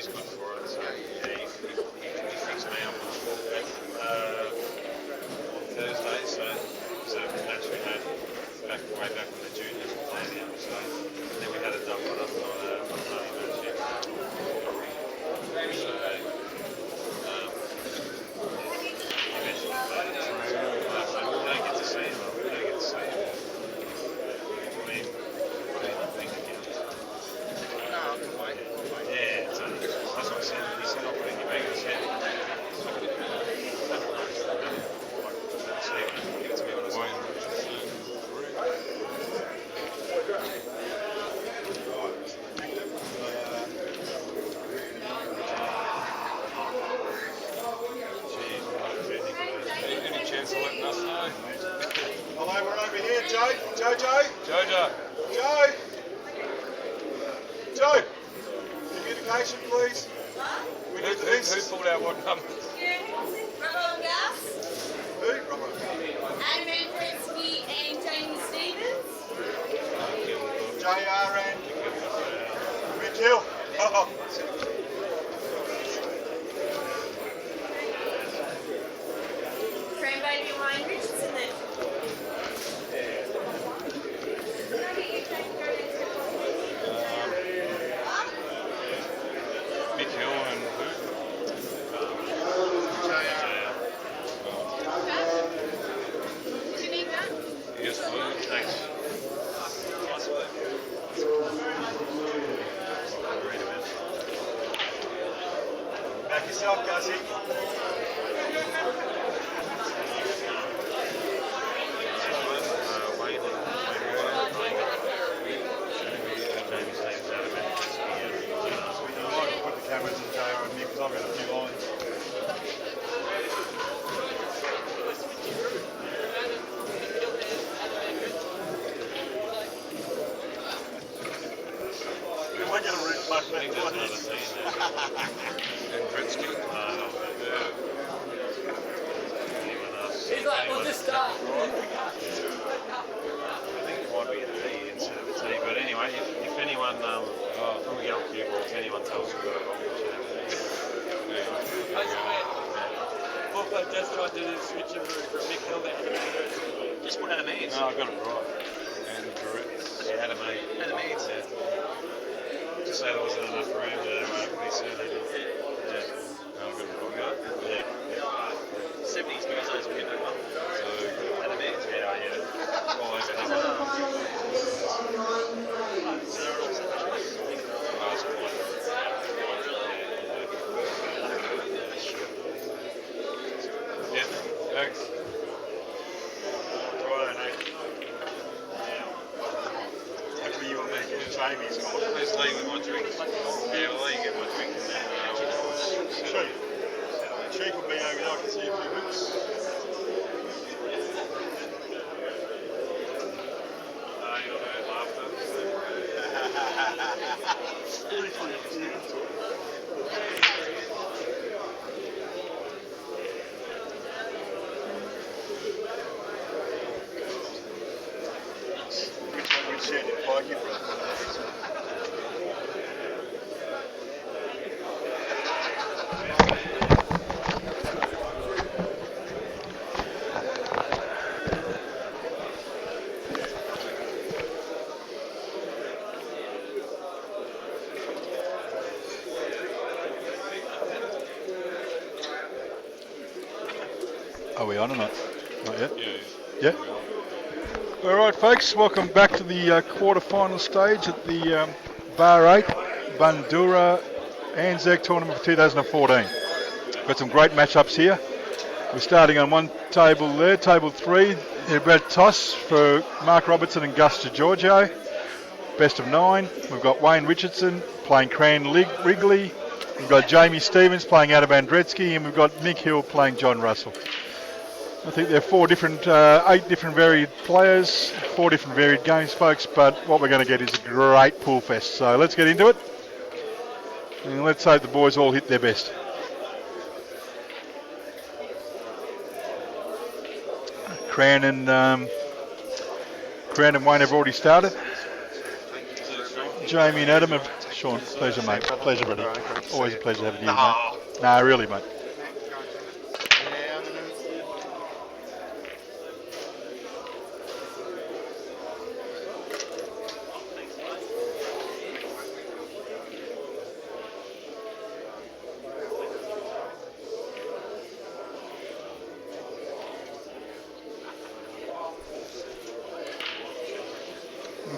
he's good for it. So yeah, he fixed me up on Thursday. So match we had way back when the juniors were playing out. So then we had a double up on a match. So eventually played it. We don't get to see him. We don't get to see him. I mean, yeah, that's what I said. He said, I'll put in your bag. I said, give it to me when it's on. Any chance of letting us know? Hello, we're over here, Joe. Jojo. Joe. Communication, please. We need the list. Who pulled out what numbers? Who? Robert. Adam Andreski and Jamie Stevens. JR and Rick Hill. Cranberry and Wayne Richardson then. Mick Hill and who? Do you need that? Yes, please. Thanks. Back yourself, Gussie. Put the cameras in JR and me because I've got a few lines. We might get a root much I think there's another team there. And Gretzky. Anyone else? He's like, we'll just start. I think it might be a D instead of a T. But anyway, if anyone, when we get on Cuball, if anyone tells you about it, I'll Well, just tried to do the switch over from Mick Hill down to Andreski. just put Adam Eads. No, I got it right. And Barrett's. Yeah, Adam Eads. Yeah. Just say there wasn't enough room there, pretty soon. Yeah. No, I got it right. Yeah. 70s news those were good one. So, Adam Eads, yeah. All those numbers. Last point. Yeah, thanks. Righto, Nate. Hopefully you will make it to Jamie's goal. Please leave with my drink. Yeah, well, you get my drink and then Chief will be over there. I can see a few hooks. you'll have laughter. Really funny. Which shed did Pike get from? Are we on or not? Not yet? Yeah. Yeah? All right, folks, welcome back to the quarter-final stage at the Bar 8 Bandura Anzac tournament for 2014. Got some great matchups here. We're starting on one table there, table 3. Red toss for Mark Robertson and Gus Giorgio. Best of 9. We've got Wayne Richardson playing Cran Wrigley. We've got Jamie Stevens playing Adam Andreski, and we've got Mick Hill playing John Russell. I think there are 8 different varied players, 4 different varied games, folks, but what we're going to get is a great pool fest. So let's get into it, and let's hope the boys all hit their best. Cran and Wayne have already started. Jamie and Adam have Sean. Pleasure, mate. Pleasure, buddy. Right, great to Always see a you. pleasure having you, No. mate. Nah, really, mate. Yeah, I'm gonna...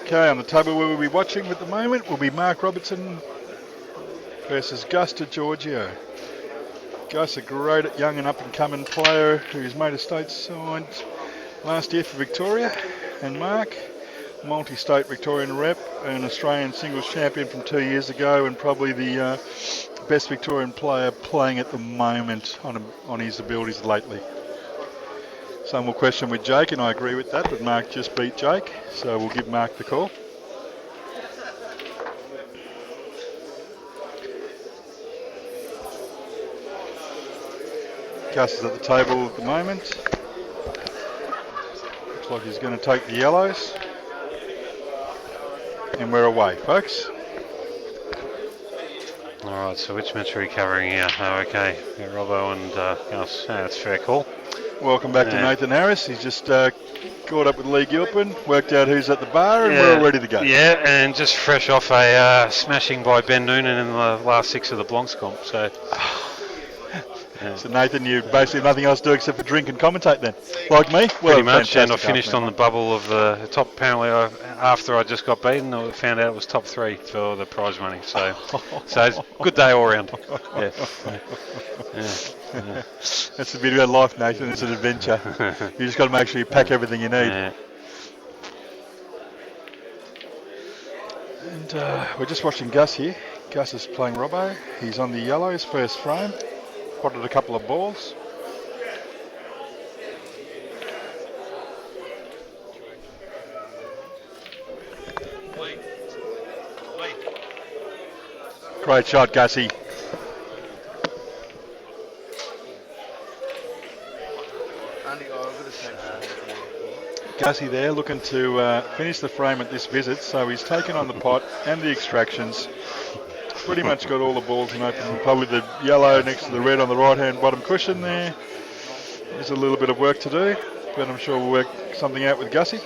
Okay, on the table we will be watching at the moment will be Mark Robertson versus Gus DeGiorgio. Gus, a great young and up-and-coming player who's made a state side last year for Victoria, and Mark, multi-state Victorian rep, an Australian singles champion from 2 years ago, and probably the best Victorian player playing at the moment on his abilities lately. Some will question with Jake, and I agree with that, but Mark just beat Jake, so we'll give Mark the call. Gus is at the table at the moment. Looks like he's going to take the yellows. And we're away, folks. Alright, so which match are we covering here? Oh, okay, yeah, Robbo and Gus. Yeah, that's a fair call. Welcome back to Yeah. Nathan Harris. He's just caught up with Lee Gilpin, worked out who's at the bar, and we're all ready to go. Yeah, and just fresh off a smashing by Ben Noonan in the last 6 of the Blancs comp. So, So Nathan, you basically nothing else to do except for drink and commentate then, like me. pretty much. And I fantastic finished on afternoon. the bubble of the top. Apparently, after I just got beaten, I found out it was top 3 for the prize money. So it's a good day all round. Yeah. That's the beauty about life, Nathan. It's an adventure. You just got to make sure you pack everything you need. Yeah. And we're just watching Gus here. Gus is playing Robbo. He's on the yellows, first frame. Potted a couple of balls. Great shot, Gussie. Gussie there looking to finish the frame at this visit, so he's taken on the pot and the extractions. Pretty much got all the balls in open. Probably the yellow next to the red on the right hand bottom cushion there. There's a little bit of work to do, but I'm sure we'll work something out with Gussie.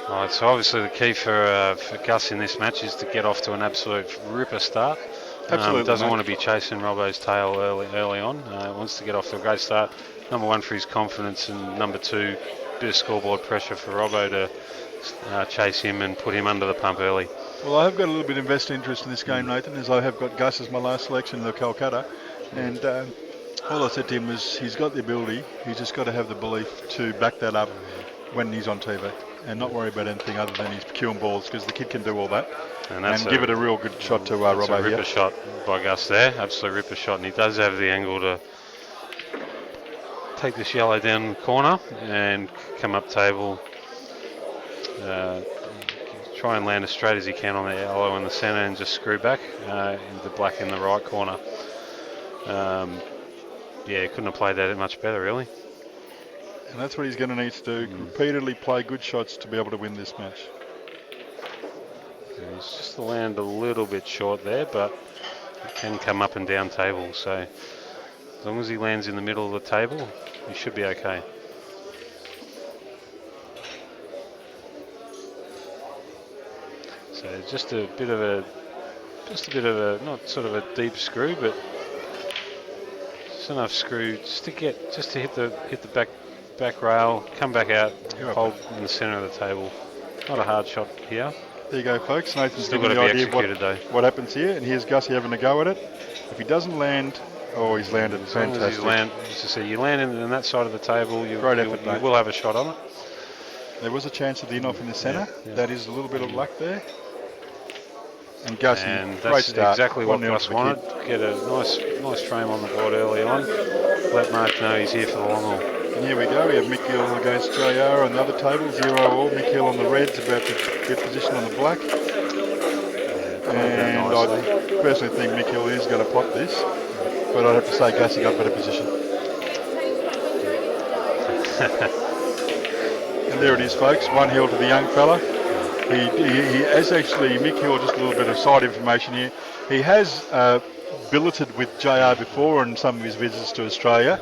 Right, so obviously the key for Gus in this match is to get off to an absolute ripper start. Absolutely, Doesn't mate. want to be chasing Robbo's tail early on. Wants to get off to a great start. Number 1 for his confidence, and number 2, bit of scoreboard pressure for Robbo to chase him and put him under the pump early. Well, I have got a little bit of investor interest in this game, Nathan, as I have got Gus as my last selection in the Calcutta. And all I said to him was he's got the ability, he's just got to have the belief to back that up when he's on TV and not worry about anything other than his cueing balls, because the kid can do all that. And give it a real good shot to It's a Robbo ripper here. shot by Gus there, absolute ripper shot, and he does have the angle to take this yellow down the corner and come up table. Try and land as straight as he can on the yellow in the centre and just screw back into the black in the right corner. Yeah, couldn't have played that much better, really. And that's what he's going to need to do, repeatedly play good shots to be able to win this match. He's just to land a little bit short there, but he can come up and down table. So as long as he lands in the middle of the table, he should be okay. So just a bit of a not sort of a deep screw, but just enough screw just to hit the back rail, come back out, hold in the centre of the table. Not a hard shot here. There you go, folks. Nathan's Still given got the to be idea of executed what happens here, and here's Gussie having a go at it. If he doesn't land, he's landed. As long as Fantastic. as I say, you land in that side of the table, you Great effort, mate. will have a shot on it. There was a chance of the in-off in the centre. Yeah. That is a little bit of luck there. And Gussie, And great that's start. exactly what 1-0 Gus for the kid. wanted. Get a nice frame on the board early on. Let Mark know he's here for the long haul. And here we go. We have Mick Hill against JR on the other table, 0-all. Mick Hill on the reds, about to get position on the black. And I personally think Mick Hill is going to pot this, but I'd have to say Gussie got better position. there it is, folks. 1 hill to the young fella. He has actually, Mick Hill, just a little bit of side information here. He has billeted with JR before on some of his visits to Australia,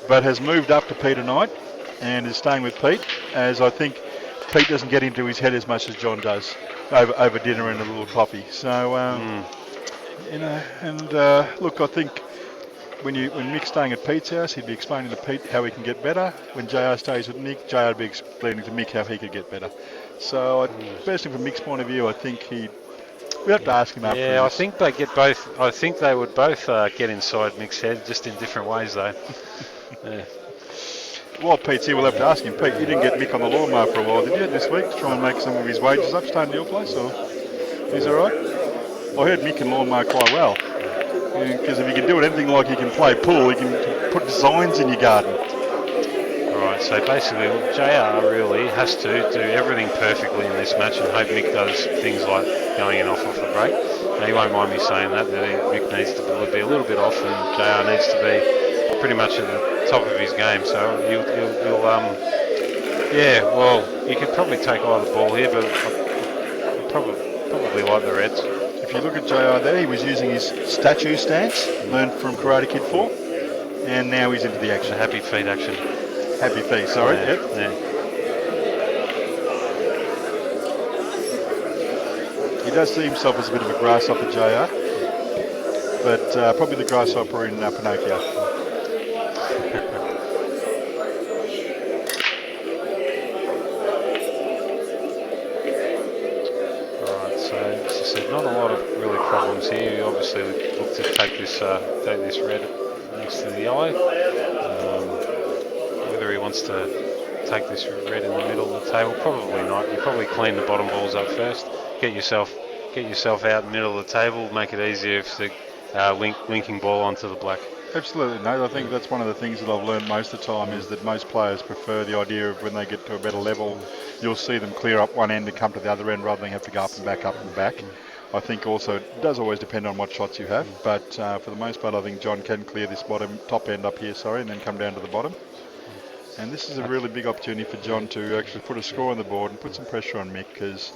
but has moved up to Peter Knight and is staying with Pete, as I think Pete doesn't get into his head as much as John does over dinner and a little coffee. So, you know, and look, I think when Mick's staying at Pete's house, he'd be explaining to Pete how he can get better. When JR stays with Mick, JR would be explaining to Mick how he could get better. So, especially from Mick's point of view, I think we have to ask him after this. I think they get both. I think they would both get inside Mick's head, just in different ways, though. Yeah. While Pete's here, we'll have to ask him. Pete, you didn't get Mick on the lawnmower for a while, did you, this week, to try and make some of his wages up, staying at your place, or is all right? I heard Mick can lawnmower quite well, because if he can do it anything like he can play pool, he can put designs in your garden. Right, so basically JR really has to do everything perfectly in this match and hope Mick does things like going in off a break. Now, he won't mind me saying that Mick needs to be a little bit off and JR needs to be pretty much at the top of his game. So he'll yeah, well, you could probably take either ball here, but I probably like the Reds. If you look at JR there, he was using his statue stance, learned from Karate Kid 4, and now he's into the action. Happy feet action. Happy feet, sorry. Yeah, yep. Yeah. He does see himself as a bit of a grasshopper, JR, but probably the grasshopper in Pinocchio. Right, so as I said, not a lot of really problems here. You obviously look to take this red next to the yellow. Whether he wants to take this red in the middle of the table, probably not. You probably clean the bottom balls up first. Get yourself out in the middle of the table. Make it easier if the linking ball onto the black. Absolutely, no. I think that's one of the things that I've learned most of the time is that most players prefer the idea of when they get to a better level, you'll see them clear up one end and come to the other end rather than have to go up and back. I think also it does always depend on what shots you have, but for the most part I think John can clear this top end up here, and then come down to the bottom. And this is a really big opportunity for John to actually put a score on the board and put some pressure on Mick, because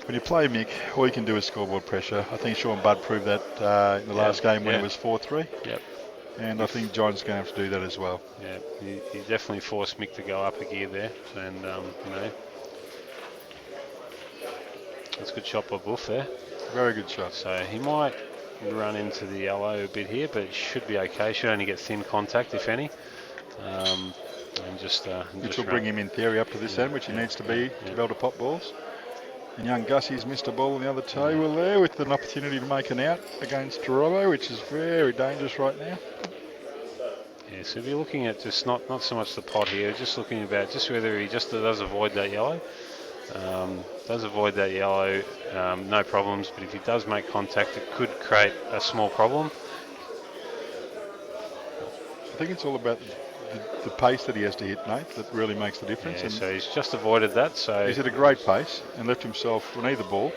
when you play Mick, all you can do is scoreboard pressure. I think Sean Budd proved that in the last game when it was 4-3. Yep. And I think John's going to have to do that as well. Yeah, he definitely forced Mick to go up a gear there, and you know, that's a good shot by Buff there. Very good shot. So he might run into the yellow a bit here, but it should be okay. Should only get thin contact, if any. Which will bring him in theory up to this end, which he needs to be able to pop balls. And young Gussie's missed a ball on the other table there with an opportunity to make an out against Robbo, which is very dangerous right now. Yeah, so if you're looking at just not so much the pot here, just looking about just whether he just does avoid that yellow. No problems, but if he does make contact, it could create a small problem. I think it's all about the pace that he has to hit, Nate, that really makes the difference. Yeah, and so he's just avoided that. So he's at a great pace and left himself on either ball.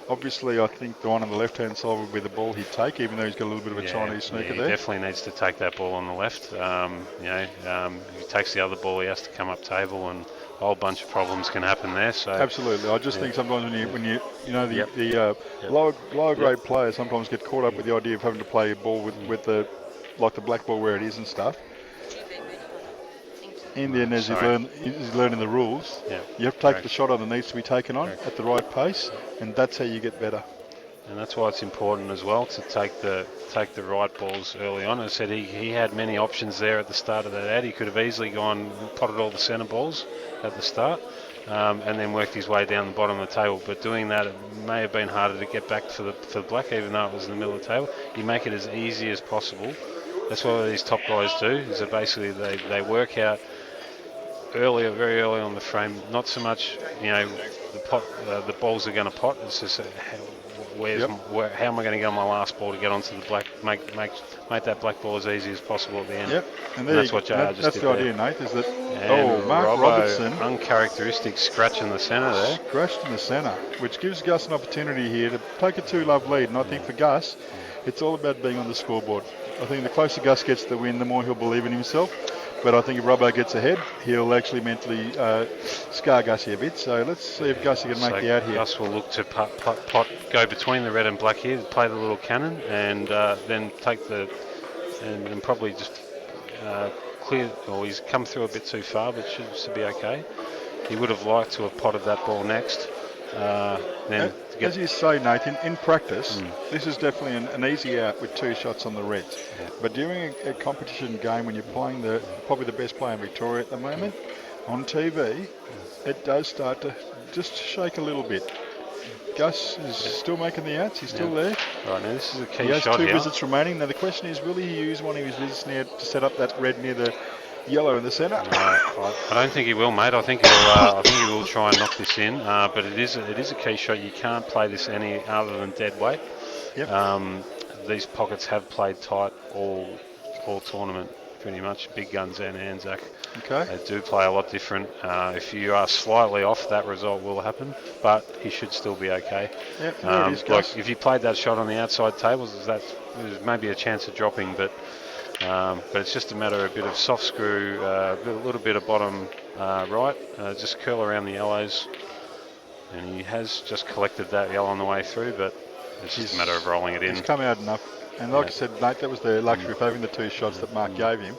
Obviously, I think the one on the left-hand side would be the ball he'd take, even though he's got a little bit of a Chinese snooker there. He definitely needs to take that ball on the left. If he takes the other ball, he has to come up table, and a whole bunch of problems can happen there. So absolutely, I just think sometimes when you the lower grade players sometimes get caught up with the idea of having to play a ball with the black ball where it is and stuff. In the end, as he's learning the rules, you have to take the shot on that needs to be taken on at the right pace, and that's how you get better. And that's why it's important as well to take the right balls early on. As I said, he had many options there at the start of that ad. He could have easily gone and potted all the centre balls at the start, and then worked his way down the bottom of the table. But doing that, it may have been harder to get back for the black, even though it was in the middle of the table. You make it as easy as possible. That's what these top guys do. Is that basically they work out very early on the frame. Not so much, the balls are going to pot. It's just how am I going to get on my last ball to get onto the black? Make that black ball as easy as possible at the end. Yep, and that's what JR just did. That's the idea, Nate. Is that Mark Robbo, Robertson, uncharacteristic scratch in the centre there. Scratched in the centre, which gives Gus an opportunity here to take a 2-love lead. And I think for Gus, it's all about being on the scoreboard. I think the closer Gus gets to the win, the more he'll believe in himself. But I think if Robbo gets ahead, he'll actually mentally scar Gussie a bit. So let's see if Gussie can make the out here. Gus will look to go between the red and black here, play the little cannon, and then take and probably just clear. Or he's come through a bit too far, but should be okay. He would have liked to have potted that ball next. As you say, Nathan, in practice, this is definitely an easy out with 2 shots on the reds. Yeah. But during a competition game when you're playing probably the best player in Victoria at the moment, on TV, it does start to just shake a little bit. Gus is still making the outs. He's still there. Right, now this is a key He has shot 2 here. visits remaining. Now the question is, will he use one of his visits near to set up that red near the yellow in the centre? I don't think he will, mate. I think he will try and knock this in. But it is a key shot. You can't play this any other than dead weight. Yep. These pockets have played tight all tournament, pretty much. Big Guns and Anzac. Okay. They do play a lot different. If you are slightly off, that result will happen, but he should still be okay. Yep, there it is, Gus. If you played that shot on the outside tables, there's maybe a chance of dropping, but it's just a matter of a bit of soft screw, a little bit of bottom right, just curl around the yellows, and he has just collected that yellow on the way through, but it's just a matter of rolling it in. He's come out enough. And like I said, Nate, that was the luxury of having the 2 shots that Mark gave him,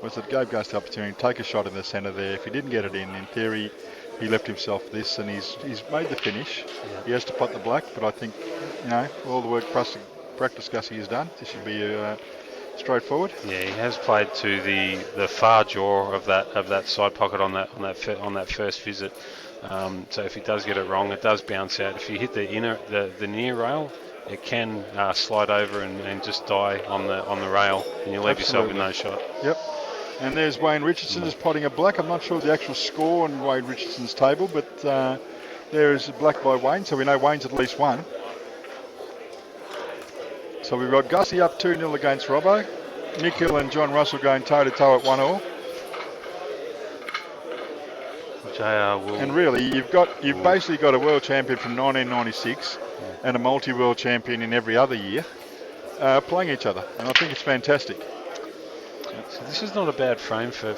was that gave Gus the opportunity to take a shot in the centre there. If he didn't get it in theory, he left himself this, and he's made the finish. Yeah. He has to pot the black, but I think, all the work practice Gussie has done, this should be straightforward. Yeah, he has played to the far jaw of that side pocket on that first visit. So if he does get it wrong, it does bounce out. If you hit the near rail, it can slide over and just die on the rail, and you leave yourself with no shot. Yep. And there's Wayne Richardson just potting a black. I'm not sure the actual score on Wayne Richardson's table, but there is a black by Wayne, so we know Wayne's at least one. So we've got Gussie up 2-0 against Robbo. Nick Hill and John Russell going toe-to-toe at 1-1. And really, you've basically got a world champion from 1996 and a multi-world champion in every other year playing each other, and I think it's fantastic. So this is not a bad frame for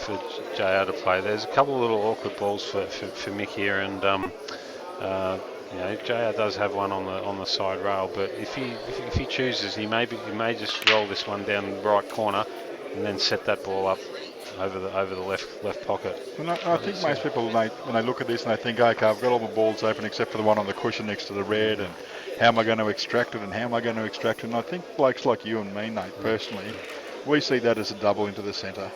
JR to play. There's a couple of little awkward balls for Mick here, and JR does have one on the side rail, but if he chooses, he may just roll this one down the right corner and then set that ball up over the left pocket. And I think most people, when they look at this and they think, okay, I've got all my balls open except for the one on the cushion next to the red, and how am I going to extract it, and how am I going to extract it? And I think blokes like you and me, Nate, personally, we see that as a double into the centre.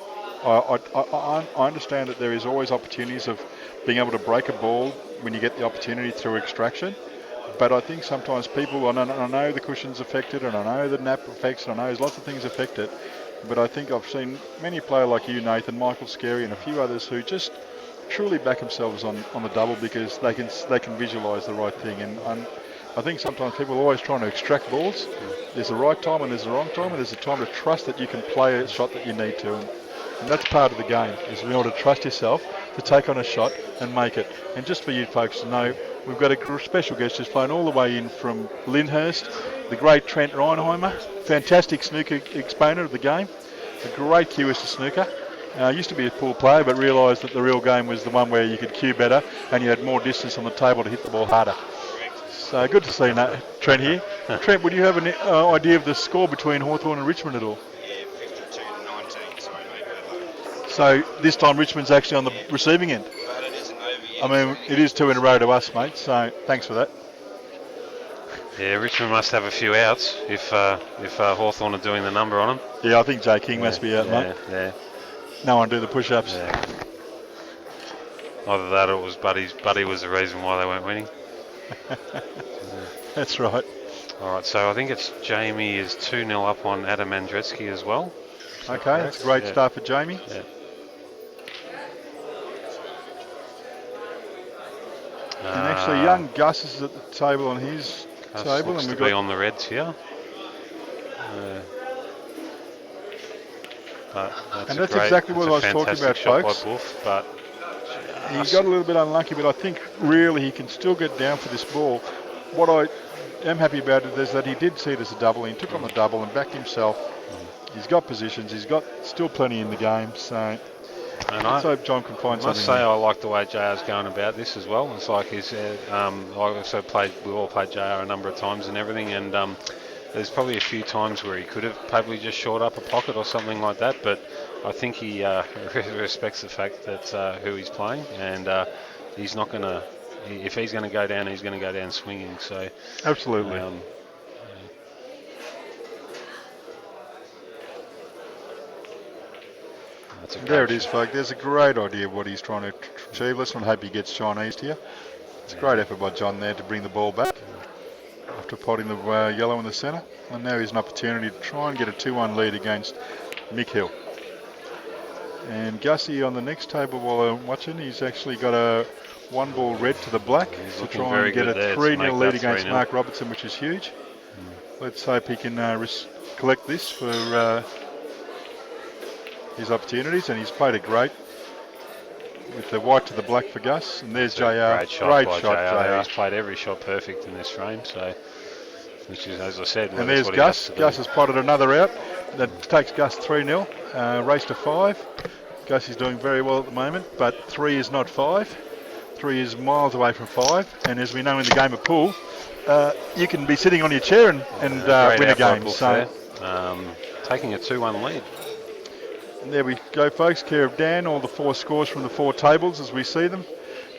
I understand that there is always opportunities of being able to break a ball when you get the opportunity through extraction, but I think sometimes people, and I know the cushion's affected, and I know the nap affects, and I know there's lots of things affect it, but I think I've seen many players like you, Nathan, Michael Scarey, and a few others who just truly back themselves on the double because they can visualise the right thing. And I think sometimes people are always trying to extract balls. There's the right time and there's the wrong time, and there's a time to trust that you can play a shot that you need to. And that's part of the game, is being able to trust yourself to take on a shot and make it. And just for you folks to know, we've got a special guest who's flown all the way in from Lyndhurst, the great Trent Reinheimer, fantastic snooker exponent of the game, a great cueist to snooker. Used to be a pool player, but realised that the real game was the one where you could cue better and you had more distance on the table to hit the ball harder. So good to see Trent here. Trent, would you have an idea of the score between Hawthorn and Richmond at all? Yeah, 52-19, so maybe. So this time Richmond's actually on the receiving end. But it isn't over yet. I mean, it is 2 in a row to us, mate, so thanks for that. Yeah, Richmond must have a few outs if Hawthorn are doing the number on them. Yeah, I think Jay King must be out, mate. Yeah. No one do the push-ups. Yeah. Either that or it was Buddy was the reason why they weren't winning. That's right. All right, so I think it's Jamie is 2-0 up on Adam Andretzky as well. Okay, that's a great start for Jamie. Yeah. And actually, young Gus is at the table on his table, looks and we've to be got on the reds here. And that's exactly what I was talking about, folks. Wolf, but he got a little bit unlucky, but I think really he can still get down for this ball. What I am happy about it is that he did see it as a double. He took on the double and backed himself He's got positions. He's got still plenty in the game. So And let's hope John can find I must something. say I like the way JR's going about this as well. It's like he's, we've all played JR a number of times and everything, and there's probably a few times where he could have probably just shored up a pocket or something like that, but I think he respects the fact that who he's playing, and he's not going to, if he's going to go down, he's going to go down swinging. So Absolutely. There it is, folks. There's a great idea of what he's trying to achieve. Let's not hope he gets Chinese here. It's a great effort by John there to bring the ball back after potting the yellow in the centre. And now he's an opportunity to try and get a 2-1 lead against Mick Hill. And Gussie on the next table while I'm watching, he's actually got a 1-ball red to the black to try and get a 3-0 lead against Mark Robertson, which is huge. Let's hope he can collect this for his opportunities, and he's played it great with the white to the black for Gus. And there's JR. Great shot by JR. He's played every shot perfect in this frame, so which is, as I said, and there's Gus. Gus has plotted another out that takes Gus 3-0. Race to 5. Gus is doing very well at the moment, but 3 is not 5. 3 is miles away from 5. And as we know in the game of pool, you can be sitting on your chair and win a game. So taking a 2-1 lead. And there we go, folks. Care of Dan. All the 4 scores from the 4 tables as we see them.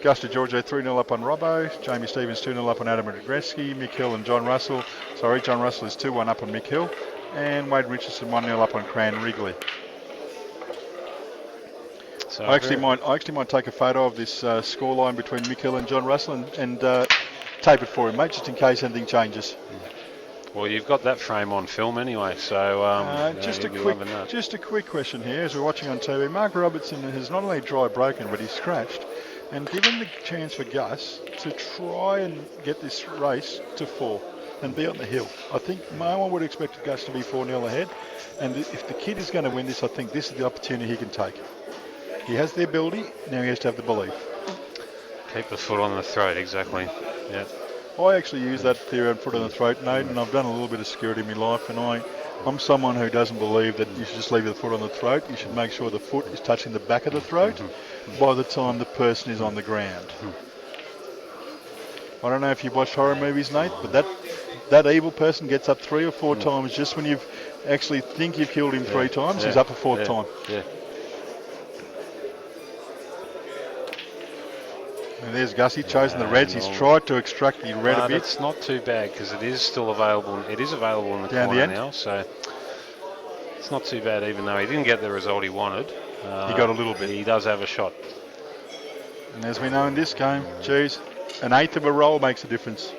Gus DeGiorgio 3-0 up on Robbo. Jamie Stevens 2-0 up on Adam Radreski. Mick Hill and John Russell. Sorry, John Russell is 2-1 up on Mick Hill. And Wade Richardson 1-0 up on Cran Wrigley. So I actually might take a photo of this scoreline between Mick Hill and John Russell and tape it for him, mate, just in case anything changes. Well, you've got that frame on film anyway, so just a quick question here as we're watching on TV. Mark Robertson has not only dry broken, but he's scratched, and given the chance for Gus to try and get this race to 4 and be on the hill. I think no one would expect Gus to be 4-0 ahead, and if the kid is going to win this, I think this is the opportunity he can take. He has the ability, now he has to have the belief. Keep the foot on the throat, exactly. Yeah. I actually use that theory on foot on the throat, Nate, and I've done a little bit of security in my life, and I'm someone who doesn't believe that you should just leave the foot on the throat. You should make sure the foot is touching the back of the throat by the time the person is on the ground. I don't know if you've watched horror movies, Nate, but that evil person gets up 3 or 4 times just when you actually think you've killed him 3 times, he's up a 4th time. Yeah. And there's Gussie chosen the reds. He's tried to extract the red a bit. It's not too bad because it is still available. It is available in the corner now, so it's not too bad. Even though he didn't get the result he wanted, he got a little bit. He does have a shot. And as we know in this game, geez, an 1/8 of a roll makes a difference.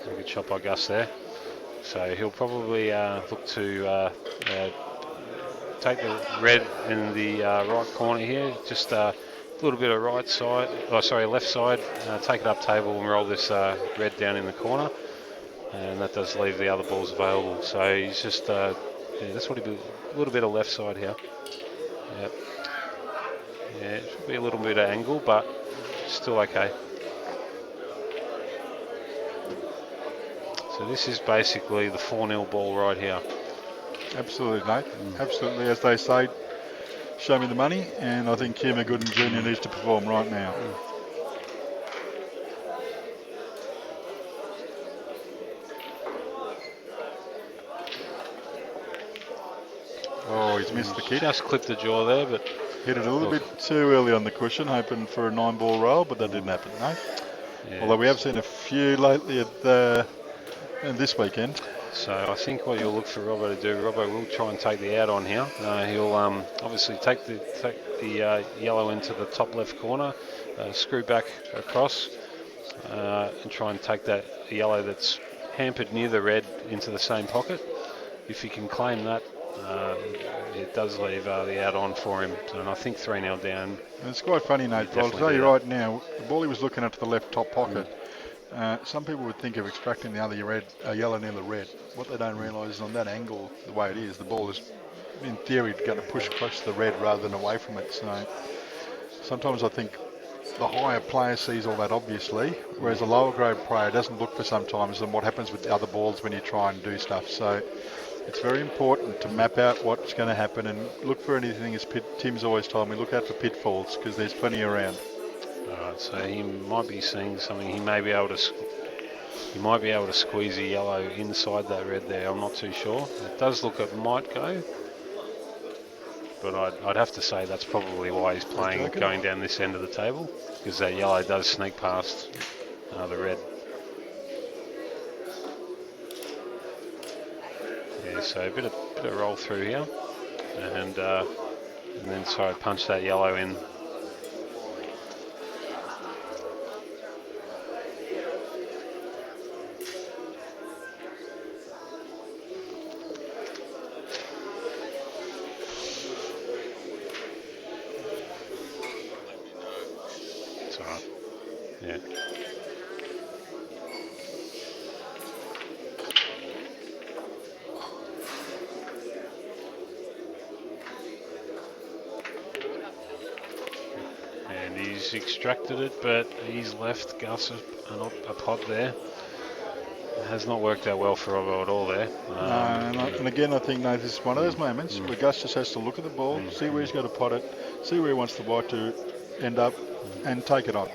A good shot by Gus there. So he'll probably look to take the red in the right corner here, just a little bit of left side, take it up table and roll this red down in the corner, and that does leave the other balls available. So he's just, that's what he'd be, a little bit of left side here. Yep. Yeah, it should be a little bit of angle, but still okay. So this is basically the 4-0 ball right here. Absolutely, Nate. Absolutely, as they say, show me the money, and I think Kima Gooden Jr. needs to perform right now. Oh, he's missed the kick. Just clipped the jaw there, but hit it a little bit too early on the cushion, hoping for a 9-ball roll, but that didn't happen, no. Yeah, although we have seen a few lately at this weekend. So I think what you'll look for Robbo to do, Robbo will try and take the out on here. He'll obviously take the yellow into the top left corner, screw back across, and try and take that yellow that's hampered near the red into the same pocket. If he can claim that, it does leave the out on for him. So, and I think 3-0 down. And it's quite funny, Nate, but I'll tell you right now, the ball he was looking at to the left top pocket. Some people would think of extracting the other yellow near the red. What they don't realise is on that angle, the way it is, the ball is, in theory, going to push across the red rather than away from it. So sometimes I think the higher player sees all that obviously, whereas a lower grade player doesn't look for sometimes and what happens with the other balls when you try and do stuff. So it's very important to map out what's going to happen and look for anything, as Tim's always told me, look out for pitfalls because there's plenty around. Alright, so he might be seeing something. He may be able to squeeze a yellow inside that red there. I'm not too sure. It does look it might go, but I'd have to say that's probably why he's playing going down this end of the table, because that yellow does sneak past the red. Yeah, so a bit of roll through here, and then punch that yellow in. It's all right. Yeah. And he's extracted it, but he's left Gus a pot there. It has not worked out well for Robbo at all there. And again, I think, Nathan, this is one of those moments where Gus just has to look at the ball, see where he's going to pot it, see where he wants the white to end up, and take it on.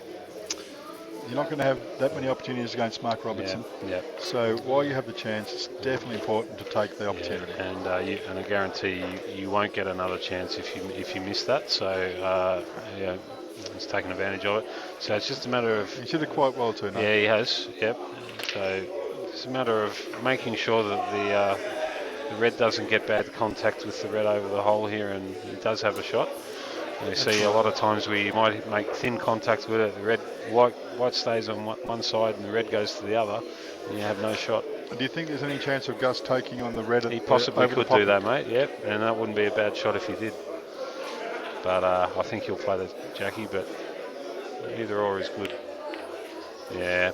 You're not going to have that many opportunities against Mark Robertson. Yeah. So while you have the chance, it's definitely important to take the opportunity. And I guarantee you won't get another chance if you miss that. So yeah, he's taken advantage of it. So it's just a matter of. He should have quite well too. Yeah, he has. Yep. So it's a matter of making sure that the red doesn't get bad contact with the red over the hole here, and he does have a shot. And you see a lot of times where you might make thin contact with it. The white stays on one side and the red goes to the other, and you have no shot. Do you think there's any chance of Gus taking on the red? He possibly could do that, mate. Yep, and that wouldn't be a bad shot if he did. But I think he'll play the Jackie, but either or is good. Yeah,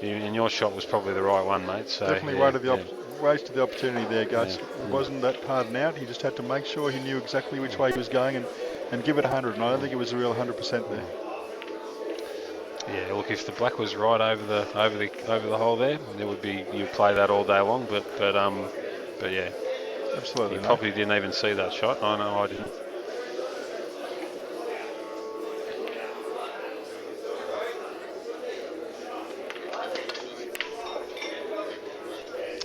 and your shot was probably the right one, mate. So definitely wasted the opportunity there, Gus. It wasn't that hard and out. He just had to make sure he knew exactly which way he was going and give it 100. And I don't think it was a real 100% there. Yeah, look, if the black was right over the hole there would be, you'd play that all day long. But yeah, absolutely. You probably didn't even see that shot. I know I didn't.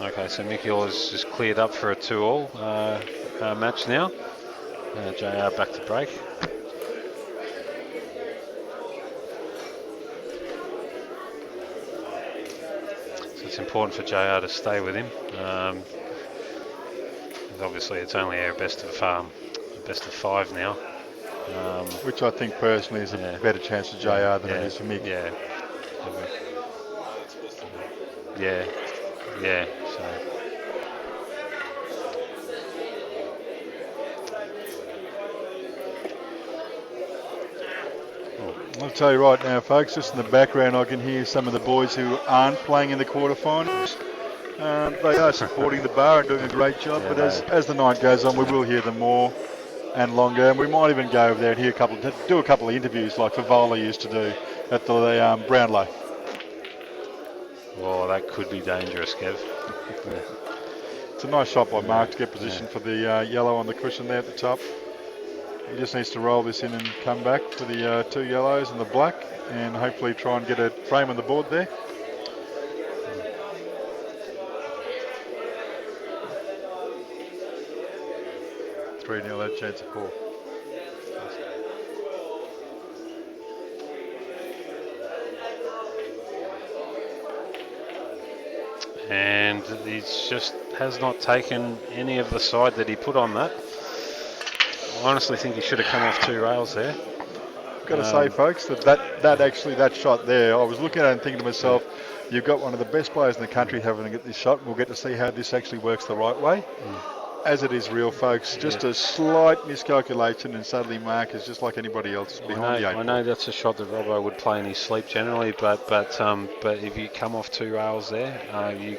Okay, so Michael has just cleared up for a 2-all match now. JR back to break. So it's important for JR to stay with him. Obviously, it's only our best of 5 now. Which I think personally is a better chance for JR than it is for Mick. Yeah. Yeah. Yeah. So. I'll tell you right now, folks, just in the background, I can hear some of the boys who aren't playing in the quarterfinals. They are supporting the bar and doing a great job, but as the night goes on, we will hear them more and longer, and we might even go over there and do a couple of interviews like Favola used to do at the Brownlow. Well, that could be dangerous, Kev. It's a nice shot by Mark to get position for the yellow on the cushion there at the top. He just needs to roll this in and come back for the 2 yellows and the black, and hopefully try and get a frame on the board there. Three nil, that chance of 4. And he just has not taken any of the side that he put on that. I honestly think he should have come off 2 rails there. I've got to say, folks, that shot there, I was looking at it and thinking to myself, you've got one of the best players in the country having to get this shot. We'll get to see how this actually works the right way. As it is real, folks, just a slight miscalculation and suddenly Mark is just like anybody else behind the 8 I know that's a shot that Robbo would play in his sleep generally, but if you come off 2 rails there, you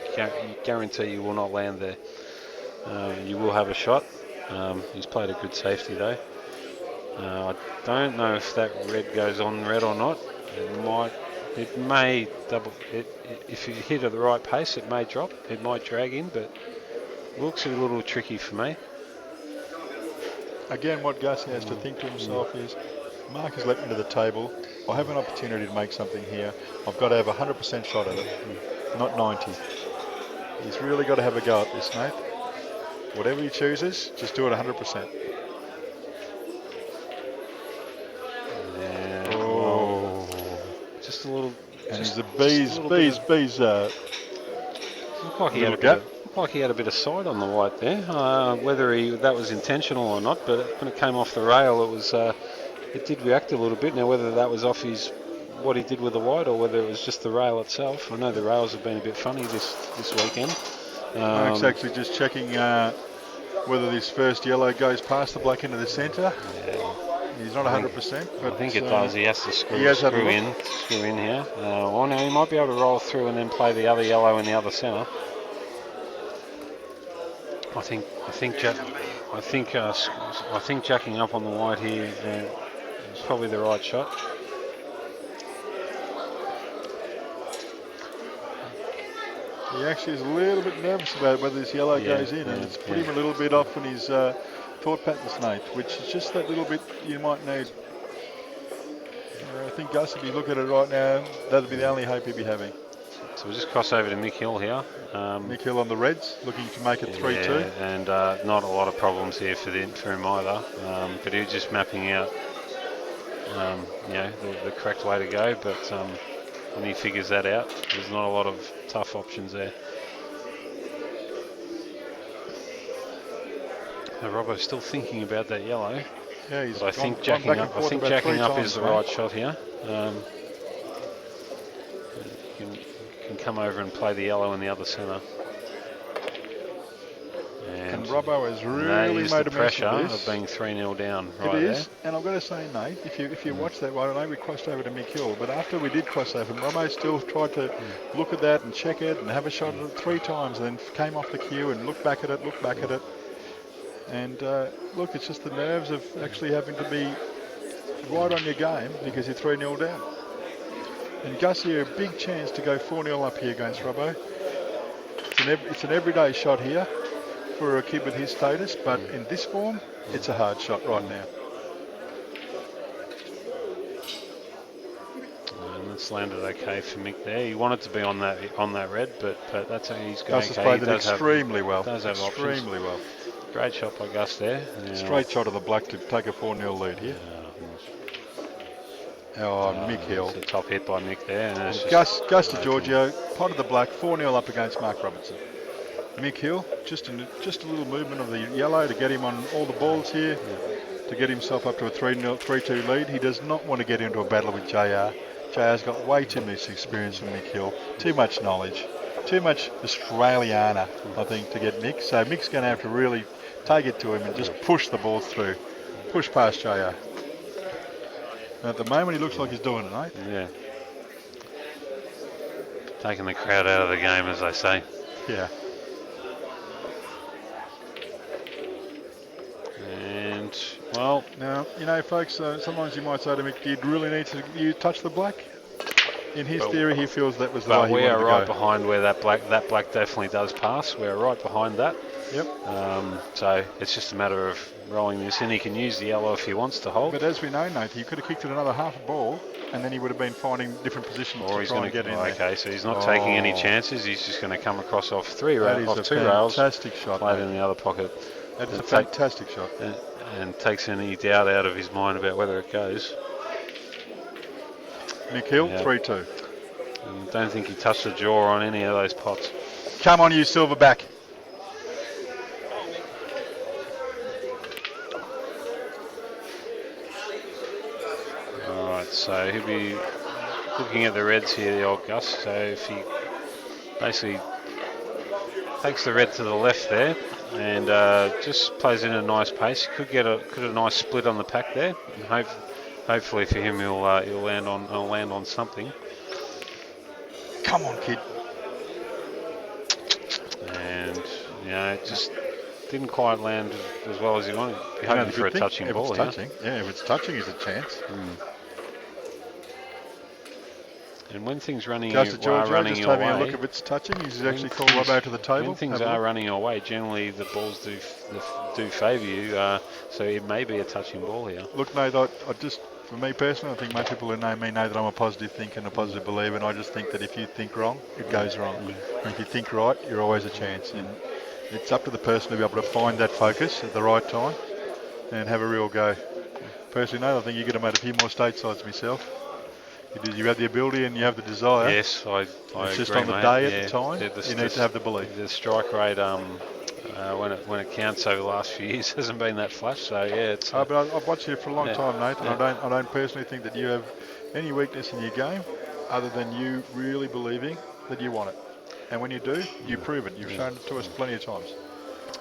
guarantee you will not land there. You will have a shot. He's played a good safety though. I don't know if that red goes on red or not. It may double. If you hit at the right pace, it may drop. It might drag in, but looks a little tricky for me. Again, what Gussie has to think to himself is, Mark has let me to the table. I have an opportunity to make something here. I've got to have 100% shot at it, not 90. He's really got to have a go at this, mate. Whatever he chooses, just do it 100%. Yeah. Oh. Just a little. And just, he's a just little bit of- bees. Looked like he had a Little bit. Looked like he had a bit of side on the white there. Whether that was intentional or not, but when it came off the rail, it was. It did react a little bit. Now, whether that was off what he did with the white or whether it was just the rail itself. I know the rails have been a bit funny this weekend. Mark's actually just checking whether this first yellow goes past the black into the centre. Yeah. He's not 100%, but I think it does. He has to screw in here. Well, now he might be able to roll through and then play the other yellow in the other centre. I think jacking up on the white here is probably the right shot. he actually is a little bit nervous about whether this yellow goes in, and it's put him a little bit off on his thought patterns, Nate, which is just that little bit you might need. I think Gus, if you look at it right now, that'll be the only hope he'll be having. So we'll just cross over to Mick Hill here. Mick Hill on the Reds, looking to make it 3-2. And not a lot of problems here for him either. But he was just mapping out, the correct way to go. But when he figures that out, there's not a lot of tough options there. Robbo's still thinking about that yellow. Yeah, he's I think jacking up is the right shot here. Can come over and play the yellow in the other centre. And Robbo has really made made the a pressure mess of being 3-0 down It right is, there. and I've got to say, Nate, if you watch that one, I know we crossed over to Mick Hill, but after we did cross over, Robbo still tried to look at that and check it and have a shot at it 3 times, and then came off the cue and looked back at it. And look, it's just the nerves of actually having to be right on your game because you're 3-0 down. And Gussie, a big chance to go 4-0 up here against Robbo. It's an everyday shot here for a kid with his status, but in this form, it's a hard shot right now. And it's landed okay for Mick there. He wanted to be on that red, but that's how he's going. Gus has played it extremely well. Extremely well. Great shot by Gus there. Straight shot of the black to take a 4-0 lead here. Mick Hill. It's a top hit by Mick there. And Gus to Giorgio, pot of the black, 4-0 up against Mark Robertson. Mick Hill, just a little movement of the yellow to get him on all the balls here, to get himself up to a 3-2 lead. He does not want to get into a battle with JR. JR's got way too much experience from Mick Hill, too much knowledge, too much Australiana, I think, to get Mick. So Mick's going to have to really take it to him and just push the balls through, push past JR. And at the moment, he looks like he's doing it, mate. Yeah. Taking the crowd out of the game, as they say. Yeah. And, well... Now, folks, sometimes you might say to Mick, do you really need to touch the black? In his theory, he feels that was the way he wanted to go. We are right behind where that black definitely does pass. We're right behind that. Yep. So it's just a matter of rolling this in. He can use the yellow if he wants to hold. But as we know, Nate, he could have kicked it another half a ball, and then he would have been finding different positions to try and get in there. Okay, so he's not taking any chances. He's just going to come across off two rails. Fantastic shot. Played in the other pocket. That is a fantastic shot. And takes any doubt out of his mind about whether it goes. Mick Hill, 3-2. I don't think he touched the jaw on any of those pots. Come on, you Silverback. All right, so he'll be looking at the reds here, the old Gus. So if he basically takes the red to the left there and just plays in a nice pace, could get a nice split on the pack there. And hopefully for him, he'll land on something. Come on, kid. And just didn't quite land as well as he wanted. Be You know, hoping the for a good thing, touching if ball it's here. touching, yeah, if it's touching, is a chance. And when things running Goes to are Giorgio, running just your having a way, look if it's touching. He's when actually called things- Robbo to the table. When things Have a are look. running your way, generally the balls do favour you. So it may be a touching ball here. Look, Nate, I just, for me personally, I think most people who know me know that I'm a positive thinker and a positive believer, and I just think that if you think wrong, it goes wrong. And if you think right, you're always a chance. And it's up to the person to be able to find that focus at the right time and have a real go. Personally, Nate, I think you could have made a few more statesides myself. You have the ability and you have the desire. Yes, I It's agree, just on the mate. day Yeah, at the time, you need to have the belief. The strike rate, when it counts over the last few years, hasn't been that flash. So yeah, it's. But I've watched you for a long Yeah, time, Nate, and yeah. I don't personally think that you have any weakness in your game other than you really believing that you want it. And when you do, you prove it. You've shown it to us plenty of times.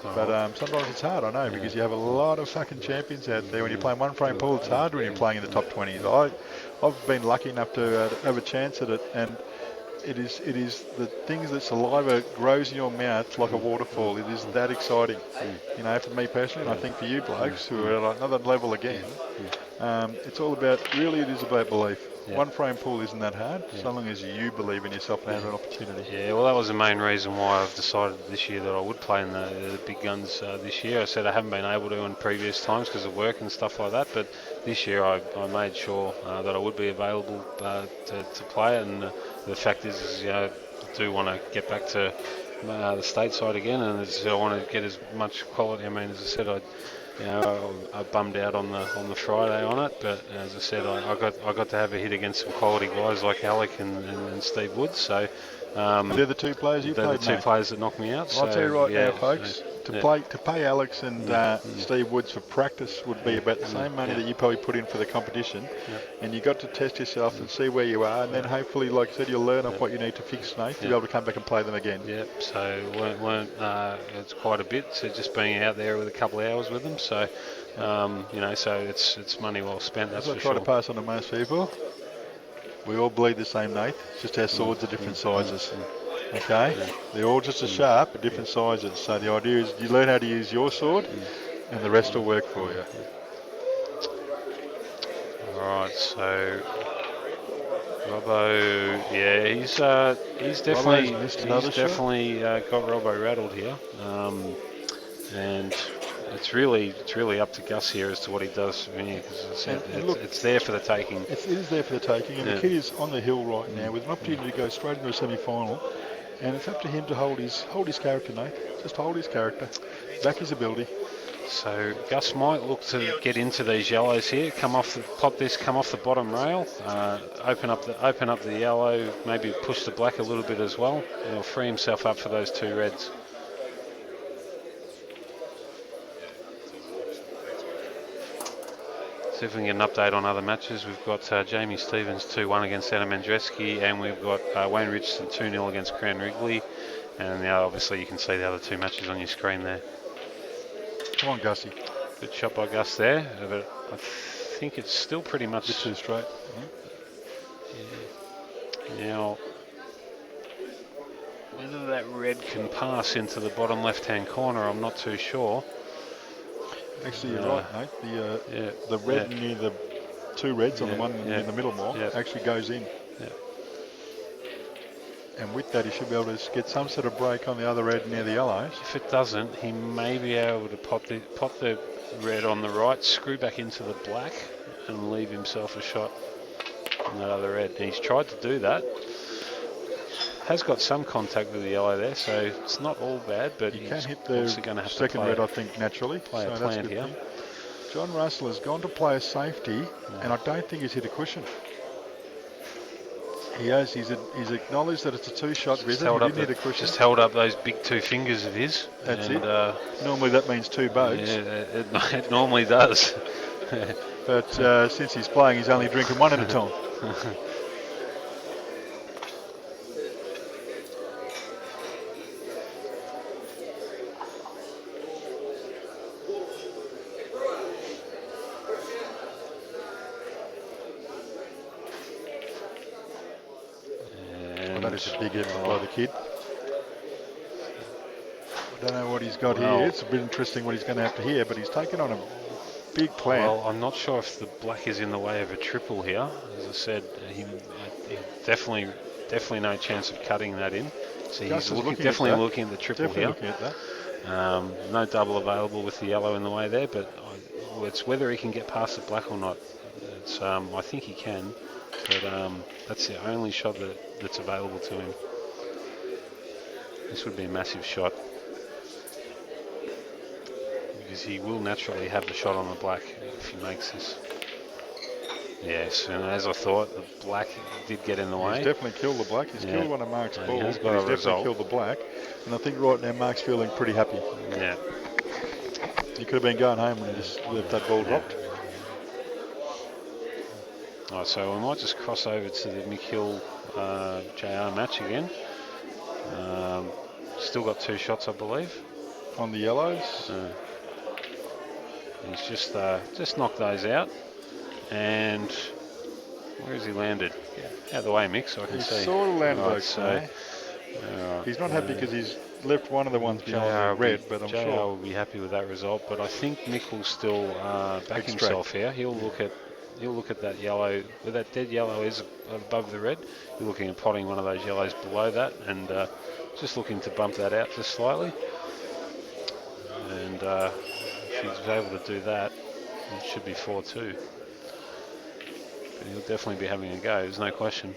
But sometimes it's hard, I know, because you have a lot of fucking champions out there. When you're playing one frame pool, it's hard when you're playing in the top 20s. I've been lucky enough to have a chance at it, and it is the things that saliva grows in your mouth like a waterfall. It is that exciting. You know, for me personally, and I think for you blokes who are at another level again, it's all about, really it is about belief. Yeah. One frame pool isn't that hard, so long as you believe in yourself and have an opportunity. Yeah, well, that was the main reason why I've decided this year that I would play in the big guns this year. I said I haven't been able to in previous times because of work and stuff like that, but this year I made sure that I would be available to play it, and the fact is you know, I do want to get back to the stateside again, and I want to get as much quality. I mean, as I said, I bummed out on the Friday on it, but as I said, I got to have a hit against some quality guys like Alec and Steve Woods. So They're the two players you they're played, the two mate. players that knocked me out. I'll tell you right yeah, now, folks, to pay Alex and Steve Woods for practice would be about the same money that you probably put in for the competition, and you got to test yourself and see where you are, and then hopefully, like I said, you'll learn off what you need to fix, Nate, to be able to come back and play them again. Yep. So it's quite a bit. So just being out there with a couple of hours with them. So so it's money well spent. That's As I for try sure. to pass on to most people, we all bleed the same, Nate. It's just our swords are different sizes. Okay? They're all just as sharp, but different sizes. So the idea is you learn how to use your sword, and the rest will work for you. All right. So Robbo, yeah, he's definitely missed another shot. got Robbo rattled here, and it's really up to Gus here as to what he does. I mean, 'cause as I said, it's there for the taking. It is there for the taking, and the kid is on the hill right now with an opportunity to go straight into a semi-final, and it's up to him to hold his character, Nate. Just hold his character, back his ability. So Gus might look to get into these yellows here. Come off the bottom rail. Open up the yellow. Maybe push the black a little bit as well. And he'll free himself up for those two reds. See if we can get an update on other matches. We've got Jamie Stevens 2-1 against Adam Andreski, and we've got Wayne Richardson 2-0 against Cran Wrigley. And now obviously you can see the other two matches on your screen there. Come on, Gussie. Good shot by Gus there, but I think it's still pretty much Bit too straight. Now, whether that red can pass into the bottom left-hand corner, I'm not too sure. Actually, you're right, mate. The red near the two reds on the one in the middle more actually goes in. Yeah. And with that, he should be able to get some sort of break on the other red near the yellows. If it doesn't, he may be able to pop the red on the right, screw back into the black, and leave himself a shot on that other red. And he's tried to do that. Has got some contact with the yellow there, so it's not all bad, but You he's can hit the obviously going to have second to red, I think, naturally. play So a that's plan a good here. thing. John Russell has gone to play a safety, and I don't think he's hit a cushion. He has. He's acknowledged that it's a two-shot visit. He didn't hit a cushion. Just held up those big two fingers of his. That's and, it. Normally that means two boats. Yeah, it normally does. But since he's playing, he's only drinking one at a time. Well, that is a big effort by the kid. I don't know what he's got Well- here. It's a bit interesting what he's going to have to hear, but he's taken on a big plan. Well, I'm not sure if the black is in the way of a triple here. As I said, he definitely no chance of cutting that in. So he's Gus is looking at definitely that. looking at the triple Definitely here. looking at that. No double available with the yellow in the way there, but it's whether he can get past the black or not. It's, I think he can, but that's the only shot that's available to him. This would be a massive shot because he will naturally have the shot on the black if he makes this. Yes, and as I thought, the black did get in the way. He's definitely killed the black. He's killed one of Mark's And balls, he has but got he's a definitely result. killed the black. And I think right now Mark's feeling pretty happy. Yeah. He could have been going home when he just left that ball dropped. Oh, so we might just cross over to the Mick Hill JR match again. Still got 2 shots, I believe. On the yellows. He's just knocked those out. And where has he landed? Out of the way, Mick, so I can He's see. sort of landed Right, okay. He's not happy because he's left one of the ones behind the red, but I'm JR sure. will be happy with that result. But I think Mick will still back Extract. himself here. He'll look at that yellow, where that dead yellow is above the red. He's looking at potting one of those yellows below that, and just looking to bump that out just slightly. And if he's able to do that, it should be 4-2. But he'll definitely be having a go. There's no question.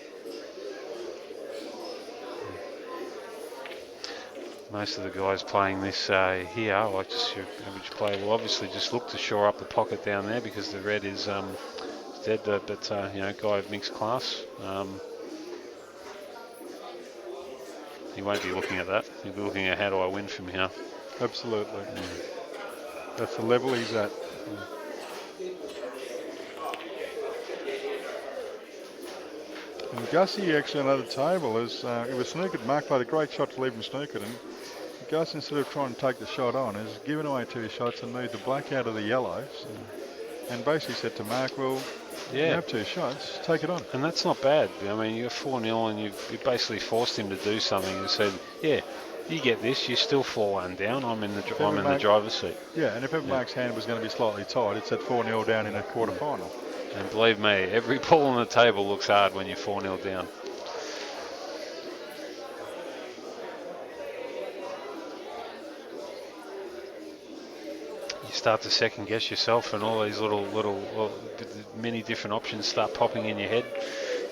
Most of the guys playing this here, like just your average player, will obviously just look to shore up the pocket down there because the red is dead. But you know, guy of mixed class, he won't be looking at that. He'll be looking at how do I win from here. Absolutely. That's the level he's at. And Gussie actually on the table is it was snookered. Mark played a great shot to leave him snookered, and Gus, instead of trying to take the shot on, has given away 2 shots and moved the black out of the yellows, and basically said to Mark, well, you have 2 shots, take it on. And that's not bad. I mean, you're 4-0 and you basically forced him to do something and said, yeah, you get this, you're still 4-1 down, I'm in the driver's seat. Yeah, and if ever Mark's hand was going to be slightly tight, it's at 4-0 down in a quarter-final. And believe me, every ball on the table looks hard when you're 4-0 down. You start to second guess yourself, and all these little many different options start popping in your head.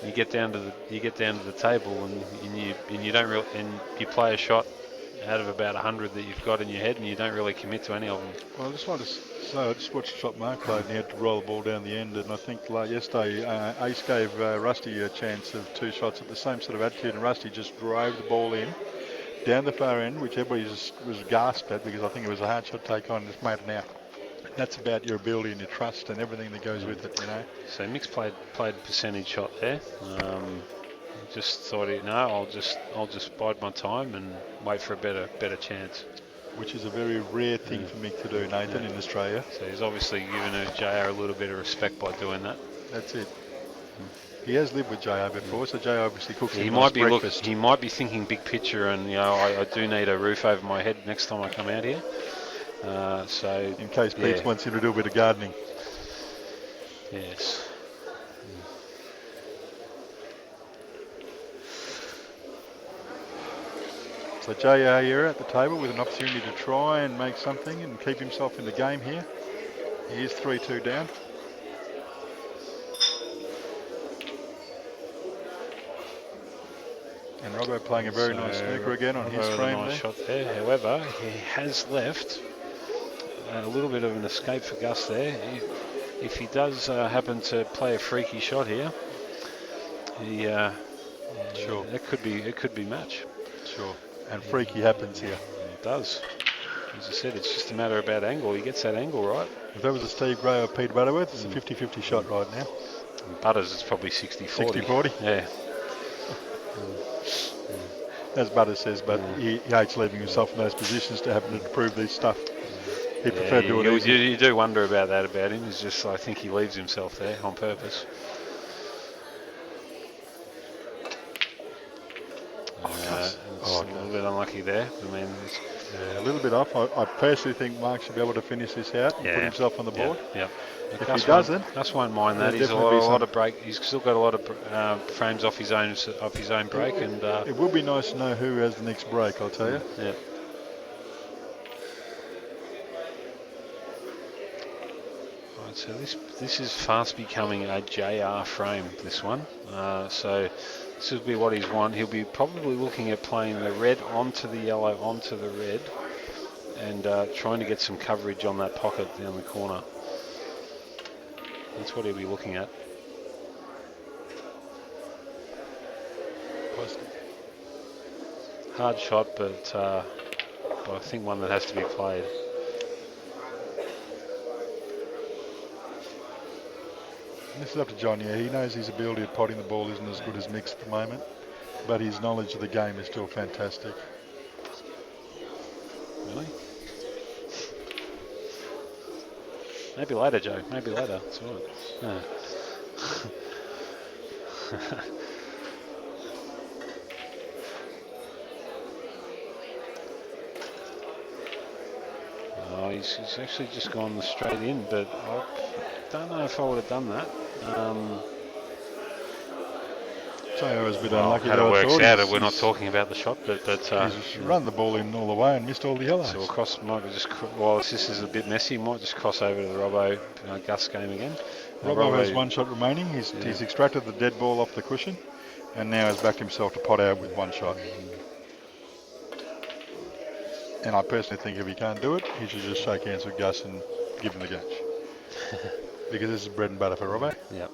You get down to the table, and you play a shot out of about 100 that you've got in your head, and you don't really commit to any of them. Well, I just wanted to say, I just watched the shot Mark played, and he had to roll the ball down the end, and I think yesterday Ace gave Rusty a chance of 2 shots at the same sort of attitude, and Rusty just drove the ball in down the far end, which everybody was gasped at because I think it was a hard shot to take on and just made it out. That's about your ability and your trust and everything that goes with it, you know. So Mick's played percentage shot there. Just thought, I'll just bide my time and wait for a better chance. Which is a very rare thing for Mick to do, Nathan, in Australia. So he's obviously given JR a little bit of respect by doing that. That's it. He has lived with JR before, so JR obviously cooks him He a might nice be breakfast. he might be thinking big picture, and I do need a roof over my head next time I come out here. So in case Pete wants him to do a bit of gardening. Yes. So JR here at the table with an opportunity to try and make something and keep himself in the game here. He is 3-2 down. And Robbo playing a very nice snooker again on his frame nice there. shot there. However, he has left a little bit of an escape for Gus there. If he does happen to play a freaky shot here, Sure. it could be match. Sure. And freaky happens here. It does. As I said, it's just a matter about angle. He gets that angle right. If that was a Steve Gray or Pete Butterworth, it's a 50-50 shot right now. And Butters, it's probably 60-40. 60-40? Yeah. As Butters says, but he hates leaving himself in those positions to happen to prove this stuff. He preferred doing it easy. You do wonder about that about him. It's just, I think he leaves himself there on purpose. A little bit unlucky there. I mean, Yeah, a little bit off. I personally think Mark should be able to finish this out and put himself on the board. Yeah. If he doesn't, Gus won't mind that. there'll He's a definitely be lot some- of break. He's still got a lot of frames off his own break, and it would be nice to know who has the next break, I'll tell you. yeah. Right, so this is fast becoming a JR frame. This one, so this will be what he's won. He'll be probably looking at playing the red onto the yellow onto the red, and trying to get some coverage on that pocket down the corner. That's what he'll be looking at. Hard shot, but I think one that has to be played. This is up to John. Yeah, he knows his ability at potting the ball isn't as good as Mick's at the moment, but his knowledge of the game is still fantastic. Really? Maybe later, Joe. Maybe later. That's all right. Yeah. Oh, he's actually just gone straight in, but I don't know if I would have done that. JR was a bit Well, unlucky. how though. it I works thought out, he's- we're not talking about the shot, but He's run the ball in all the way and missed all the yellows. so across might be just while this is a bit messy, might just cross over to the Robbo Gus game again. Robbo has one shot remaining. He's extracted the dead ball off the cushion and now has backed himself to pot out with one shot. And I personally think if he can't do it, he should just shake hands with Gus and give him the gauge. Because this is bread and butter for Robbo. Yep.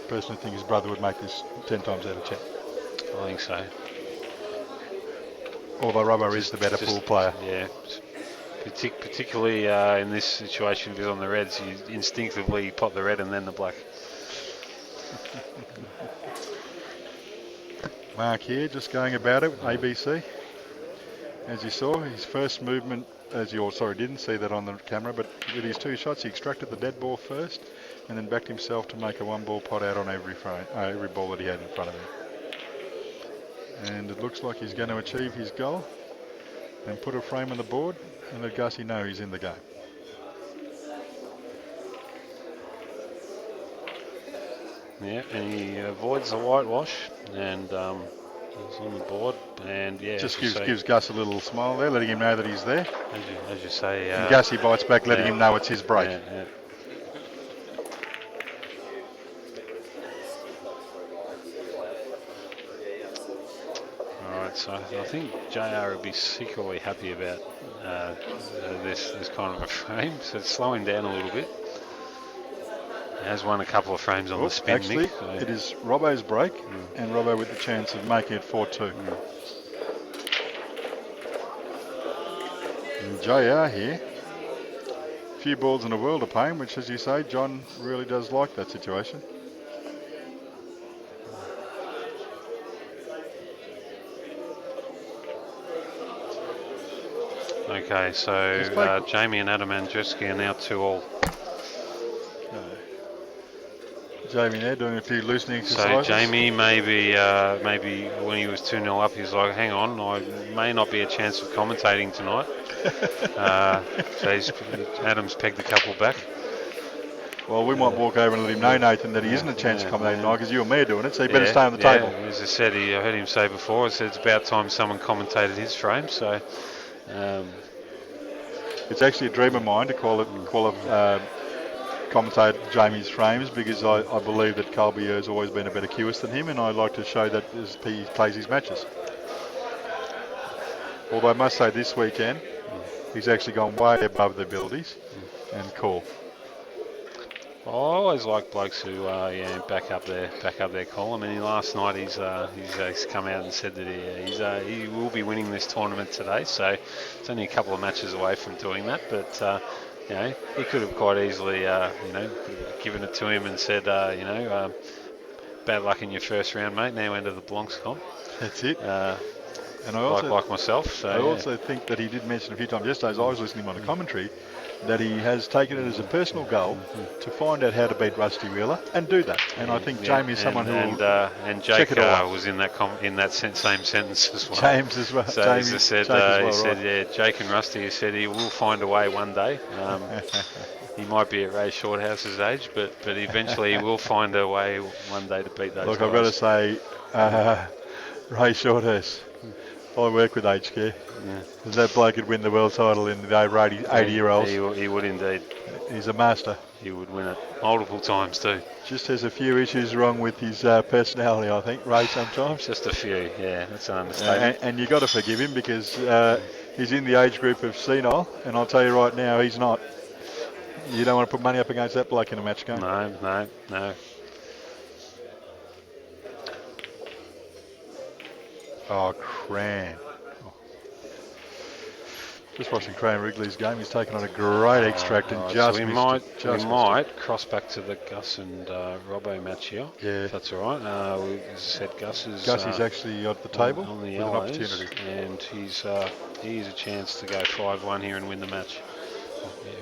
Personally think his brother would make this 10 times out of 10. I think so. Although Robbo is the better pool player. Yeah. Particularly in this situation, if he's on the reds, you instinctively pot the red and then the black. Mark here just going about it with ABC. As you saw, his first movement, didn't see that on the camera, but with his two shots, he extracted the dead ball first and then backed himself to make a one ball pot out on every ball that he had in front of him. And it looks like he's going to achieve his goal and put a frame on the board and let Gussie know he's in the game. Yeah, and he avoids the whitewash and he's on the board. And yeah, Just gives Gus a little smile there, letting him know that he's there. as you say. And Gussie bites back, letting him know it's his break. Yeah. So I think JR would be secretly happy about this kind of a frame. So it's slowing down a little bit. He has won a couple of frames on the spin. Actually, Mick, so. it is Robbo's break, and Robbo with the chance of making it 4-2. And JR here, few balls in a world of pain, which, as you say, John really does like that situation. Okay, so Jamie and Adam Andrzejewski are now 2-all. Jamie there doing a few loosening So exercises. Jamie maybe when he was 2-0 up, he's like, hang on, I may not be a chance of commentating tonight. So Adam's pegged a couple back. Well, we might walk over and let him know, Nathan, that he isn't a chance of commentating tonight because you and me are doing it, so he better stay on the table. As I said, I heard him say before, it's about time someone commentated his frame. So it's actually a dream of mine to commentate Jamie's frames because I believe that Colby has always been a better cueist than him, and I like to show that as he plays his matches. Although I must say this weekend, he's actually gone way above the abilities and cool. I always like blokes who back up their column. I mean, last night he's come out and said that he will be winning this tournament today. So it's only a couple of matches away from doing that, but he could have quite easily given it to him and said bad luck in your first round, mate. Now into the Blancs comp. That's it. And I also like myself. So I also think that he did mention a few times yesterday as I was listening on the commentary that he has taken it as a personal goal to find out how to beat Rusty Wheeler and do that. And I think Jamie is someone who will and check Jake it all out. was in that same sentence as well. James as well. So Jamie, as I said, Jake as well, he said, right. yeah, Jake and Rusty, he said he will find a way one day. He might be at Ray Shorthouse's age, but eventually he will find a way one day to beat those Look, guys. I've got to say, Ray Shorthurst, I work with HQ. Yeah. That bloke could win the world title in the over 80-year-olds. He would indeed. He's a master. He would win it multiple times too. Just has a few issues wrong with his personality, I think, Ray, sometimes. Just a few, yeah, that's an understatement. And you've got to forgive him because he's in the age group of senile, and I'll tell you right now, he's not. You don't want to put money up against that bloke in a match game. No. Oh, Cran. Oh. Just watching Cran Wrigley's game. He's taken on a great extract and just so we missed might cross back to the Gus and Robbo match here. Yeah. If that's all right. As I said, Gus's actually at the table on the with yellows, an opportunity. and he's a chance to go 5-1 here and win the match,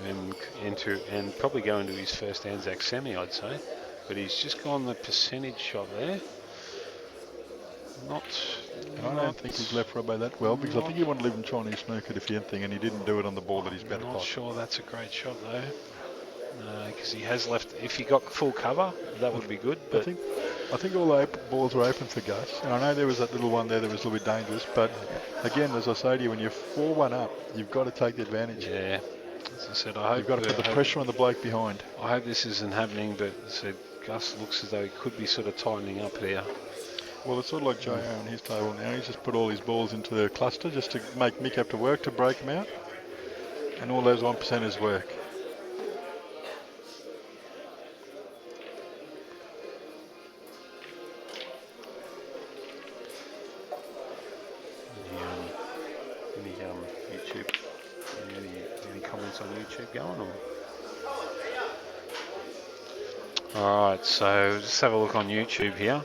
and probably go into his first Anzac semi, I'd say. But he's just gone the percentage shot there. I don't think he's left Robbo that well because I think he wanted to live in Chinese snooker if anything, and he didn't do it on the ball that he's better. Not sure that's a great shot though, because he has left. If he got full cover, that would be good. But I think all the balls were open for Gus, and I know there was that little one there that was a little bit dangerous. But again, as I say to you, when you're 4-1 up, you've got to take the advantage. Yeah, as I said, I hope you've got to put the pressure on the bloke behind. I hope this isn't happening, but as I said, Gus looks as though he could be sort of tightening up here. Well, it's sort of like J.O. on his table now. He's just put all his balls into the cluster just to make Mick have to work to break them out. And all those 1%ers work. Any comments on YouTube going on? Alright, so just have a look on YouTube here.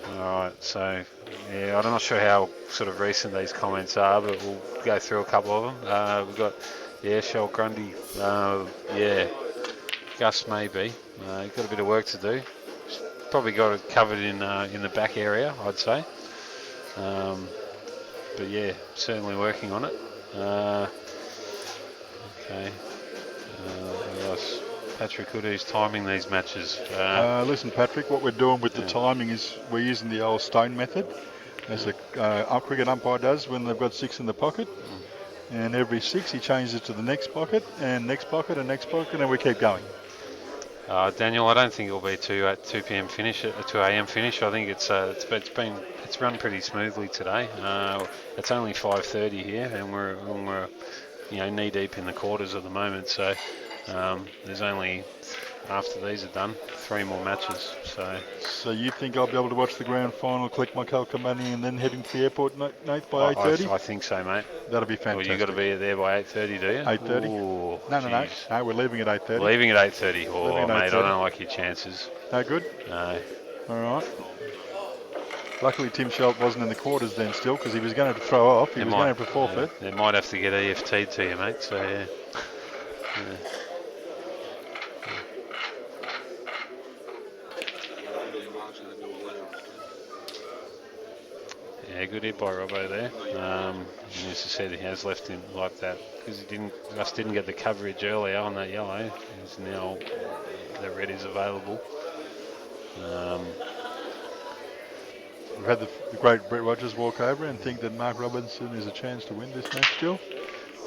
Alright, so yeah, I'm not sure how sort of recent these comments are, but we'll go through a couple of them. We've got, Shell Grundy, Gus maybe. He's got a bit of work to do. Probably got it covered in the back area, I'd say. But yeah, certainly working on it. Okay. What else? Patrick Hoodoo's timing these matches. Listen, Patrick, what we're doing with the timing is we're using the old stone method, as a cricket umpire does when they've got 6 in the pocket. And every 6 he changes it to the next pocket, and next pocket, and next pocket, and we keep going. Daniel, I don't think it'll be 2 p.m. finish, 2 a.m. finish. I think it's run pretty smoothly today. It's only 5:30 here, and we're knee deep in the quarters at the moment. So there's only, after these are done, 3 more matches. So you think I'll be able to watch the grand final, collect my Calca money, and then head into the airport, Nate, by 8:30? I think so, mate. That'll be fantastic. Well, you've got to be there by 8:30, do you? 8:30? Ooh, No, we're leaving at 8:30. Leaving at 8:30. Oh, Leaving at mate, 8:30. I don't like your chances. No good? No. All right. Luckily, Tim Schelt wasn't in the quarters then still, because he was going to throw off. He was going to have to forfeit. They might have to get EFT'd to you, mate, so yeah. Yeah, good hit by Robbo there. And as I said, he has left him like that because Russ didn't get the coverage earlier on that yellow. He's now the red is available. We've had the great Brett Rogers walk over and think that Mark Robinson is a chance to win this match still.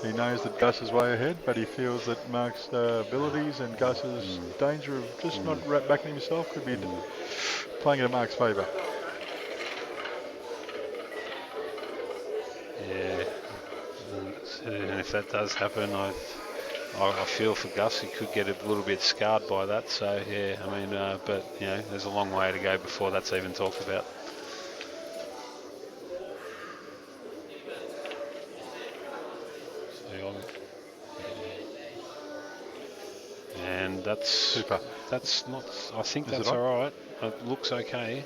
He knows that Gus is way ahead, but he feels that Mark's abilities and Gus's danger of just not backing himself could be playing in Mark's favour. Yeah, and if that does happen, I feel for Gus. He could get a little bit scarred by that. So yeah, I mean, but there's a long way to go before that's even talked about. And that's super. That's not. I think that's all right. It looks okay.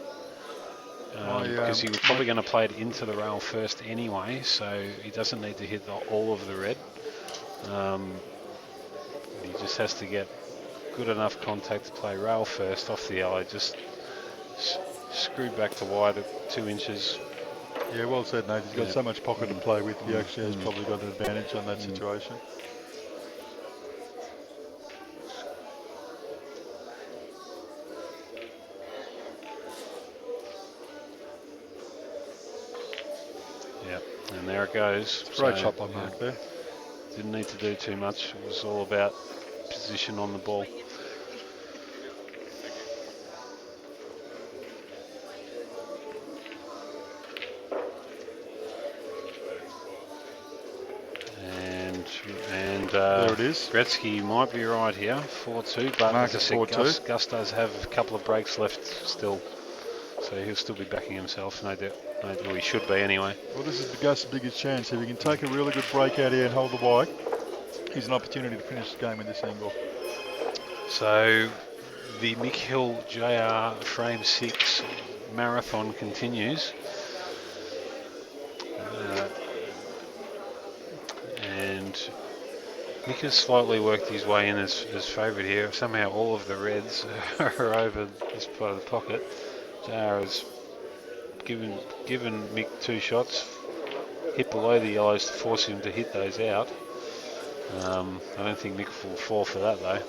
Because he was probably going to play it into the rail first anyway, so he doesn't need to hit all of the red. He just has to get good enough contact to play rail first off the yellow. Just screw back to wide at 2 inches. Yeah, well said, Nate. He's got so much pocket to play with. He actually has probably got an advantage on that situation. Yeah, and there it goes. Great shot by Mark there. Didn't need to do too much. It was all about position on the ball. And there it is. Gretzky might be right here, 4-2, but Mark as is I 4-2. said, Gus does have a couple of breaks left still, so he'll still be backing himself, no doubt. Well, he should be anyway. Well, this is Gus' biggest chance. If he can take a really good break out here and hold the wide, he's an opportunity to finish the game with this angle. So the Mick Hill JR Frame 6 marathon continues. And Mick has slightly worked his way in as favourite here. Somehow all of the reds are over this part of the pocket. JR has given Mick 2 shots, hit below the yellows to force him to hit those out. I don't think Mick will fall for that though.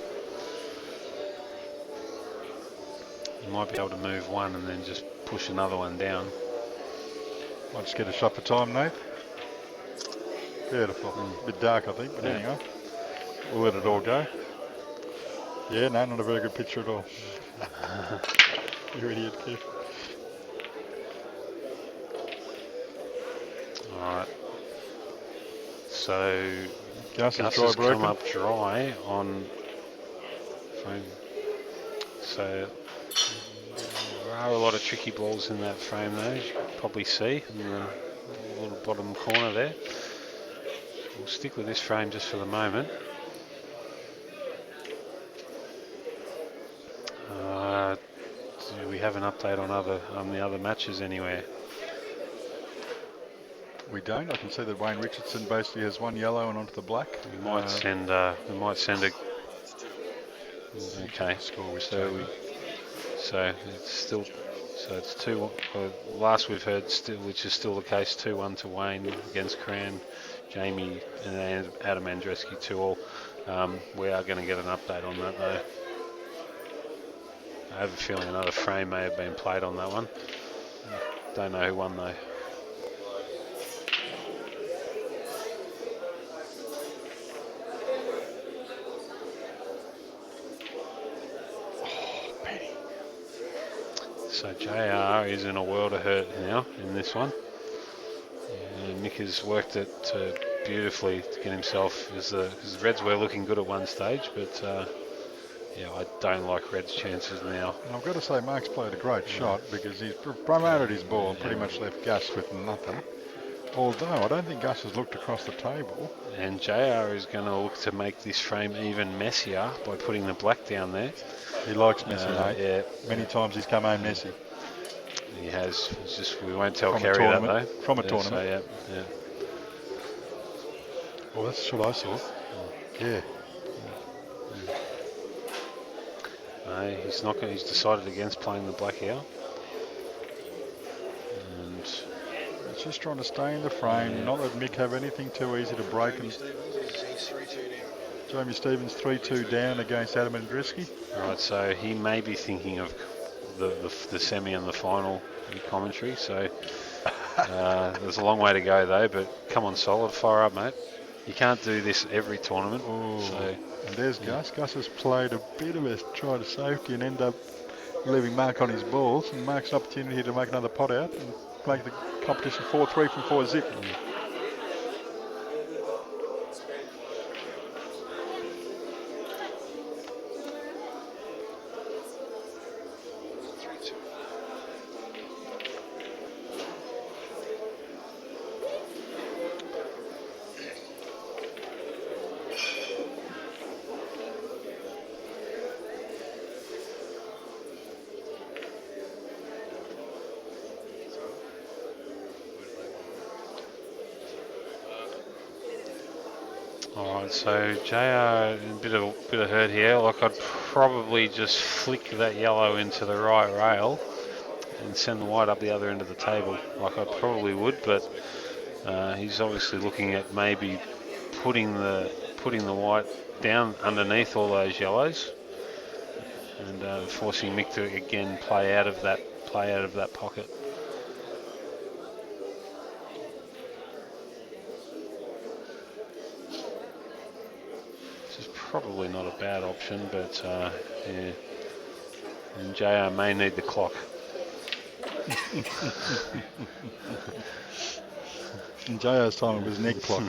He might be able to move one and then just push another one down. Might just get a shot for time, Nate. Beautiful. A bit dark, I think, but anyway. We'll let it all go. Yeah, no, not a very good picture at all. You idiot, kid. Alright. So Gus has come up dry on frame. So there are a lot of tricky balls in that frame though, as you can probably see in the little bottom corner there. We'll stick with this frame just for the moment. Do we have an update on the other matches anywhere? We don't. I can see that Wayne Richardson basically has one yellow and onto the black. We might send a. Okay. Score with so it's still. So it's 2. Last we've heard, which is still the case, 2-1 to Wayne against Cran, Jamie and Adam Andreski 2-all. We are going to get an update on that though. I have a feeling another frame may have been played on that one. Don't know who won though. So JR is in a world of hurt now in this one. And Nick has worked it beautifully to get himself, because the Reds were looking good at one stage, but yeah, I don't like Red's chances now. And I've got to say, Mark's played a great shot because he's promoted his ball and pretty much left Gus with nothing. Although I don't think Gus has looked across the table. And JR is going to look to make this frame even messier by putting the black down there. He likes messy, mate. Yeah. Many times he's come home messy. He has. It's just we won't tell From Kerry that though. From a tournament. So, yeah. Well, that's what I saw. Yeah. No, he's not going. He's decided against playing the black here. And He's just trying to stay in the frame, not let Mick have anything too easy to break. And Jamie Stevens 3-2 down against Adam Andreski. Right, so he may be thinking of the semi and the final in commentary. So there's a long way to go though. But come on, solid, fire up, mate. You can't do this every tournament. So, and there's Gus. Gus has played a bit of a try to safety and end up leaving Mark on his balls. And Mark's an opportunity to make another pot out and make the competition 4-3 from 4-zip. All right, so JR a bit of hurt here. Like I'd probably just flick that yellow into the right rail and send the white up the other end of the table. Like I probably would, but he's obviously looking at maybe putting the white down underneath all those yellows and forcing Mick to again play out of that pocket. This is probably not a bad option, but yeah. And JR may need the clock. In JR's time, it was an egg clock.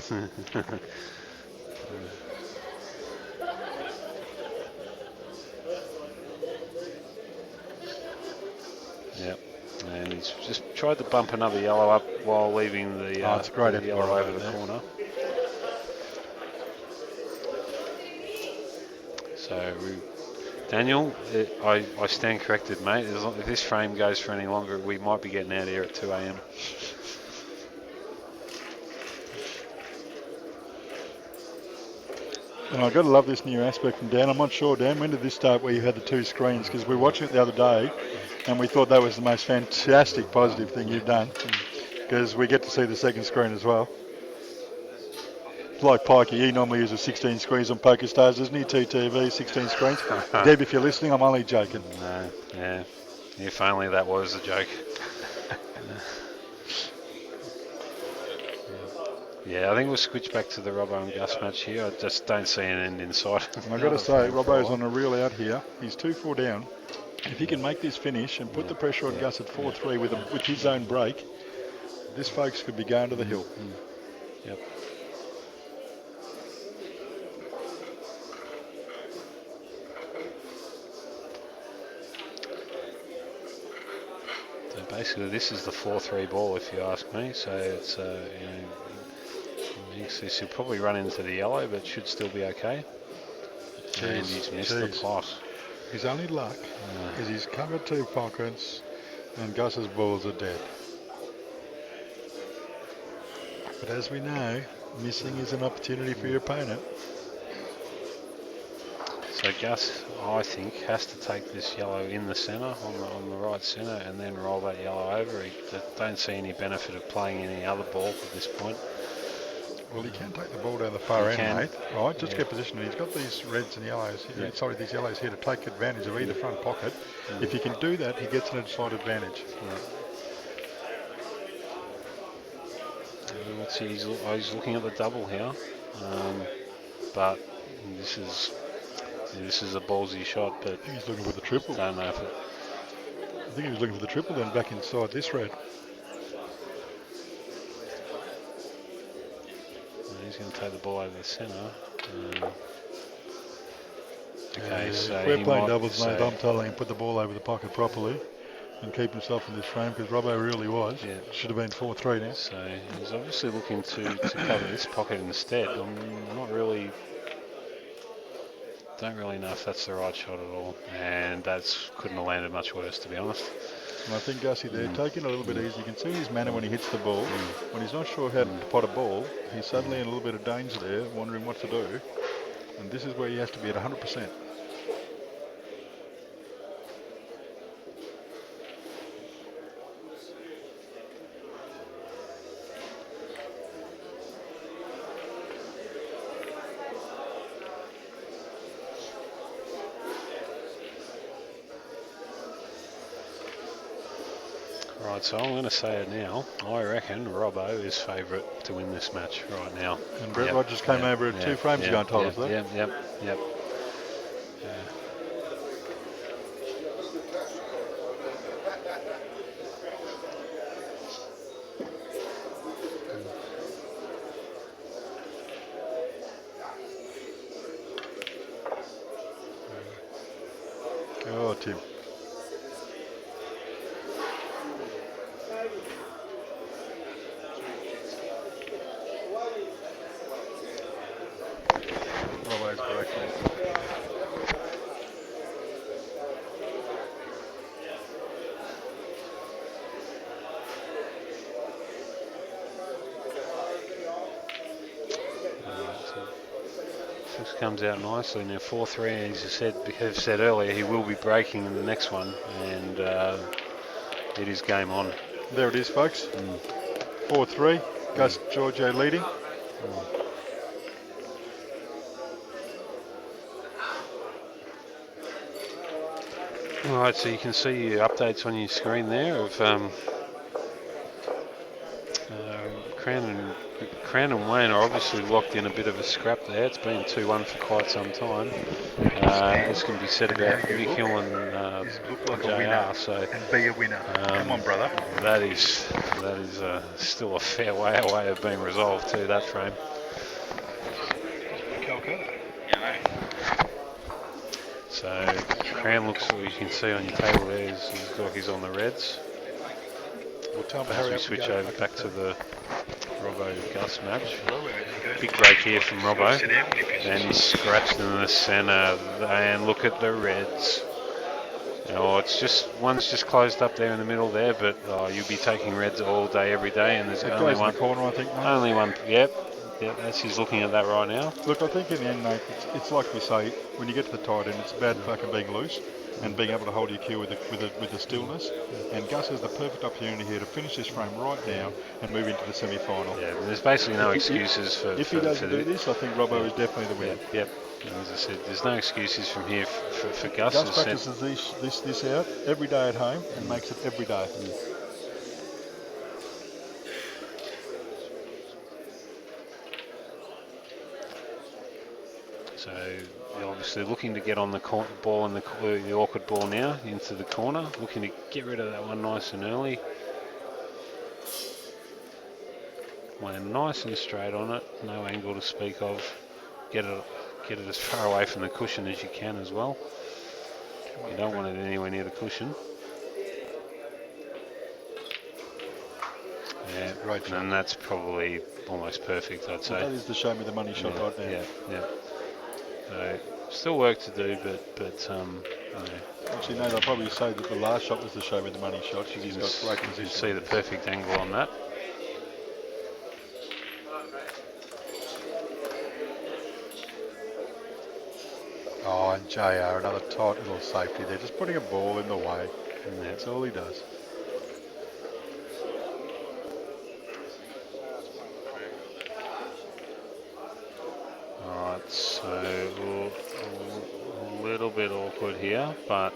Yep. And he's just tried to bump another yellow up while leaving the, it's a great the effort yellow right over the there. corner. So, Daniel, I stand corrected, mate. As long, if this frame goes for any longer, we might be getting out of here at 2 a.m. And I've got to love this new aspect from Dan. I'm not sure, Dan, when did this start where you had the two screens? Because we were watching it the other day and we thought that was the most fantastic positive thing you've done, because we get to see the second screen as well. It's like Pikey, he normally uses 16 screens on Poker Stars, doesn't he? TTV, 16 screens. Deb, if you're listening, I'm only joking. No, yeah. If only that was a joke. Yeah, I think we'll switch back to the Robbo and Gus match here. I just don't see an end in sight. And I've got to say, Robbo's on a reel out here. He's 2-4 down. If he can make this finish and put the pressure on Gus at 4-3 with his own break, this folks could be going to the hill. Yep. So basically, this is the 4-3 ball, if you ask me. So it's he'll probably run into the yellow, but should still be okay. And he's missed the pot. His only luck is he's covered two pockets and Gus's balls are dead. But as we know, missing is an opportunity for your opponent. So Gus, I think, has to take this yellow in the centre, on the right centre, and then roll that yellow over. I don't see any benefit of playing any other ball at this point. Well, he can take the ball down the far end, can. mate. Right, just get positioned. He's got these reds and yellows. Yep. Sorry, these yellows here to take advantage of either front pocket. If he can do that, he gets an slight advantage. Let's see, he's looking at the double here, but this is a ballsy shot. But I think he's looking for the triple. Don't know if it. I think he was looking for the triple then back inside this red. He's going to take the ball over the centre. Okay, so if we're he playing might, doubles, mate, I'm telling him put the ball over the pocket properly and keep himself in this frame, because Robbo really was. Yeah. Should have been 4-3 now. So he's obviously looking to cover this pocket instead. I'm not really. Don't really know if that's the right shot at all, and couldn't have landed much worse, to be honest. And I think Gussie there, taking it a little bit easy. You can see his manner when he hits the ball. When he's not sure how to pot a ball, he's suddenly in a little bit of danger there, wondering what to do. And this is where he has to be at 100%. Right, so I'm going to say it now. I reckon Robbo is favourite to win this match right now. And Brett Rogers came over at 2 frames ago and told us that. Yep. Oh, Tim. Robbo's correct. This comes out nicely now. 4-3, and as I have said earlier, he will be breaking in the next one, and it is game on. There it is, folks. 4-3. Gus Giorgio leading. All right, so you can see your updates on your screen there of Crown and Wayne are obviously locked in a bit of a scrap there. It's been 2-1 for quite some time. This can be said about Mick Hill and Look like a JR. winner So and be a winner. Come on, brother. that is still a fair way away of being resolved too. That frame. Calcutta. So Crown looks, what you can see on your table there, he's like he's on the reds. Well, tell him to As hurry we up switch and go. over back to the Robbo-Gus match. Big break here from Robbo, and he's scratched in the centre, and look at the reds. Oh, it's just, one's just closed up there in the middle there, but you'll be taking reds all day, every day, and there's It only goes in one. the corner, I think, mate. Only one, yep, that's, he's looking at that right now. Look, I think in the end, mate, it's like we say, when you get to the tight end, it's about fucking being loose and being able to hold your cue with the stillness. And Gus has the perfect opportunity here to finish this frame right now and move into the semi-final. Yeah, there's basically no excuses for. If he doesn't do this, I think Robbo is definitely the winner. Yep. And as I said, there's no excuses from here for Gus. Gus practices this out every day at home and makes it every day. So you're obviously looking to get on the ball in the awkward ball now into the corner, looking to get rid of that one nice and early. Land nice and straight on it, no angle to speak of. Get it as far away from the cushion as you can as well. You don't want it anywhere near the cushion. Yeah, Great shot. and that's probably almost perfect, I'd say. Well, that is the show me the money shot right there. Yeah. So still work to do, but Actually, no, they'll probably say that the last shot was the show me the money shot because he's got great you position. can see the perfect angle on that. Oh, and JR, another tight little safety there, just putting a ball in the way, and that's all he does. Alright, so a little bit awkward here, but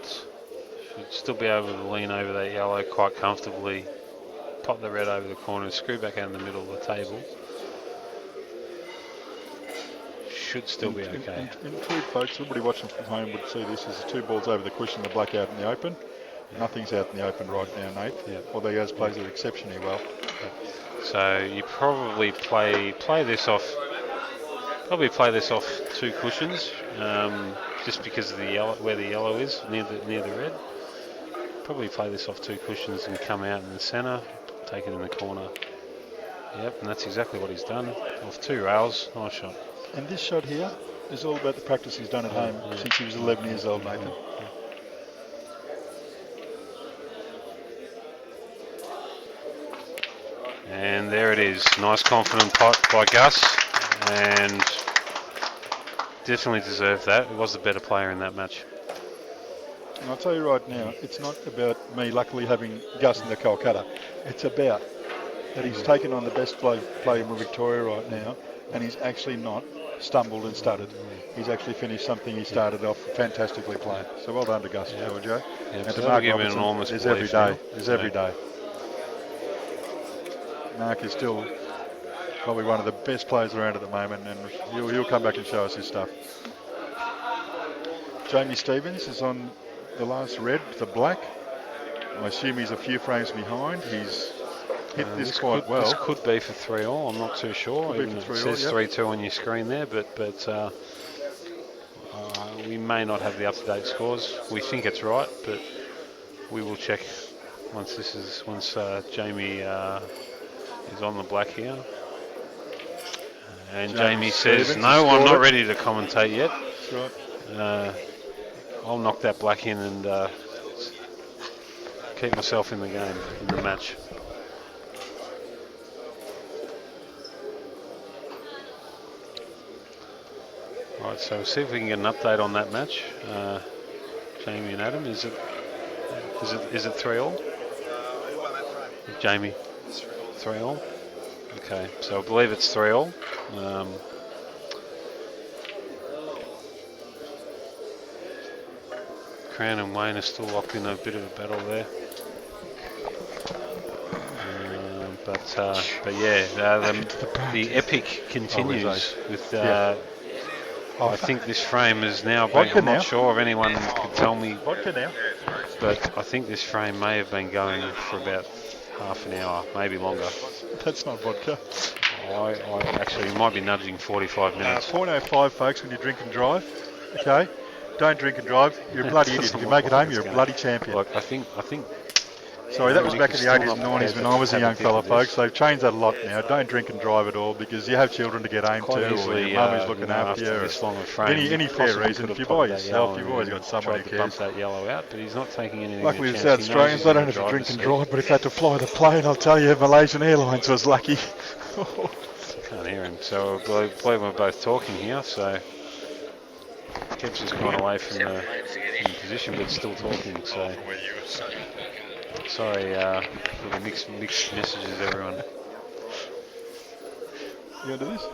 should still be able to lean over that yellow quite comfortably, pop the red over the corner, screw back out in the middle of the table. Should still be okay. In truth, folks, everybody watching from home would see this as two balls over the cushion, the black out in the open. Nothing's out in the open right now, Nate. Although Yaz plays it exceptionally well. So you probably play this off. Probably play this off two cushions, just because of the yellow, where the yellow is near the red. Probably play this off two cushions and come out in the centre, take it in the corner. Yep, and that's exactly what he's done. Off two rails, nice shot. And this shot here is all about the practice he's done at home since he was 11 years old, Nathan. And there it is. Nice confident pot by Gus, and definitely deserved that. He was the better player in that match. And I'll tell you right now, it's not about me luckily having Gus in the Calcutta. It's about that he's taken on the best player in Victoria right now, and he's actually not stumbled and stuttered. He's actually finished something he started off fantastically playing. So well done to Gus, Giorgio. Yeah, And so to Mark give him Robertson, enormous there's belief every day. now. There's every day. Mark is still probably one of the best players around at the moment, and he'll come back and show us his stuff. Jamie Stevens is on the last red, the black. I assume he's a few frames behind. He's hit this quite well. This could be for 3-all. I'm not too sure. Could be Even for it 3-all, says yep. 3-2 on your screen there, but we may not have the up-to-date scores. We think it's right, but we will check once Jamie is on the black here. And Jamie says, Stevens "No, I'm not scored it." ready to commentate yet. That's right. I'll knock that black in and keep myself in the game, in the match." Right, so we'll see if we can get an update on that match. Jamie and Adam, is it 3-all? Jamie, 3-all. Okay, so I believe it's 3-all. Cran and Wayne are still locked in a bit of a battle there. But yeah, the epic continues with. I think this frame is now. I'm not sure if anyone could tell me. Vodka now. But I think this frame may have been going for about half an hour, maybe longer. That's not vodka. I actually might be nudging 45 minutes. 0.05, folks, when you drink and drive. Okay? Don't drink and drive. You're a bloody idiot. If you make it home, you're a bloody champion. Look, I think. Sorry, that was back in the 80s and 90s when I was a young fella, folks. They've changed that a lot now. Don't drink and drive at all because you have children to get home to, or your mum is looking after you. This long a frame, any fair reason. If you buy yourself, you've always got someone who to bump cares. that yellow out, but he's not taking anything. Luckily, the South Australians, they don't have to drink and drive, but if they had to fly the plane, I'll tell you, Malaysian Airlines was lucky. Can't hear him, so I believe we're both talking here, so Kev's just gone away from the position, but still talking, so sorry for the mixed messages, everyone. You want to do this?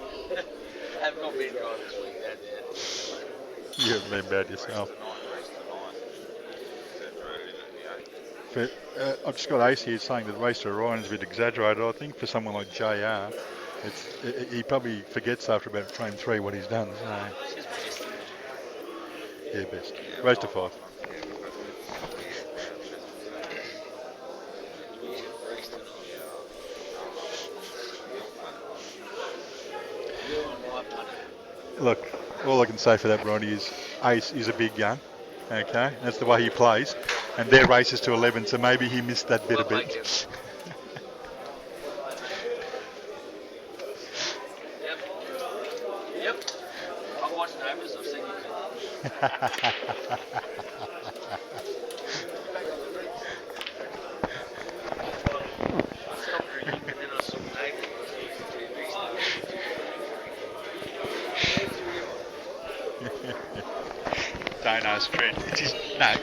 I've not been dry this week, You haven't been bad yourself. But, I've just got Ace here saying that race to Orion is a bit exaggerated. I think for someone like JR, he probably forgets after about frame 3 what he's done. So. Yeah, best. Race to 5. Look, all I can say for that, Bronny, is Ace is a big gun. Okay, that's the way he plays, and their race is to 11, so maybe he missed that bit a bit. Yep. I've watched Neighbours, I've seen you. I stopped drinking and then I saw Neighbours on Don't ask Trent. No.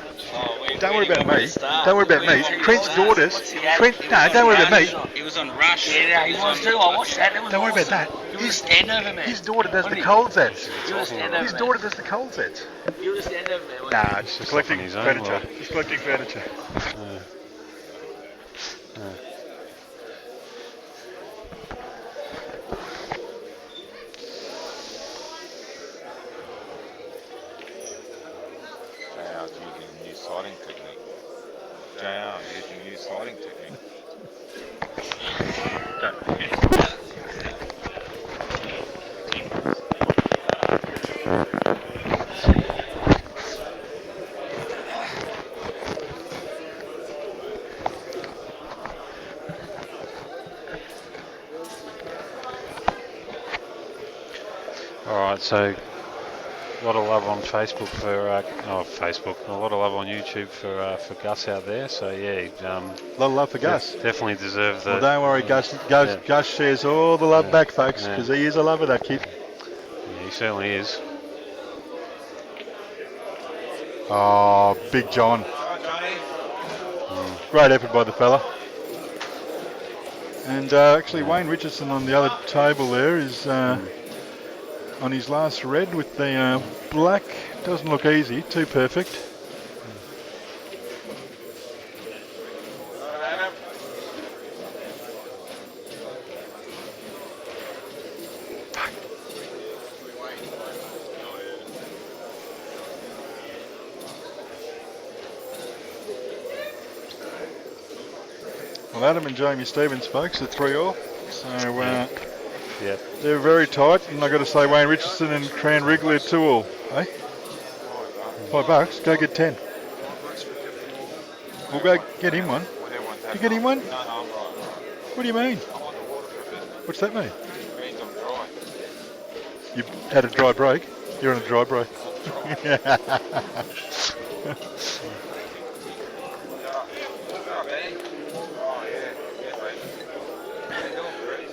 Don't worry about me. Don't worry about me. Trent's daughters. Don't worry about me. He was on Rush. Yeah, he was too. I watched that. Don't worry about that. You were a standover man. His daughter does the cold sets. You were a standover His man. daughter does the cold sets. You were a standover man. Nah, it's just collecting his own furniture. world. He's collecting furniture. JR's using a new sliding technique. JR's using a new sliding technique. Alright, so a lot of love on Facebook for, a lot of love on YouTube for Gus out there, so yeah. A lot of love for Gus. Definitely deserve the... Well, don't worry, Gus shares all the love back, folks, because he is a lover, that kid. Yeah, he certainly is. Oh, Big John. Great effort by the fella. And actually, Wayne Richardson on the other table there is on his last red with the black. Doesn't look easy, too perfect. Well, Adam and Jamie Stevens, folks, are 3-all. So they're very tight. And I've got to say, Wayne Richardson and Cran Wrigley are 2-all. Eh? $5. Go get 10. We'll go get him one. You get him one? No, I'm right. What do you mean? I'm on the water for a bit. What's that mean? It means I'm dry. You had a dry break. You're on a dry break.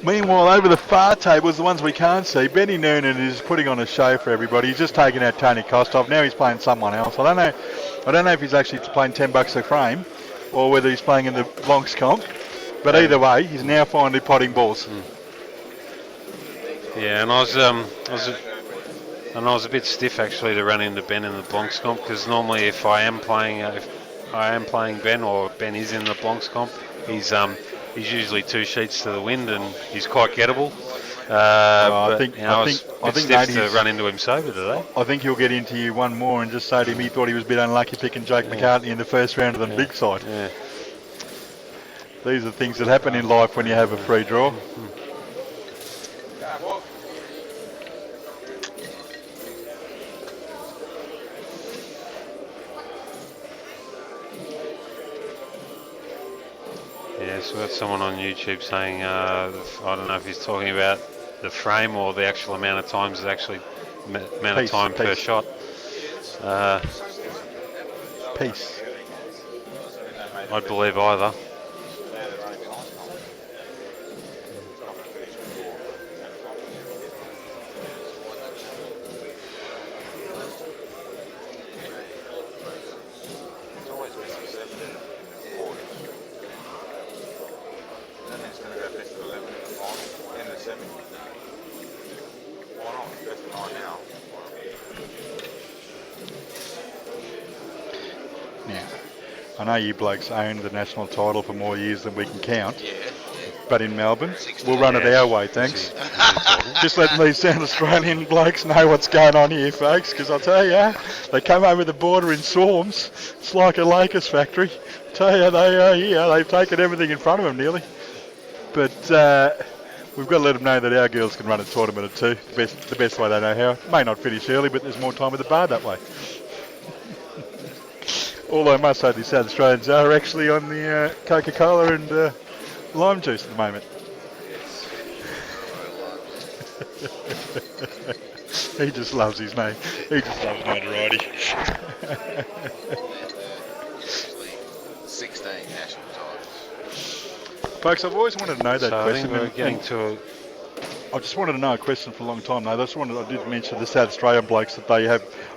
Meanwhile, over the far tables, the ones we can't see, Benny Noonan is putting on a show for everybody. He's just taken out Tony Kostov. Now he's playing someone else. I don't know if he's actually playing $10 a frame or whether he's playing in the Blancs comp. But either way, he's now finally potting balls. Yeah, and I was a bit stiff actually to run into Ben in the Blancs comp, because normally if I am playing Ben, or Ben is in the Blancs comp, he's usually 2 sheets to the wind and he's quite gettable. I was a bit stiff to run into him sober today. I think he'll get into you one more and just say to him he thought he was a bit unlucky picking Jake McCartney in the first round of the big side. Yeah. These are things that happen in life when you have a free draw. Yeah, so we've got someone on YouTube saying, I don't know if he's talking about the frame or the actual amount of times, the actually amount of time per shot. Peace. I'd believe either. I know you blokes owned the national title for more years than we can count, but in Melbourne, we'll run it our way, thanks. Just letting these South Australian blokes know what's going on here, folks, because I'll tell you, they come over the border in swarms. It's like a Lakers factory. I tell you, they've taken everything in front of them nearly. But we've got to let them know that our girls can run a tournament or two, the best way they know how. May not finish early, but there's more time at the bar that way. Although I must say the South Australians are actually on the Coca-Cola and lime juice at the moment. He just loves his name. He just loves notoriety. 16 national titles. Folks, I've always wanted to know that question. I think we're getting to I just wanted to know a question for a long time now. I did mention the South Australian blokes that they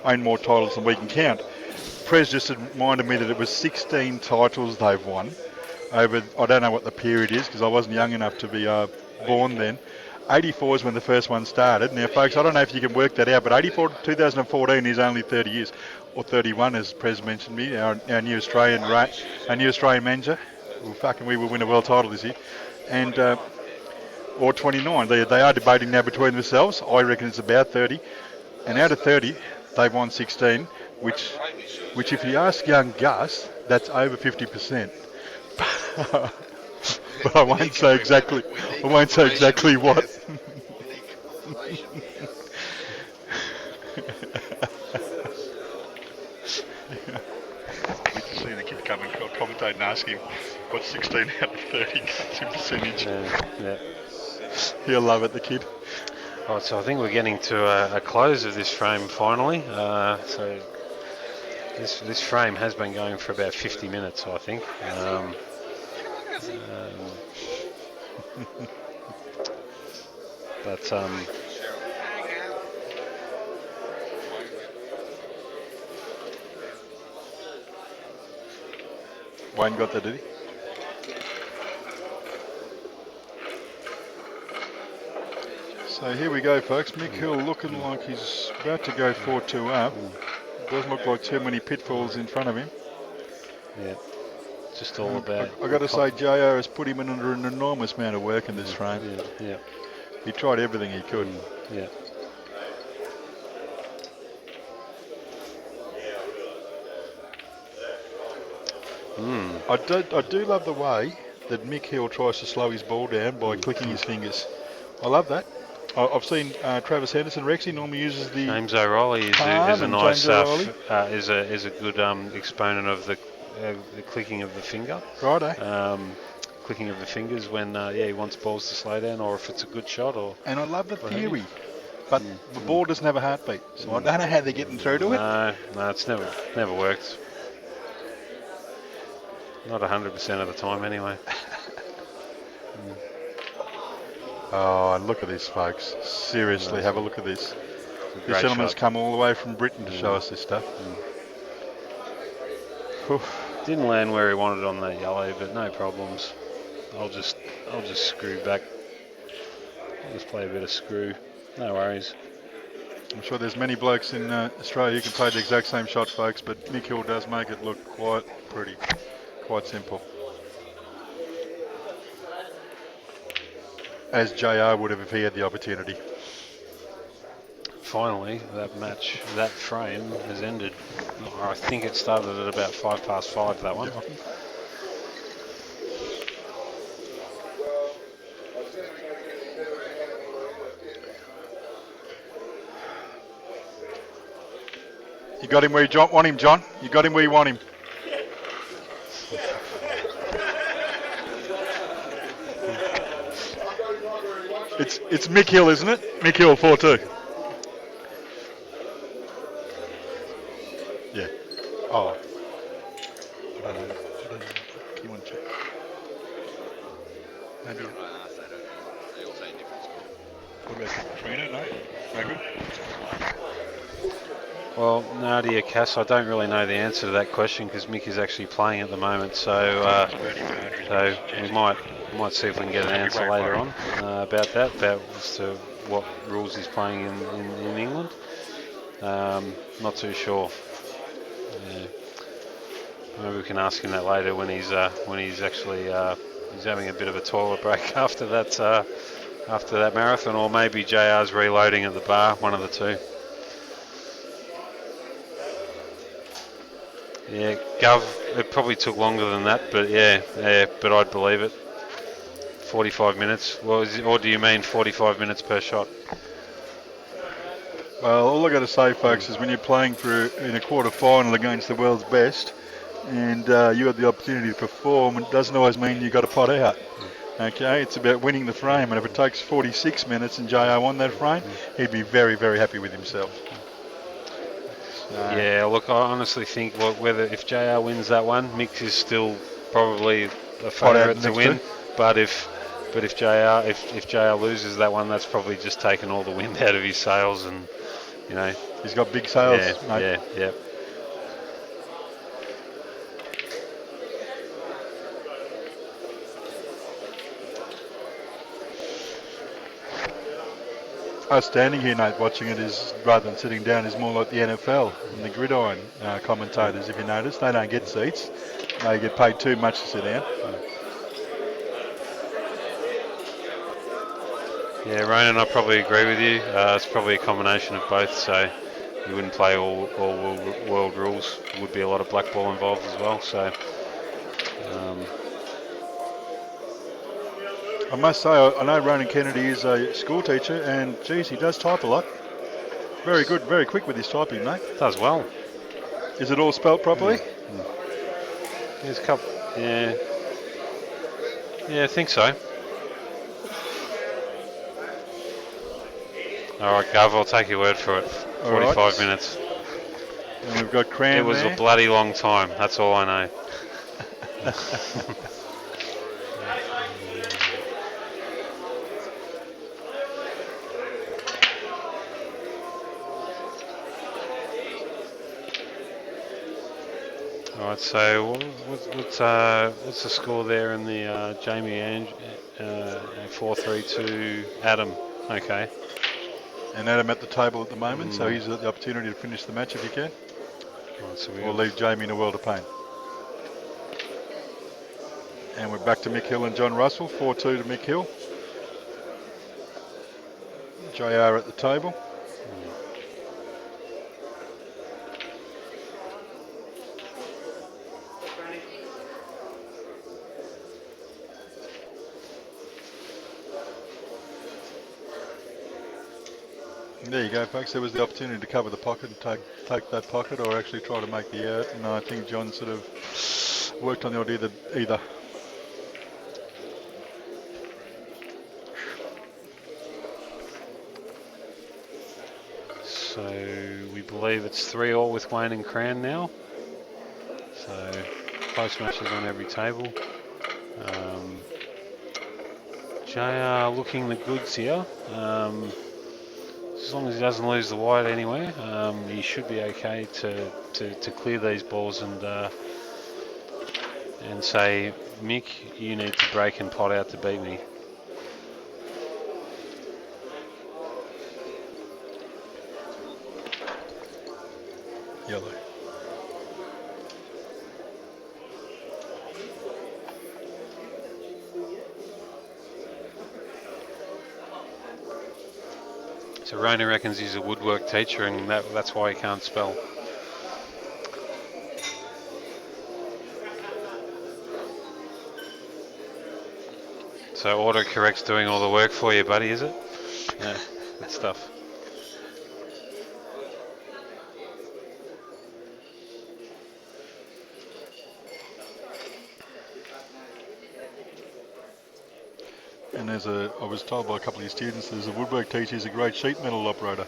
own more titles than we can count. Prez just reminded me that it was 16 titles they've won over, I don't know what the period is because I wasn't young enough to be born then. 84 is when the first one started. Now, folks, I don't know if you can work that out, but 84 to 2014 is only 30 years, or 31 as Prez mentioned me, our new Australian manager. Well, we will win a world title this year. And or 29. They are debating now between themselves. I reckon it's about 30. And out of 30, they've won 16, which if you ask young Gus, that's over 50%. But I won't say exactly. I won't say exactly what. You can see the kid come and commentate and ask him what's 16 out of 30 cuts in percentage. yeah. He'll love it, the kid. Right, so I think we're getting to a close of this frame finally. So this frame has been going for about 50 minutes, I think. But Wayne got that, did he? So here we go, folks. Mick Hill looking like he's about to go 4-2 up. Doesn't look like too many pitfalls in front of him. Yeah, just all about. I got to say, Jo has put him under an enormous amount of work in this frame. Yeah. He tried everything he could. Yeah. I do love the way that Mick Hill tries to slow his ball down by clicking his fingers. I love that. I've seen Travis Henderson. Rexy normally uses the James O'Reilly is a nice is a good exponent of the clicking of the finger. Righto. Clicking of the fingers when he wants balls to slow down, or if it's a good shot, or. And I love the theory, but the ball doesn't have a heartbeat, so I don't know how they're getting through to it. No, it's never worked. Not 100% of the time, anyway. Oh, look at this, folks. Seriously, have a look at this. This Great gentleman's shot. come all the way from Britain to show us this stuff. Didn't land where he wanted on that yellow, but no problems. I'll just screw back. I'll just play a bit of screw. No worries. I'm sure there's many blokes in Australia who can play the exact same shot, folks, but Mick Hill does make it look quite pretty, quite simple. As JR would have if he had the opportunity. Finally, that match, that frame has ended. I think it started at about 5:05, that one. Yep. You got him where you want him, John. You got him where you want him. It's Mick Hill, isn't it? Mick Hill, 4-2. Yeah. Oh. I don't know. You want to check? Maybe. What about Katrina? No? No good? Well, Nadia Cass, I don't really know the answer to that question because Mick is actually playing at the moment, so we might see if we can get an answer later on about that, about as to what rules he's playing in England. Not too sure. Yeah. Maybe we can ask him that later when he's actually he's having a bit of a toilet break after that marathon, or maybe JR's reloading at the bar, one of the two. Yeah, Gov, it probably took longer than that, but yeah, but I'd believe it. 45 minutes, or do you mean 45 minutes per shot? Well, all I got to say, folks, is when you're playing in a quarter final against the world's best, and you have the opportunity to perform, it doesn't always mean you got a pot out. Okay, it's about winning the frame, and if it takes 46 minutes and JR won that frame, he'd be very, very happy with himself. Yeah, look, I honestly think whether if JR wins that one, Mick is still probably a favourite to win. But if JR loses that one, that's probably just taken all the wind out of his sails, and you know he's got big sails. Yeah, mate. yeah. Us standing here, Nate, watching it is, rather than sitting down, is more like the NFL and the gridiron commentators. If you notice, they don't get seats; they get paid too much to sit down. Yeah, Ronan, I probably agree with you. It's probably a combination of both. So you wouldn't play all world rules. There would be a lot of black ball involved as well. So. I must say, I know Ronan Kennedy is a school teacher, and geez, he does type a lot. Very good, very quick with his typing, mate. Does well. Is it all spelt properly? There's a couple. Yeah. Yeah, I think so. All right, Gov, I'll take your word for it. 45 minutes. And we've got Cram. It was a bloody long time. That's all I know. All right, so what's the score there in the Jamie 4-3 to Adam? Okay. And Adam at the table at the moment, so he's got the opportunity to finish the match if he can. Right, so or leave Jamie in a world of pain. And we're back to Mick Hill and John Russell, 4-2 to Mick Hill. JR at the table. There you go, folks. There was the opportunity to cover the pocket and take that pocket, or actually try to make the out. And I think John sort of worked on the idea that either. So we believe it's 3-3 with Wayne and Cran now. So close matches on every table. JR looking the goods here. As long as he doesn't lose the white anywhere, he should be okay to clear these balls and say, Mick, you need to break and pot out to beat me. Yellow. So Rona reckons he's a woodwork teacher and that's why he can't spell. So autocorrect's doing all the work for you, buddy, is it? Yeah, good stuff. And I was told by a couple of your students, there's a woodwork teacher who's a great sheet metal operator.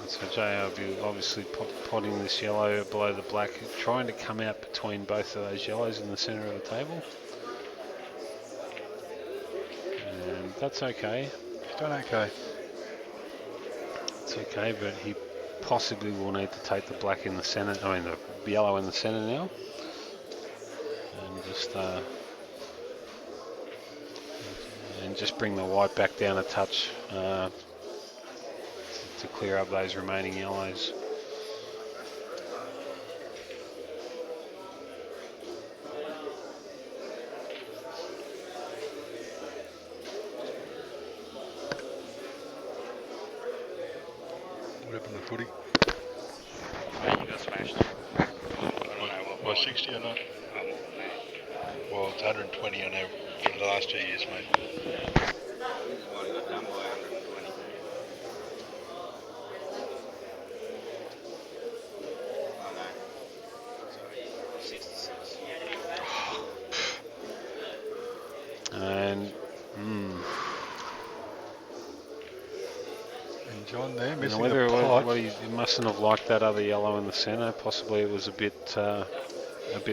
So JR will be obviously potting this yellow below the black, trying to come out between both of those yellows in the centre of the table. And that's okay. He's done okay. It's okay, but he possibly will need to take the black in the centre, I mean the yellow in the centre now. And just bring the white back down a touch to clear up those remaining yellows. What happened to footy? Mate, you got smashed. I don't know what. 60 or not? Well, it's 120 on average for the last 2 years, mate. Well, he got done by 120. Oh no. Sorry. 66. And And John there you know, missing whether the pot. he mustn't have liked that other yellow in the centre. Possibly it was a bit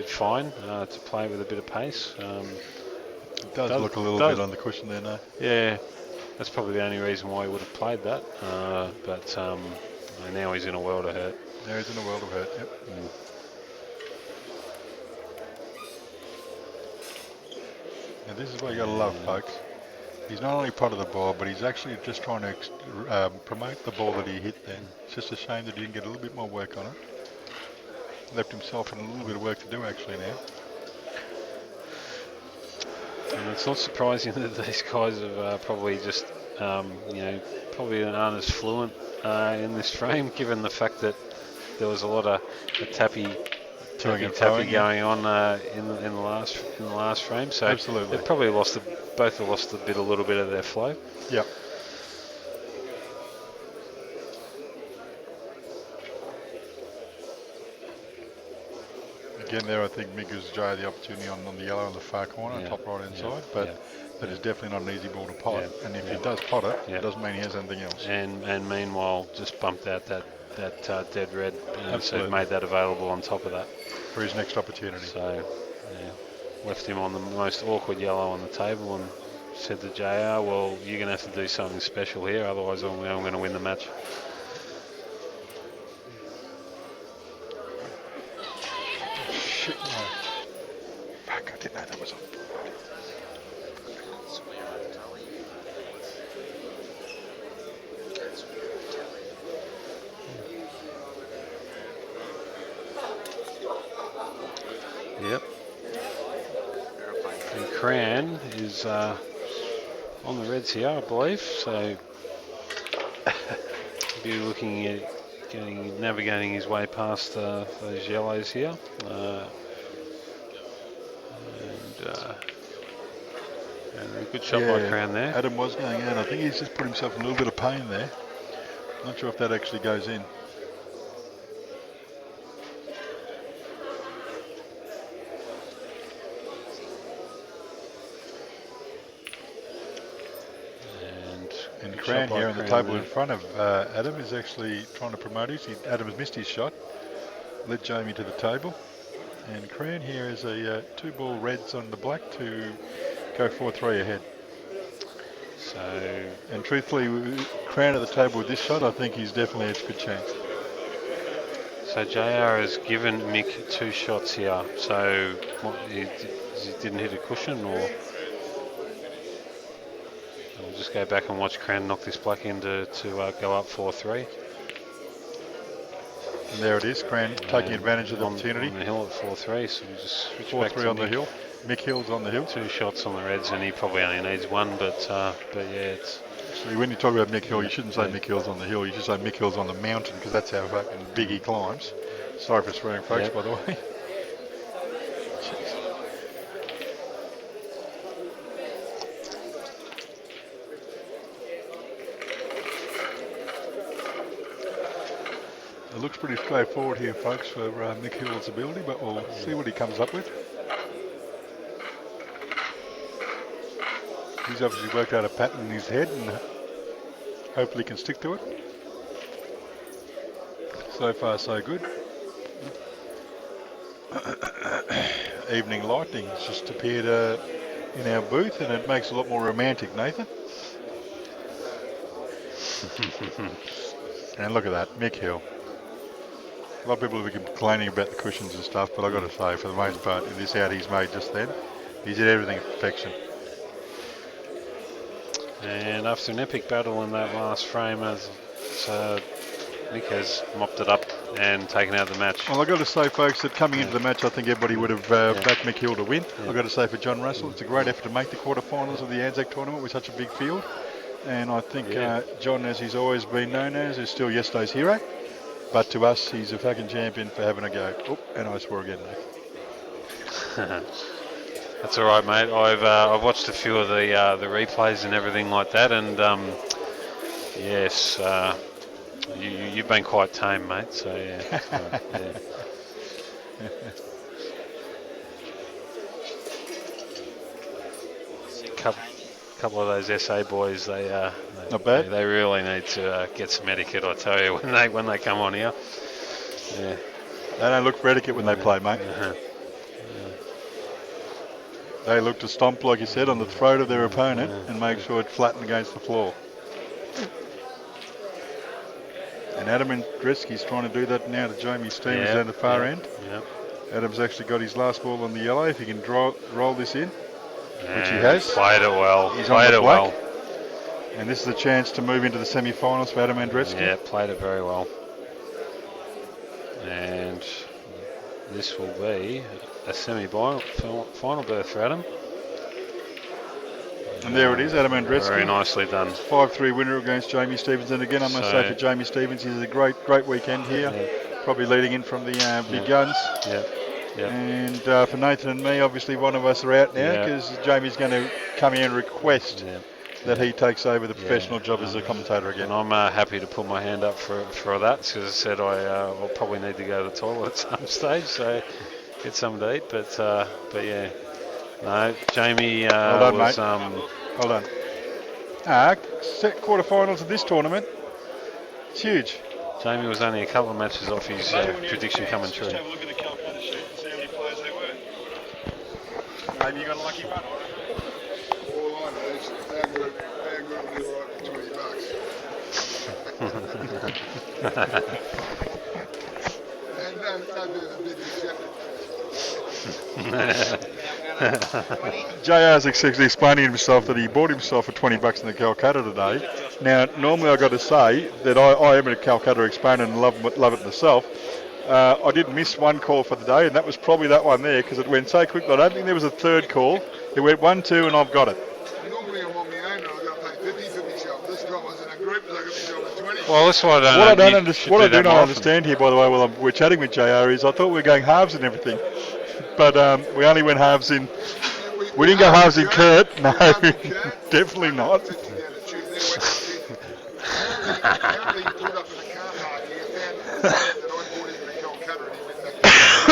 fine to play with a bit of pace. It does look a little bit on the cushion there now. Yeah, that's probably the only reason why he would have played that. But now he's in a world of hurt. Now he's in a world of hurt, yep. Now this is what you got to love, folks. He's not only potted the ball, but he's actually just trying to promote the ball that he hit then. It's just a shame that he didn't get a little bit more work on it. Left himself in a little bit of work to do actually now. And it's not surprising that these guys have probably just, probably aren't as fluent in this frame, given the fact that there was a lot of tappy going on in the last frame. So absolutely, they've probably both have lost a little bit of their flow. Yep. Again there, I think Mick gives Jay the opportunity on the yellow on the far corner, top right hand side, but that is definitely not an easy ball to pot. And if he does pot it, it doesn't mean he has anything else. And meanwhile, just bumped out that dead red, so made that available on top of that for his next opportunity. So left him on the most awkward yellow on the table and said to JR, well, you're going to have to do something special here, otherwise I'm going to win the match. Shit, no. Fuck, I didn't know that was on. Yep. And Cran is on the reds here, I believe, so be looking at navigating his way past those yellows here. And a good shot by Cran there. Adam was going out. I think he's just put himself in a little bit of pain there. Not sure if that actually goes in. And Cran here on the table in front of Adam is actually trying to promote his. Adam has missed his shot. led Jamie to the table. And Cran here is a 2-ball reds on the black to go 4-3 ahead. So, And truthfully, Cran at the table with this shot, I think he's definitely a good chance. so JR has given Mick 2 shots here. So what, he didn't hit a cushion, or we'll just go back and watch Cran knock this black in to go up 4-3. And there it is, Cran taking advantage of the opportunity. On the hill at 4-3, so we just switch back 4-3 to on the Mick. hill. Mick Hill's on the hill. 2 shots on the reds, and he probably only needs 1. But yeah, it's Actually, when you talk about Mick Hill, you shouldn't say Mick Hill's on the hill. You should say Mick Hill's on the mountain, because that's how fucking big he climbs. Sorry for swearing, folks, Yep. by the way. It looks pretty straightforward here, folks, for Mick Hill's ability, but we'll see what he comes up with. He's obviously worked out a pattern in his head and hopefully can stick to it. So far, so good. Evening lighting has just appeared in our booth, and it makes it a lot more romantic, Nathan. And look at that, Mick Hill. A lot of people have been complaining about the cushions and stuff, but I've got to say, for the most part, in this out he's made just then, he's did everything in perfection. And after an epic battle in that last frame, as Mick has mopped it up and taken out the match. Well, I've got to say, folks, that coming into the match, I think everybody would have backed Mick Hill to win. I've got to say, for John Russell, it's a great effort to make the quarterfinals of the Anzac tournament with such a big field. And I think John, as he's always been known as, is still yesterday's hero. But to us, he's a fucking champion for having a go. Oh, and I swore again, mate. That's all right, mate. I've watched a few of the replays and everything like that, and yes, you've been quite tame, mate. So yeah. Couple of those SA boys, Not bad. They really need to get some etiquette, I tell you, when they come on here. Yeah. They don't look for etiquette when they play, mate. They look to stomp, like you said, on the throat of their opponent and make sure it's flattened against the floor. And Adam Andreski's trying to do that now to Jamie Stevens down the far end. Yep. Adam's actually got his last ball on the yellow. If he can roll this in, which he Yeah, has. Played it well. He's Played on the it black. well. And this is a chance to move into the semi-finals for Adam Andreski. Yeah, played it very well. And this will be a semi-final berth for Adam. And there it is, Adam Andreski. Very nicely done. 5-3 winner against Jamie Stevens. And again, I must say for Jamie Stevens, he's a great weekend here. Probably leading in from the big guns. Yep. And for Nathan and me, obviously one of us are out now because Jamie's going to come here and request that he takes over the professional job as a commentator again. And I'm happy to put my hand up for that, because as I said, I'll probably need to go to the toilet at some stage, so get something to eat. But yeah, no, Jamie Well done, was. mate. Well done. Set quarterfinals of this tournament. It's huge. Jamie was only a couple of matches off his prediction coming true. Just have a look at the calculator sheet and see how many players there were. Maybe you got a lucky run. All I know is our group will be all right for $20. And don't do the big exception. JR's actually explaining himself that he bought himself for $20 in the Calcutta today. Now, normally I've got to say that I am a Calcutta expander and love it myself. I did miss one call for the day, and that was probably that one there, because it went so quickly. I don't think there was a third call. It went 1-2, and I've got it. Normally I'm on my own and I've got to pay 50 for myself. This time I was in a group and I got myself at 20. Well, that's why I What I do not understand here, by the way, while we're chatting with JR, is I thought we were going halves and everything. But we only went halves in. We didn't go halves in Kurt. No, definitely not.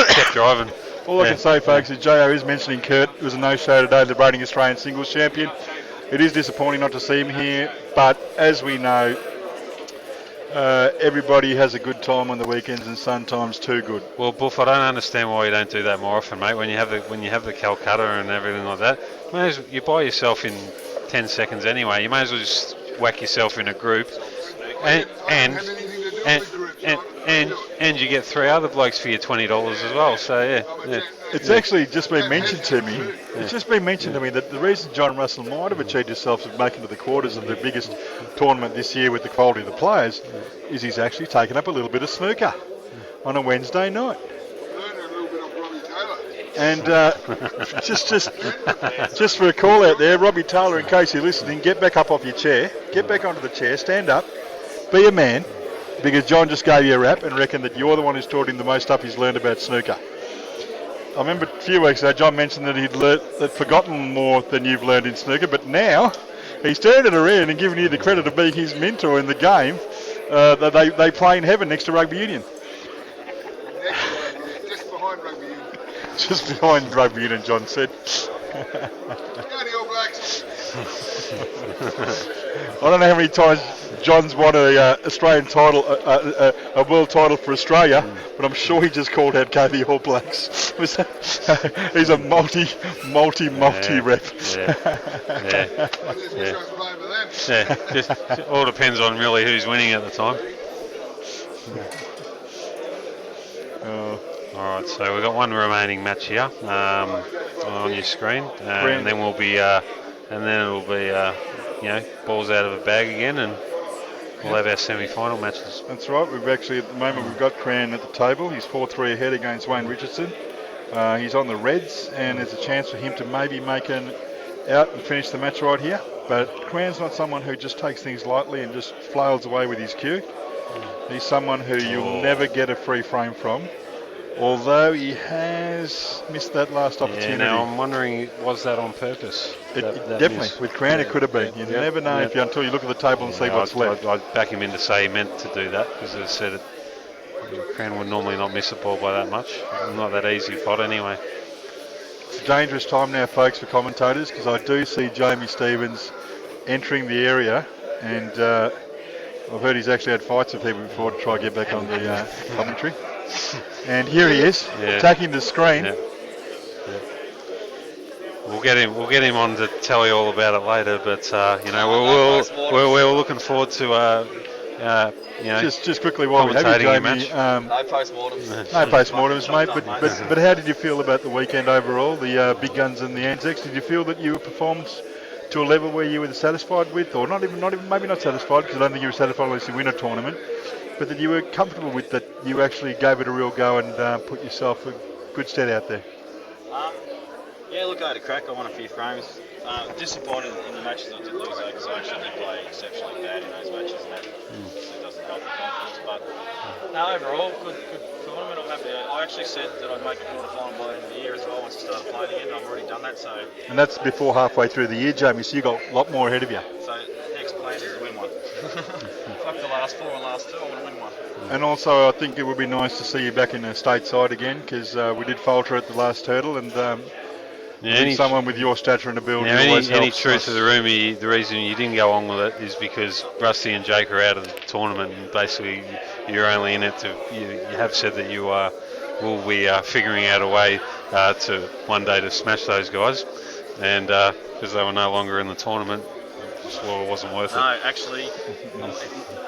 Kept driving. All I can say, folks, is JR is mentioning Kurt. It was a no-show today, the reigning Australian singles champion. It is disappointing not to see him here, but as we know, Everybody has a good time on the weekends and sometimes too good. Well, Buff, I don't understand why you don't do that more often, mate. When you have the Calcutta and everything like that, you buy yourself in 10 seconds anyway. You may as well just whack yourself in a group, I and didn't have anything to do and with the group. and you get 3 other blokes for your $20 as well. So yeah. It's actually just been mentioned to me. It's just been mentioned to me that the reason John Russell might have achieved himself of making to the quarters of the biggest tournament this year with the quality of the players is he's actually taken up a little bit of snooker on a Wednesday night. Learned a little bit of Robbie Taylor. And just for a call out there, Robbie Taylor, in case you're listening, get back up off your chair, get back onto the chair, stand up, be a man, because John just gave you a rap and reckoned that you're the one who's taught him the most stuff he's learned about snooker. I remember a few weeks ago John mentioned that he'd forgotten more than you've learned in snooker, but now he's turned it around and given you the credit of being his mentor in the game that they play in heaven next to rugby union. Just behind rugby union. Just behind rugby union, John said. Down the All Blacks. I don't know how many times John's won a Australian title, a world title for Australia, but I'm sure he just called out the All Blacks. He's a multi rep. Just all depends on really who's winning at the time. All right, so we've got one remaining match here on your screen, and then it'll be balls out of a bag again, and we'll have our semi-final matches. That's right. We've actually at the moment we've got Cran at the table. He's 4-3 ahead against Wayne Richardson. He's on the Reds, and there's a chance for him to maybe make an out and finish the match right here. But Cran's not someone who just takes things lightly and just flails away with his cue. He's someone who you'll never get a free frame from. Although he has missed that last opportunity. Yeah, now I'm wondering, was that on purpose? Definitely. miss? With Cran, it could have been. You never know until you look at the table and see what's left. I'd back him in to say he meant to do that, because as I said, Cran would normally not miss a ball by that much. Not that easy fought anyway. It's a dangerous time now, folks, for commentators, because I do see Jamie Stevens entering the area, and I've heard he's actually had fights with people before to try and get back on the commentary. And here he is, attacking the screen. Yeah. We'll get him on to tell you all about it later. But we're looking forward to just quickly while we have you, Jamie. No post-mortems. No post-mortems, mate. But how did you feel about the weekend overall? The big guns and the Anzacs. Did you feel that you performed to a level where you were satisfied with, or not even maybe not satisfied, because I don't think you were satisfied unless you win a tournament, but that you were comfortable with, that you actually gave it a real go and put yourself a good stead out there? Yeah, look, I had a crack. I won a few frames. Disappointed in the matches I did lose, though, because I actually did play exceptionally bad in those matches, and that obviously doesn't help the confidence. But no, overall, good tournament. I'm happy. I actually said that I'd make a quarter-final by the end of the year as well once I started playing again. I've already done that, so... And that's before halfway through the year, Jamie, so you got a lot more ahead of you. So next plan is to win one. Fuck the last 4 and last 2, I want to win one. And also, I think it would be nice to see you back in the stateside again, because we did falter at the last hurdle, and someone with your stature and ability always helps. Any truth to the rumour, the reason you didn't go on with it is because Rusty and Jake are out of the tournament, and basically you're only in it to. You have said that you will be figuring out a way to one day to smash those guys, and because they were no longer in the tournament, it wasn't worth it. No, actually,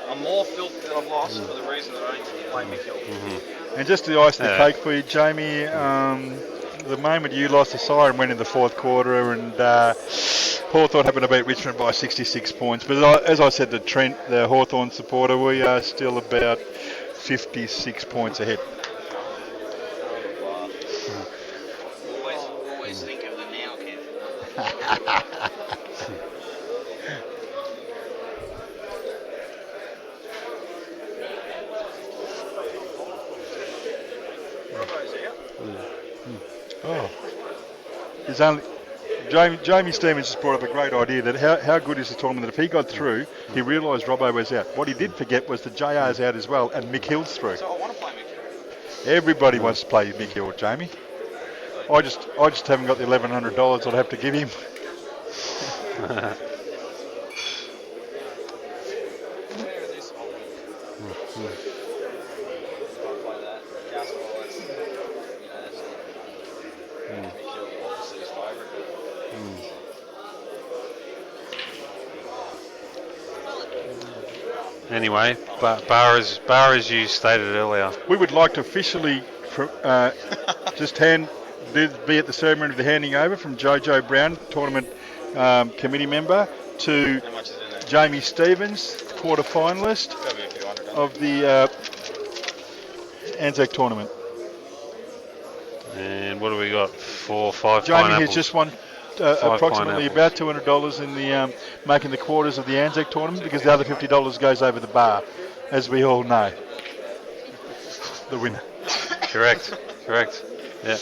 I'm more filthy that I've lost for the reason that I need to play Mick. And just to ice the cake for you, Jamie, the moment you lost, the siren went in the fourth quarter, and Hawthorn happened to beat Richmond by 66 points. But as I said to Trent, the Hawthorn supporter, we are still about 56 points ahead. Always think of the now, Kev. Oh, there's only Jamie Stevens just brought up a great idea that how good is the tournament that if he got through, he realised Robbo was out. What he did forget was that JR's out as well, and Mick Hill's through. So I want to play Mick. Everybody wants to play Mick Hill, Jamie. I just haven't got the $1,100 I'd have to give him. play that. House ball, that's, that's Mick Hill, obviously his favourite. Anyway, bar as you stated earlier. We would like to officially just be at the ceremony of the handing over from Jojo Brown, tournament committee member, to How much is in there? Jamie Stevens, quarter finalist Gotta be a few hundred. of the Anzac tournament. And what do we got? 4 or 5 Jamie pineapples. has just won approximately about $200 in the making the quarters of the Anzac tournament, because the other $50 goes over the bar, as we all know. The winner. Correct. Yeah.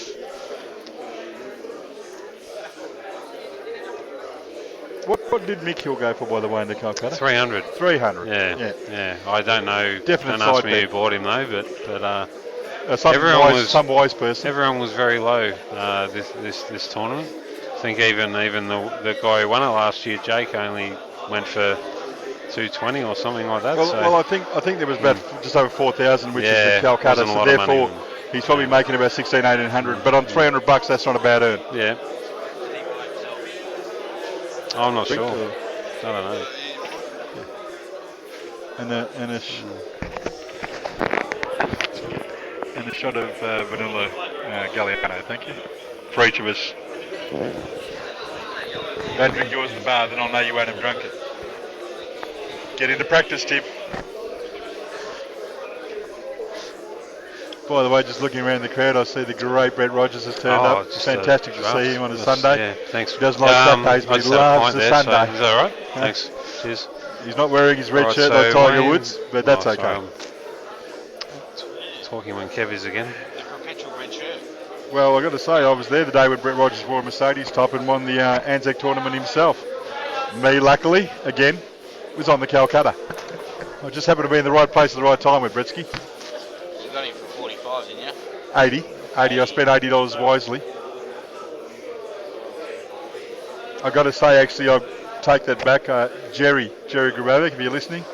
What did Mick Hill go for, by the way, in the Calcutta? 300. 300. Yeah. I don't know. Definite Don't ask side me bet. who bought him though, but Some wise person. everyone was very low this tournament. I think even the guy who won it last year, Jake, only went for 220 or something like that. Well, I think there was about just over 4,000, which is the Calcutta. wasn't a So lot of money. therefore, he's probably making about 1,600, 1,800. But on $300, that's not a bad earn. Yeah. I'm not sure. Victor. I don't know. And a shot of vanilla Galliano, thank you. For each of us. Don't drink yours in the bar, then I'll know you won't have drunk it. Get into practice, Tim. By the way, just looking around the crowd, I see the great Brett Rogers has turned up. It's fantastic to see him on a Sunday. Yeah, thanks. He doesn't like Saturdays, but he loves the Sunday. So, is that all right? Thanks. Cheers. He's not wearing his red Alright, shirt so like Tiger Wayne- Woods, but that's Oh, okay. sorry, I'm talking when Kev is again. The perpetual red shirt. Well, I've got to say, I was there the day when Brett Rogers wore a Mercedes top and won the Anzac tournament himself. Me, luckily, again, was on the Calcutta. I just happened to be in the right place at the right time with Bretsky. You got him for 45, didn't you? 80. I spent $80 wisely. I got to say, actually, I take that back. Jerry Grabovic, if you're listening,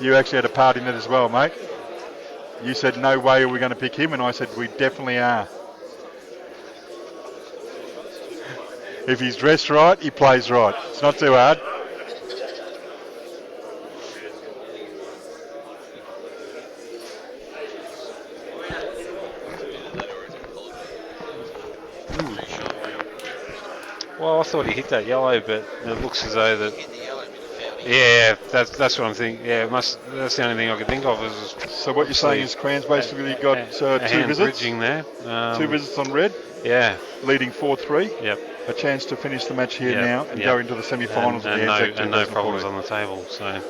you actually had a part in it as well, mate. You said, no way are we going to pick him, and I said, we definitely are. If he's dressed right, he plays right. It's not too hard. Well, I thought he hit that yellow, but it looks as though that. Yeah, that's what I'm thinking. Yeah, that's the only thing I could think of. Is So what you're saying is Cran's basically got two hand visits. bridging there. 2 visits on red, Yeah. leading 4-3. Yep. A chance to finish the match here Yep, now and yep. go into the semi-finals of the Anzac and no problems 2014. on the table. So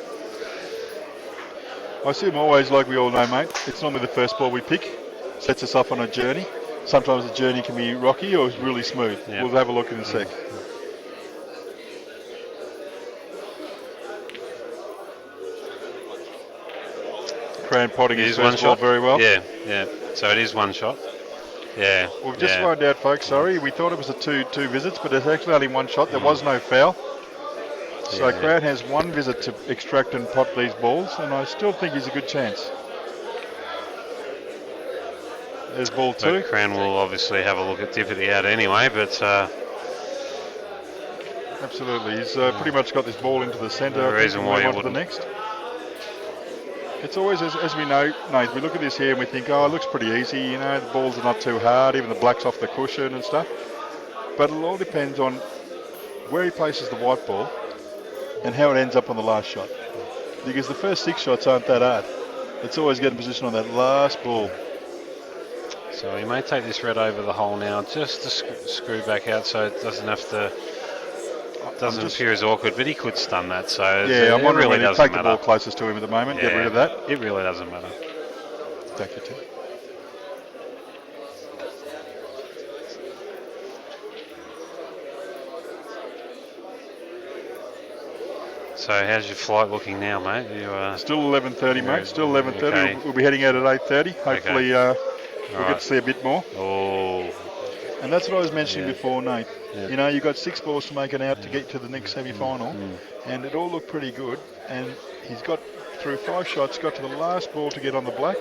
I assume always, like we all know, mate, it's normally the first ball we pick sets us off on a journey. Sometimes the journey can be rocky or really smooth. Yep. We'll have a look in a sec. Cran potting it his is one first ball shot. very well. Yeah. So it is one shot. Yeah. We've just yeah. found out, folks, sorry, we thought it was a two visits, but there's actually only one shot. There was no foul. So Yeah. Cran has one visit to extract and pot these balls, and I still think he's a good chance. There's ball 2. But Cran will obviously have a look at Tippity out anyway, but Absolutely. He's pretty much got this ball into the centre. No I think, reason and why move you on to the wouldn't. next. It's always, as we know, Nate, we look at this here and we think, oh, it looks pretty easy, you know, the balls are not too hard, even the black's off the cushion and stuff. But it all depends on where he places the white ball and how it ends up on the last shot. Because the first 6 shots aren't that hard. It's always getting position on that last ball. so he may take this red over the hole now, just to screw back out, so it doesn't have to. Doesn't appear as awkward, but he could stun that. So Yeah, I'm it wondering really when he doesn't take the ball matter. closest to him at the moment, get Yeah, rid of that. It really doesn't matter. Take the 2. So how's your flight looking now, mate? You Still 11:30, mate. Still 11:30. Okay. We'll be heading out at 8:30. Hopefully, we'll Alright. get to see a bit more. Oh, And that's what I was mentioning Yeah. before, Nate. Yeah. You know, you've got 6 balls to make it out to get to the next semi-final, Mm. and it all looked pretty good. And he's got through 5 shots, got to the last ball to get on the black,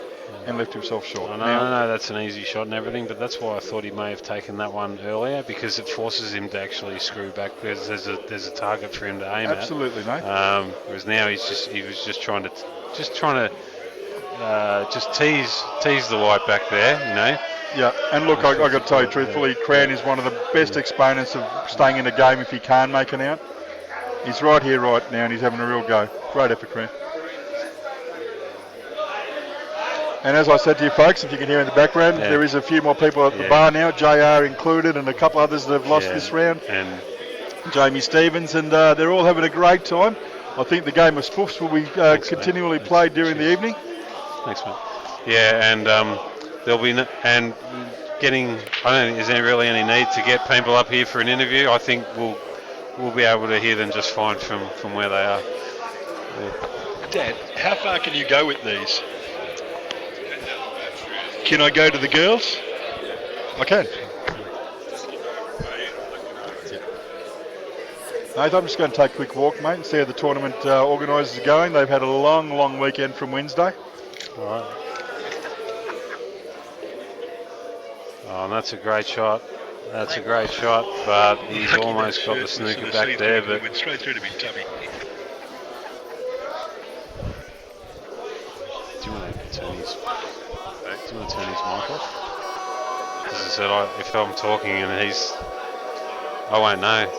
and left himself short. I know that's an easy shot and everything, but that's why I thought he may have taken that one earlier, because it forces him to actually screw back, because there's a target for him to aim Absolutely, mate. at. Whereas now he was just trying to tease the white back there, you know. Yeah, and look, I got to tell you truthfully, Cran is one of the best exponents of staying in the game if he can make it out. He's right here right now, and he's having a real go. Great effort, Cran. And as I said to you folks, if you can hear in the background, there is a few more people at the bar now, JR included, and a couple others that have lost this round. And Jamie Stevens, and they're all having a great time. I think the game of spoofs will be continually played during the evening. Thanks, mate. Yeah, and there'll be getting. I don't think there's really any need to get people up here for an interview. I think we'll be able to hear them just fine from where they are. Yeah. Dad, how far can you go with these? Can I go to the girls? I can. Mate, I'm just going to take a quick walk, mate, and see how the tournament organisers are going. They've had a long weekend from Wednesday. All right. Oh, and that's a great shot. That's a great shot, but he's almost got the snooker back there. But went straight through to me tummy. Do you want to turn his mic off? As I said, if I'm talking and I won't know.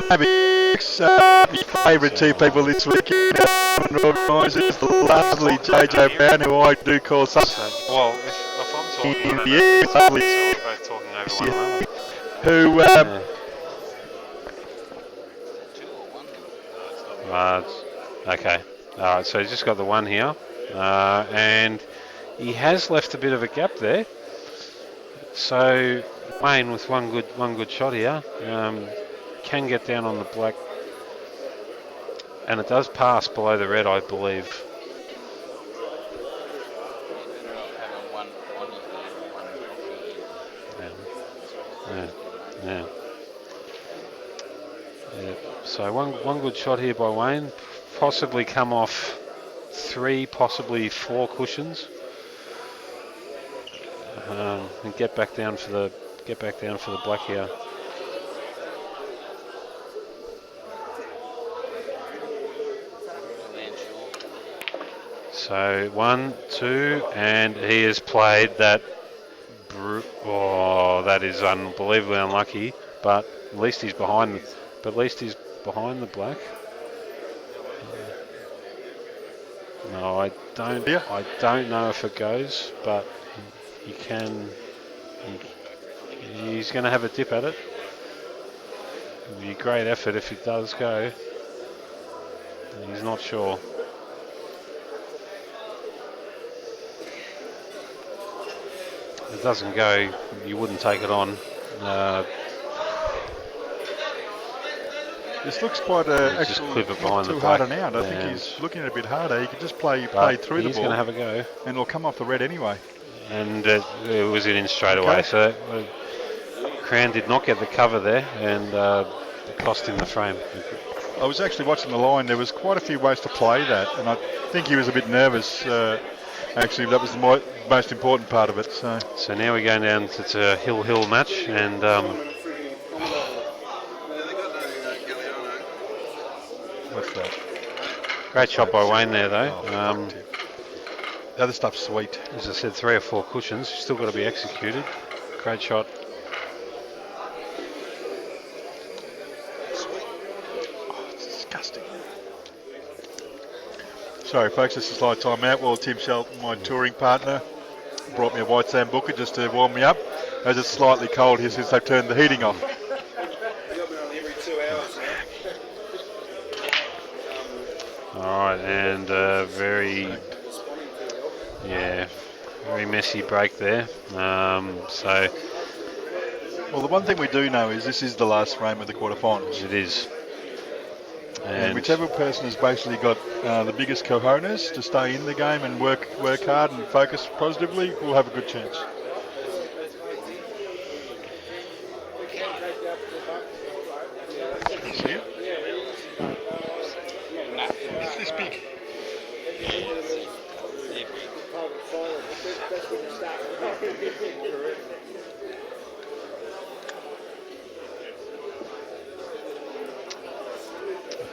Maybe your favourite two people this weekend, organisers, the lovely JJ Brown, who I do call something. Well, if I'm talking, lovely, so we're both talking over one another. Who? Okay. All right. So he's just got the one here, and he has left a bit of a gap there. So Wayne with one good shot here. Can get down on the black, and it does pass below the red, I believe. Yeah. So one good shot here by Wayne, possibly come off 3, possibly 4 cushions, and get back down for the black here. So 1, 2, and he has played that. That is unbelievably unlucky. But at least he's behind. The black. No, I don't. Yeah. I don't know if it goes, but he can. He's going to have a dip at it. It'll be a great effort if it does go. He's not sure. If it doesn't go, you wouldn't take it on. This looks quite actually clip it behind not too the hard black. an out. I think he's looking a bit harder. He could just play through the ball. He's going to have a go. And it'll come off the red anyway. And it was in straight away. So Cran did not get the cover there, and it cost him the frame. I was actually watching the line. There was quite a few ways to play that, and I think he was a bit nervous. Actually, that was the most important part of it. So now we're going down to a hill match, and what's that? Great shot by Wayne there, though. The other stuff's sweet. As I said, 3 or 4 cushions. Still got to be executed. Great shot. Oh, it's disgusting. Sorry, folks, this is light time out. Well, Tim Shelton, my touring partner, brought me a White Sand Booker just to warm me up, as it's slightly cold here since they've turned the heating off. Alright, and very messy break there. Well, the one thing we do know is this is the last frame of the quarterfinals. It is. And whichever person has basically got the biggest cojones to stay in the game and work hard and focus positively will have a good chance. See ya.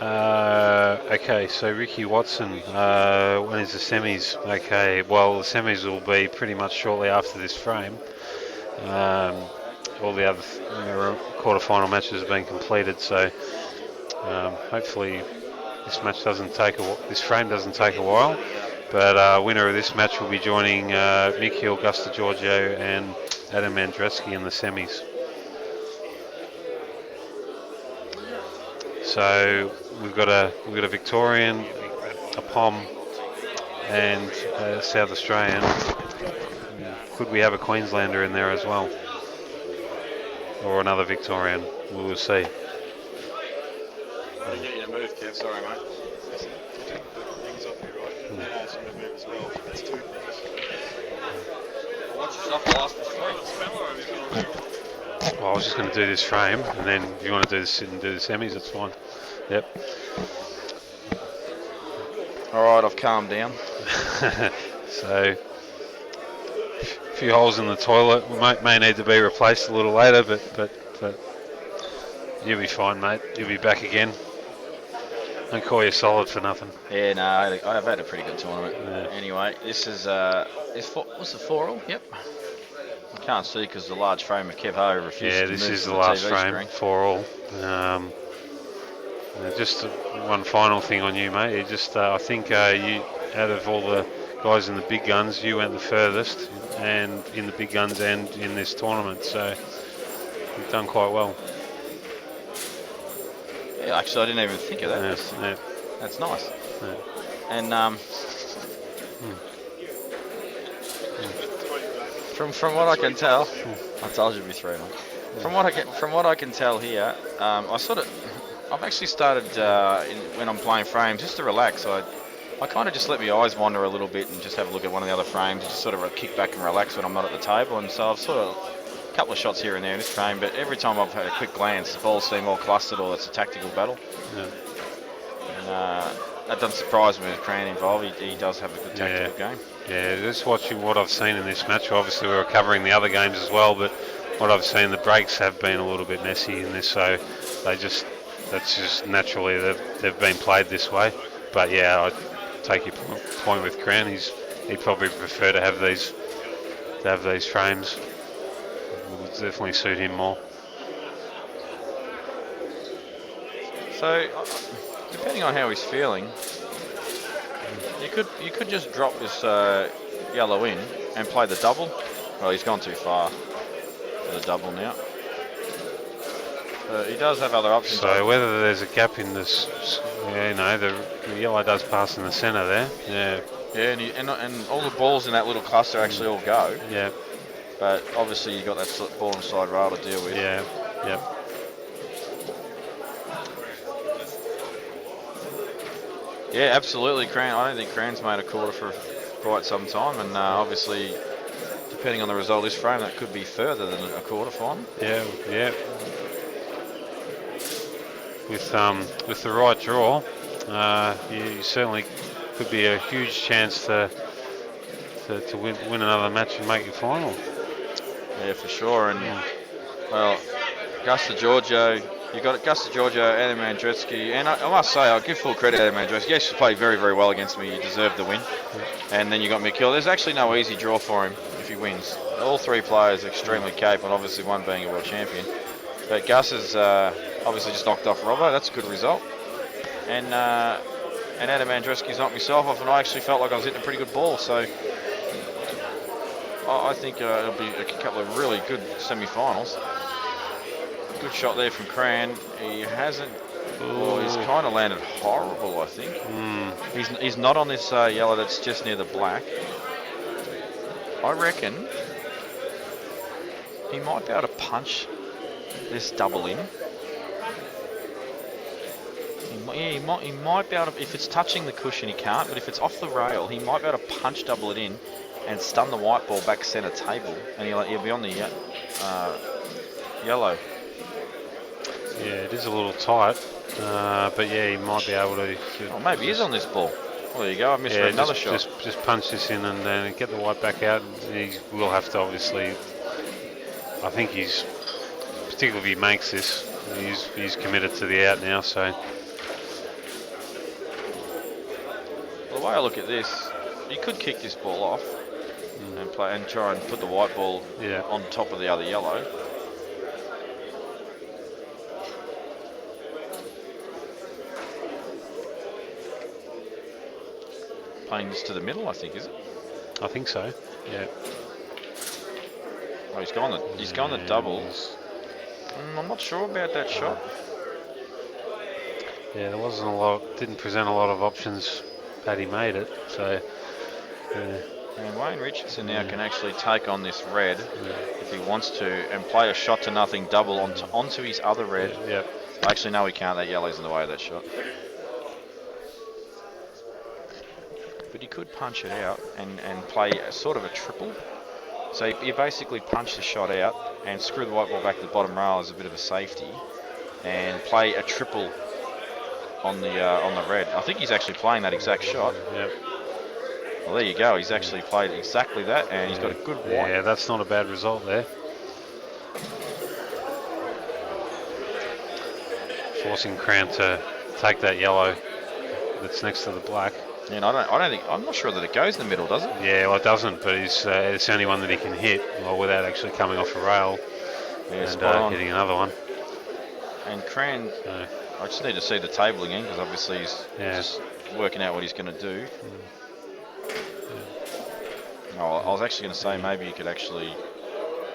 Okay, so Ricky Watson, when is the semis? Okay, well, the semis will be pretty much shortly after this frame. All the other quarterfinal matches have been completed, so hopefully this frame doesn't take a while. But winner of this match will be joining Mikhail Giorgio and Adam Andreski in the semis. So we've got a Victorian, a POM, and a South Australian. Could we have a Queenslander in there as well, or another Victorian? We will see. I didn't get you to move, Kev. Sorry, mate. Things off you, right? And also move as well. That's 2 things. Watch yourself last the Well, I was just going to do this frame, and then if you want to do this and do the semis, that's fine. Yep. All right, I've calmed down. So, a few holes in the toilet may need to be replaced a little later, but you'll be fine, mate. You'll be back again. Don't call you solid for nothing. Yeah, no, I've had a pretty good tournament. Yeah. Anyway, this is what's the 4-all? Yep. I can't see because the large frame of Kev Ho refuses to move. Yeah, this is to the last TV frame, screen. 4-all. Just one final thing on you, mate. I think you, out of all the guys in the big guns, you went the furthest, and in the big guns and in this tournament. So you've done quite well. Yeah, actually, I didn't even think of that. Yeah. That's nice. Yeah. And from what I can tell, I told you it'd be 3, mate. From what I can tell here, I've actually started when I'm playing frames just to relax. I kind of just let my eyes wander a little bit and just have a look at one of the other frames, and just sort of kick back and relax when I'm not at the table. And so I've sort of a couple of shots here and there in this frame, but every time I've had a quick glance, the balls seem all clustered or it's a tactical battle. Yeah. And that doesn't surprise me with Cran involved. He does have a good tactical game. Yeah, just watching what I've seen in this match. Obviously, we were covering the other games as well, but what I've seen, the breaks have been a little bit messy in this, so that's just naturally they've been played this way. But yeah, I take your point with Cran. He'd probably prefer to have these frames. It would definitely suit him more. So, depending on how he's feeling, you could just drop this yellow in and play the double. Well, he's gone too far for the double now. He does have other options. So whether there's a gap in this, the yellow does pass in the centre there. Yeah. Yeah, and all the balls in that little cluster actually all go. Yeah. But obviously you got that ball and slide rail to deal with. Yeah. Yep. Yeah, absolutely. Cran. I don't think Cran's made a quarter for quite some time, and obviously, depending on the result of this frame, that could be further than a quarter final. Yeah. With the right draw, you certainly could be a huge chance to win another match and make your final. Yeah, for sure. And well, Giorgio. You got Giorgio, Adam Andreski, and I must say, I'll give full credit to Adam Andreski. Yes, he played very, very well against me. He deserved the win. And then you got Mikhail. There's actually no easy draw for him if he wins. All 3 players are extremely capable, obviously one being a world champion. But Gus has obviously just knocked off Robbo. That's a good result. And Adam Andreski's knocked myself off, and I actually felt like I was hitting a pretty good ball. So I think it'll be a couple of really good semi-finals. Good shot there from Cran. He hasn't. Oh, he's kind of landed horrible, I think. He's not on this yellow that's just near the black. I reckon he might be able to punch this double in. He might be able to. If it's touching the cushion, he can't. But if it's off the rail, he might be able to punch double it in and stun the white ball back centre table, and he'll be on the yellow. Yeah, it is a little tight, but yeah, he might be able to. Maybe he is on this ball. Well, there you go. I missed another shot. Just punch this in and then get the white back out. He will have to obviously. I think particularly if he makes this, he's committed to the out now. So the way I look at this, you could kick this ball off and play and try and put the white ball on top of the other yellow. Playing this to the middle, I think, is it? I think so. Yeah. Oh, he's gone the double. I'm not sure about that shot. Yeah, there wasn't a lot. Didn't present a lot of options. Paddy made it. So. And Wayne Richardson now can actually take on this red if he wants to and play a shot to nothing double onto his other red. Yep. Actually, no, he can't. That yellow's in the way of that shot. But he could punch it out and play a sort of a triple. So you basically punch the shot out and screw the white ball back to the bottom rail as a bit of a safety, and play a triple on the red. I think he's actually playing that exact shot. Yep. Well, there you go. He's actually played exactly that, and he's got a good white. Yeah, that's not a bad result there. Forcing Cran to take that yellow that's next to the black. And I'm not sure that it goes in the middle, does it? Yeah, well, it doesn't, but it's the only one that he can hit, without actually coming off a rail and hitting another one. And Cran, I just need to see the table again because obviously he's just working out what he's going to do. Oh, I was actually going to say maybe you could actually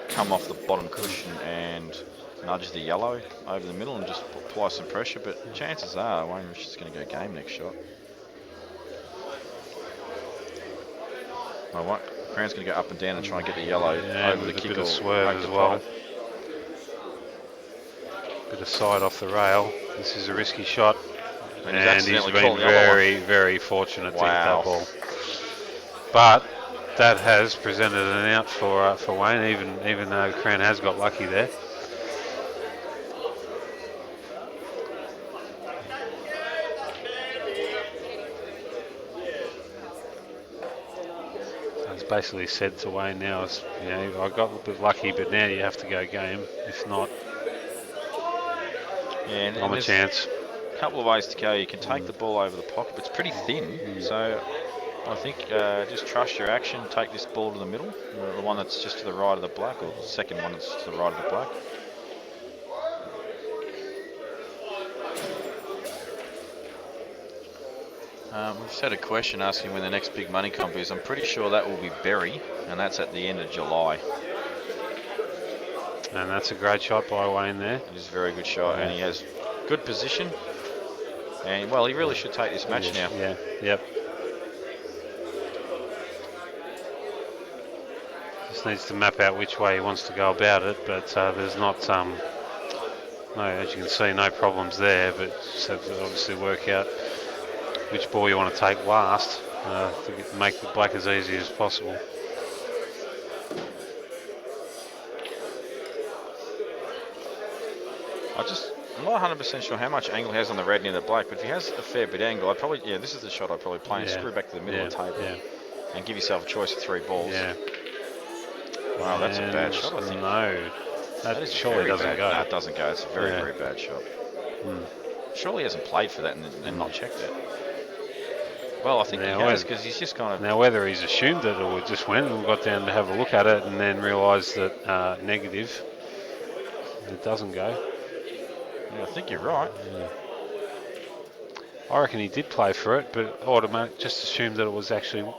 come off the bottom cushion and nudge the yellow over the middle and just apply some pressure, but chances are Wayne Richardson's going to go game next shot. Well, Cran's going to go up and down and try and get the yellow over the kick. Bit of swerve as well. Bit of side off the rail. This is a risky shot, and he's been very, very fortunate to hit that ball. But that has presented an out for Wayne, even though Cran has got lucky there. Basically said to Wayne now, I got a bit lucky, but now you have to go game. If not, I'm a chance. A couple of ways to go. You can take the ball over the pocket, but it's pretty thin. So I think just trust your action. Take this ball to the middle, the one that's just to the right of the black, or the second one that's to the right of the black. We've just had a question asking when the next big money comp is. I'm pretty sure that will be Berry, and that's at the end of July. And that's a great shot by Wayne there. It is a very good shot, and he has good position. And, well, he really should take this match now. Yeah, yep. Just needs to map out which way he wants to go about it, but there's not, as you can see, no problems there, but just have to obviously work out which ball you want to take last to make the black as easy as possible. I'm not 100% sure how much angle he has on the red near the black, but if he has a fair bit of angle, this is the shot I'd probably play and screw back to the middle of the table and give yourself a choice of 3 balls. Yeah. Wow, that's a bad shot, I think. No, that surely doesn't go. No, it doesn't go. It's a very, very bad shot. Surely he hasn't played for that and not checked it. Well, I think he has, because he's just kind of... Now, whether he's assumed that it would just went and got down to have a look at it and then realised that negative, it doesn't go. Yeah, I think you're right. Yeah. I reckon he did play for it, but just assumed that it was actually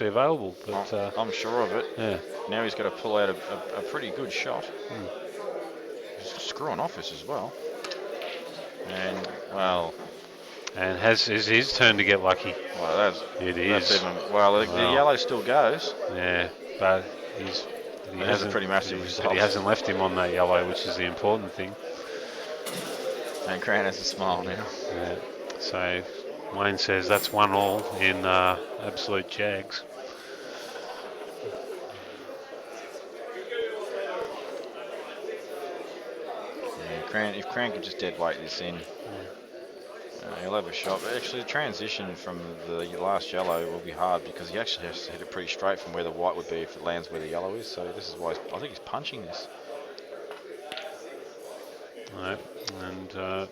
available. But I'm sure of it. Yeah. Now he's got to pull out a pretty good shot. He's screwing off this as well. And, well... And is his turn to get lucky. Well, that's the yellow still goes. Yeah, but he hasn't a pretty massive result. But he hasn't left him on that yellow, which is the important thing. And Cran has a smile now. Yeah. So Wayne says that's 1-1 in absolute Jags. If Cran could just dead weight this in, he'll have a shot. But actually, the transition from the last yellow will be hard because he actually has to hit it pretty straight from where the white would be if it lands where the yellow is. So this is why I think he's punching this. No, and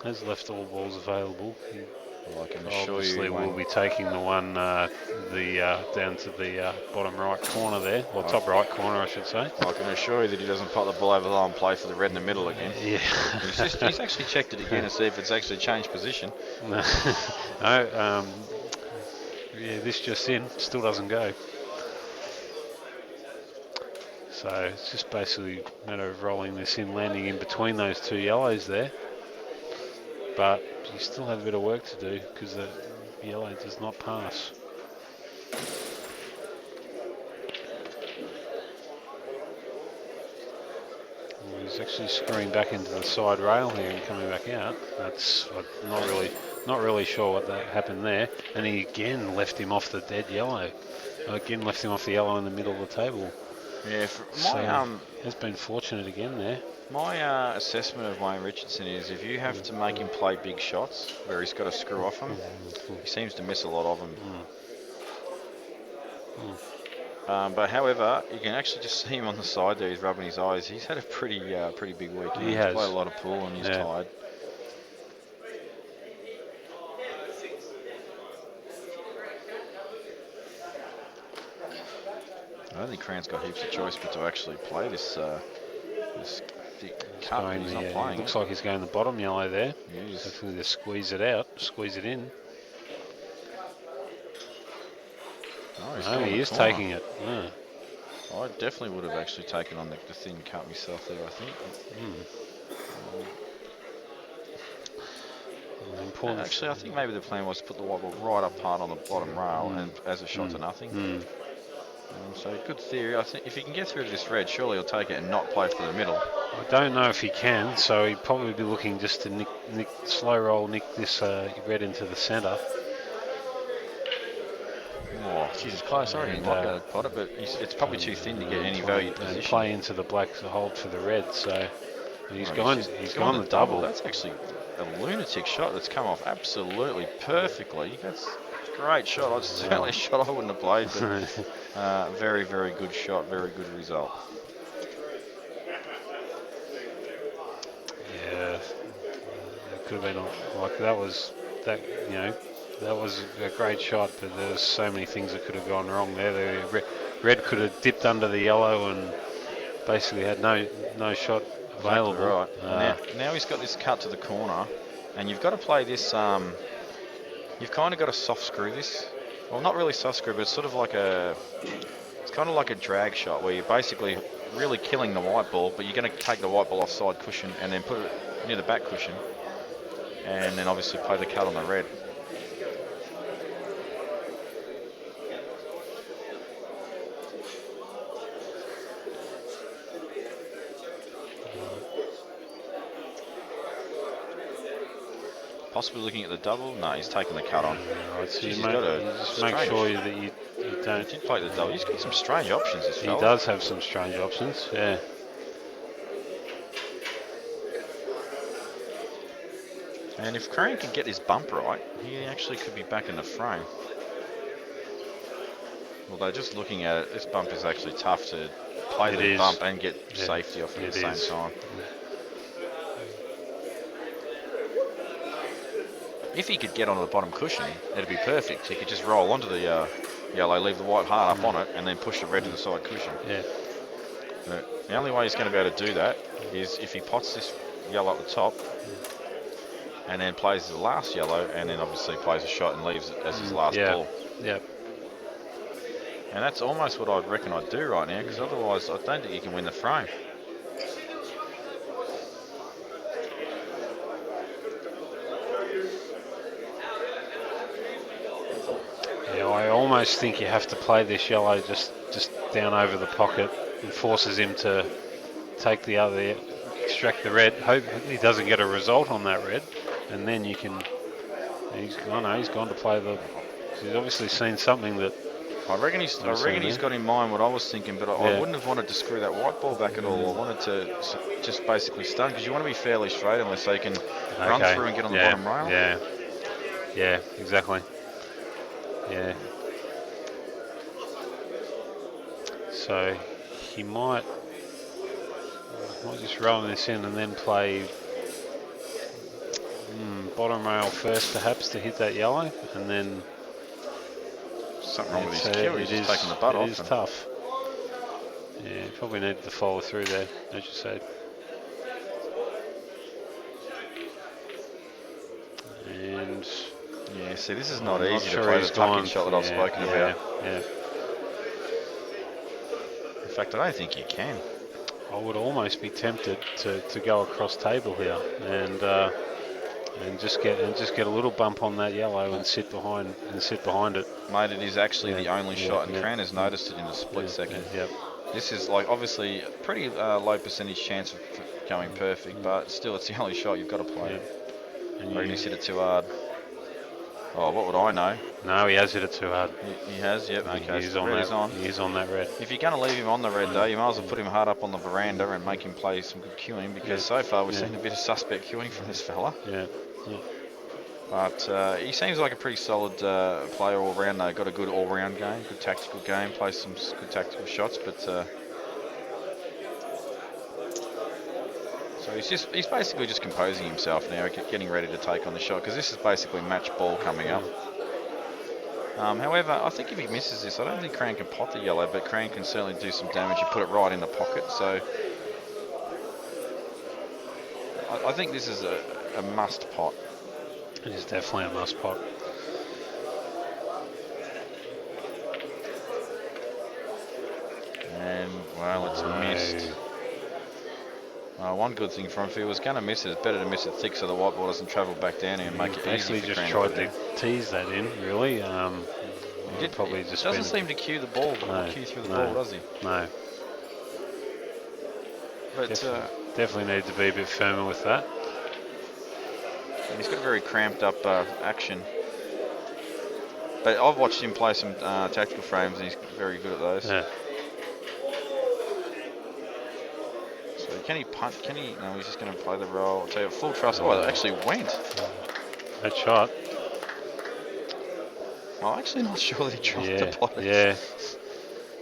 has left all balls available. He Well, I can assure Obviously, you, we'll Wayne, be taking the one down to the bottom right corner there, or top right corner, I should say. I can assure you that he doesn't pop the ball over the line and play for the red in the middle again. Yeah. He's actually checked it again to see if it's actually changed position. No, yeah, this just in, still doesn't go. So it's just basically a matter of rolling this in, landing in between those two yellows there. But you still have a bit of work to do because the yellow does not pass. Well, he's actually screwing back into the side rail here and coming back out. That's not really sure what that happened there. And he again left him off the dead yellow. Again left him off the yellow in the middle of the table. Yeah, Has been fortunate again there. My assessment of Wayne Richardson is if you have to make him play big shots where he's got to screw off them, he seems to miss a lot of them. But however, you can actually just see him on the side there. He's rubbing his eyes. He's had a pretty big week. He has played a lot of pool and he's tired. I don't think Cran's got heaps of choice but to actually play this thick cut, but he's not playing. Looks like he's going the bottom yellow there. Yes. Hopefully they squeeze it out, squeeze it in. Oh, he is taking it. Yeah. I definitely would have actually taken on the thin cut myself there, I think. Actually, I think maybe the plan was to put the white ball right up hard on the bottom rail and as a shot to nothing. So good theory. I think if he can get through to this red, surely he'll take it and not play for the middle. I don't know if he can, so he'd probably be looking just to slow roll, nick this red into the centre. Oh, Jesus, close. I didn't like that pot it, but it's probably too thin to get any valued position. And play into the black to hold for the red, so he's gone the double. That's actually a lunatic shot that's come off absolutely perfectly. That's a great shot. It's certainly a shot I wouldn't have played, but very, very good shot, very good result. Yeah, it could have been like that was a great shot, but there was so many things that could have gone wrong there. The red could have dipped under the yellow and basically had no shot available. Exactly right. Now he's got this cut to the corner, and you've got to play this. You've kind of got to soft screw this. Well, not really soft screw, but it's sort of like it's kind of like a drag shot where you're basically really killing the white ball, but you're going to take the white ball off side cushion and then put it near the back cushion, and then obviously play the cut on the red. Possibly looking at the double. No, he's taking the cut on. Right, so Jeez, you just make sure that you don't. He did play the double. He's got some strange options, this fella. He does have some strange options, yeah. And if Crane can get this bump right, he actually could be back in the frame. Although just looking at it, this bump is actually tough to play the bump and get safety off at the same time. If he could get onto the bottom cushion, it'd be perfect. He could just roll onto the yellow, leave the white hard up on it, and then push the red to the side cushion. Yeah. But the only way he's going to be able to do that is if he pots this yellow at the top, and then plays the last yellow, and then obviously plays a shot and leaves it as his last ball. Yeah. And that's almost what I reckon I'd do right now, because otherwise I don't think you can win the frame. Yeah, I almost think you have to play this yellow just down over the pocket. It forces him to take the other, extract the red. Hope he doesn't get a result on that red, and then you can. He's gone to play the. He's obviously seen something that. I reckon he's got in mind what I was thinking, but I wouldn't have wanted to screw that white ball back at all. I wanted to just basically stun, because you want to be fairly straight on this so you can run through and get on the bottom rail. Yeah, exactly. Yeah. So he might just roll this in and then play Bottom rail first, perhaps, to hit that yellow, and then Something wrong with his it cue. He's just taking the butt off. It is tough. Yeah, probably needed to follow through there, as you said. And yeah, see, this is not I'm easy sure to play he's the tuck-in gone. shot that I've spoken about. Yeah. In fact, I don't think you can. I would almost be tempted to go across table here and just get a little bump on that yellow and sit behind it. Mate, it is actually the only shot, and yeah. Cran has noticed it in a split second. Yeah. This is like obviously a pretty low percentage chance of going perfect, but still, it's the only shot you've got to play. Yeah. I reckon he's hit it too hard. Oh, what would I know? No, he has hit it too hard. He has, yep. Okay, He's so on red that. is on. He's on that red. If you're going to leave him on the red, though, you might as well put him hard up on the veranda and make him play some good queuing, because so far we've seen a bit of suspect queuing from this fella. Yeah. But he seems like a pretty solid player all round, though. Got a good all-round game, good tactical game, plays some good tactical shots, but so he's basically just composing himself now, getting ready to take on the shot, because this is basically match ball coming up. However, I think if he misses this, I don't think Cran can pot the yellow, but Cran can certainly do some damage and put it right in the pocket. So I think this is a must pot. It is definitely a must pot. And, well, it's missed. One good thing for him, if he was going to miss it, it's better to miss it thick so the white ball doesn't travel back down here and make it easy for just Cran. tried to tease that in, really. He probably just doesn't seem to cue the ball, cue through the ball, does he? No. But definitely need to be a bit firmer with that. He's got a very cramped up action. But I've watched him play some tactical frames, and he's very good at those. Yeah. So can he punt? Can he? No, he's just going to play the role. I'll tell you, full trust. Oh, it actually went. That shot. I'm actually not sure that he dropped the bottom. Yeah.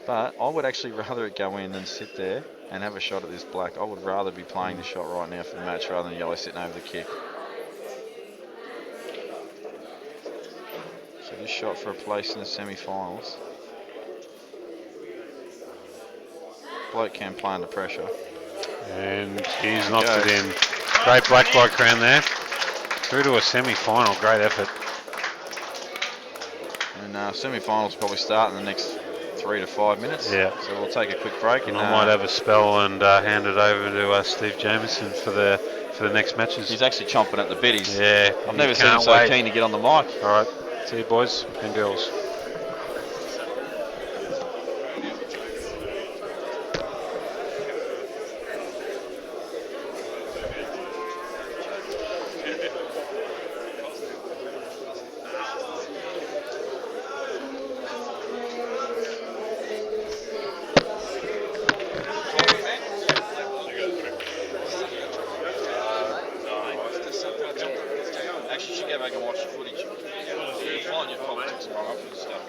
But I would actually rather it go in than sit there and have a shot at this black. I would rather be playing the shot right now for the match rather than yellow sitting over the kick. So this shot for a place in the semi-finals. Bloke can play under pressure. And he's knocked it in. Great black by Cran there. Through to a semi-final. Great effort. And semi-finals probably start in the next 3 to 5 minutes. Yeah. So we'll take a quick break. And I might have a spell and hand it over to Steve Jameson for the next matches. He's actually chomping at the bit. I've never seen him can't so wait. keen to get on the mic. All right. See you, boys and girls. Actually, you should go back and watch the footage. You'll find your politics wrong up and stuff.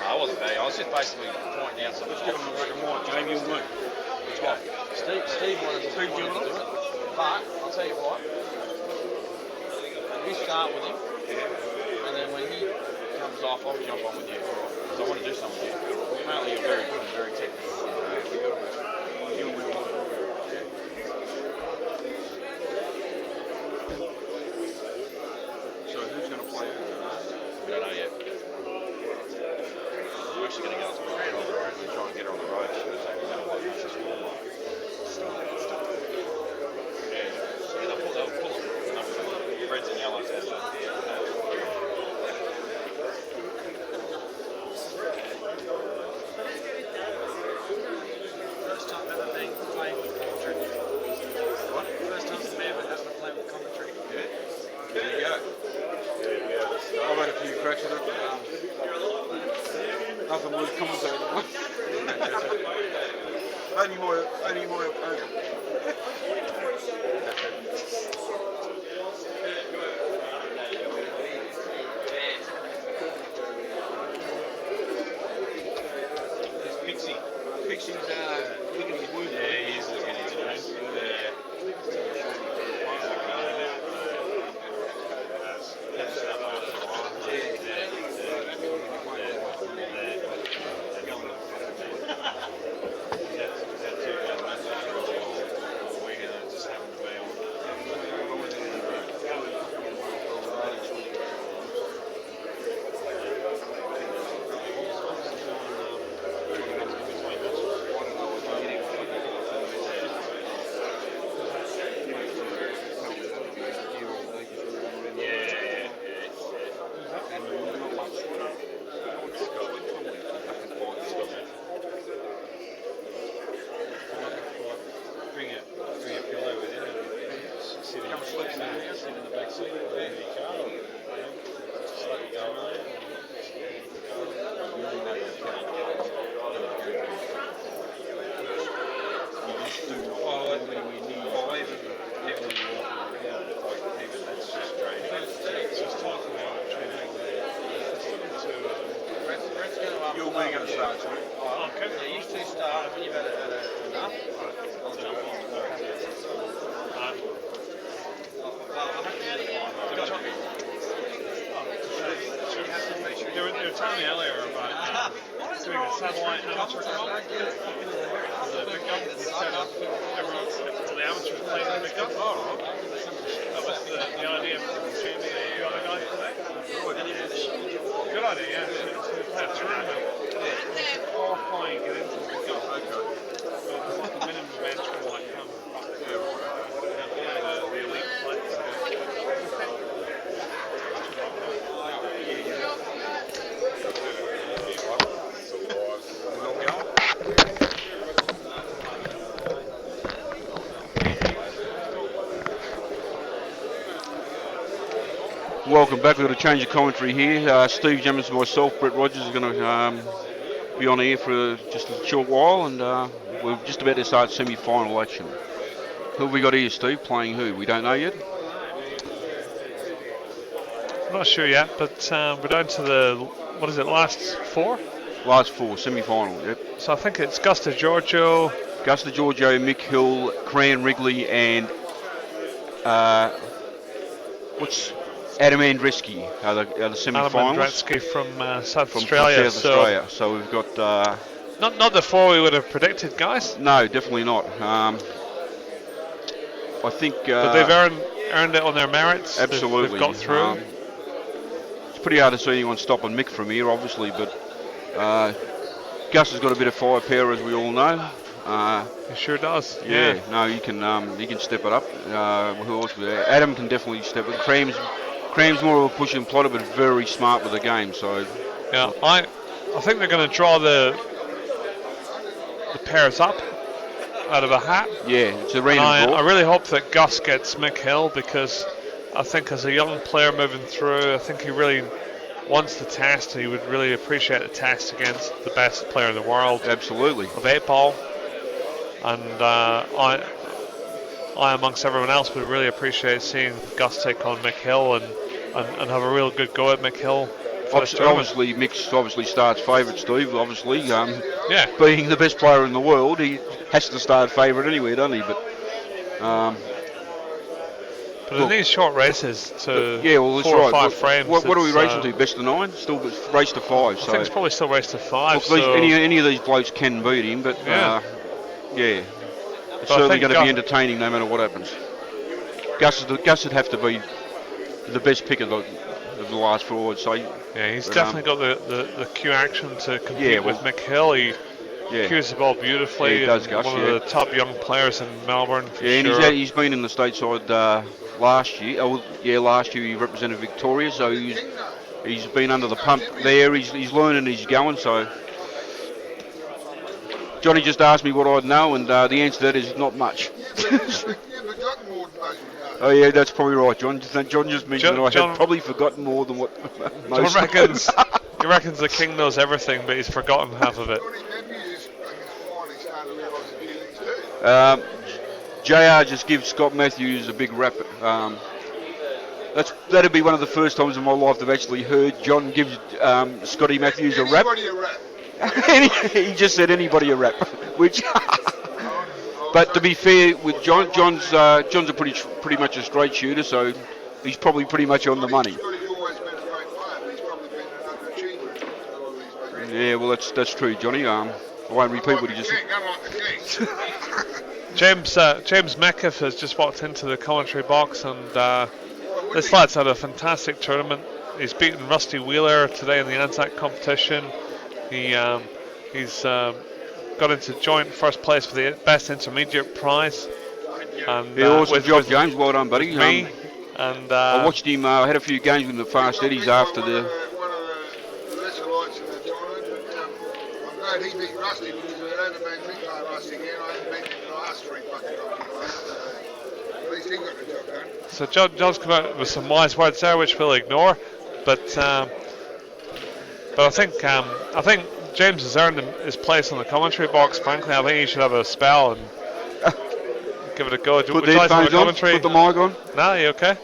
I wasn't bad. I was just basically pointing out something. Let's give him a black and white. Jamie will win. Steve wanted to do it. But I'll tell you what. You start with him, and then when he comes off, I'll jump on with you. Because I want to do something with you. Apparently you're very good and very technical. So who's going to play it? I don't know yet. I'm actually going to go to the road and try and get her on the road. She's going to take me down like this. They'll pull it. Reds and yellows out. First time ever being playing with commentary. What? First time for me ever having to play with commentary. Yeah. There you go. I've had a few cracks at it. Nothing was commentating on. Only my opponent. Pixie. Pixie's looking at his wound. Yeah, he's that's just training. You're going to start, sorry. Okay. Yeah, you two start when you've had enough. I'll jump on. They were telling me earlier about doing a satellite amateur comp. The big gun, instead of everyone to the amateurs playing the big gun. Oh, that was the idea from Jamie and the other guy today. Good idea, yeah. To play a tournament. Qualifying, get into the big gun. But the minimum entry might come. The elite players. Welcome back. We've got a change of commentary here. Steve Jemmons and myself, Brett Rogers, are going to be on air for just a short while, and we're just about to start semi-final action. Who have we got here, Steve? Playing who? We don't know yet. I'm not sure yet, but we're down to the, what is it, last four? Last four, semi-final, yep. So I think it's Gus DeGiorgio, Mick Hill, Cran Wrigley, and what's Adam Andreski are the semi-finals. Adam Andreski from South from Australia. South Australia. So we've got... not the four we would have predicted, guys. No, definitely not. I think... but they've earned it on their merits. Absolutely. They've got through. It's pretty hard to see anyone stopping Mick from here, obviously, but Gus has got a bit of firepower, as we all know. He sure does. Yeah. No, he can step it up. Who else? Adam can definitely step it. Cram's more of a push and plotter, but very smart with the game. So yeah, I think they're going to draw the pairs up out of a hat. Yeah, it's a random draw. I really hope that Gus gets Mick Hill, because I think as a young player moving through, I think he really wants the test. He would really appreciate the test against the best player in the world. Absolutely. Of 8-ball. And I, amongst everyone else, would really appreciate seeing Gus take on Mick Hill and have a real good go at Mick Hill. Obviously, Mick obviously starts favourite, Steve. Obviously, yeah, being the best player in the world, he has to start favourite anyway, doesn't he? But in these short races to that's 4 or 5 frames. What are we racing to? Best of 9? Still race to 5. I think it's probably still race to 5. Look, any of these blokes can beat him, but it's certainly going to be entertaining no matter what happens. Gus would have to be the best pick of the last 4, I'd say. Yeah, he's definitely got the cue action to compete with Mick Hill. He cues the ball beautifully. Yeah, he does, Gus. One of the top young players in Melbourne. For and sure. he's been in the stateside last year. Last year he represented Victoria, so he's been under the pump there. He's learning, he's going. So Johnny just asked me what I'd know, and the answer to that is not much. Oh yeah, that's probably right, John. John just mentioned that I have probably forgotten more than what most. He reckons the king knows everything, but he's forgotten half of it. JR just gives Scott Matthews a big rap. That'd be one of the first times in my life I've actually heard John give Scotty Matthews a rap. He just said anybody a rap, which. But to be fair with John's a pretty much a straight shooter, so he's probably pretty much on the money. Yeah, well that's true, Johnny. I won't repeat what he just said. James Metcalf has just walked into the commentary box, and this lad's had a fantastic tournament. He's beaten Rusty Wheeler today in the Anzac competition. He's got into joint first place for the best intermediate prize. And awesome job, James. Well done, buddy. Me, I watched him. I had a few games with the Fast Eddies after the. I'm glad he beat Rusty, because if I hadn't been Mick like Rusty again, I hadn't beaten him the last 3 fucking times. At least he got the job done. So John's come out with some wise words there, which we'll ignore. But I think James has earned his place in the commentary box. Frankly, I think he should have a spell and give it a go. Put Would the you like to have a headphones on. commentary? Put the mic on. No, you okay?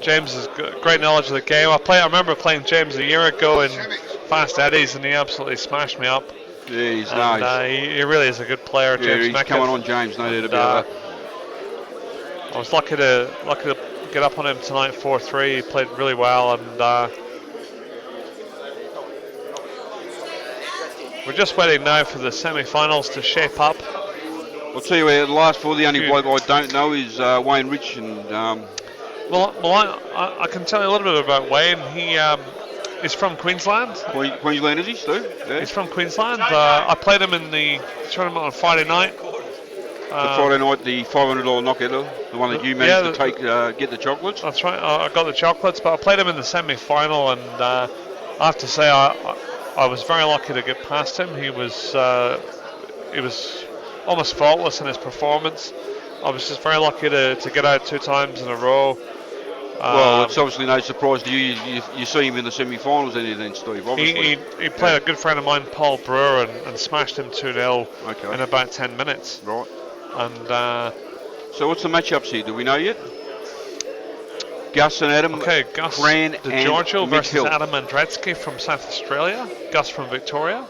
James has got great knowledge of the game. I remember playing James a year ago in Fast Eddies, and he absolutely smashed me up. Yeah, he's And, nice. he really is a good player, Yeah, James he's Metcalf. coming on, James. No doubt about that. I was lucky to get up on him tonight, 4-3. He played really well, and we're just waiting now for the semi-finals to shape up. I'll tell you where the last four, the only bloke I don't know is Wayne Rich. And I can tell you a little bit about Wayne. He is from Queensland. Queensland, is he, Stu? Yeah. He's from Queensland. I played him in the tournament on Friday night. The Friday night, the $500 knockout, the one that you managed to take, get the chocolates. That's right. I got the chocolates, but I played him in the semi-final, and I have to say I was very lucky to get past him. He was almost faultless in his performance. I was just very lucky to get out 2 times in a row. Well, it's obviously no surprise to you. You see him in the semi-finals then, Steve, obviously. He played a good friend of mine, Paul Brewer, and smashed him 2-0 in about 10 minutes. Right. And so what's the matchups here? Do we know yet? Gus and Adam. Okay, Gus Cran DeGiorgio and versus Hill. Adam Andretsky from South Australia. Gus from Victoria.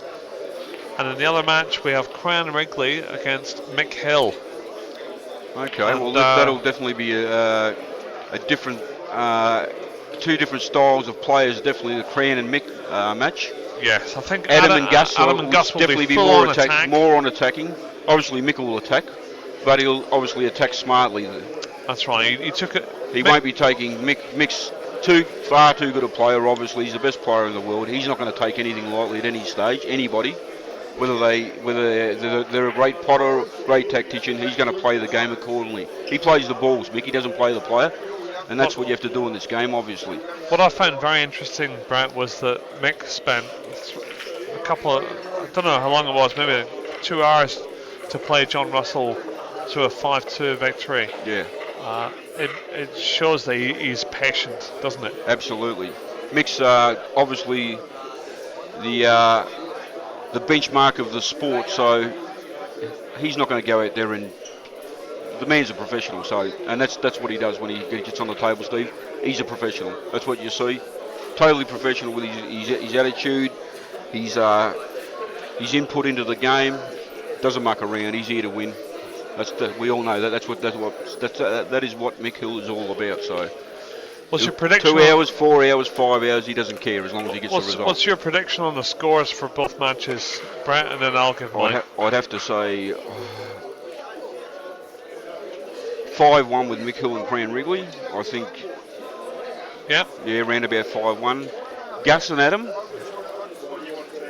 And in the other match, we have Cran Wrigley against Mick Hill. Okay, and, well that'll definitely be a different, 2 different styles of players. Definitely the Cran and Mick match. Yes, I think Adam and Gus will definitely be more on attacking. Obviously, Mick will attack, but he'll obviously attack smartly. That's right. He took it. He won't be taking Mick's far too good a player. Obviously, he's the best player in the world. He's not going to take anything lightly at any stage. Anybody, whether they're a great potter, great tactician, he's going to play the game accordingly. He plays the balls, Mick. He doesn't play the player, and that's what you have to do in this game, obviously. What I found very interesting, Brett, was that Mick spent a couple of, I don't know how long it was, maybe 2 hours to play John Russell to a 5-2 victory. Yeah. It shows that he's patient, doesn't it? Absolutely. Mick's obviously the benchmark of the sport, so he's not going to go out there and. The man's a professional, and that's what he does when he gets on the table, Steve. He's a professional. That's what you see. Totally professional with his attitude, his input into the game. Doesn't muck around. He's here to win. We all know that. That is what Mick Hill is all about. So, what's your prediction? 2 hours, 4 hours, 5 hours. He doesn't care as long as he gets the result. What's your prediction on the scores for both matches, Brett? And then I'll give mine. I'd have to say 5-1 with Mick Hill and Cran Wrigley. I think. Yep. Yeah, around about 5-1. Gus and Adam.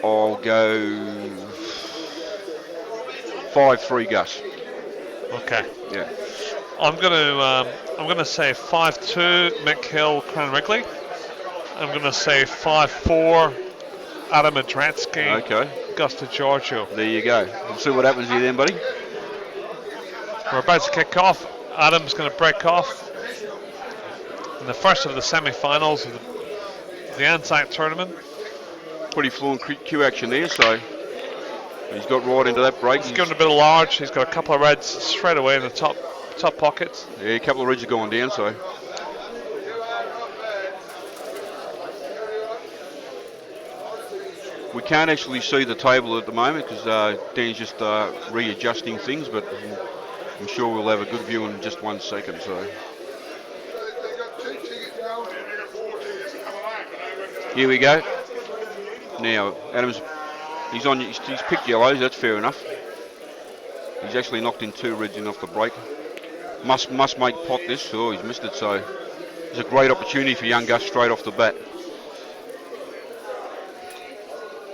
I'll go 5-3 Gus. Okay. Yeah. I'm gonna say 5-2 Mick Hill, Cran Wrigley. I'm gonna say 5-4 Adam Andretsky. Okay. Gus DeGiorgio. There you go. We'll see what happens here then, buddy. We're about to kick off. Adam's going to break off in the first of the semi-finals of the Anzac tournament. Pretty fluent cue action there, so he's got right into that break. He's given a bit of large. He's got a couple of reds straight away in the top pockets. Yeah, a couple of reds are going down, so. We can't actually see the table at the moment because Dan's just readjusting things, but I'm sure we'll have a good view in just 1 second. So here we go. Now Adams, he's picked yellows. That's fair enough. He's actually knocked in 2 reds in off the break. Must make pot this. Oh, he's missed it. So it's a great opportunity for young Gus straight off the bat.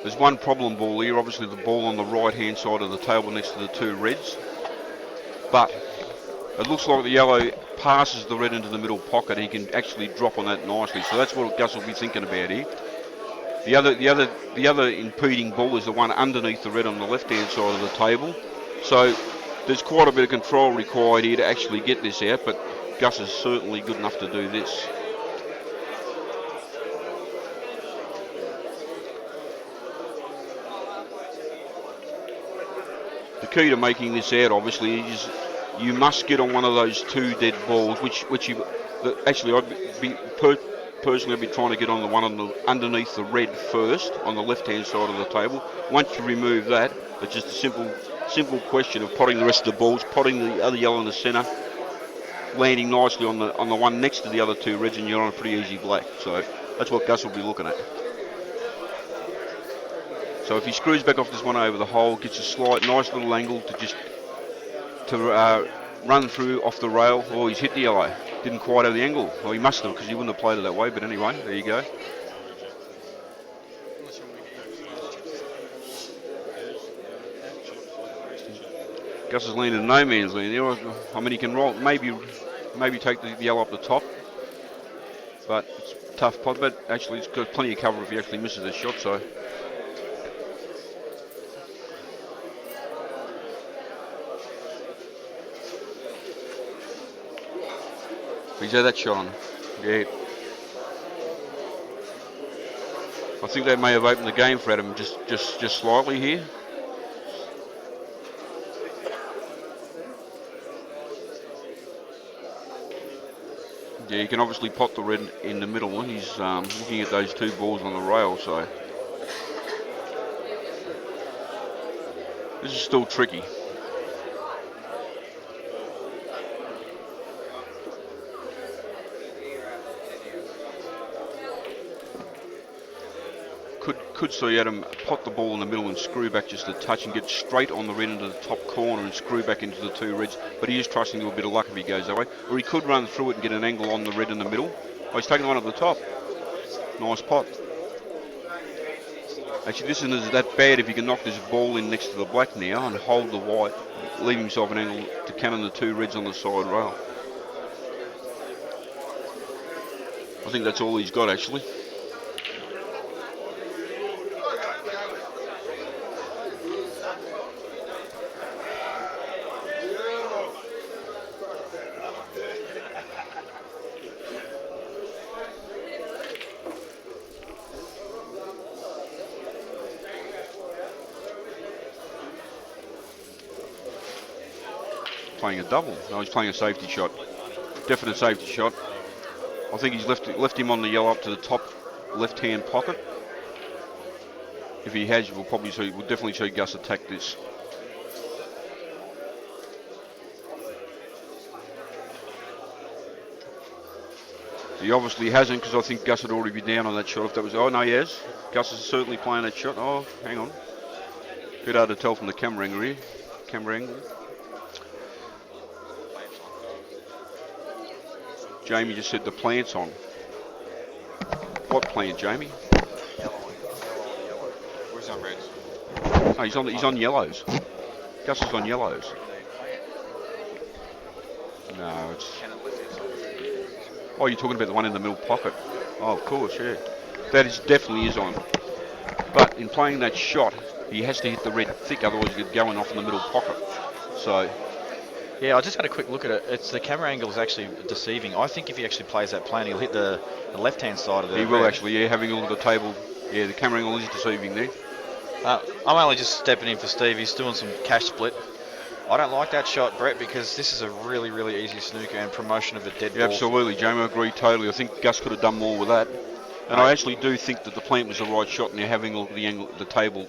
There's one problem ball here. Obviously the ball on the right hand side of the table next to the 2 reds. But it looks like the yellow passes the red into the middle pocket. He can actually drop on that nicely. So that's what Gus will be thinking about here. The other impeding ball is the one underneath the red on the left-hand side of the table. So there's quite a bit of control required here to actually get this out. But Gus is certainly good enough to do this. The key to making this out, obviously, is you must get on one of those 2 dead balls, actually personally I'd be trying to get on the one underneath the red first, on the left-hand side of the table. Once you remove that, it's just a simple question of potting the rest of the balls, potting the other yellow in the centre, landing nicely on the one next to the other 2 reds, and you're on a pretty easy black. So that's what Gus will be looking at. So if he screws back off this one over the hole, gets a slight, nice little angle to run through off the rail. Oh, he's hit the yellow. Didn't quite have the angle. Well, he must have, because he wouldn't have played it that way. But anyway, there you go. Gus has landed no man's land there. I mean, he can roll, maybe take the yellow up the top, but it's a tough pot. But actually, it's got plenty of cover if he actually misses the shot. So. He's had that shot on. Yeah. I think that may have opened the game for Adam just slightly here. Yeah, you can obviously pot the red in the middle. He's looking at those 2 balls on the rail, so this is still tricky. Could see Adam pot the ball in the middle and screw back just a touch and get straight on the red into the top corner and screw back into the 2 reds, but he is trusting to a bit of luck if he goes that way. Or he could run through it and get an angle on the red in the middle. Oh, he's taking the one at the top. Nice pot. Actually, this isn't that bad if he can knock this ball in next to the black now and hold the white, leave himself an angle to cannon the 2 reds on the side rail. I think that's all he's got, actually. Playing a double. No, he's playing a safety shot. Definite safety shot. I think he's left him on the yellow up to the top left-hand pocket. If he has, we'll definitely see Gus attack this. He obviously hasn't, because I think Gus would already be down on that shot if that was. Oh no, he has. Gus is certainly playing that shot. Oh, hang on. Bit hard to tell from the camera angle here. Jamie just said the plant's on. What plant, Jamie? Yellow. Where's on reds? No, he's on yellows. Gus is on yellows. No, it's. Oh, you're talking about the one in the middle pocket. Oh, of course, yeah. That definitely is on. But in playing that shot, he has to hit the red thick, otherwise you get going off in the middle pocket. So. Yeah, I just had a quick look at it. It's the camera angle is actually deceiving. I think if he actually plays that plan, he'll hit the left-hand side of the. He will actually, yeah. Having a look at the table, yeah, the camera angle is deceiving there. I'm only just stepping in for Steve. He's doing some cash split. I don't like that shot, Brett, because this is a really, really easy snooker and promotion of a dead ball. Absolutely, Jamie, I agree totally. I think Gus could have done more with that. And I actually do think that the plant was the right shot, and they're having a look at the angle, the table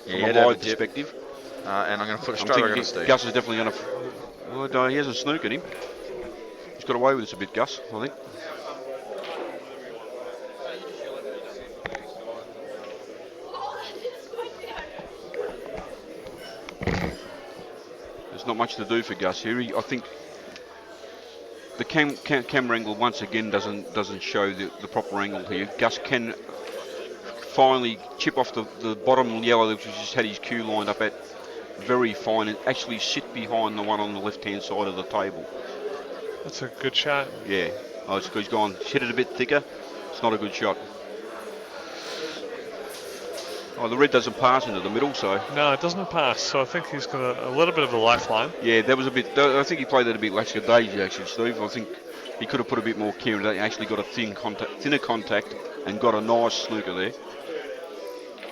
from a live perspective. And I'm going to put a straight over to Steve. Gus is definitely going to. Well, he hasn't snookered him. He's got away with this a bit, Gus, I think. There's not much to do for Gus here. I think the camera angle once again doesn't show the proper angle here. Gus can finally chip off the bottom yellow, which he's just had his cue lined up at, very fine, and actually sit behind the one on the left-hand side of the table. That's a good shot. Yeah. Oh, he's gone. Hit it a bit thicker. It's not a good shot. Oh, the red doesn't pass into the middle, so. No, it doesn't pass. So I think he's got a little bit of a lifeline. Yeah, that was a bit. I think he played that a bit lackadaisy, actually, Steve. I think he could have put a bit more care in it. He actually got a thinner contact and got a nice snooker there.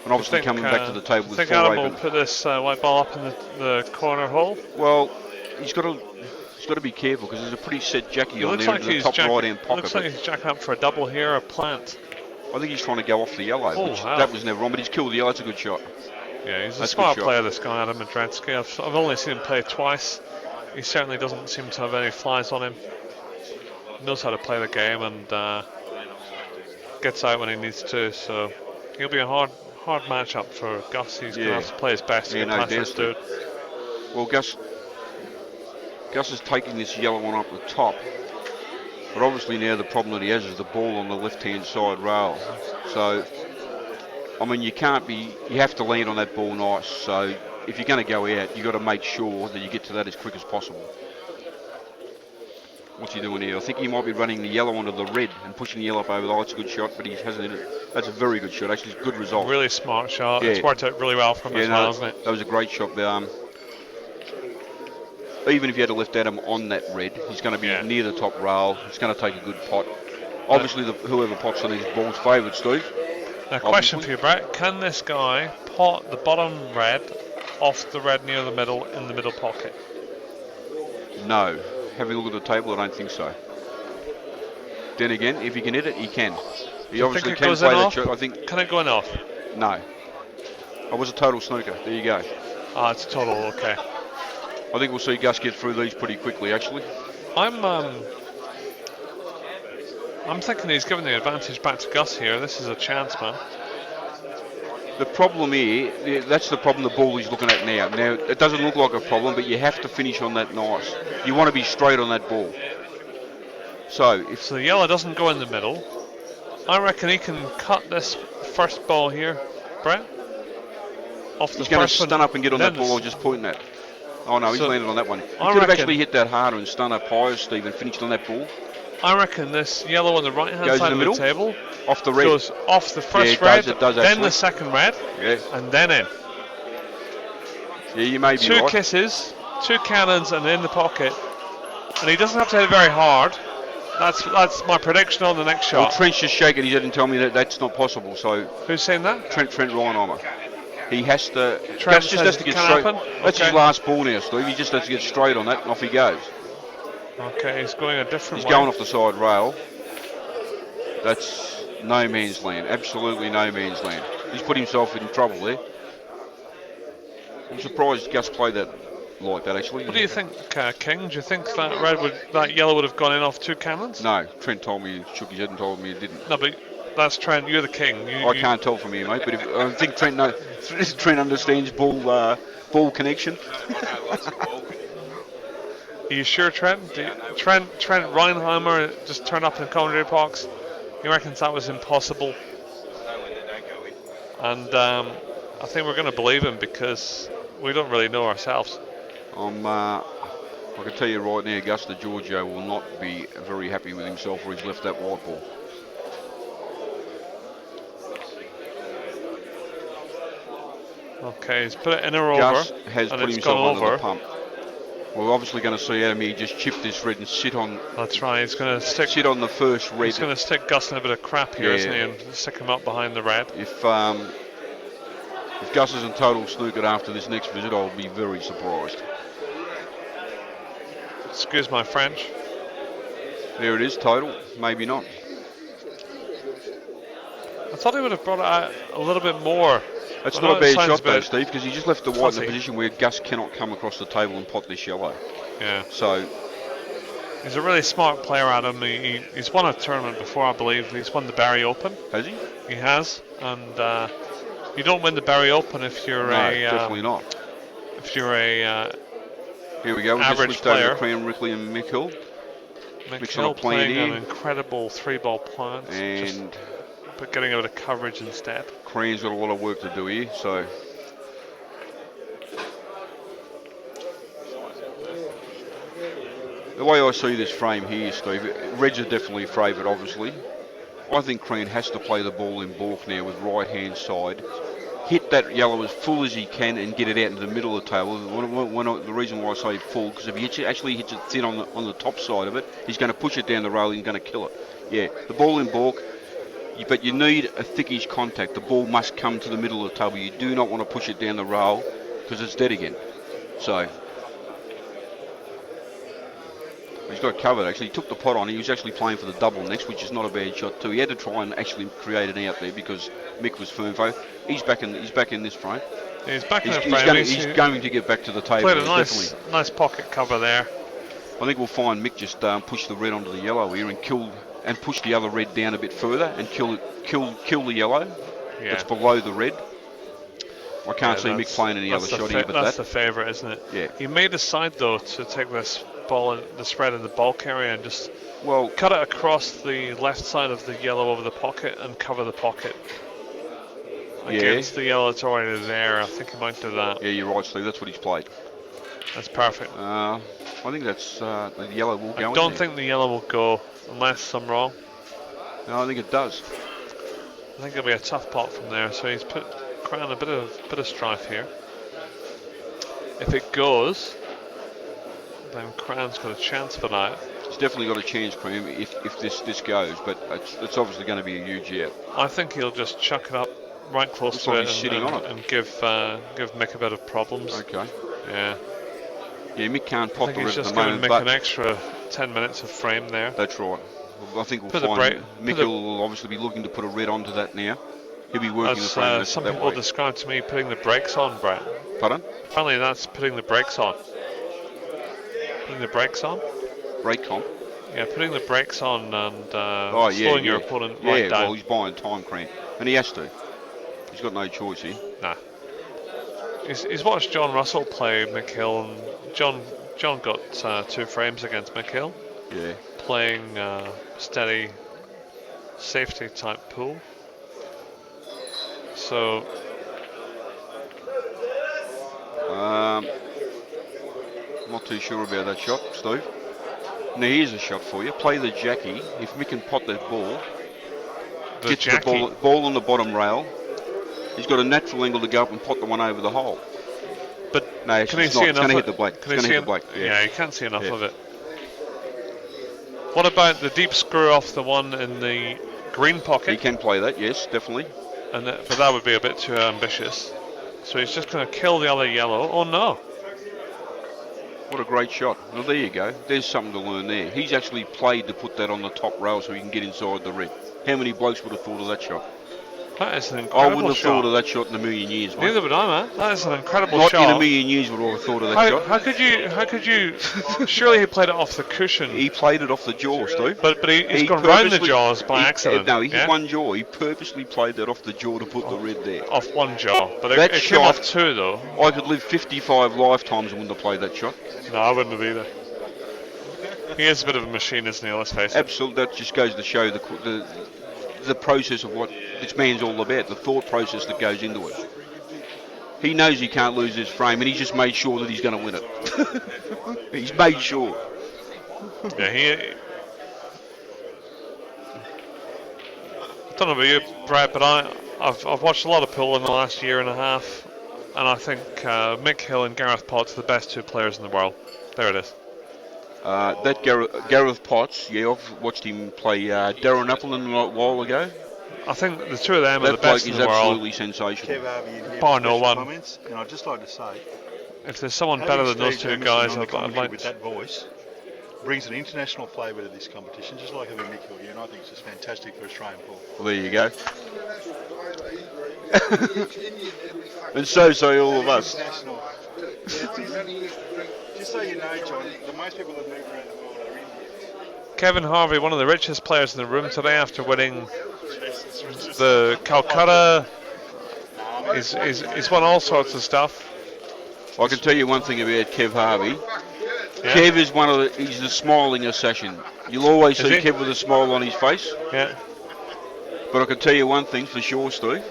And obviously coming back to the table with think 4 Adam open. will put this white ball up in the corner hole? Well, he's got to be careful because there's a pretty set Jackie It on looks there like in the he's top right-hand pocket. looks like he's jacking up for a double here, a plant. I think he's trying to go off the yellow, Oh, which wow. that was never wrong, but he's killed the yellow. That's a good shot. Yeah, he's a That's smart good shot. player, this guy, Adam Madransky. I've only seen him play twice. He certainly doesn't seem to have any flies on him. He knows how to play the game and gets out when he needs to. So he'll be a hard matchup for Gus. He's going to have to play his best to get past this dude. Well, Gus is taking this yellow one up the top. But obviously now the problem that he has is the ball on the left-hand side rail. So, I mean, you have to land on that ball nice. So, if you're going to go out, you've got to make sure that you get to that as quick as possible. What's he doing here? I think he might be running the yellow onto the red and pushing the yellow up over. Oh, it's a good shot, but he hasn't hit it. That's a very good shot. Actually, it's a good result. Really smart shot. Yeah. It's worked out really well for him as well, hasn't it? That was a great shot. Even if you had to lift Adam on that red, he's going to be near the top rail. He's going to take a good pot. Obviously, whoever pots on these balls favoured, Steve. Now, question for you, Brett. Can this guy pot the bottom red off the red near the middle in the middle pocket? No. Having a look at the table, I don't think so. Then again, if he can hit it, he can. He obviously can play that shot. I think. Can it go in off? No. It was a total snooker. There you go. Ah, it's a total, okay. I think we'll see Gus get through these pretty quickly, actually. I'm thinking he's giving the advantage back to Gus here. This is a chance, man. The problem here, that's the problem the ball is looking at now. Now, it doesn't look like a problem, but you have to finish on that nice. You want to be straight on that ball. So the yellow doesn't go in the middle, I reckon he can cut this first ball here, Brett. He's going to stun up and get on that ball or just pointing at. Oh no, he's landed on that one. He could have actually hit that harder and stun up higher, Steve, and finished on that ball. I reckon this yellow on the right hand side of the table off the red. Goes off the first red, then the second red, and then in. Yeah, you may be Two right. kisses, 2 cannons, and in the pocket. And he doesn't have to hit it very hard. That's my prediction on the next shot. Well, Trent's just shaking his head and telling me that that's not possible. So who's saying that? Trent Reinheimer. He has to. Trent just has to get straight. That's his last ball now, Steve. He just has to get straight on that, and off he goes. Okay, he's going a different way. He's going off the side rail. That's no man's land. Absolutely no man's land. He's put himself in trouble there. I'm surprised Gus played that like that, actually. What do you think, King? Do you think that yellow would have gone in off 2 cannons? No, Trent told me, shook his head and told me it didn't. No, but that's Trent. You're the king. I can't tell from here, mate. But I think Trent understands ball connection. Are you sure, Trent? Trent Reinheimer just turned up in the commentary box. He reckons that was impossible. And I think we're going to believe him because we don't really know ourselves. I can tell you right now, Gus Giorgio will not be very happy with himself where he's left that white ball. Okay, he's put it in or Gus over. has and put it's himself gone under over. the pump. We're obviously going to see Adam here just chip this red and sit on. That's right. He's going to sit on the first red. He's going to stick Gus in a bit of crap here, isn't he, and stick him up behind the red. If Gus isn't total snookered after this next visit, I'll be very surprised. Excuse my French. There it is, total. Maybe not. I thought he would have brought it out a little bit more. That's not a bad shot though, Steve, because he just left the white in a position where Gus cannot come across the table and pot this yellow. Yeah. So he's a really smart player, Adam. He's won a tournament before, I believe. He's won the Barry Open. Has he? He has, and you don't win the Barry Open if you're definitely not. If you're a here we go. We average just switched player. over to Cran, Rickley, and Mick Hill. Mick Hill playing an incredible 3-ball plant, and but getting a bit of coverage instead. Cran's got a lot of work to do here, so. The way I see this frame here, Steve, reds are definitely favoured, obviously. I think Cran has to play the ball in balk now with right-hand side. Hit that yellow as full as he can and get it out into the middle of the table. The reason why I say full, because if he actually hits it thin on the top side of it, he's going to push it down the rail and he's going to kill it. Yeah, the ball in balk. but you need a thickish contact. The ball must come to the middle of the table. You do not want to push it down the rail because it's dead again. So he's got it covered actually. He took the pot on. He was actually playing for the double next, which is not a bad shot too. He had to try and actually create an out there because Mick was firm focused. He's back in this frame. He's back in the He's frame. going to get back to the table. Played a nice pocket cover there. I think we'll find Mick just push the red onto the yellow here and push the other red down a bit further and kill the yellow that's below the red. I can't see Mick playing any other shot here but that's the favourite, isn't it? Yeah. He made a side though to take this ball, the spread in the bulk area, and just Well, cut it across the left side of the yellow over the pocket and cover the pocket against the yellow that's already there. I think he might do that. Yeah, you're right, Steve. That's what he's played. That's perfect. I think that's the yellow will go. I don't think the yellow will go unless I'm wrong. No, I think it does. I think it'll be a tough pot from there. So he's put Cran a bit of strife here. If it goes, then Cran's got a chance for that. He's definitely got a chance, Cream, if this goes, but it's obviously going to be a huge out. I think he'll just chuck it up right close Looks to like it, he's sitting on it. and give Mick a bit of problems. Okay. Yeah. Yeah, Mick can't pot the he's red at just the going to moment, make but an extra 10 minutes of frame there. that's right. Well, I think we'll Put the find Mick will obviously be looking to put a red onto that now. He'll be working the frame some that people way. describe to me putting the brakes on, Brett. Pardon? Apparently that's putting the brakes on. Putting the brakes on? Brake comp. Yeah, putting the brakes on and slowing your opponent right down. Well, he's buying time, Cramp, and he has to. He's got no choice here. Nah. He's watched John Russell play Mick Hill, and John got 2 frames against Mick Hill. Yeah. Playing steady safety type pool. So not too sure about that shot, Steve. Now here's a shot for you. Play the Jackie. If Mick can pot that ball, gets the ball on the bottom rail, he's got a natural angle to go up and pot the one over the hole. But no, it's not. It's going to hit the black. It's going to hit the black. Yeah, you can't see enough of it. What about the deep screw off the one in the green pocket? He can play that, yes, definitely. But that would be a bit too ambitious. So he's just going to kill the other yellow. Oh no! What a great shot. Well, there you go. There's something to learn there. He's actually played to put that on the top rail so he can get inside the red. How many blokes would have thought of that shot? That is an incredible shot. I wouldn't have thought of that shot in a million years, mate. Neither would I, man. That is an incredible shot. Not in a million years would I have thought of that shot. How could you? Surely he played it off the cushion. He played it off the jaw, Steve. But he's gone round the jaws by accident. No, he hit one jaw. He purposely played that off the jaw to put the red there. Off one jaw, but it came off 2 though. I could live 55 lifetimes and wouldn't have played that shot. No, I wouldn't have either. He is a bit of a machine, isn't he? Let's face it. Absolutely. That just goes to show the process of what this man's all about, the thought process that goes into it. He knows he can't lose this frame, and he's just made sure that he's going to win it. He's made sure. Yeah, I don't know about you, Brad, but I've watched a lot of pool in the last year and a half, and I think Mick Hill and Gareth Potts are the best 2 players in the world. There it is. That Gareth Potts, yeah, I've watched him play Darren Appleton a while ago. I think the 2 of them are the best in the world. That bloke is absolutely sensational. Bar no one. Comments, and I'd just like to say, if there's someone better than those 2 guys, I'd like with that voice brings an international flavour to this competition, just like having Mick Hill here, and I think it's just fantastic for Australian pool. Well, there you go. And so say all of us. Just so you know, John, the most people that move around the world are Indians. Kevin Harvey, one of the richest players in the room today after winning the Calcutta. He's won all sorts of stuff. I can tell you one thing about Kev Harvey. Yeah. Kev is he's the smiling assassin. You'll always see Kev with a smile on his face. Yeah. But I can tell you one thing for sure, Steve.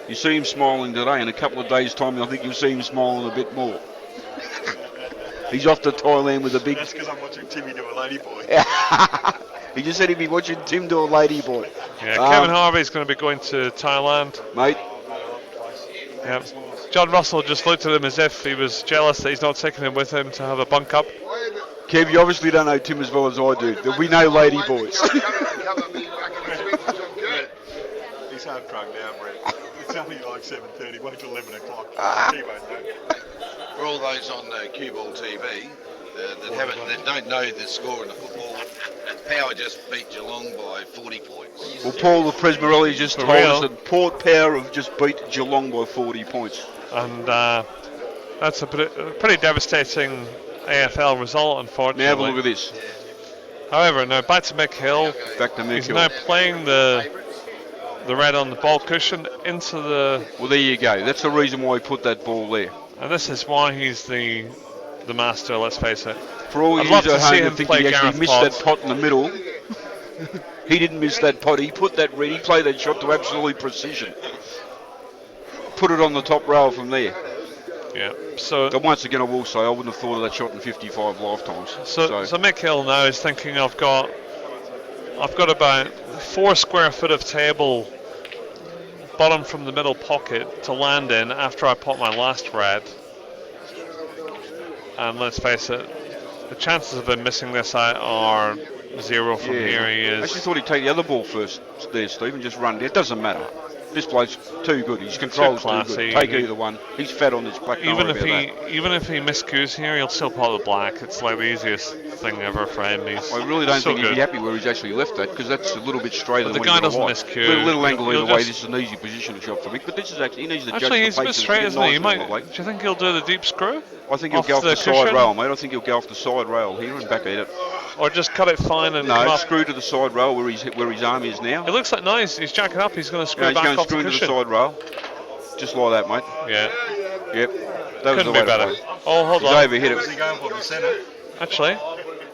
You see him smiling today, in a couple of days' time, I think you'll see him smiling a bit more. He's off to Thailand with a big... That's because I'm watching Timmy do a ladyboy. He just said he'd be watching Tim do a ladyboy. Yeah, Kevin Harvey's going to be going to Thailand. Mate. Yeah. John Russell just looked at him as if he was jealous that he's not taking him with him to have a bunk up. Kev, you obviously don't know Tim as well as I do. There'll be no ladyboys. He's hard drunk now, Brett. It's only like 7:30. Wait till 11 o'clock. He won't know. For all those on CueballTV that don't know the score in the football, Power just beat Geelong by 40 points. Well, Paul the Presmerelli just For told real? us that Port Power have just beat Geelong by 40 points. And that's a pretty devastating AFL result, unfortunately. Now have a look at this. However, now back to Mick Hill. Back to Mick He's Hill. now playing the red on the ball cushion into the... Well, there you go. That's the reason why he put that ball there. And this is why he's the master, let's face it. For all I'd you love at to see home him that think play he actually Gareth missed Potts. that pot in the middle, he didn't miss that pot. He put that red. He played that shot to absolute precision. Put it on the top rail from there. Yeah. So But once again, I will say I wouldn't have thought of that shot in 55 lifetimes. So Mick Hill now is thinking I've got about 4 square foot of table bottom from the middle pocket to land in after I put my last red. And let's face it, the chances of him missing this out are 0 from here. He I is. actually thought he'd take the other ball first there, Steve, and just run there. It doesn't matter. This bloke's too good. His control's too classy. good. Take either one. He's fat on this black. Even if he miscues here, he'll still pull the black. It's like the easiest thing ever for him. He's I really don't so think he'd good. be happy where he's actually left that, because that's a little bit straighter But than the what guy he would doesn't like. miscue. Little angle He'll either way. just- This is an easy position to shot for Mick, but this is actually he needs to judge Actually, the he's a bit pace straight, and isn't he? nice He might, little do bloke. you think he'll do the deep screw? I think he'll off go off the side cushion? rail, mate. I think he'll go off the side rail here and back at it. Or just cut it fine and come No, up? screw to the side rail where his arm is now. It looks like nice. He's jacking up. He's going to screw No, he's back going off screw the into the cushion. side rail. Just like that, mate. Yeah. Yep. That was Couldn't the way be better. to play. Oh, hold He's on. overhit Where's it. he going for the centre? Actually,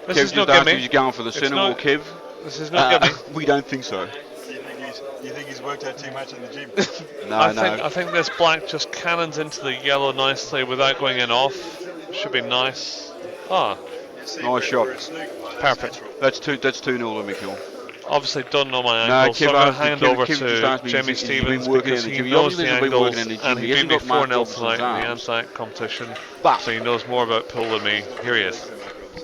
this Kev is no just asked if gimme. he's going for the It's centre, no- or Kev. This is no gimme. We don't think so. You think he's worked out too much in the gym? I think this black just cannons into the yellow nicely without going in off. Should be nice. Ah, Nice shot. perfect. That's 2-0 to Mick. Obviously don't know my No, angle, so I'm going to Kev hand asked- over Kev just to asked me, Jamie has he been Stevens working because in the he gym? He knows obviously the hasn't been angles working in the gym. and He he beat hasn't me got Mark 4-0 Robinson's tonight in the arms. Anzac competition. But- So he knows more about pool than me. Here he is.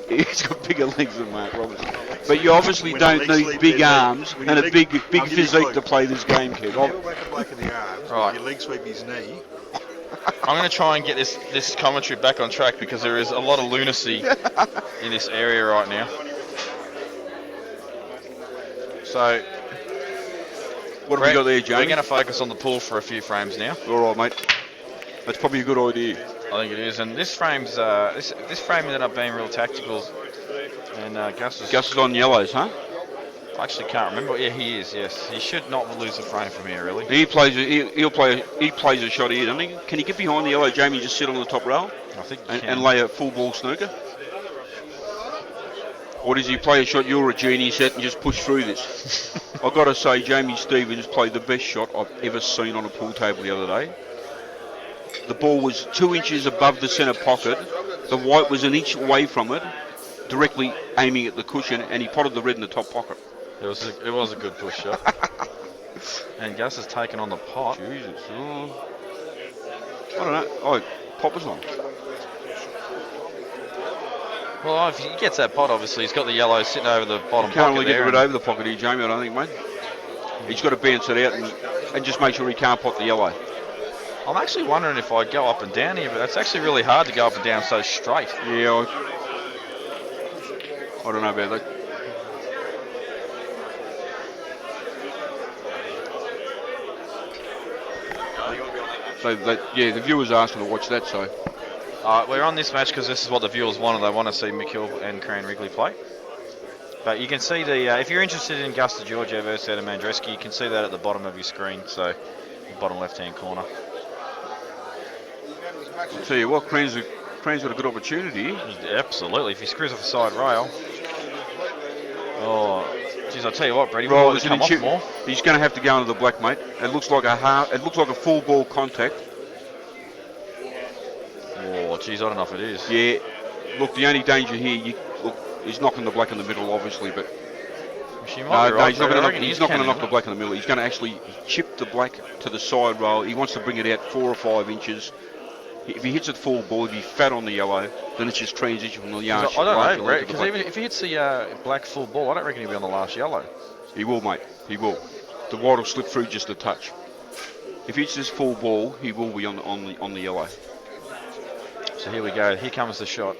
He's got bigger legs than Mark Robinson. But you obviously When don't your legs need sleep big their leg- arms when and your a leg- big I'll give you a physique clue. to play this game, Kev. You don't whack a bloke in the arms, Right. your leg sweep his knee. I'm going to try and get this commentary back on track because there is a lot of lunacy in this area right now. So What have we got there, we're Jamie? going to focus on the pool for a few frames now. All right, mate. That's probably a good idea. I think it is, and this frame's this frame ended up being real tactical. And Gus is on yellows, huh? I actually can't remember. Yeah, he is. Yes, he should not lose a frame from here, really. He plays a shot here, doesn't he? Can he get behind the yellow, Jamie, just sit on the top rail I think he and, can. and lay a full ball snooker? Or does he play a shot you're a genie set and just push through this? I've got to say, Jamie Stevens played the best shot I've ever seen on a pool table the other day. The ball was 2 inches above the centre pocket. The white was an inch away from it, directly aiming at the cushion, and he potted the red in the top pocket. It was a good push shot. And Gus has taken on the pot. Jesus. Oh. I don't know. Oh, pop was on. Well, if he gets that pot, obviously he's got the yellow sitting over the bottom Can't pocket really get there. the red over the pocket here, Jamie, I don't think, mate. He's got to bounce it out and just make sure he can't pot the yellow. I'm actually wondering if I go up and down here, but that's actually really hard to go up and down so straight. Yeah, I don't know about that. Yeah, the viewers asked me to watch that, so. We're on this match because this is what the viewers wanted. They want to see McHill and Cran Wrigley play. But you can see if you're interested in Gus DeGiorgio versus Adam Andreski, you can see that at the bottom of your screen, so bottom left-hand corner. I'll tell you what, Cran's got a good opportunity. Absolutely, if he screws off the side rail. Oh, geez, I'll tell you what, Brady, Well, we'll come off more. He's going to have to go into the black, mate. It looks like a full ball contact. Oh, geez, I don't know if it is. Yeah. Look, the only danger here, he's knocking the black in the middle, obviously, but She might be no, right, he's not Brady. I going reckon he's to canning knock it. the black in the middle. He's going to actually chip the black to the side rail. He wants to bring it out 4 or 5 inches. If he hits it full ball, he'd be fat on the yellow. Then it's just transition from the yarn. I don't know, because even if he hits the black full ball, I don't reckon he'll be on the last yellow. He will, mate. He will. the white will slip through just a touch. If he hits this full ball, he will be on the yellow. So here we go. Here comes the shot.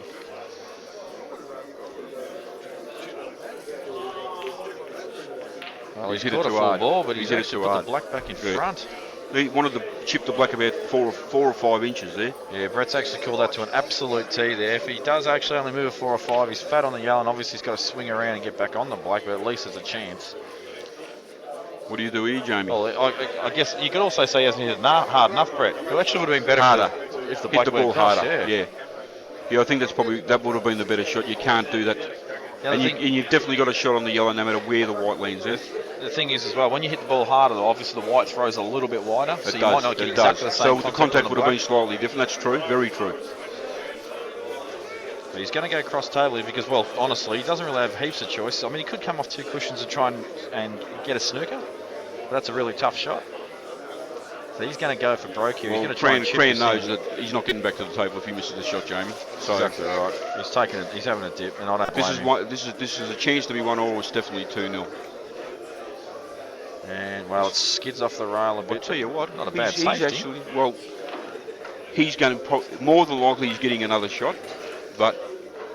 Well, he's hit it caught a too full hard. ball, but He's he's hit it actually too put hard. the black back in Yeah. front. He wanted to chip the black about 4 or 5 inches there. Yeah, Brett's actually called that to an absolute tee there. If he does actually only move a 4 or 5, he's fat on the yellow, and obviously he's got to swing around and get back on the black, but at least there's a chance. What do you do here, Jamie? Well, I guess you could also say he hasn't hit it hard enough, Brett. It actually would have been better Harder. if the Hit black the ball went across, harder. Yeah. Yeah, I think that would have been the better shot. You can't do that. And you've definitely got a shot on the yellow no matter where the white lands there. The thing is as well, when you hit the ball harder, though, obviously the white throws a little bit wider, so you might not get exactly the same So the contact would have been slightly different. That's true. Very true. But he's going to go cross table here because, well, honestly, he doesn't really have heaps of choice. I mean, he could come off 2 cushions and try and get a snooker, but that's a really tough shot. So he's going to go for broke here. He's going to try and chip Cran this knows in. that he's not getting back to the table if he misses the shot, Jamie. So Exactly right. He's having a dip, and I don't blame him. This is a chance to be 1-all. It's definitely 2-0. And well, it skids off the rail a bit. I'll tell you what, not a bad safety. He's going to more than likely he's getting another shot, but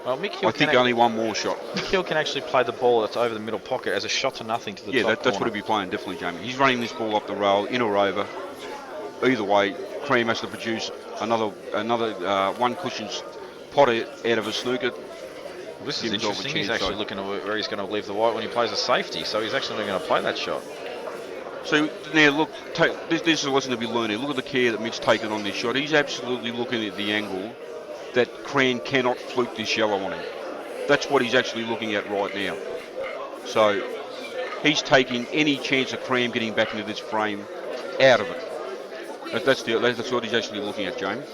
Mick Hill I think only one more shot. Mick Hill can actually play the ball that's over the middle pocket as a shot to nothing to the top that's corner. what he'll be playing, definitely, Jamie. He's running this ball up the rail, in or over. Either way, Cream has to produce another 1 cushion's pot out of a snooker. Well, this is interesting. He's actually looking at where he's going to leave the white when he plays a safety, so he's actually not going to play that shot. So now look, this is a lesson to be learned here. Look at the care that Mick's taken on this shot. He's absolutely looking at the angle that Cran cannot fluke this yellow on him. That's what he's actually looking at right now. So he's taking any chance of Cram getting back into this frame out of it. That's what he's actually looking at, James.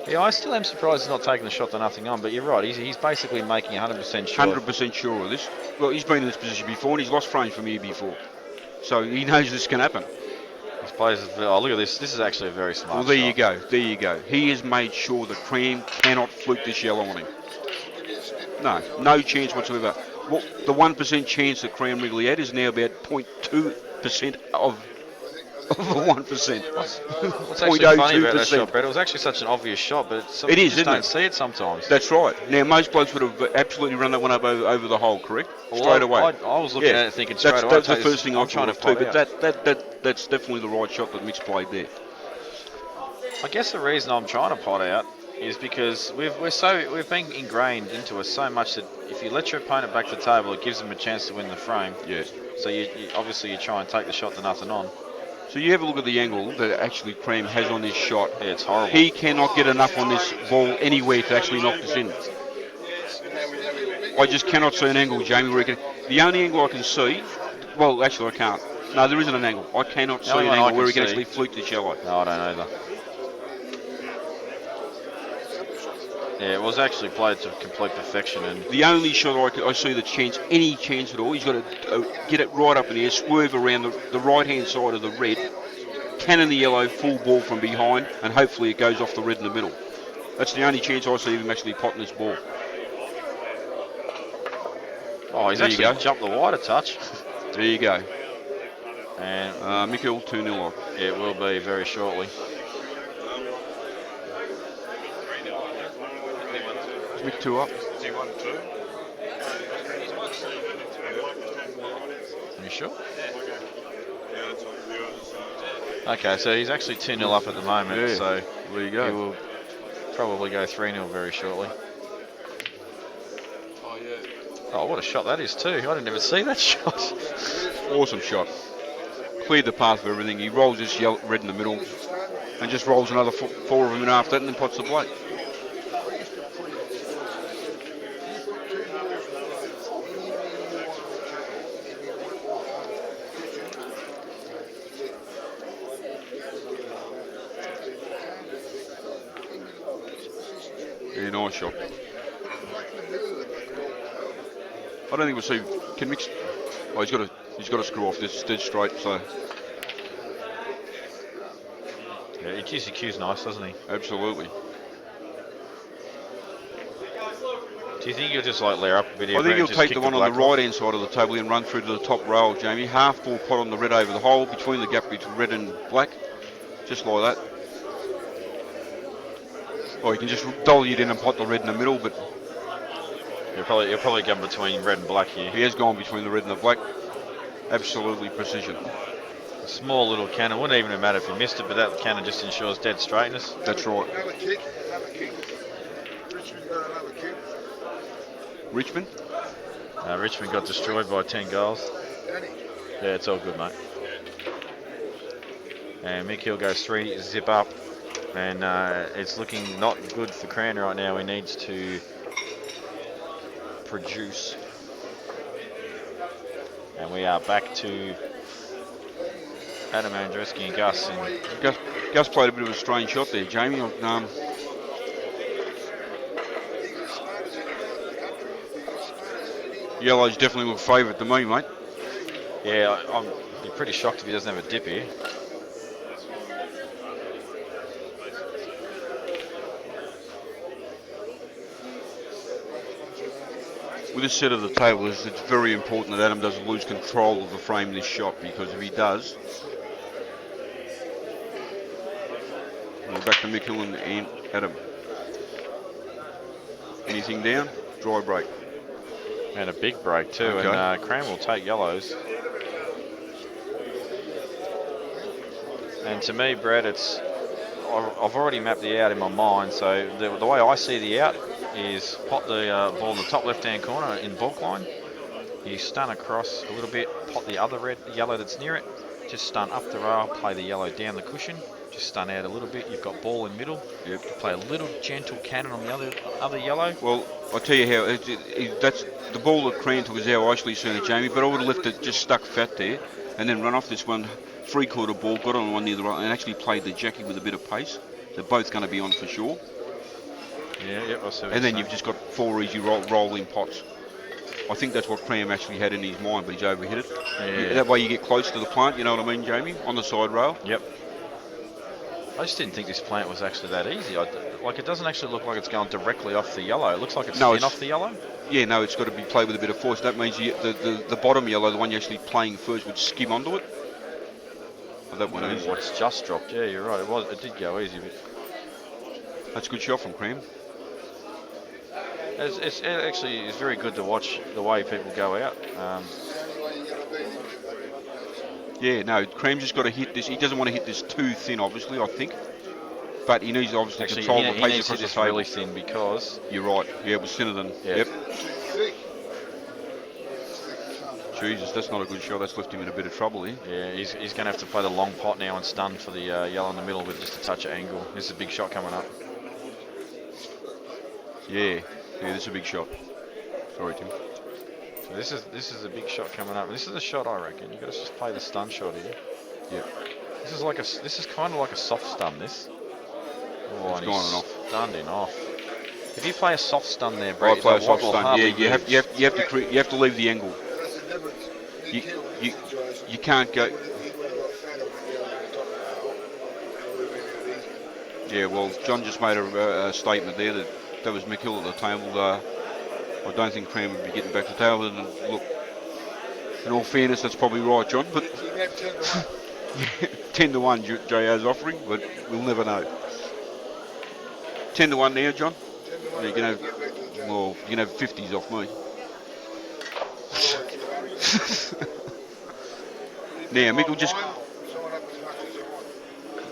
Yeah, I still am surprised he's not taking the shot to nothing on, but you're right. He's basically making 100% sure. 100% sure of this. Well, he's been in this position before, and he's lost frames from here before. So he knows this can happen. This plays. Oh, look at this. This is actually a very smart Well, there shot. you go. There you go. He has made sure that Cram cannot fluke this yellow on him. No chance whatsoever. Well, the 1% chance that Cram Wrigley had is now about 0.2% of 1%. What's actually funny about that shot, Brett? It was actually such an obvious shot, but it is, you just don't see it sometimes. That's right. Now, most blokes would have absolutely run that one up over the hole, correct? Well, straight away. I was looking at it thinking straight away. That's the first thing I thought of too, but out. that's definitely the right shot that Mick's played there. I guess the reason I'm trying to pot out is because we've been ingrained into us so much that if you let your opponent back to the table, it gives them a chance to win the frame. Yeah. So you obviously you try and take the shot to nothing on. So you have a look at the angle that actually Cram has on this shot. Yeah, it's horrible. He cannot get enough on this ball anywhere to actually knock this in. I just cannot see an angle, Jamie, where he can. The only angle I can see, well, actually I can't. No, there isn't an angle. I cannot see an angle where he can actually fluke this yellow. No, I don't either. Yeah, it was actually played to complete perfection. And the only shot I see the chance, any chance at all, he's got to get it right up in the air, swerve around the right-hand side of the red, cannon the yellow, full ball from behind, and hopefully it goes off the red in the middle. That's the only chance I see of him actually potting this ball. Oh, he's actually jumped the wide a touch. There you go. And Mick 2-0 off. Yeah, it will be very shortly. Mick 2 up. Is he 1-2? Are you sure? Yeah, that's on the other side. Okay, so he's actually 2-0 up at the moment, Yeah, so there you go. he will probably go 3-0 very shortly. Oh, yeah. Oh, what a shot that is too. I didn't even see that shot. Awesome shot. Cleared the path for everything. He rolls this red in the middle and just rolls another 4 of them in after that and then pots the black. Yeah, nice shot. I don't think we'll see. Can Mick? Oh, he's got to screw off this dead straight. So yeah, he cues nice, doesn't he? Absolutely. Do you think you'll just like layer up a bit here? I think Brett, he'll and just take kick the one on the black off? right hand side of the table and run through to the top rail, Jamie. Half ball pot on the red over the hole, between the gap between red and black. Just like that. Or you can just dolly it in and pot the red in the middle, but He'll probably go between red and black here. he has gone between the red and the black. Absolutely precision. A small little cannon. Wouldn't even matter if he missed it, but that cannon just ensures dead straightness. That's right. Another kick. Richmond's got another kick. Richmond? Richmond got destroyed by 10 goals. Yeah, it's all good, mate. And Mick Hill goes 3, zip up. And it's looking not good for Cran right now. He needs to produce. And we are back to Adam Andreski and Gus. And Gus played a bit of a strange shot there, Jamie. Yellow's definitely look favourite to me, mate. Yeah, I'd be pretty shocked if he doesn't have a dip here. With this set of the table, it's very important that Adam doesn't lose control of the frame in this shot, because if he does, we're back to Mick Hill and Adam. Anything down? Dry break. And a big break too, Okay. and Cran will take yellows. And to me, Brett, I've already mapped the out in my mind, so the way I see the out is pot the ball in the top left-hand corner in bulk line. You stun across a little bit, pot the other yellow that's near it, just stun up the rail, play the yellow down the cushion, just stun out a little bit. You've got ball in middle. Yep. You play a little gentle cannon on the other yellow. Well, I'll tell you how, that's the ball that Cran took is how I actually seen it, Jamie, but I would have left it just stuck fat there and then run off this one, 3/4 ball, got on one near the right and actually played the Jackie with a bit of pace. They're both going to be on for sure. Yeah, yep, I see what And then you're you've just got 4 easy rolling pots. I think that's what Cram actually had in his mind, but he's overhit it. Yeah. That way you get close to the plant, you know what I mean, Jamie, on the side rail. Yep. I just didn't think this plant was actually that easy. Like, it doesn't actually look like it's going directly off the yellow. It looks like it's off the yellow. Yeah, no, it's got to be played with a bit of force. That means the bottom yellow, the one you're actually playing first, would skim onto it. Oh, that one easy. It's just dropped. Yeah, you're right. It did go easy, but that's a good shot from Cram. It actually is very good to watch the way people go out. Yeah, no, Cram's just got to hit this. He doesn't want to hit this too thin, obviously, I think. But he needs to obviously control the pace across the table. Really thin because... You're right. Yeah, it was thinner than... Yeah. Yep. Jesus, that's not a good shot. That's left him in a bit of trouble here. Yeah, he's going to have to play the long pot now and stun for the yellow in the middle with just a touch of angle. This is a big shot coming up. Yeah, this is a big shot. Sorry, Tim. So this is a big shot coming up. This is a shot, I reckon. You've got to just play the stun shot here. Yeah. This is kind of like a soft stun. This. Oh, it's gone and off. Stunned in off. If you play a soft stun there, Brett, I play a soft stun. Yeah, you have to leave the angle. You can't go. Yeah, well, John just made a statement there that was Mick Hill at the table. I don't think Cram would be getting back to the table. And look, in all fairness, that's probably right, John. But 10-1 JR's offering, but we'll never know. 10-1 now, John. You can have 50s off me. Now, Mick will just...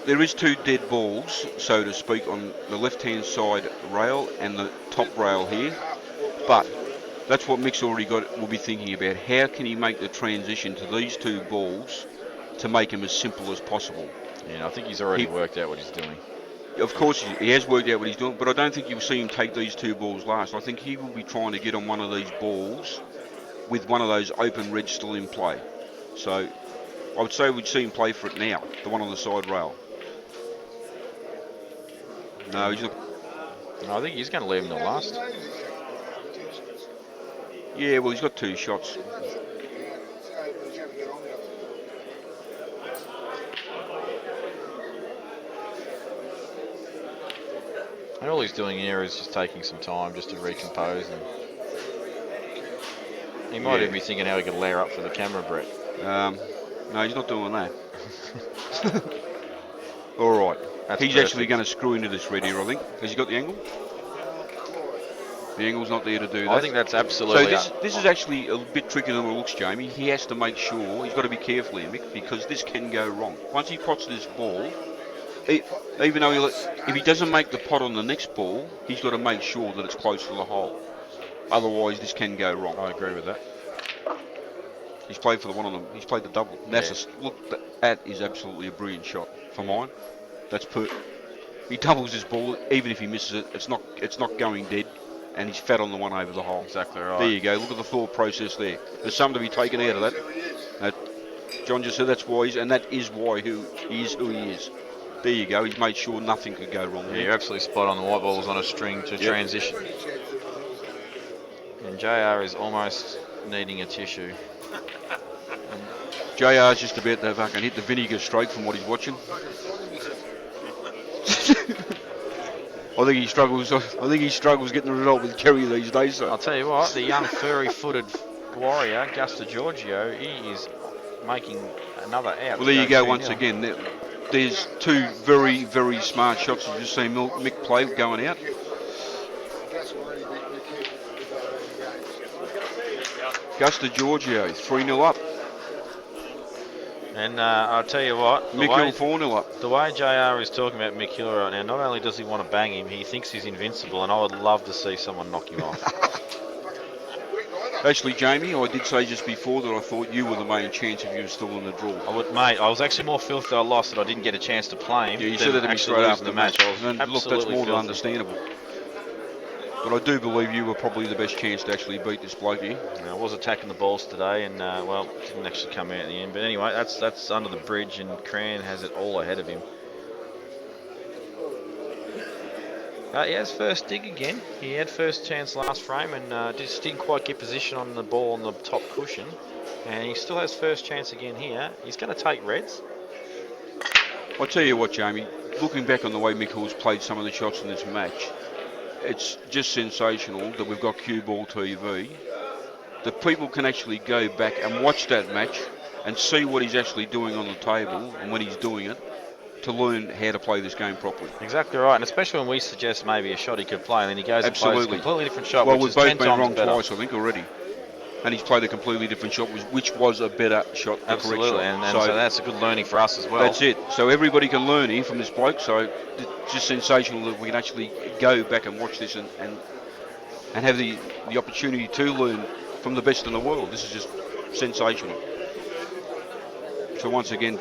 There is 2 dead balls, so to speak, on the left-hand side rail and the top rail here. But that's what Mick's already will be thinking about. How can he make the transition to these 2 balls to make them as simple as possible? Yeah, I think he's already worked out what he's doing. Of course, he has worked out what he's doing, but I don't think you'll see him take these 2 balls last. I think he will be trying to get on one of these balls with one of those open reds still in play. So I would say we'd see him play for it now, the one on the side rail. No, he's not. No, I think he's going to leave him till last. Yeah, well, he's got 2 shots. And all he's doing here is just taking some time just to recompose. And he might even be thinking how he could layer up for the camera, Brett. No, he's not doing that. All right. He's actually going to screw into this red here, I think. Has he got the angle? The angle's not there to do that. I think that's absolutely... So this is actually a bit trickier than it looks, Jamie. He has to make sure, he's got to be careful here, Mick, because this can go wrong. Once he pots this ball, even though if he doesn't make the pot on the next ball, he's got to make sure that it's close to the hole. Otherwise, this can go wrong. I agree with that. He's played for the one on the. He's played the double. Look, that is absolutely a brilliant shot for mine. That's he doubles his ball, even if he misses it. It's not going dead, and he's fat on the one over the hole. Exactly right. There you go. Look at the thought process there. There's something to be taken out of that. John just said that's why and that is why he is. There you go. He's made sure nothing could go wrong. Yeah, you're absolutely spot on. The white ball was on a string to transition. And JR is almost needing a tissue. JR's just about to fucking hit the vinegar stroke from what he's watching. I think he struggles getting the result with Kerry these days. So. I'll tell you what, the young furry-footed warrior, Gus Giorgio, he is making another out. Well, there you go once again. There's two very, very smart shots. You just seen Mick play going out. Gus Giorgio, 3-0 up. And I'll tell you what, Mick Hill 4-0 up. The way JR is talking about Mick Hill right now, not only does he want to bang him, he thinks he's invincible, and I would love to see someone knock him off. Actually, Jamie, I did say just before that I thought you were the main chance if you were still in the draw. Mate, I was actually more filthy I lost that I didn't get a chance to play him. Yeah, you said that to me straight after the match. Look, that's more than understandable. But I do believe you were probably the best chance to actually beat this bloke here. I was attacking the balls today, and well, didn't actually come out in the end. But anyway, that's under the bridge, and Cran has it all ahead of him. He has first dig again. He had first chance last frame and just didn't quite get position on the ball on the top cushion. And he still has first chance again here. He's going to take reds. I'll tell you what, Jamie, looking back on the way Mick Hill's played some of the shots in this match, it's just sensational that we've got CueballTV, that people can actually go back and watch that match and see what he's actually doing on the table and when he's doing it, to learn how to play this game properly. Exactly right, and especially when we suggest maybe a shot he could play, and then he goes and plays a completely different shot, well, which we've is both 10 been times wrong better. twice, I think, already. And he's played a completely different shot, which was a better shot. Absolutely, and so that's a good learning for us as well. That's it. So everybody can learn here from this bloke. So it's just sensational that we can actually go back and watch this and have the opportunity to learn from the best in the world. This is just sensational. So once again,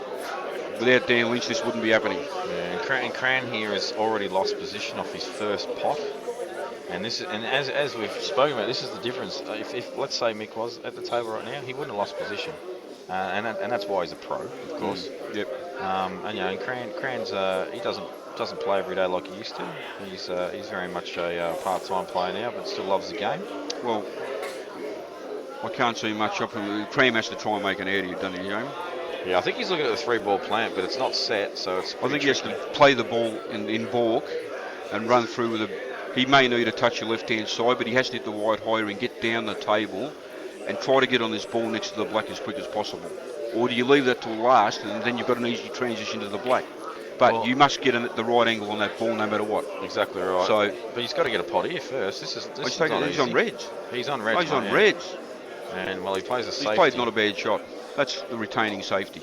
without Dan Lynch, this wouldn't be happening. Yeah, and Cran here has already lost position off his first pot. And this is, and as we've spoken about, this is the difference. If let's say Mick was at the table right now, he wouldn't have lost position, and that's why he's a pro, of course. Yep. And Cran's he doesn't play every day like he used to. He's very much a part-time player now, but still loves the game. Well, I can't see much up. Cram has to try and make an out of it, doesn't he, Jamie? Yeah, I think he's looking at the 3-ball plant, but it's not set, so it's. I think he has to play the ball in balk and run through with a. He may need a touch of left-hand side, but he has to hit the wide higher and get down the table and try to get on this ball next to the black as quick as possible. Or do you leave that till last and then you've got an easy transition to the black? But you must get the right angle on that ball no matter what. Exactly right. So, but he's got to get a pot here first. This is he's on reds. He's on reds. He's on reds. And well, he plays a safety. He's played not a bad shot. That's the retaining safety.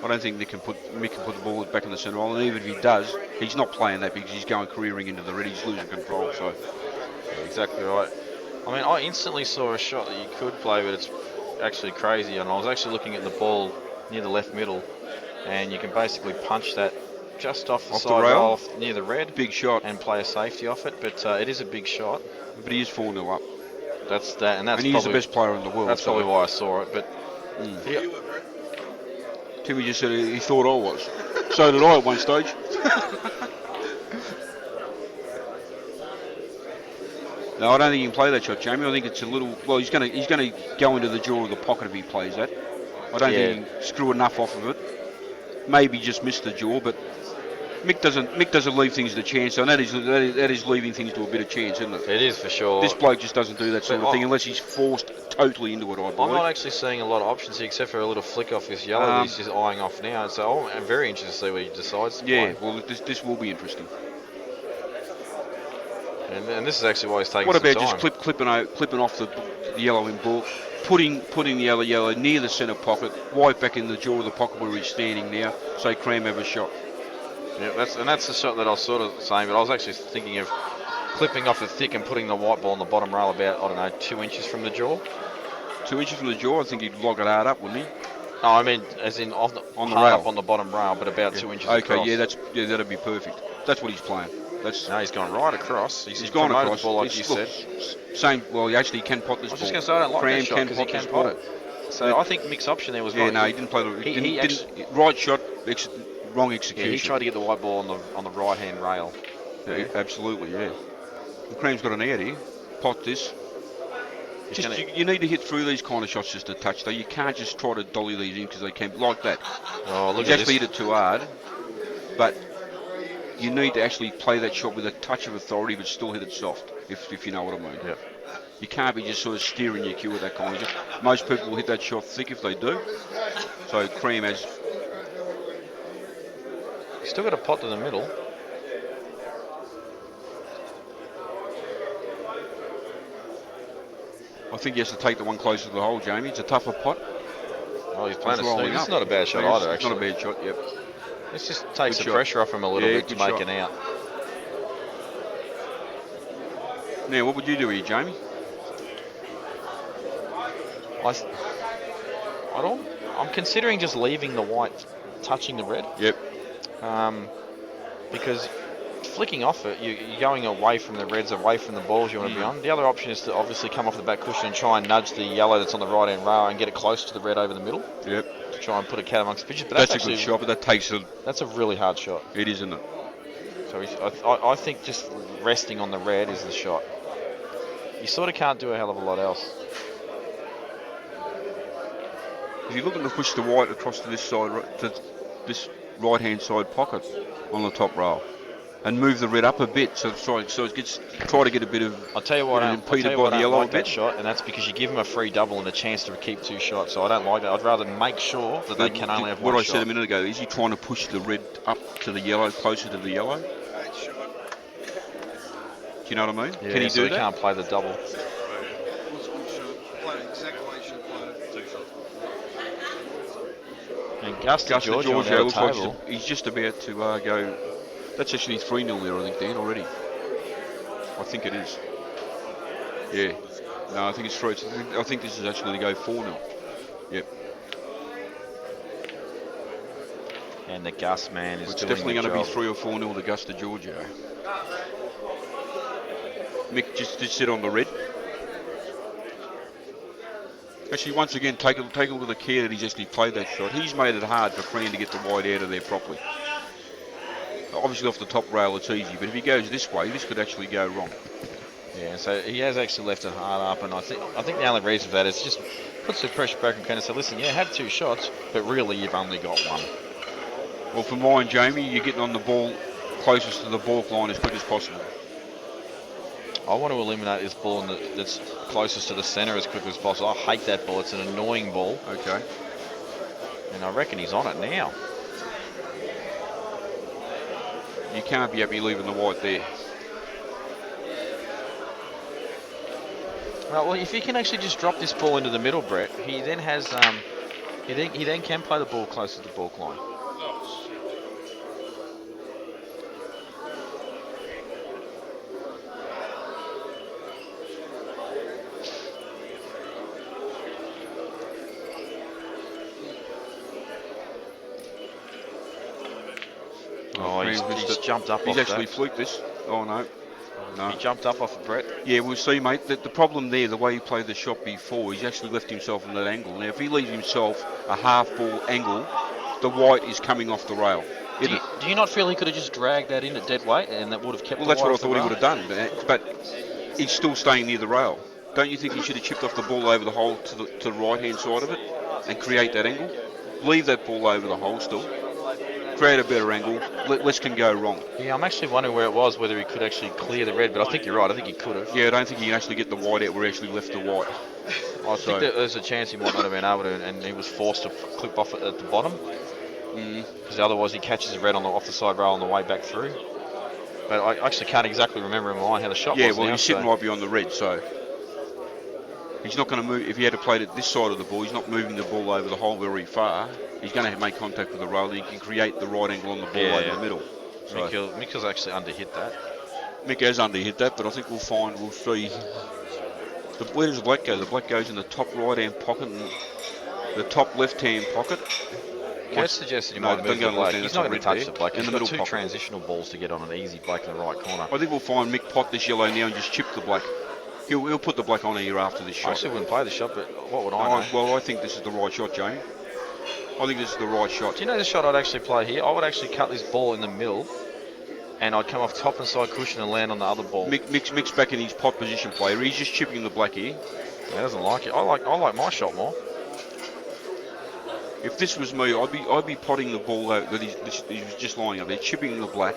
I don't think Mick can put the ball back in the centre hole, and even if he does, he's not playing that because he's going careering into the red. He's losing control. So exactly right. I mean, I instantly saw a shot that you could play, but it's actually crazy. And I was actually looking at the ball near the left middle, and you can basically punch that just off the side rail near the red. Big shot. And play a safety off it, but it is a big shot. But he is 4-0 up. That's that, and he's the best player in the world. That's probably why I saw it. But Timmy just said he thought I was. So did I at one stage. No, I don't think he can play that shot, Jamie. I think it's a little. Well, he's going to go into the jaw of the pocket if he plays that. I don't think he can screw enough off of it. Maybe just miss the jaw, but Mick doesn't leave things to chance, and that is leaving things to a bit of chance, isn't it? It is for sure. This bloke just doesn't do that sort of thing unless he's forced totally into it, I believe. I'm not actually seeing a lot of options here, except for a little flick off this yellow that he's just eyeing off now. So I'm very interested to see what he decides to play. Well, this will be interesting. And this is actually why he's taking What some about time. just clipping off the yellow in ball, putting the yellow near the centre pocket, wide back in the jaw of the pocket where he's standing now, so Cram have a shot. Yeah, that's the shot that I was sort of saying, but I was actually thinking of clipping off the thick and putting the white ball on the bottom rail about, I don't know, 2 inches from the jaw. 2 inches from the jaw, I think he'd log it hard up, wouldn't he? No, I mean as in on the rail, up on the bottom rail, but about 2 inches across. Okay, that'd be perfect. That's what he's playing. No, he's gone right across. He's gone across. The ball like you said. Same. Well, he actually can pot this ball. I was just going to say I don't like Cram that shot because he can pot it. So I think Mick's option there was right. right. No, he didn't play the right shot. Wrong execution. Yeah, he tried to get the white ball on the right hand rail. Yeah, absolutely. Yeah. And Cram's got an out here. Pot this. You need to hit through these kind of shots just a touch, though. You can't just try to dolly these in because they can like that. Oh, look He's at actually this. hit it too hard, but you need to actually play that shot with a touch of authority, but still hit it soft, if you know what I mean. Yeah. You can't be just sort of steering your cue with that kind of shot. Most people will hit that shot thick if they do. So Cram has. He's still got a pot to the middle. I think he has to take the one closer to the hole, Jamie. It's a tougher pot. Oh, he's playing a rolling snooze. This up. is not a bad shot either, It's actually. not a bad shot, yep. This just takes Good the shot. pressure off him a little bit to good make shot. an out. Now, what would you do here, Jamie? I'm considering just leaving the white touching the red. Yep. Because flicking off it, you're going away from the reds, away from the balls you want to be on. The other option is to obviously come off the back cushion and try and nudge the yellow that's on the right hand rail and get it close to the red over the middle. Yep. To try and put a cat amongst the pitches. But That's a actually, good shot, but that takes a... That's a really hard shot. It is, isn't it? So I think just resting on the red is the shot. You sort of can't do a hell of a lot else. If you're looking to push the white across to this side, to this right-hand side pocket on the top rail, and move the red up a bit, so it gets try to get a bit of. I'll tell you what, I impeded don't by the yellow like a that bit. shot, and that's because you give them a free double and a chance to keep 2 shots. So I don't like that. I'd rather make sure that they can only have what one I shot. said a minute ago, is he trying to push the red up to the yellow, closer to the yellow? Do you know what I mean? Yeah, Can he so do that? Can't play the double. And Gus Giorgio on the looks like table. he's just about to go. That's actually 3-0 there, I think, Dan, already. I think it is. Yeah. No, I think it's 3. I think this is actually to go 4-0. Yep. And the Gus man is It's doing definitely the going to be job. 3 or 4-0 to Gus Giorgio. Mick just sit on the red. Actually, once again, take a look at the care that he's actually played that shot. He's made it hard for Cran to get the wide out of there properly. Obviously, off the top rail, it's easy, but if he goes this way, this could actually go wrong. Yeah, so he has actually left it hard up, and I think the only reason for that is just puts the pressure back on Cran and say, listen, yeah, have 2 shots, but really you've only got 1. Well, for mine, Jamie, you're getting on the ball closest to the balk line as quick as possible. I want to eliminate this ball that's closest to the centre as quickly as possible. I hate that ball. It's an annoying ball. Okay. And I reckon he's on it now. You can't be happy leaving the white there. Well, if he can actually just drop this ball into the middle, Brett, he then has he then can play the ball closer to the balk line. Oh, he's jumped up He's off actually that. fluked this. Oh, no. No. He jumped up off of Brett. Yeah, we'll see, mate. The problem there, the way he played the shot before, he's actually left himself in that angle. Now, if he leaves himself a half-ball angle, the white is coming off the rail. Do you not feel he could have just dragged that in at dead weight and that would have kept Well, the that's what I white off the thought he rail? would have done, but he's still staying near the rail. Don't you think he should have chipped off the ball over the hole to the right-hand side of it and create that angle? Leave that ball over the hole still. create a better angle. Less can go wrong. Yeah, I'm actually wondering where it was, whether he could actually clear the red, but I think you're right. I think he could have. Yeah, I don't think he can actually get the white out where he actually left the white. I think that there's a chance he might not have been able to, and he was forced to clip off at the bottom. Because otherwise he catches the red off the side rail on the way back through. But I actually can't exactly remember in my mind how the shot was. Yeah, well, he's sitting right beyond the red, so he's not going to move. If he had to play it this side of the ball, he's not moving the ball over the hole very far. He's going to make contact with the rail. He can create the right angle on the ball over the middle. So Mikkel's actually underhit that. Mick has underhit that, but I think we'll see. Where does the black go? The black goes in the top right-hand pocket and the top left-hand pocket. Gaz suggested he might move the black. He's not going to touch the black. In He's the got middle two pocket. transitional balls to get on an easy black in the right corner. I think we'll find Mick pot this yellow now and just chip the black. He'll put the black on here after this I shot. actually wouldn't play the shot, but what would I know? Well, I think this is the right shot, Jamie. I think this is the right shot. Do you know the shot I'd actually play here? I would actually cut this ball in the middle, and I'd come off top and side cushion and land on the other ball. Mick's back in his pot position player. He's just chipping the black here. He doesn't like it. I like my shot more. If this was me, I'd be potting the ball out that he was just lying up there, chipping the black.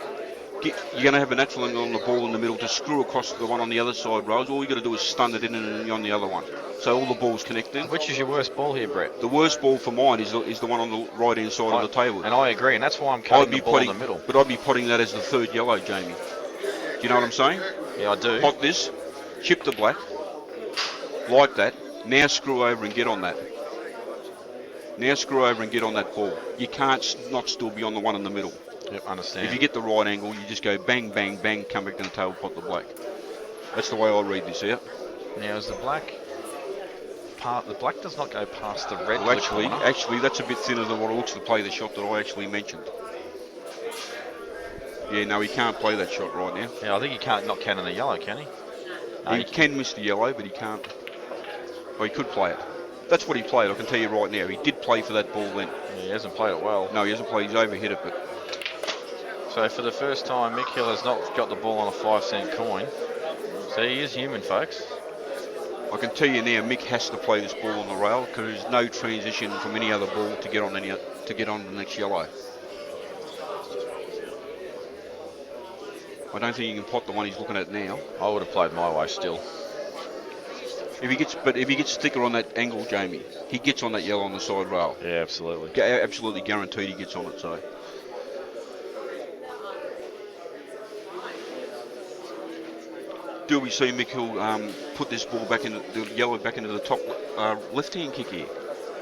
You're going to have an excellent angle on the ball in the middle to screw across the one on the other side, Rose. All you got to do is stun it in and on the other one. So all the balls connecting. Which is your worst ball here, Brett? The worst ball for mine is the one on the right-hand side of the table. And I agree, and that's why I'm cutting the ball in the middle. But I'd be potting that as the third yellow, Jamie. Do you know what I'm saying? Yeah, I do. Pot this, chip the black, like that. Now screw over and get on that. Now screw over and get on that ball. You can't not still be on the one in the middle. Yep, understand. If you get the right angle, you just go bang, bang, bang, come back to the table, pot the black. That's the way I read this out. Now is the black part? The black does not go past the red. Well, actually, that's a bit thinner than what it looks to play the shot that I actually mentioned. Yeah, no, he can't play that shot right now. Yeah, I think he can't not count in the yellow, can he? No, he can miss the yellow, but he can't. Well, he could play it. That's what he played, I can tell you right now. He did play for that ball then. Yeah, he hasn't played it well. No, he hasn't played. He's overhit it, but... So for the first time, Mick Hill has not got the ball on a 5-cent coin. So he is human, folks. I can tell you now, Mick has to play this ball on the rail because there's no transition from any other ball to get on the next yellow. I don't think you can pot the one he's looking at now. I would have played my way still. If he gets thicker on that angle, Jamie, he gets on that yellow on the side rail. Yeah, absolutely. Absolutely guaranteed he gets on it. So. Do we see Mick Hill put this ball back into the yellow back into the top left-hand kick here?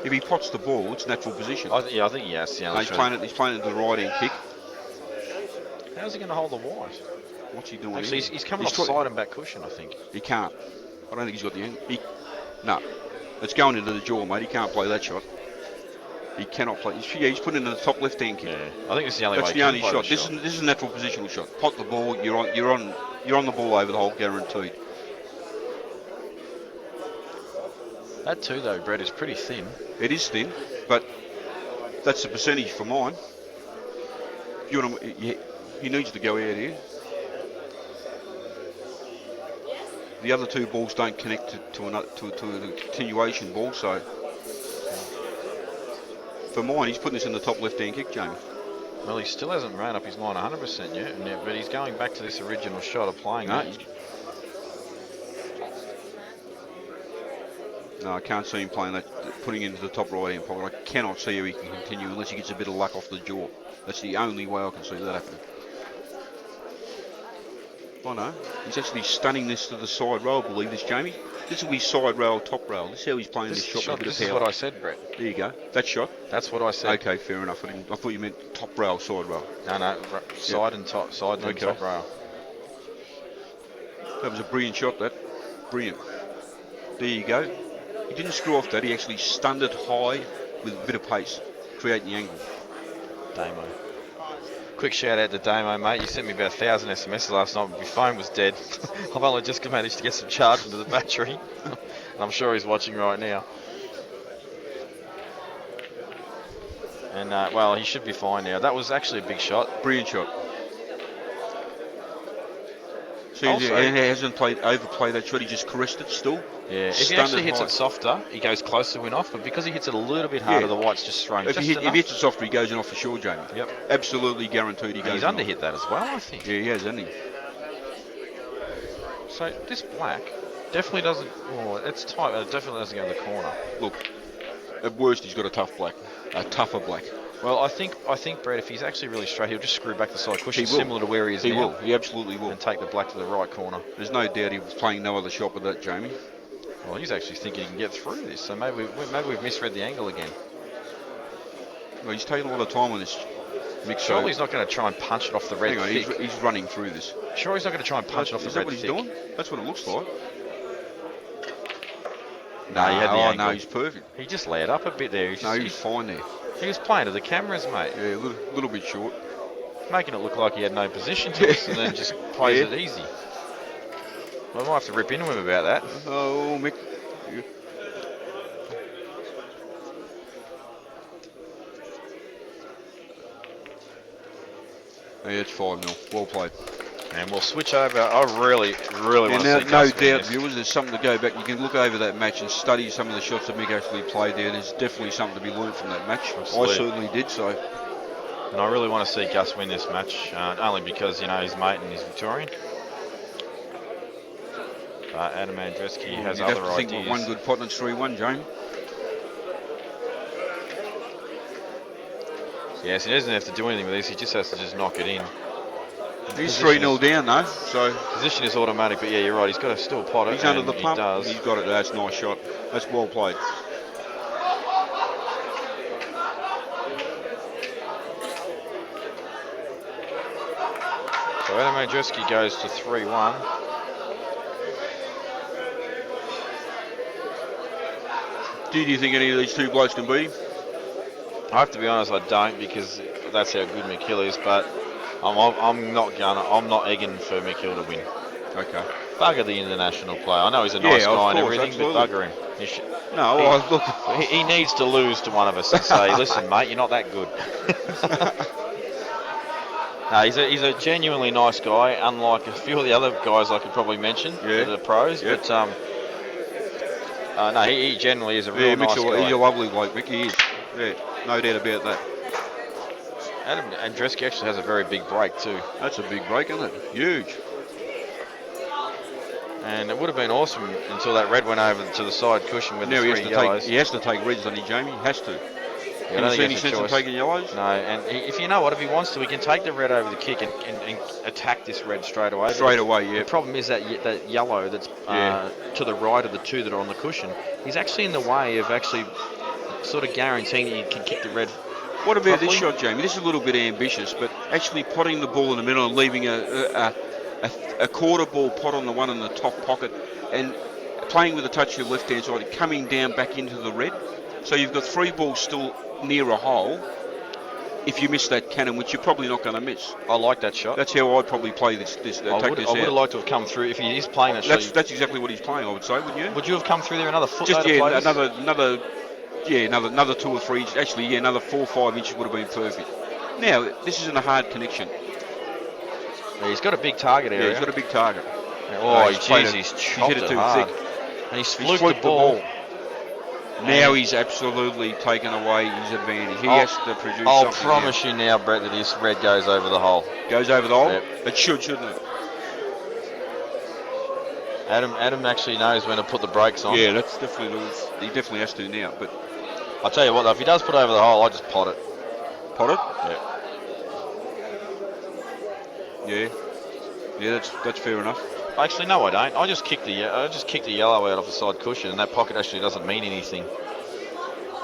If he pots the ball, it's natural position. I think he has. Yeah, no, he's playing it to the right-hand kick. How's he going to hold the white? What's he doing? Actually, he's coming off side and back cushion, I think. He can't. I don't think he's got the angle. No, it's going into the jaw, mate. He can't play that shot. He cannot play. He's put into the top left-hand kick. Yeah, I think it's the only way. That's the only shot. This is a natural positional shot. Pot the ball. You're on the ball over the hole, guaranteed. That too, though, Brett, is pretty thin. It is thin, but that's the percentage for mine. He needs to go out here. The other two balls don't connect to a continuation ball, so for mine, he's putting this in the top left-hand kick, Jamie. Well, he still hasn't ran up his line 100% yet, but he's going back to this original shot of playing it. No, I can't see him playing that, putting it into the top right-hand pocket. I cannot see how he can continue unless he gets a bit of luck off the jaw. That's the only way I can see that happening. I know. He's actually stunning this to the side rail, believe this, Jamie. This will be side rail, top rail. This is how he's playing this shot. This is what I said, Brett. There you go. That shot? That's what I said. Okay, fair enough. I thought you meant top rail, side rail. No, side and top, side and top rail. That was a brilliant shot, that. Brilliant. There you go. He didn't screw off that. He actually stunned it high with a bit of pace, creating the angle. Damo. Quick shout out to Damo, mate. You sent me about 1,000 SMSs last night, but my phone was dead. I've only just managed to get some charge into the battery. And I'm sure he's watching right now. And, well, he should be fine now. That was actually a big shot. Brilliant shot. See, he hasn't overplayed that shot. He just caressed it still. Yeah, if he Stunned actually it hits high. it softer, he goes close to win off. But because he hits it a little bit harder, Yeah. the white's just thrown If just he enough. hits it softer, he goes in off for sure, Jamie. Yep. Absolutely guaranteed he And goes he's in off. underhit that as well, I think. Yeah, he has, hasn't he? So this black definitely doesn't. Oh, it's tight, but it definitely doesn't go in the corner. Look, at worst, he's got a tough black. A tougher black. Well, I think Brett, if he's actually really straight, he'll just screw back the side cushion, He will. similar to where he is He now. will. He absolutely will. And take the black to the right corner. There's no doubt he was playing no other shot with that, Jamie. Well, he's actually thinking he can get through this, so maybe we've misread the angle again. Well, he's taking a lot of time on this mix. Surely he's not going to try and punch it off the red Hang on, thick. he's running through this. Sure, he's not going to try and punch it off the Is that red what he's thick. doing? That's what it looks like. No, he had the angle. No, he's perfect. He just laid up a bit there. He was fine there. He was playing to the cameras, mate. Yeah, a little bit short. Making it look like he had no position to us and then just plays it easy. Well, I might have to rip into him about that. Oh, Mick. Yeah, it's 5-0. Well played. And we'll switch over. I really want to see no Gus win doubt, this. viewers, there's something to go back. You can look over that match and study some of the shots that Mick actually played there. There's definitely something to be learned from that match. Absolutely. I certainly did so. And I really want to see Gus win this match, only because, you know, he's mate and he's Victorian. But Adam Andreski has You'd other have to think ideas. with one good pot and it's 3-1, Jamie. Yes, he doesn't have to do anything with this. He just has to just knock it in. He's 3-0 down though, so Position is automatic, but yeah, you're right. He's got to still pot it. he's under and the he pump. does. He's got it. That's a nice shot. That's well played. So Adam Andreski goes to 3-1. Do you think any of these two blokes can beat him? I have to be honest, I don't, because that's how good McHill is. But I'm not egging for McHill to win. Okay. Bugger the international player. I know he's a nice guy and everything, absolutely. but bugger him. He should, No, well, look. he needs to lose to one of us and say, listen, mate, you're not that good. No, he's a genuinely nice guy, unlike a few of the other guys I could probably mention that are pros. Yeah. But no, he generally is a real nice guy. He's a lovely bloke, Mick. He is. Yeah, no doubt about that. Adam Andreski actually has a very big break too. That's a big break, isn't it? Huge. And it would have been awesome until that red went over to the side cushion with Now the he three yellows. he has to take reds, doesn't he, Jamie? He has to. I Can don't you think see any he has a sense in choice. taking yellows? No, and if you know what, if he wants to, he can take the red over the kick and attack this red straight away. Straight away, yeah. The problem is that yellow that's to the right of the two that are on the cushion, he's actually in the way of actually sort of guaranteeing that you can kick the red. What about this properly. shot, Jamie? This is a little bit ambitious, but actually potting the ball in the middle and leaving a quarter ball pot on the one in the top pocket and playing with a touch of your left-hand side and coming down back into the red. So you've got three balls still near a hole if you miss that cannon, which you're probably not going to miss. I like that shot. That's how I'd probably play this. I would have liked to have come through if he is playing it. That's exactly what he's playing, I would say, wouldn't you? Would you have come through there another foot? Just later, another 2 or 3. Actually, another 4 or 5 inches would have been perfect. Now this isn't a hard connection. Yeah, he's got a big target area. Yeah, he's got a big target. Oh, he's chopped hit it it too hard. thick. And he's He's fluked the ball. Now he's absolutely taken away his advantage. He has to produce I'll something. promise you now, Brett, that this red goes over the hole. Goes over the hole? Yep. It should, shouldn't it? Adam actually knows when to put the brakes on. Yeah, that's definitely. He definitely has to now. But I'll tell you what, though, if he does put it over the hole, I just pot it. pot it? Yeah. Yeah, that's fair enough. Actually, no, I don't. I just kick the yellow out of the side cushion, and that pocket actually doesn't mean anything.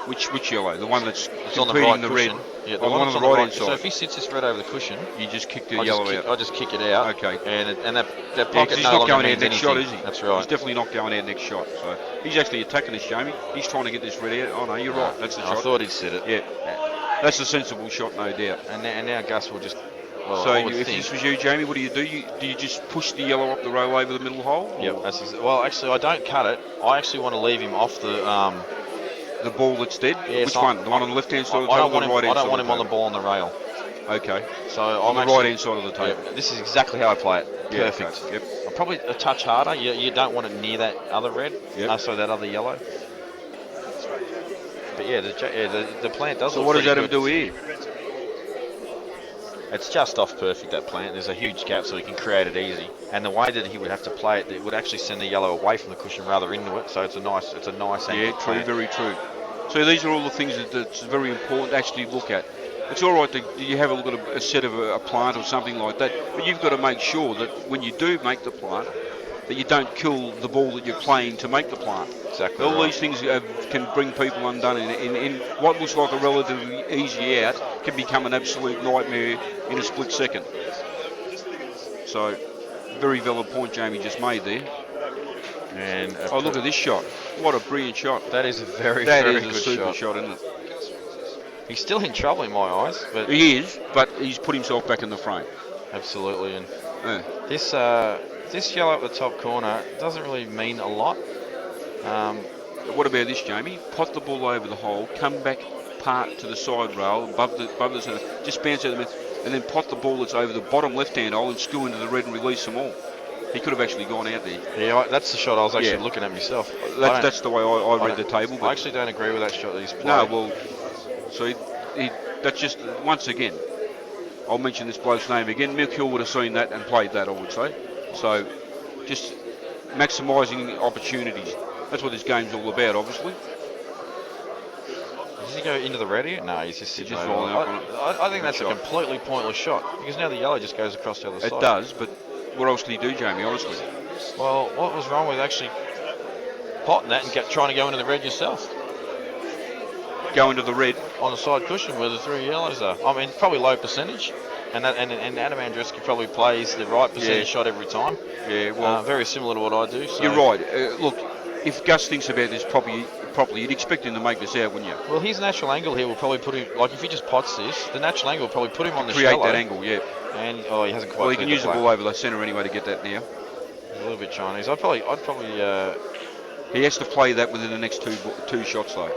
Which yellow? The one that's It's on the right the cushion. red. Yeah, the one on the right hand So side. if he sits this red over the cushion, You just kick the I yellow just out. I just kick it out. Okay. And that Yeah, pocket 'cause he's no not longer going out means next anything. shot, is he? That's right. He's definitely not going out next shot. So he's actually attacking this, Jamie. He's trying to get this red out. Oh no, you're right. That's the I shot. thought he'd sit it. Yeah, that's a sensible shot, no doubt. And now Gus will just. Well, So I would if think. this was you, Jamie, what do? Do you just push the yellow up the row over the middle hole? Yep. Well, actually, I don't cut it. I actually want to leave him off the. The ball that's dead? Yeah, Which so one? The one on the left-hand side of the I table don't or want the him. right-hand I side? don't want him on the ball on the rail. Okay. So On I'm the actually, right-hand side of the table. Yeah, this is exactly how I play it. Yeah, Perfect. okay. Yep. I Probably a touch harder. You don't want it near that other red. Yep. So that other yellow. But yeah, the plant does. So look what does pretty Adam good. do here? It's just off perfect, that plant. There's a huge gap, so he can create it easy. And the way that he would have to play it, it would actually send the yellow away from the cushion rather into it. So it's a nice Yeah, angled true, plant. very true. So these are all the things that's very important to actually look at. It's all right that you have a look at a set of a plant or something like that, but you've got to make sure that when you do make the plant, that you don't kill the ball that you're playing to make the plant. Exactly. All right. these things can bring people undone. In what looks like a relatively easy out can become an absolute nightmare in a split second. So, very valid point Jamie just made there. And oh, look at this shot. What a brilliant shot. That is a very good super shot, isn't it? He's still in trouble in my eyes, but he is, but he's put himself back in the frame. Absolutely, and yeah. This yellow at the top corner doesn't really mean a lot. What about this, Jamie? Pot the ball over the hole, come back part to the side rail, above the centre, just bounce out the middle, and then pot the ball that's over the bottom left-hand hole and skew into the red and release them all. He could have actually gone out there. Yeah, that's the shot I was actually looking at myself. That's the way I read the table. But I actually don't agree with that shot that he's played. No, well, so that's just, once again, I'll mention this bloke's name again. Mick Hill would have seen that and played that, I would say. So, just maximising opportunities. That's what this game's all about, obviously. Does he go into the red here? No, he's just sitting just over. rolling up on it. I think that's a completely pointless shot, because now the yellow just goes across the other side. It does, but what else can he do, Jamie, honestly? Well, what was wrong with actually potting that and trying to go into the red yourself? Go into the red? On the side cushion where the three yellows are. I mean, probably low percentage. And Adam Andreski probably plays the right percentage shot every time. Yeah, well, very similar to what I do. So. You're right. Look, if Gus thinks about this properly, you'd expect him to make this out, wouldn't you? Well, his natural angle here will probably put him, like if he just pots this, the natural angle will probably put him on the create shallow. that angle, yeah. And he hasn't quite. Well, he can use the ball over the centre anyway to get that now. A little bit Chinese. I'd probably. He has to play that within the next two shots though.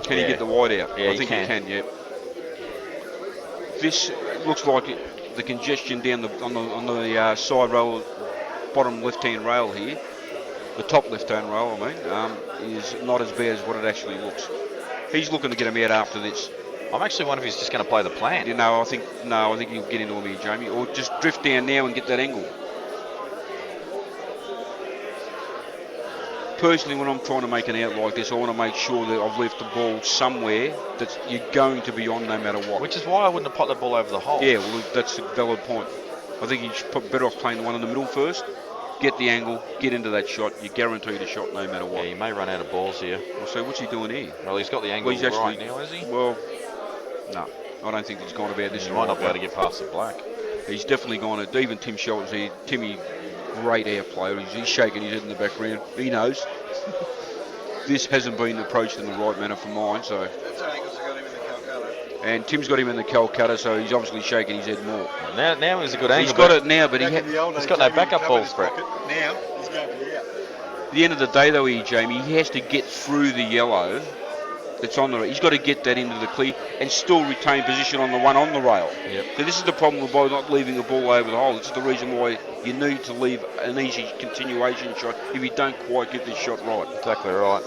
Can he get the wide out? Yeah, I think he can. Yeah. This looks like the congestion down on the side rail, bottom left-hand rail here, the top left-hand rail, is not as bad as what it actually looks. He's looking to get him out after this. I'm actually wondering if he's just going to play the plan. I think he'll get into him here, Jamie, or just drift down now and get that angle. Personally, when I'm trying to make an out like this, I want to make sure that I've left the ball somewhere that you're going to be on no matter what. Which is why I wouldn't have popped the ball over the hole. Yeah, well, that's a valid point. I think he's better off playing the one in the middle first, get the angle, get into that shot. You guarantee the shot no matter what. Yeah, he may run out of balls here. Well, so what's he doing here? Well, he's got the angle right now, is he? Well, no. I don't think he's gone about this. He might not be able to get past the black. He's definitely gone at, even Tim Shelton's here. Timmy, great air player. He's shaking his head in the background. He knows. This hasn't been approached in the right manner for mine, so. That's only because I got him in the Calcutta. And Tim's got him in the Calcutta, so he's obviously shaking his head more. Now he's a good angle. He's got it now, but he's got no backup balls, Brett. Now he's going for the out. At the end of the day, though, Jamie, he has to get through the yellow that's on the rail. He's got to get that into the clear and still retain position on the one on the rail. Yep. So this is the problem with by not leaving the ball over the hole. This is the reason why you need to leave an easy continuation shot if you don't quite get this shot right. Exactly right.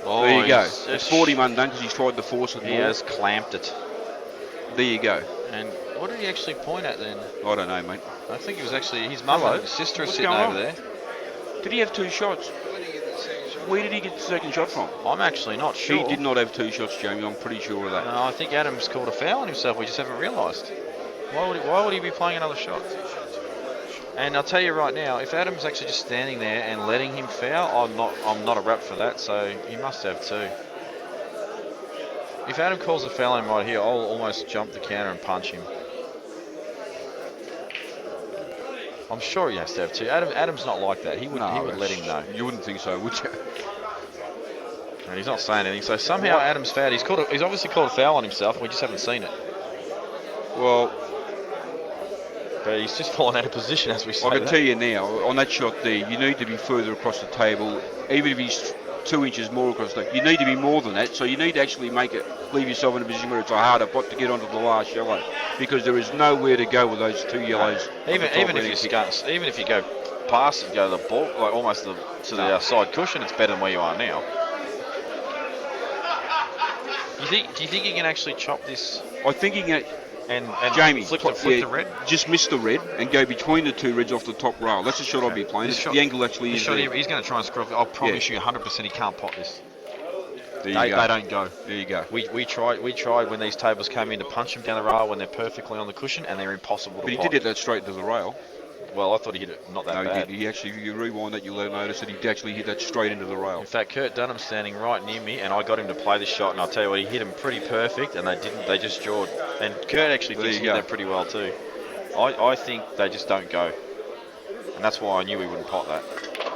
Oh, there you go. It's 40 undone because he's tried to force it. He has clamped it. There you go. And what did he actually point at then? I don't know, mate. I think it was actually his mum and his sister What's sitting going over on? there. Did he have two shots? Where did he get the second shot from? I'm actually not sure. He did not have two shots, Jamie. I'm pretty sure of that. No, I think Adam's called a foul on himself. We just haven't realised. Why would he be playing another shot? And I'll tell you right now, if Adam's actually just standing there and letting him foul, I'm not a rap for that. So he must have two. If Adam calls a foul on him right here, I'll almost jump the counter and punch him. I'm sure he has to have two. Adam's not like that. He would let him know. You wouldn't think so, would you? And he's not saying anything. So somehow Adam's fouled. He's obviously called a foul on himself, and we just haven't seen it. Well, but he's just fallen out of position as we say. I can tell you now, on that shot there, you need to be further across the table. Even if he's 2 inches more across the. You need to be more than that, so you need to actually leave yourself in a position where it's a harder pot to get onto the last yellow, because there is nowhere to go with those 2 yellows. Even if you go past and go to the ball, like almost to the side cushion, it's better than where you are now. Do you think you can actually chop this? I think he can. And Jamie, flip the red? Just miss the red and go between the 2 reds off the top rail. That's the shot I'll be playing. The angle actually is there. He's going to try and screw up. I'll promise you 100% he can't pot this. They don't go. There you go. We tried when these tables came in to punch them down the rail when they're perfectly on the cushion, and they're impossible to pot. But he did hit that straight to the rail. Well, I thought he hit it not that bad. No, he did. He actually, if you rewind that, you'll notice that he actually hit that straight into the rail. In fact, Kurt Dunham's standing right near me, and I got him to play the shot, and I'll tell you what, he hit him pretty perfect, and they didn't. They just jawed. And Kurt actually thinks he did that pretty well too. I think they just don't go, and that's why I knew he wouldn't pot that.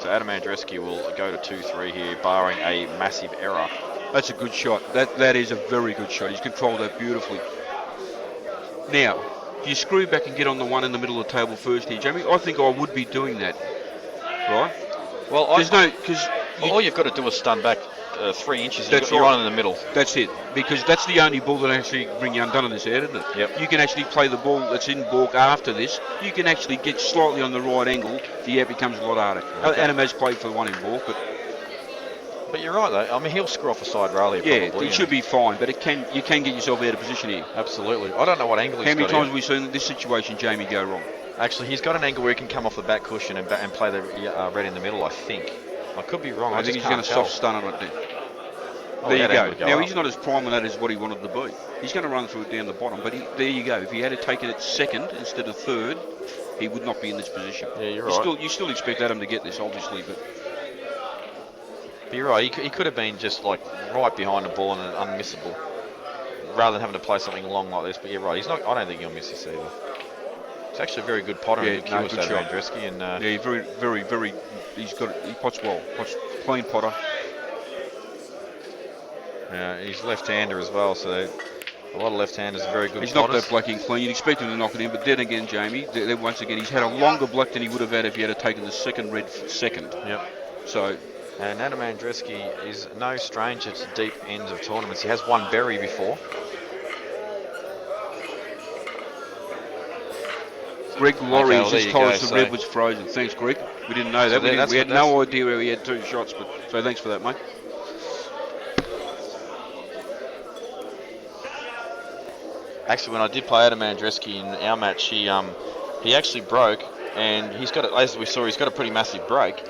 So Adam Andreski will go to 2-3 here, barring a massive error. That's a good shot. That is a very good shot. He's controlled that beautifully. Now, do you screw back and get on the one in the middle of the table first here, Jamie? I think I would be doing that, right? Well, all you've got to do is stun back 3 inches. You're right in the middle. That's it, because that's the only ball that actually bring you undone in this out, isn't it? Yep. You can actually play the ball that's in balk after this. You can actually get slightly on the right angle. The out becomes a lot harder. Okay. Adam has played for the one in balk, but you're right though. I mean, he'll screw off a side rail here. Yeah, he should be fine, but you can get yourself out of position here. Absolutely. I don't know what angle he's got. How many times have we seen this situation, Jamie, go wrong? Actually, he's got an angle where he can come off the back cushion and play the red in the middle, I think. I could be wrong. I think he's going to soft stun on it then. There you go. Now, he's not as prime on that as what he wanted to be. He's going to run through it down the bottom, but there you go. If he had taken it second instead of third, he would not be in this position. Yeah, you're right. You still expect Adam to get this, obviously, but you're right. He could have been just like right behind the ball and unmissable, rather than having to play something long like this. But you're right. He's not. I don't think he'll miss this either. It's actually a very good potter. Yeah, good shot. Andreski, and yeah, very. He pots well. Clean potter. Yeah, he's left-hander as well, so a lot of left-handers are very good. He's knocked that black in clean. You'd expect him to knock it in, but then again, Jamie, once again, he's had a longer black than he would have had if he had taken the second red second. Yep. So. And Adam Andreski is no stranger to deep ends of tournaments. He has won Berry before. Greg Laurie just told us the red was frozen. Thanks, Greg. We didn't know that. We had no idea where he had 2 shots, but so thanks for that, mate. Actually, when I did play Adam Andreski in our match, he actually broke, and he's got, as we saw, he's got a pretty massive break.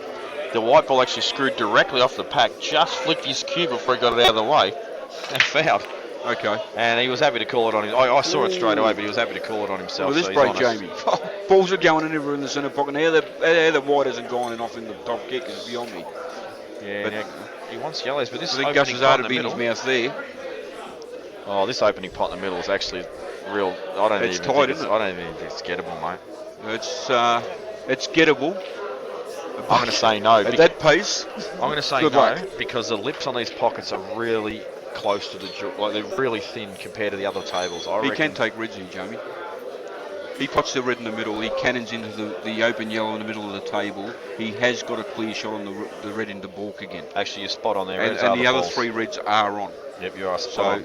The white ball actually screwed directly off the pack, just flicked his cue before he got it out of the way, and fouled. Okay. And he was happy to call it on him. I saw it straight away, but he was happy to call it on himself. Well, this break, Jamie. Balls are going in over in the centre pocket. How the white hasn't gone and off in the top kick is beyond me. Yeah, but he wants yellows, but this I think Gus has had to be in his mouth there. Oh, this opening pot in the middle is actually real. I don't even think it's gettable, mate. It's gettable. I'm going to say no. At that pace, I'm going to say no because the lips on these pockets are really close to the jaw. Like they're really thin compared to the other tables. He can take reds here, Jamie. He pots the red in the middle. He cannons into the open yellow in the middle of the table. He has got a clear shot on the red into balk again. Actually, you're spot on there. And the other 3 reds are on. Yep, you are spot on.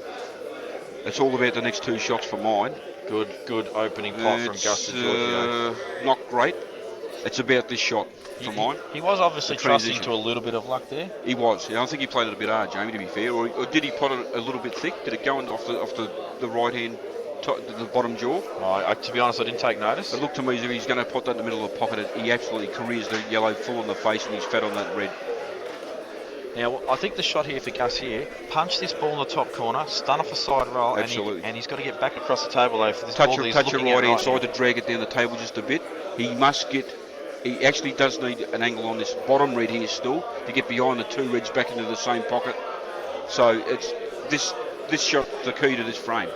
It's all about the next 2 shots for mine. Good opening pot from Gus to Giorgio. Not great. It's about this shot for mine. He was obviously trusting to a little bit of luck there. He was. Yeah, I think he played it a bit hard, Jamie, to be fair. Or did he pot it a little bit thick? Did it go off the right hand, the bottom jaw? To be honest, I didn't take notice. It looked to me as if he's going to pot that in the middle of the pocket. He absolutely careers the yellow full on the face and he's fat on that red. Now, I think the shot here for Gus here, punch this ball in the top corner, stun off a side roll, absolutely. And he's got to get back across the table though for this touch ball. Touch your right hand side to drag it down the table just a bit. He actually does need an angle on this bottom red here still to get behind the 2 reds back into the same pocket. So it's this shot the key to this frame.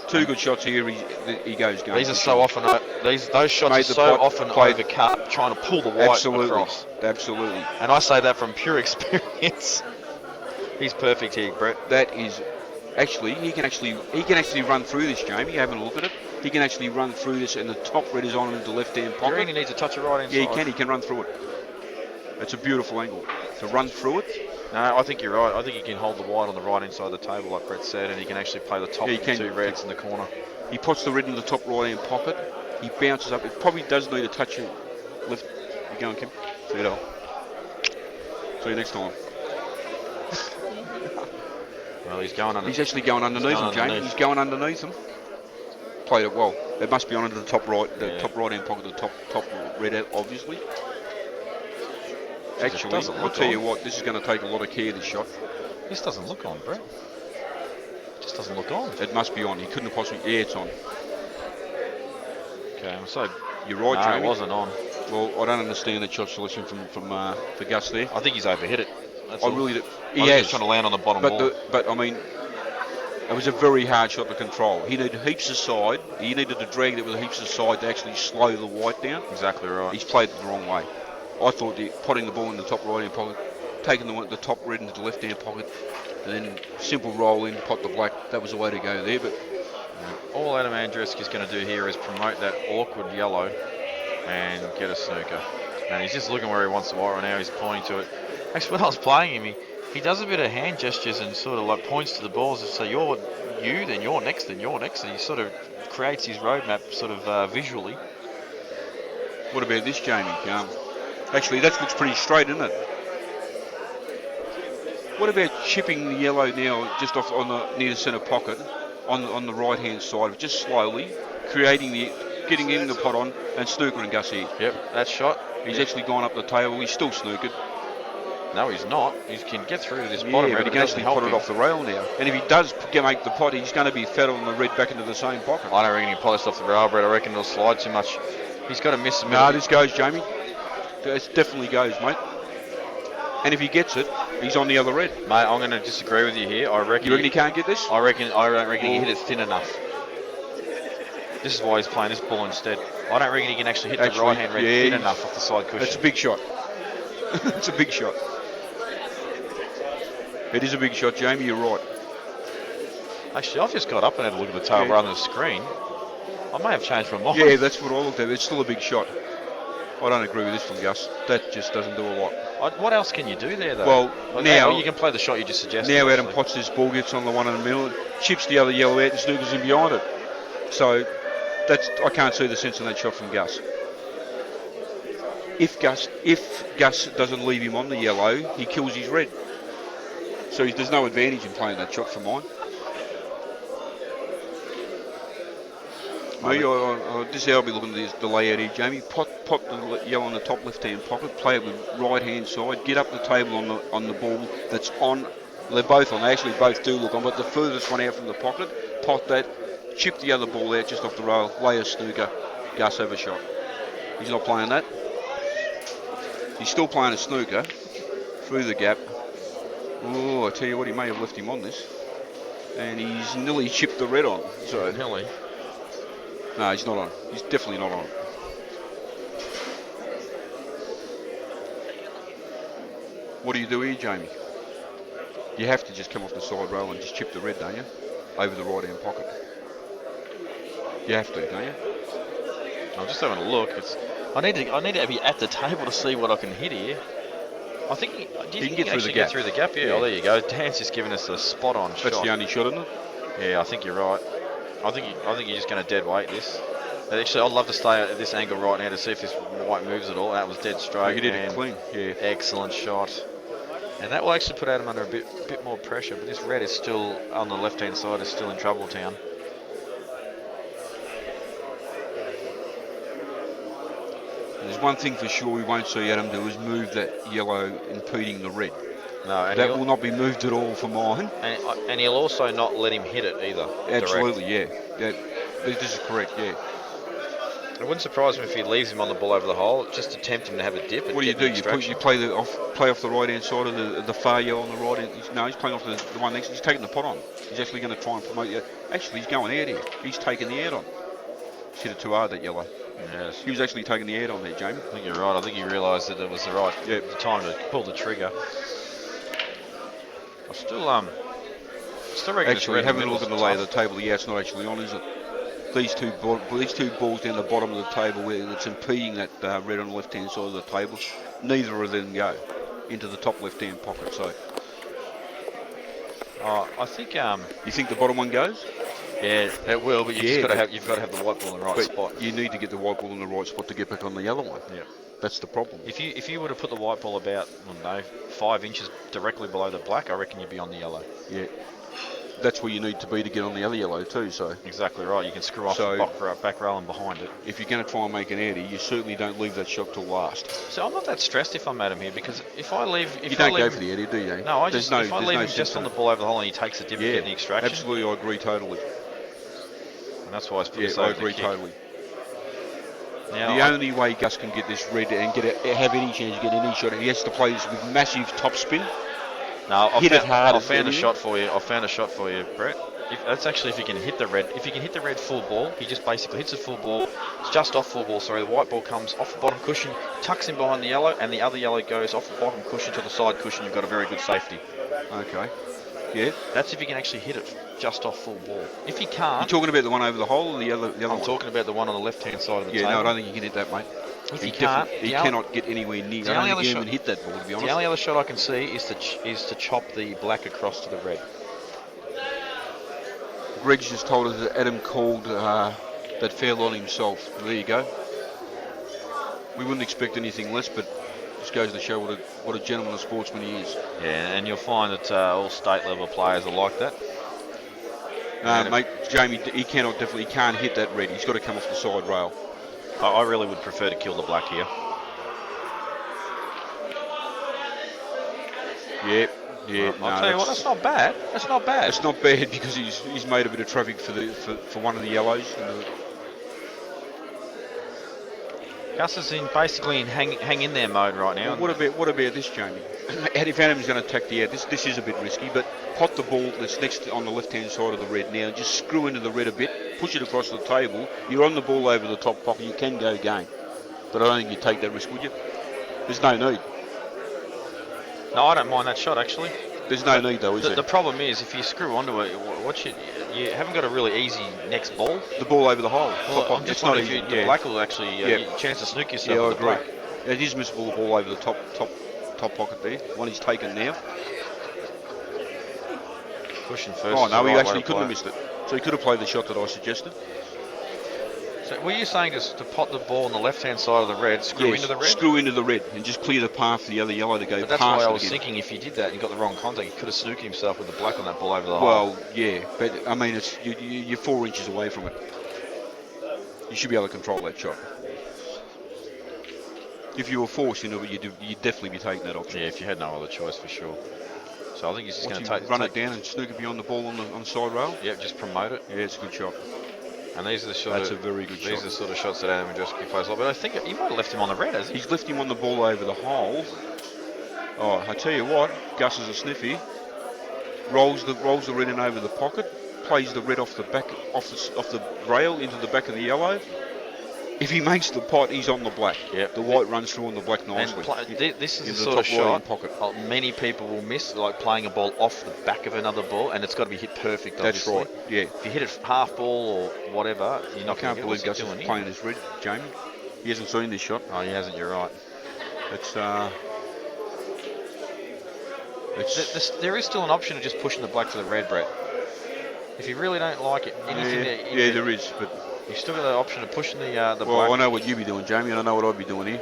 2 good shots here. He goes. These are so often those shots are so often overcut, trying to pull the white across. Absolutely. And I say that from pure experience. He's perfect here, Brett. That is actually he can actually run through this, Jamie. Having a look at it. He can actually run through this, and the top red is on into the left-hand pocket. Green, he needs to touch it right inside. Yeah, he can run through it. It's a beautiful angle. to run through it. No, I think you're right. I think he can hold the white on the right hand side of the table, like Brett said, and he can actually play the top Yeah, he with can. two reds in the corner. He puts the red in the top right-hand pocket. He bounces up. It probably does need a touch of lift. You going, Kim? See you later. See you next time. Well, he's going under. He's actually going underneath him, Jamie. He's going underneath him. Played it well. It must be on into the top right, the top right-hand pocket, the top red, obviously. Actually, I'll tell you what, this is going to take a lot of care, this shot. This doesn't look on, Brett. It just doesn't look on. It must be on. He couldn't have possibly... Yeah, it's on. Okay, so... You're right, no, Jamie. it wasn't on. Well, I don't understand that shot selection for Gus there. I think he's overhit it. That's I all. really do. He is trying to land on the bottom ball. But, I mean, it was a very hard shot to control. He needed heaps of side. He needed to drag it with heaps of side to actually slow the white down. Exactly right. He's played it the wrong way. I thought putting the ball in the top right-hand pocket, taking the top red into the left-hand pocket, and then simple roll in, pot the black, that was the way to go there. But all Adam Andreski is going to do here is promote that awkward yellow and get a snooker. And he's just looking where he wants the white right now. He's pointing to it. Actually, when I was playing him, he does a bit of hand gestures and sort of like points to the balls and say, you're you, then you're next, then you're next. And he sort of creates his roadmap sort of visually. What about this, Jamie? Actually, that looks pretty straight, isn't it? What about chipping the yellow now just off on the near the centre pocket on the right hand side, just slowly getting in the pot on and snookering Gus here. Yep, that shot. He's actually gone up the table. He's still snookered. No, he's not. He can get through to this bottom red. But he can actually pot it off the rail now. And if he does make the pot, he's going to be fed on the red back into the same pocket. I don't reckon he polished off the rail, Brett. I reckon it'll slide too much. He's got to miss the middle. No, this goes, Jamie. This definitely goes, mate. And if he gets it, he's on the other red. Mate, I'm going to disagree with you here. I reckon. You reckon he can't get this? I don't reckon he hit it thin enough. This is why he's playing this ball instead. I don't reckon he can actually hit the right hand red thin enough off the side cushion. That's a big shot. It's a big shot. It is a big shot, Jamie. You're right. Actually, I've just got up and had a look at the tail rather than the screen. I may have changed my mind. Yeah, that's what I looked at. It's still a big shot. I don't agree with this from Gus. That just doesn't do a lot. What else can you do there, though? Well, now you can play the shot you just suggested. Now Adam Potts' this ball gets on the one in the middle, chips the other yellow out and snookers in behind it. So I can't see the sense in that shot from Gus. If Gus doesn't leave him on the yellow, he kills his red. So there's no advantage in playing that shot for mine. This is how I'll be looking at the layout here, Jamie. Pop the yellow on the top left-hand pocket, play it with right-hand side, get up the table on the ball that's on. They're both on. They actually both do look on, but the furthest one out from the pocket, pot that, chip the other ball out just off the rail, lay a snooker, Gus have a shot. He's not playing that. He's still playing a snooker through the gap. Oh, I tell you what, he may have left him on this. And he's nearly chipped the red on. So nearly. No, he's not on. He's definitely not on. What do you do here, Jamie? You have to just come off the side rail and just chip the red, don't you? Over the right-hand pocket. You have to, don't you? I'm just having a look. I need to be at the table to see what I can hit here. I think he can get through the gap. Yeah. Oh, there you go. Dan's just giving us a spot-on shot. That's the only shot, isn't it? Yeah, I think you're right. I think you're just going to dead weight this. Actually, I'd love to stay at this angle right now to see if this white moves at all. That was dead straight. He did it clean. Yeah. Excellent shot. And that will actually put Adam under a bit more pressure. But this red is still on the left-hand side. Is still in trouble town. There's one thing for sure we won't see Adam do is move that yellow impeding the red. No, that will not be moved at all for mine. And he'll also not let him hit it either. Absolutely, direct. This is correct, yeah. It wouldn't surprise me if he leaves him on the ball over the hole, just to tempt him to have a dip. What do you do? You play off the right hand side of the far yellow on the right hand. No, he's playing off the one next. He's taking the pot on. He's actually going to try and promote you. Actually, he's going out here. He's taking the out on. He's hit it too hard, that yellow. Yes. He was actually taking the out on there, Jamie. I think you're right. I think he realised that it was the right time to pull the trigger. I still reckon actually, having a look at the lay of the table, it's not actually on, is it? These two balls down the bottom of the table where it's impeding that red on the left-hand side of the table, neither of them go. into the top left-hand pocket. So, I think. you think the bottom one goes? Yeah, it will, but you've got to have the white ball in the right But spot. you need to get the white ball in the right spot to get back on the yellow one. Yeah. That's the problem. If you were to put the white ball about, I don't know, 5 inches directly below the black, I reckon you'd be on the yellow. Yeah. That's where you need to be to get on the other yellow too. So exactly right. You can screw off the back rail and behind it. If you're going to try and make an Eddie, you certainly don't leave that shot till last. So I'm not that stressed if I'm Adam here, because if I leave, you don't go for the Eddie, do you? No, if I leave him just on the ball over the hole and he takes the dip and get the extraction. Absolutely, I agree totally. And that's why it's pretty safe. I agree totally. Now, the only way Gus can get this red and have any chance to get any shot, he has to play this with massive top spin. No, I found a shot for you. Brett. That's actually if you can hit the red. If you can hit the red full ball, he just basically hits a full ball. It's just off full ball. Sorry, the white ball comes off the bottom cushion, tucks in behind the yellow, and the other yellow goes off the bottom cushion to the side cushion. You've got a very good safety. Okay. Yeah. That's if you can actually hit it just off full ball. If you can't, you're talking about the one over the hole or the other one? I'm talking about the one on the left-hand side of the table. Yeah, no, I don't think you can hit that, mate. If you can't, he cannot get anywhere near. I don't think he even hit that ball, to be honest. The only other shot I can see is to chop the black across to the red. Greg's just told us that Adam called that fair on himself. There you go. We wouldn't expect anything less, but just goes to show what a gentleman and sportsman he is. Yeah, and you'll find that all state level players are like that. Mate, Jamie, he can't hit that red. He's got to come off the side rail. I really would prefer to kill the black here. Yeah. I'll tell you what, that's not bad. That's not bad. It's not bad because he's made a bit of traffic for one of the yellows. Gus is basically in hang in there mode right now. Well, what about this, Jamie? If Adam's going to attack the air, this is a bit risky, but pot the ball that's next on the left-hand side of the red now, just screw into the red a bit, push it across the table. You're on the ball over the top pocket. You can go game, but I don't think you'd take that risk, would you? There's no need. No, I don't mind that shot actually. There's no need though, is there? The problem is if you screw onto it, you haven't got a really easy next ball. The ball over the hole. Well, I'm just wondering if the black will actually chance to snook yourself. Yeah, I agree. Black. It is missable, the ball over the top pocket there. One he's taken now. Pushing first. Oh no, he actually couldn't have missed it. So he could have played the shot that I suggested. So were you saying to pot the ball on the left-hand side of the red, screw into the red? Screw into the red and just clear the path for the other yellow to go past. But that's why I was thinking if you did that and you got the wrong contact, he could have snooked himself with the black on that ball over the hole. Well, yeah, but I mean, you're 4 inches away from it. You should be able to control that shot. If you were forced, you'd definitely be taking that option. Yeah, if you had no other choice for sure. So I think he's just going to run it down and snook it beyond the ball on the side rail. Yeah, just promote it. Yeah, it's a good shot. And these are the That's a very good shot. These are the sort of shots that Adam Andrzejewski plays like. But I think he might have left him on the red, hasn't he? He's left him on the ball over the hole. Oh, I tell you what, Gus is a sniffy. Rolls the red in over the pocket, plays the red off the back, off the rail into the back of the yellow. If he makes the pot, he's on the black. Yep. The white runs through on the black nicely. This is the sort of shot many people will miss, like playing a ball off the back of another ball, and it's got to be hit perfect, obviously. That's right, yeah. If you hit it half ball or whatever, you're not going to get believe Gus is playing his red, Jamie. He hasn't seen this shot. Oh, he hasn't, you're right. There is still an option of just pushing the black to the red, Brett. If you really don't like it, anything there is, but you've still got the option of pushing the black. Well, I know what you'd be doing, Jamie, and I know what I'd be doing here.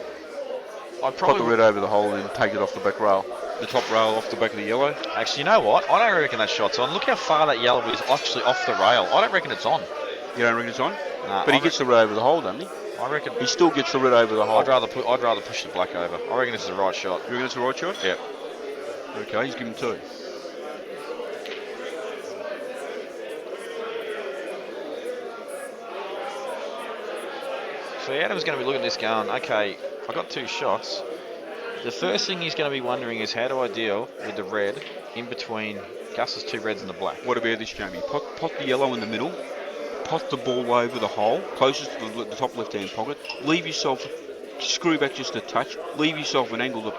I'd probably put the red over the hole and take it off the back rail. The top rail off the back of the yellow. Actually, you know what? I don't reckon that shot's on. Look how far that yellow is actually off the rail. I don't reckon it's on. You don't reckon it's on? Nah, but he gets the red over the hole, doesn't he? I reckon he still gets the red over the hole. I'd rather push the black over. I reckon this is the right shot. You reckon it's the right shot? Yeah. Okay, he's given two. So Adam's going to be looking at this going, okay, I got two shots. The first thing he's going to be wondering is how do I deal with the red in between Gus's two reds and the black. What about this, Jamie? Pot the yellow in the middle. Pot the ball over the hole, closest to the top left-hand pocket. Leave yourself, screw back just a touch. Leave yourself an angle to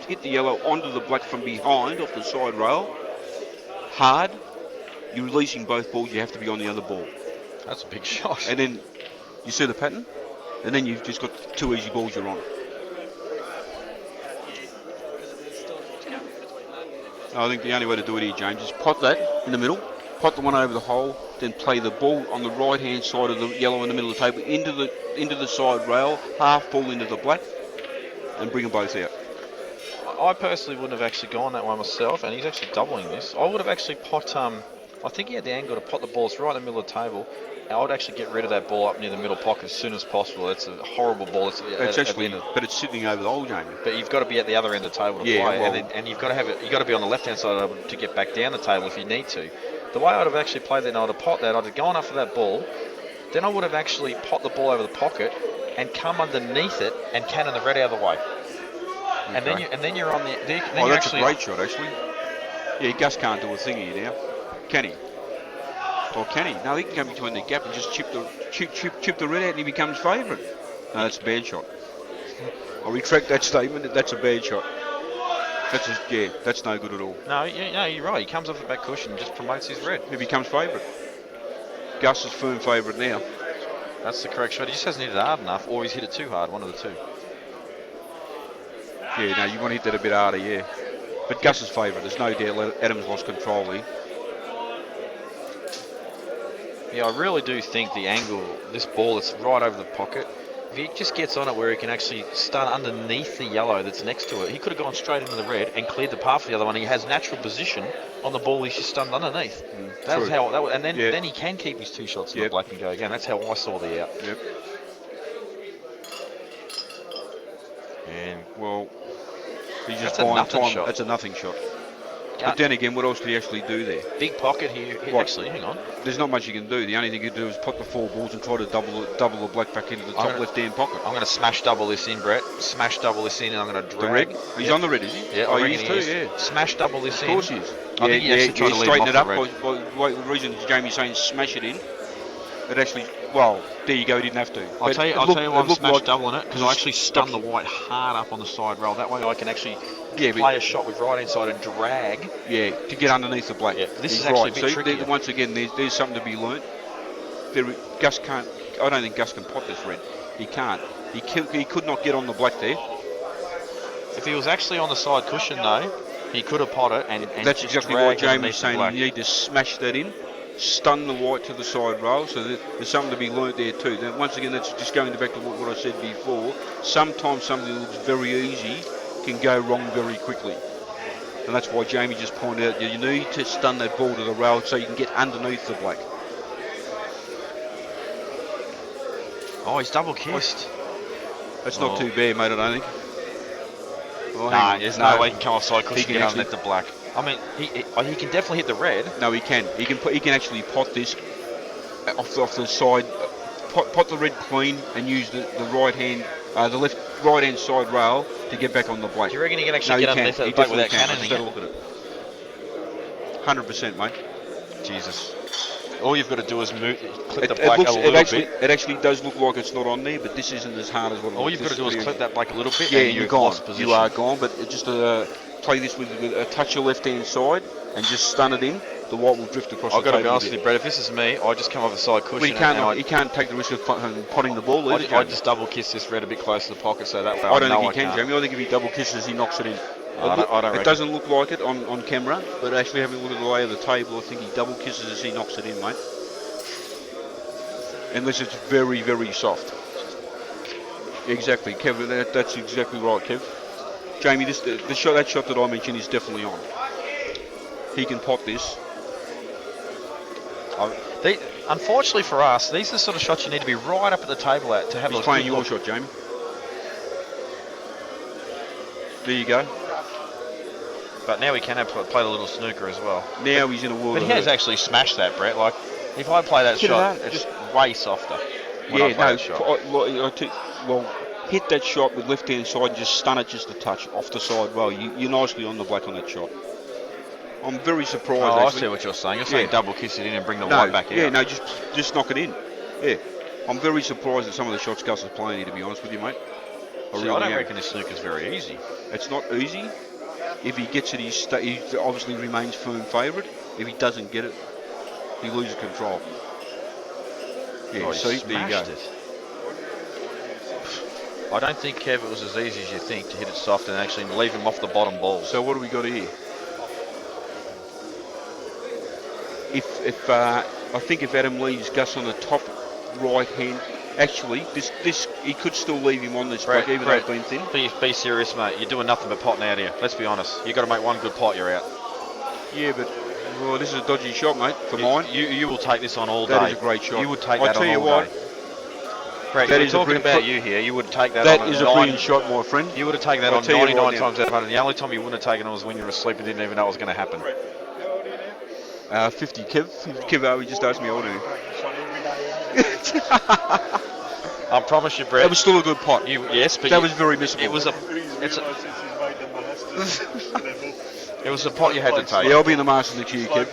hit the yellow onto the black from behind off the side rail. Hard. You're releasing both balls. You have to be on the other ball. That's a big shot. And then you see the pattern? And then you've just got two easy balls you're on. I think the only way to do it here, James, is pot that in the middle, pot the one over the hole, then play the ball on the right-hand side of the yellow in the middle of the table into the side rail, half ball into the black, and bring them both out. I personally wouldn't have actually gone that way myself, and he's actually doubling this. I would have actually pot. I think he had the angle to pot the balls right in the middle of the table. And I would actually get rid of that ball up near the middle pocket as soon as possible. It's a horrible ball. It's actually, but it's sitting over the hole, Jamie. But you've got to be at the other end of the table to play, well, and you've got to have it. You've got to be on the left-hand side to get back down the table if you need to. The way I'd have actually played that, and I'd have pot that. I'd have gone after that ball. Then I would have actually pot the ball over the pocket and come underneath it and cannon the red out of the way. Okay. And then you're on the. That's a great shot, actually. Yeah, Gus can't do a thing here now, can he? Or can he? No, he can come between the gap and just chip the red out, and he becomes favourite. No, that's a bad shot. I retract that statement. That's a bad shot. That's no good at all. No, you're right. He comes off the back cushion and just promotes his red. He becomes favourite. Gus is firm favourite now. That's the correct shot. He just hasn't hit it hard enough, or he's hit it too hard. One of the two. Yeah, no, you want to hit that a bit harder, yeah. But Gus is favourite. There's no doubt Adams lost control here. Yeah, I really do think the angle, this ball that's right over the pocket, if he just gets on it where he can actually start underneath the yellow that's next to it, he could have gone straight into the red and cleared the path for the other one. He has natural position on the ball. He's just stunned underneath. That was how. And then he can keep his two shots in the black and go again. That's how I saw the out. Yep. And well, he's just that's a nothing shot. That's a nothing shot. But then again, what else could he actually do there? Big pocket here. Actually, hang on. There's not much you can do. The only thing you can do is put the four balls and try to double the black back into the top left-hand pocket. I'm going to smash double this in, Brett. Smash double this in, and I'm going to drag. The red? He's on the red, is he? Yeah, I reckon he is. Yeah. Smash double this in. Of course he is. I think he actually tried to straighten leave it up. By The reason Jamie's saying smash it in, it actually, well, there you go, he didn't have to. I'll tell you why I'm smash doubling it, because I actually stun the white hard up on the side rail. That way I can actually play a shot with right inside and drag. Yeah, to get underneath the black. Yeah, this is actually a bit tricky. Once again, there's something to be learnt. Gus can't, I don't think Gus can pot this red. He can't. He could not get on the black there. If he was actually on the side cushion though, he could have potted and that's exactly why Jamie's saying you need to smash that in, stun the white to the side rail, so there's something to be learnt there too. Then once again, that's just going back to what I said before. Sometimes something that looks very easy can go wrong very quickly. And that's why Jamie just pointed out, you need to stun that ball to the rail so you can get underneath the black. Oh, he's double kissed. That's not too bad, mate, I don't think. Well, there's no way he can come off side cushion and get underneath the black. I mean, he can definitely hit the red. No, he can. He can actually pot this off the side, pot the red clean and use the right hand, the right hand side rail to get back on the black. Do you reckon he can actually get underneath the black without cannoning? Just have a look at it. 100%, mate. Jesus. All you've got to do is clip the black a little bit. It actually does look like it's not on there, but this isn't as hard as what it looks. All you've got to do is clip that black a little bit. Yeah, and you're gone. You are gone, but just play this with a touch of left hand side and just stun it in. The white will drift across the table. I've got to be honest with you, Brett. If this is me, I just come over the side cushion. Well, he can't take the risk of potting the ball. I just double kiss this red a bit close to the pocket, so that way I don't think he can, Jamie. I think if he double kisses, he knocks it in. I don't reckon. It doesn't look like it on camera, but actually having a look at the lay of the table, I think he double kisses as he knocks it in, mate. Unless it's very, very soft. Exactly, Kev. That's exactly right, Kev. Jamie, that shot that I mentioned is definitely on. He can pot this. Unfortunately for us, these are the sort of shots you need to be right up at the table at to have. He's playing your shot, Jamie. There you go. But now he can play the little snooker as well. Now he's in a world. But he has actually smashed that, Brett. Like, if I play that shot, it's way softer. Well, hit that shot with left hand side and just stun it just a touch off the side. Well, you're nicely on the black on that shot. I'm very surprised. Oh, I see what you're saying. You're saying double kiss it in and bring the white back out. Yeah, no, just knock it in. Yeah, I'm very surprised at some of the shots Gus is playing here, to be honest with you, mate. I don't reckon this snooker's very easy. It's not easy. If he gets it, he obviously remains firm favourite. If he doesn't get it, he loses control. Yeah, so there you go. I don't think, Kev, it was as easy as you think to hit it soft and actually leave him off the bottom ball. So what do we got here? I think if Adam leaves Gus on the top right hand, actually, this he could still leave him on this Brett, break, even though it's been thin. Be serious, mate. You're doing nothing but potting out here. Let's be honest. You've got to make one good pot, you're out. Yeah, but this is a dodgy shot, mate, for mine. You will take this on all day. That is a great shot. You would take I'll that tell on you all what, day. Brett, that we're is talking a about you here. You would take that That on is a brilliant shot, my friend. You would have taken that I'll on tell you 99 right now. times out of 100. The only time you wouldn't have taken it was when you were asleep and didn't even know it was going to happen. 50, Kev. Kev, he just asked me how old are you? I promise you, Brett. That was still a good pot. Yes, but that was very missable. It was it was a pot you had to take. Yeah, I'll be in the Masters next year, Kev.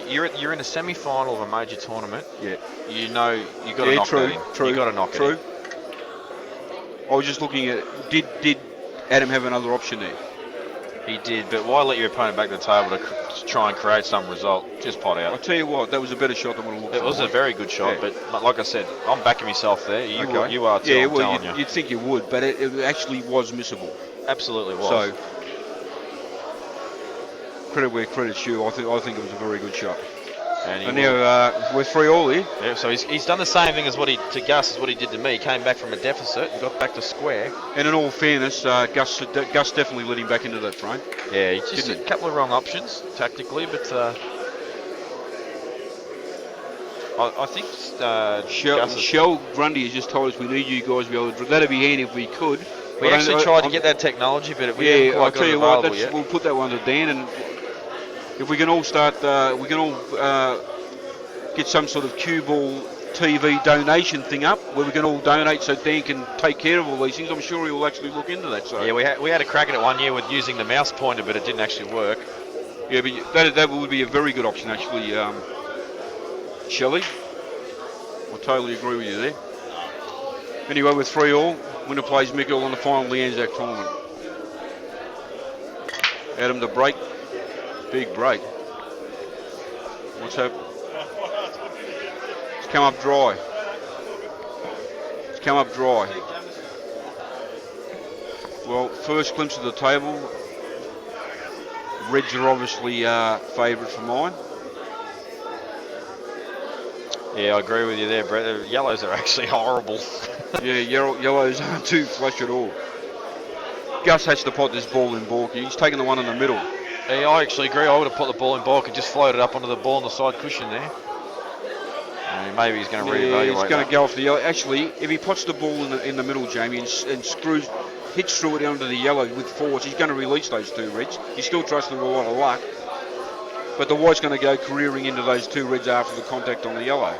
You're in a semi-final of a major tournament. Yeah. You know you got to knock that in. True. You got to knock it in. I was just looking at did Adam have another option there? He did, but why let your opponent back to the table to try and create some result? Just pot out. I'll tell you what, that was a better shot than what it looked like. It was a very good shot, yeah. but like I said, I'm backing myself there. You are too, yeah, I'm well, telling you'd think you would, but it actually was missable. Absolutely was. So, credit where credit's due. I think it was a very good shot. And now we're 3-all here. Yeah, so he's done the same thing as to Gus as what he did to me. He came back from a deficit and got back to square. And in all fairness, Gus definitely led him back into that frame. Yeah, he just a couple of wrong options tactically, but I think Shell Grundy has just told us we need you guys to be able to. That'd be handy if we could. We actually tried to get that technology, but we haven't quite got it available yet. We'll put that one to Dan, and if we can all start, we can all get some sort of CueballTV donation thing up where we can all donate so Dan can take care of all these things. I'm sure he will actually look into that. So yeah, we had a crack at it one year with using the mouse pointer, but it didn't actually work. Yeah, but that would be a very good option actually, Shelley. I totally agree with you there. Anyway, we're 3-all. Winner plays Michael on the final of the Anzac tournament. Adam to break. Big break. What's happened? It's come up dry. It's come up dry. Well, first glimpse of the table. Reds are obviously favourite for mine. Yeah, I agree with you there, Brett. The yellows are actually horrible. Yeah, yellows aren't too flush at all. Gus has to pot this ball in balky. He's taking the one in the middle. Yeah, I actually agree. I would have put the ball in balk and just floated up onto the ball on the side cushion there. Maybe he's going to reevaluate. He's going to go off the yellow. Actually, if he puts the ball in the middle, Jamie, and hits through it onto the yellow with force, he's going to release those two reds. He's still trusting a lot of luck. But the white's going to go careering into those two reds after the contact on the yellow.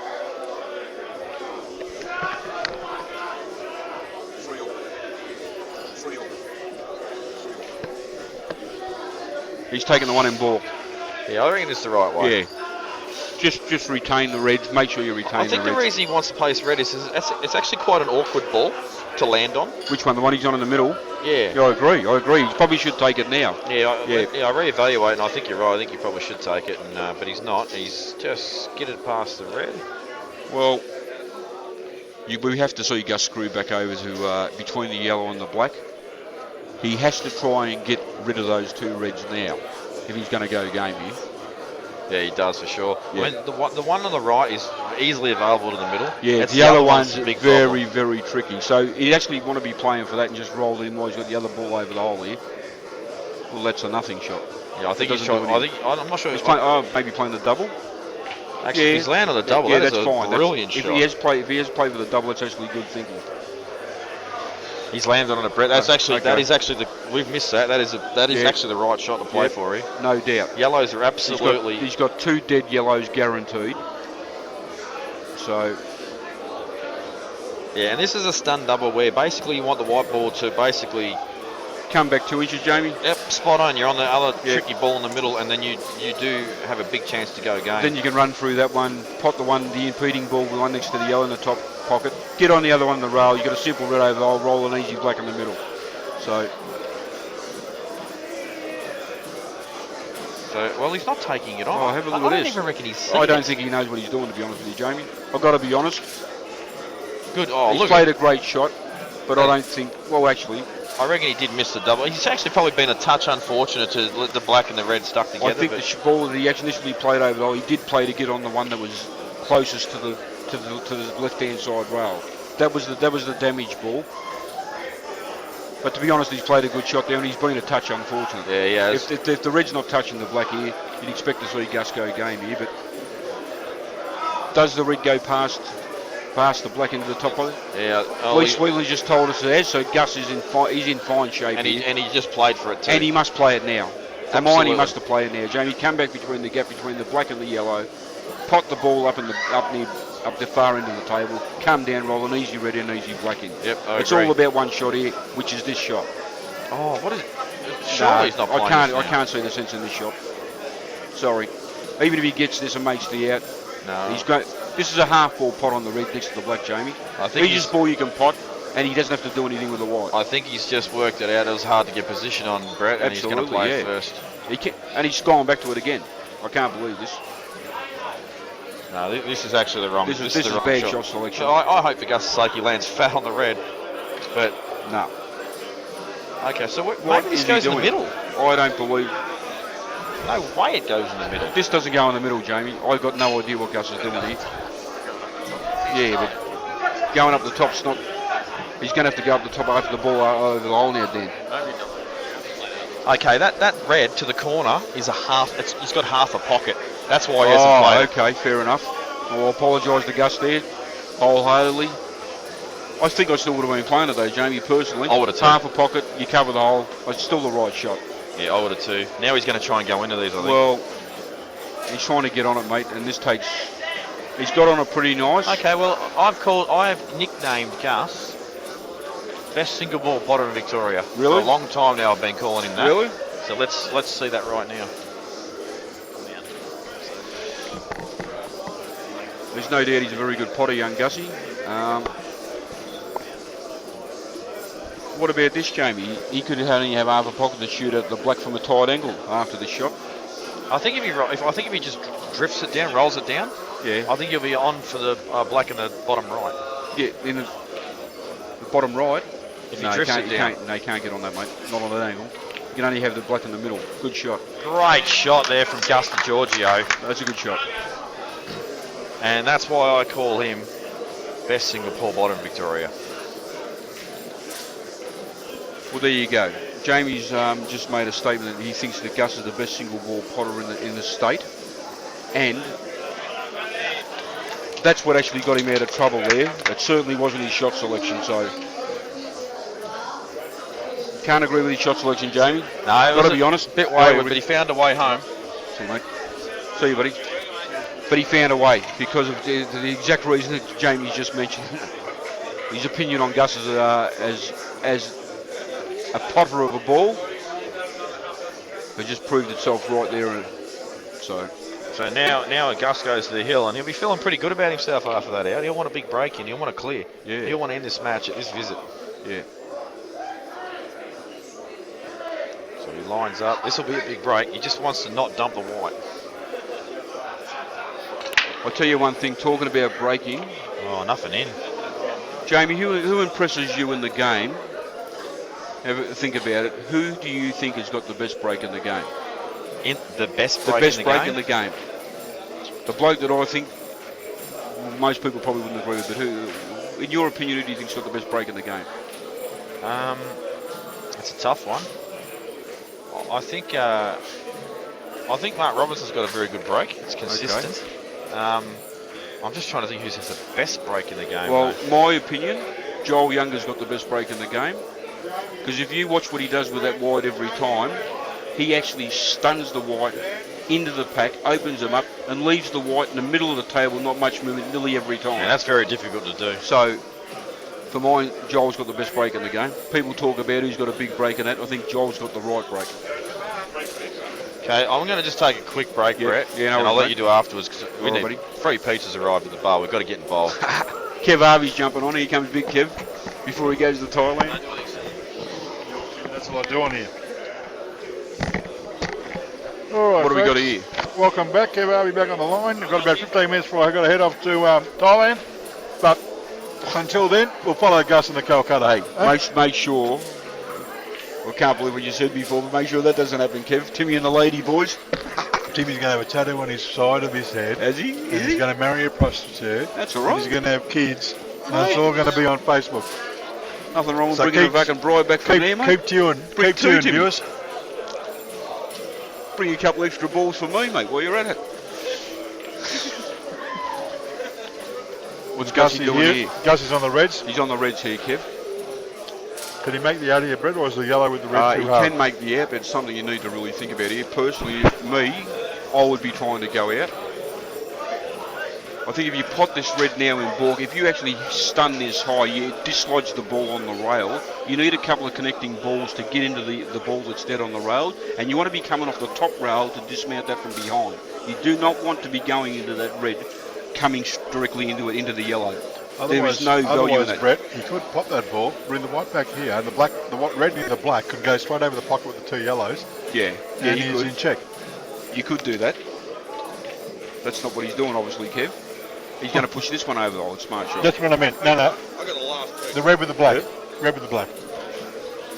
He's taking the one in balk. Yeah, I reckon it's the right way. Yeah. Just retain the reds. Make sure you retain the reds. I think the reason he wants to place red is it's actually quite an awkward ball to land on. Which one? The one he's on in the middle? Yeah. I agree. He probably should take it now. I reevaluate, and I think you're right. I think he probably should take it, but he's not. He's just skidded past the red. Well, we have to see Gus screw back over to between the yellow and the black. He has to try and get rid of those two reds now if he's going to go game here. Yeah, he does for sure. Yeah. I mean, the one on the right is easily available to the middle. Yeah, That's the other one's a big very, problem. very tricky. So he'd actually want to be playing for that and just roll in while he's got the other ball over the hole here. Well, that's a nothing shot. Yeah, I think he's trying. I'm not sure. He's playing. Maybe playing the double. Actually, if he's landed on the double, that's fine. Brilliant shot. If he has played with the double, it's actually good thinking. He's landed on a Brett. That's actually that is actually we've missed that. That is actually the right shot to play for here. No doubt. Yellows are absolutely. He's got two dead yellows guaranteed. So. Yeah, and this is a stun double where basically you want the white ball to basically come back 2 inches, Jamie. Yep, spot on. You're on the other tricky ball in the middle, and then you do have a big chance to go game. Then you can run through that one, pot the impeding ball, the one next to the yellow in the top pocket, get on the other one in the rail. You got a simple red over the hole, roll an easy black in the middle. So well, he's not taking it on. Oh, have a look I at don't this. even reckon he's. I don't think he knows what he's doing, to be honest with you, Jamie. I've got to be honest. Good. Oh, he's look. Played a great shot, but I don't think. Well, actually, I reckon he did miss the double. He's actually probably been a touch unfortunate to let the black and the red stuck together. I think the ball that he initially played over, though, he did play to get on the one that was closest to the left-hand side rail. That was the damage ball. But to be honest, he's played a good shot there, and he's been a touch unfortunate. Yeah, he has. If the red's not touching the black here, you'd expect to see Gus go game here. But does the red go past the black into the top of it? Yeah. Lee Sweetley just told us it has, so Gus is in fine shape and here. And he just played for it too. And he must play it now. For mine, Absolutely. he must have played it now. Jamie, come back between the gap between the black and the yellow, pot the ball up the far end of the table, come down, roll an easy red in, easy black in. Yep, it's all about one shot here, which is this shot. Oh, what is it? Surely he's not playing I can't see the sense in this shot. Sorry. Even if he gets this and makes the out, no. This is a half ball pot on the red next to the black, Jamie. I think Easiest ball you can pot, and he doesn't have to do anything with the white. I think he's just worked it out. It was hard to get position on Brett, and Absolutely, he's going to play yeah. first. And he's gone back to it again. I can't believe this. No, this is actually the wrong. This is the wrong bad shot selection. So I hope for Gus' sake he lands fat on the red, but no. Okay, so What maybe this is goes he in the doing? middle. I don't believe. No way it goes in the middle. This doesn't go in the middle, Jamie. I've got no idea what Gus is doing here. Yeah, but going up the top's not. He's going to have to go up the top after the ball over the hole now, Dan. Okay, that red to the corner is a half. He's got half a pocket. That's why he hasn't played. Okay, fair enough. I'll apologise to Gus there, wholeheartedly. I think I still would have been playing it though, Jamie, personally. I would have too. Half a pocket, you cover the hole. It's still the right shot. Yeah, I would have too. Now he's going to try and go into these, I think. Well, he's trying to get on it, mate, and this takes. He's got on it pretty nice. Okay, well, I have nicknamed Gus best single ball potter in Victoria. Really? For a long time now I've been calling him that. Really? So let's see that right now. There's no doubt he's a very good potter, young Gussie. What about this, Jamie? He could only have half a pocket to shoot at the black from a tight angle after this shot. I think if he just drifts it down, rolls it down, yeah, I think he'll be on for the black in the bottom right. Yeah, in the bottom right. If he drifts it down. He can't get on that, mate. Not on that angle. You can only have the black in the middle. Good shot. Great shot there from Gus Giorgio. That's a good shot. And that's why I call him best single ball potter in Victoria. Well, there you go. Jamie's just made a statement that he thinks that Gus is the best single ball potter in the state, and that's what actually got him out of trouble there. It certainly wasn't his shot selection, so can't agree with his shot selection, Jamie. No, got to be honest. Bit wayward, but he found a way home. See you, mate. See you, buddy. But he found a way because of the exact reason that Jamie's just mentioned. His opinion on Gus as a potter of a ball, it just proved itself right there. And so now Gus goes to the hill, and he'll be feeling pretty good about himself after that out. He'll want a big break in. He'll want to clear. Yeah. He'll want to end this match at this visit. Yeah. So he lines up. This will be a big break. He just wants to not dump the white. I'll tell you one thing, talking about breaking. Oh, nothing in. Jamie, who impresses you in the game? Think about it. Who do you think has got the best break in the game? The best break in the game? The bloke that I think most people probably wouldn't agree with, but who, in your opinion, who do you think's got the best break in the game? It's a tough one. I think Mark Robinson's got a very good break. It's consistent. Okay. I'm just trying to think who has the best break in the game. Well, my opinion, Joel Younger's got the best break in the game. Because if you watch what he does with that white every time, he actually stuns the white into the pack, opens them up, and leaves the white in the middle of the table, not much movement, nearly every time. Yeah, that's very difficult to do. So, for mine, Joel's got the best break in the game. People talk about who's got a big break in that. I think Joel's got the right break. Okay, I'm going to just take a quick break, Brett, and I'll let you do afterwards, because we need free pizzas arrived at the bar. We've got to get involved. Kev Harvey's jumping on. Here comes Big Kev before he goes to Thailand. That's what I'm doing here. All right, what have we folks, got here? Welcome back. Kev Harvey back on the line. We've got about 15 minutes before I've got to head off to Thailand. But until then, we'll follow Gus in the Calcutta heat. Make sure I can't believe what you said before, but make sure that doesn't happen, Kev. Timmy and the lady boys. Timmy's going to have a tattoo on his side of his head. Has he? And he's going to marry a prostitute. That's all And right. he's going to have kids. And it's all going to be on Facebook. Nothing wrong with So bringing a fucking bride back from there, mate. Keep tuned. Bring Keep two, tuned, Timmy. viewers. Bring a couple extra balls for me, mate, while you're at it. What's Gussie doing here? Gussie's on the reds. He's on the reds here, Kev. Can he make the out of your bread, or is the yellow with the red He too hard? can make the out, but it's something you need to really think about here. Personally, if me, I would be trying to go out. I think if you pot this red now in balk, if you actually stun this high, you dislodge the ball on the rail. You need a couple of connecting balls to get into the ball that's dead on the rail, and you want to be coming off the top rail to dismount that from behind. You do not want to be going into that red, coming directly into it, into the yellow. There is no value in that. Brett, he could pop that ball, bring the white back here, and the red near the black could go straight over the pocket with the two yellows. Yeah, and you he's could. in check. You could do that. That's not what he's doing, obviously, Kev. He's going to push this one over the old smart shot. That's what I meant. No. I got a laugh. The red with the black. Red with the black.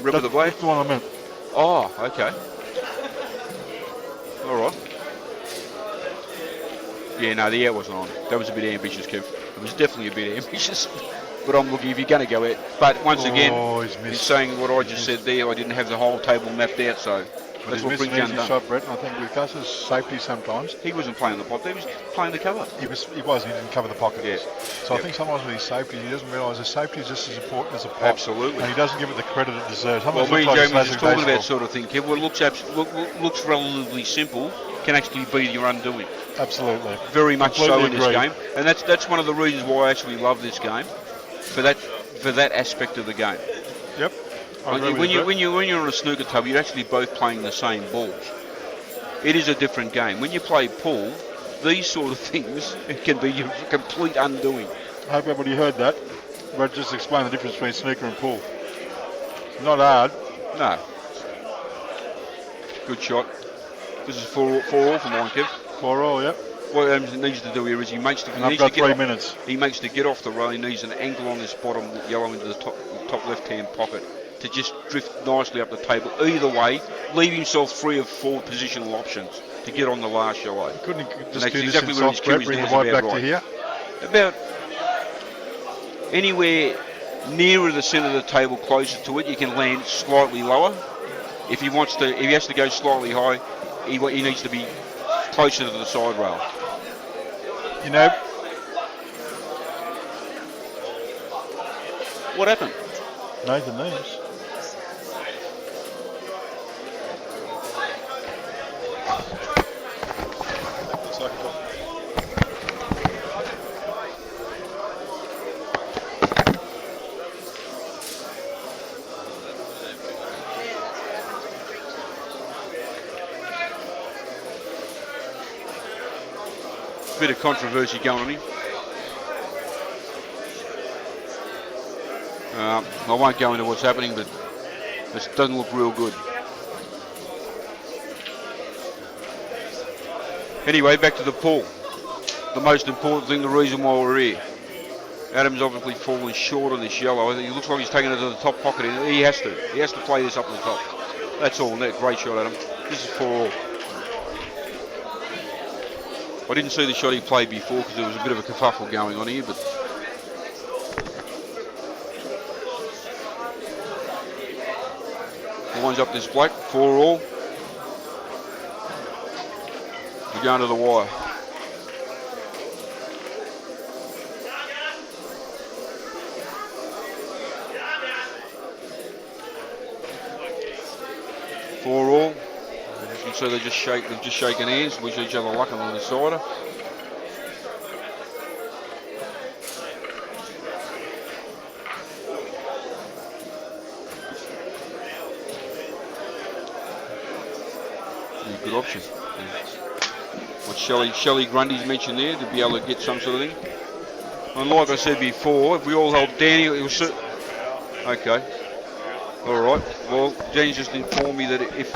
Red with the black? That's the one I meant. Oh, okay. All right. Yeah, no, the out wasn't on. That was a bit ambitious, Kev. It was definitely a bit ambitious. But I'm looking, if you're going to go out. But once again, he's saying what I just said there. I didn't have the whole table mapped out, so But that's he's what missing brings an down easy shot, Brett, and I think with Gus's safety sometimes. He wasn't playing the pot there, he was playing the cover. He didn't cover the pocket. Yeah. So I think sometimes with his safety, he doesn't realise his safety is just as important as a pot. Absolutely. And he doesn't give it the credit it deserves. Well, Sometimes me it and looks Jamie like were just a talking baseball. about sort of thing, Kev. What looks relatively simple can actually be your undoing. Absolutely. Very much so Completely in this agree. game, and that's one of the reasons why I actually love this game, for that aspect of the game. Yep. I agree with When you, Brett. you're on a snooker table, you're actually both playing the same balls. It is a different game. When you play pool, these sort of things can be your complete undoing. I hope everybody heard that. Brett just explained the difference between snooker and pool. Not hard. No. Good shot. This is 4-all for mine, Kev. 4-all, yep. What Adams needs to do here is he needs to I've get got 3 off, minutes. He makes to get off the rail. He needs an angle on this bottom yellow into the top left-hand pocket to just drift nicely up the table. Either way, leave himself free of 4 positional options to get on the last yellow. Couldn't he And just that's do this exactly in what his soft, cue Brett, is bring the doing, white about back to right. here? About anywhere nearer the centre of the table, closer to it, you can land slightly lower. If he has to go slightly high, he needs to be closer to the side rail. You know, What happened? Nathan Neves. Bit of controversy going on here. I won't go into what's happening, but this doesn't look real good. Anyway, back to the pool. The most important thing, the reason why we're here. Adam's obviously fallen short on this yellow. I think it looks like he's taking it to the top pocket. He has to. He has to play this up to the top. That's all. Great shot, Adam. This is 4-all. I didn't see the shot he played before because there was a bit of a kerfuffle going on here, but lines up this black, 4-all. We're going to the wire. Four-all. As you can see, they've just shaken hands, wish each other luck on the decider. Good option. What Shelley Grundy's mentioned there, to be able to get some sort of thing. And like I said before, if we all help Danny, it was okay. All right. Well, James just informed me that if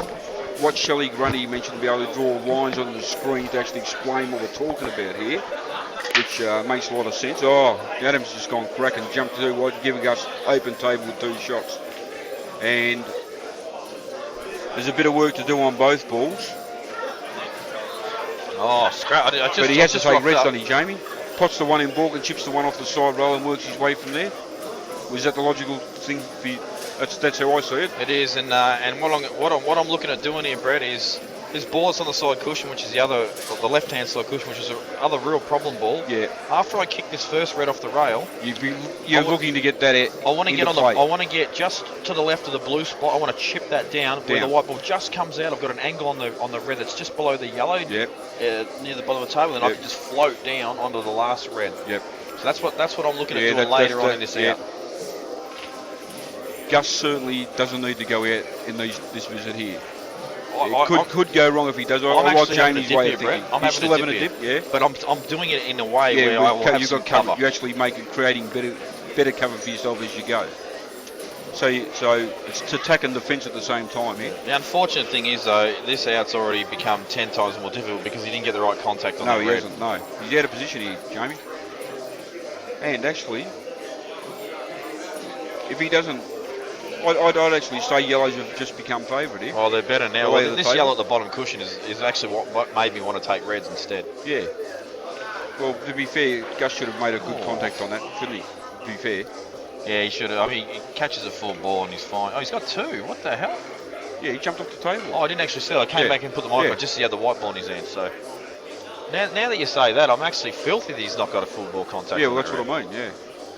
what Shelley Grundy mentioned, to be able to draw lines on the screen to actually explain what we're talking about here, which makes a lot of sense. Oh, Adam's just gone crack and jumped to what, giving us open table with 2 shots. And There's a bit of work to do on both balls. Oh, scrap. I just, But he has to just take rocked reds, up. doesn't he, Jamie? Pots the one in balk and chips the one off the side roll and works his way from there. Was that the logical thing for you? That's how I see it. It is, and what I'm looking at doing here, Brett, is this ball that's on the side cushion, which is the left-hand side cushion, which is the other real problem ball. Yeah. After I kick this first red off the rail, You're looking to get that I want to get on play. I want to get just to the left of the blue spot. I want to chip that down where the white ball just comes out. I've got an angle on the red that's just below the yellow, near the bottom of the table, and I can just float down onto the last red. Yep. So that's what I'm looking at doing later on in this out. Gus certainly doesn't need to go out in this visit here. It could go wrong if he does. I like Jamie's way of thinking. He's still having a dip, yeah. But I'm doing it in a way where I will have some cover. You're actually creating better cover for yourself as you go. So it's attack and defence at the same time here. The unfortunate thing is, though, this out's already become 10 times more difficult because he didn't get the right contact on the red. No, he hasn't. No, he's out of position here, Jamie. And actually, if he doesn't, I'd actually say yellows have just become favourite here. Oh, they're better now. Well, this yellow at the bottom cushion is actually what made me want to take reds instead. Yeah. Well, to be fair, Gus should have made a good contact on that, shouldn't he? To be fair. Yeah, he should have. I mean, he catches a full ball and he's fine. Oh, he's got two. What the hell? Yeah, he jumped off the table. Oh, I didn't actually see it. I came back and put the mic on just to have the white ball in his hand. So now that you say that, I'm actually filthy that he's not got a full ball contact. Yeah, well, that's what I mean. Yeah,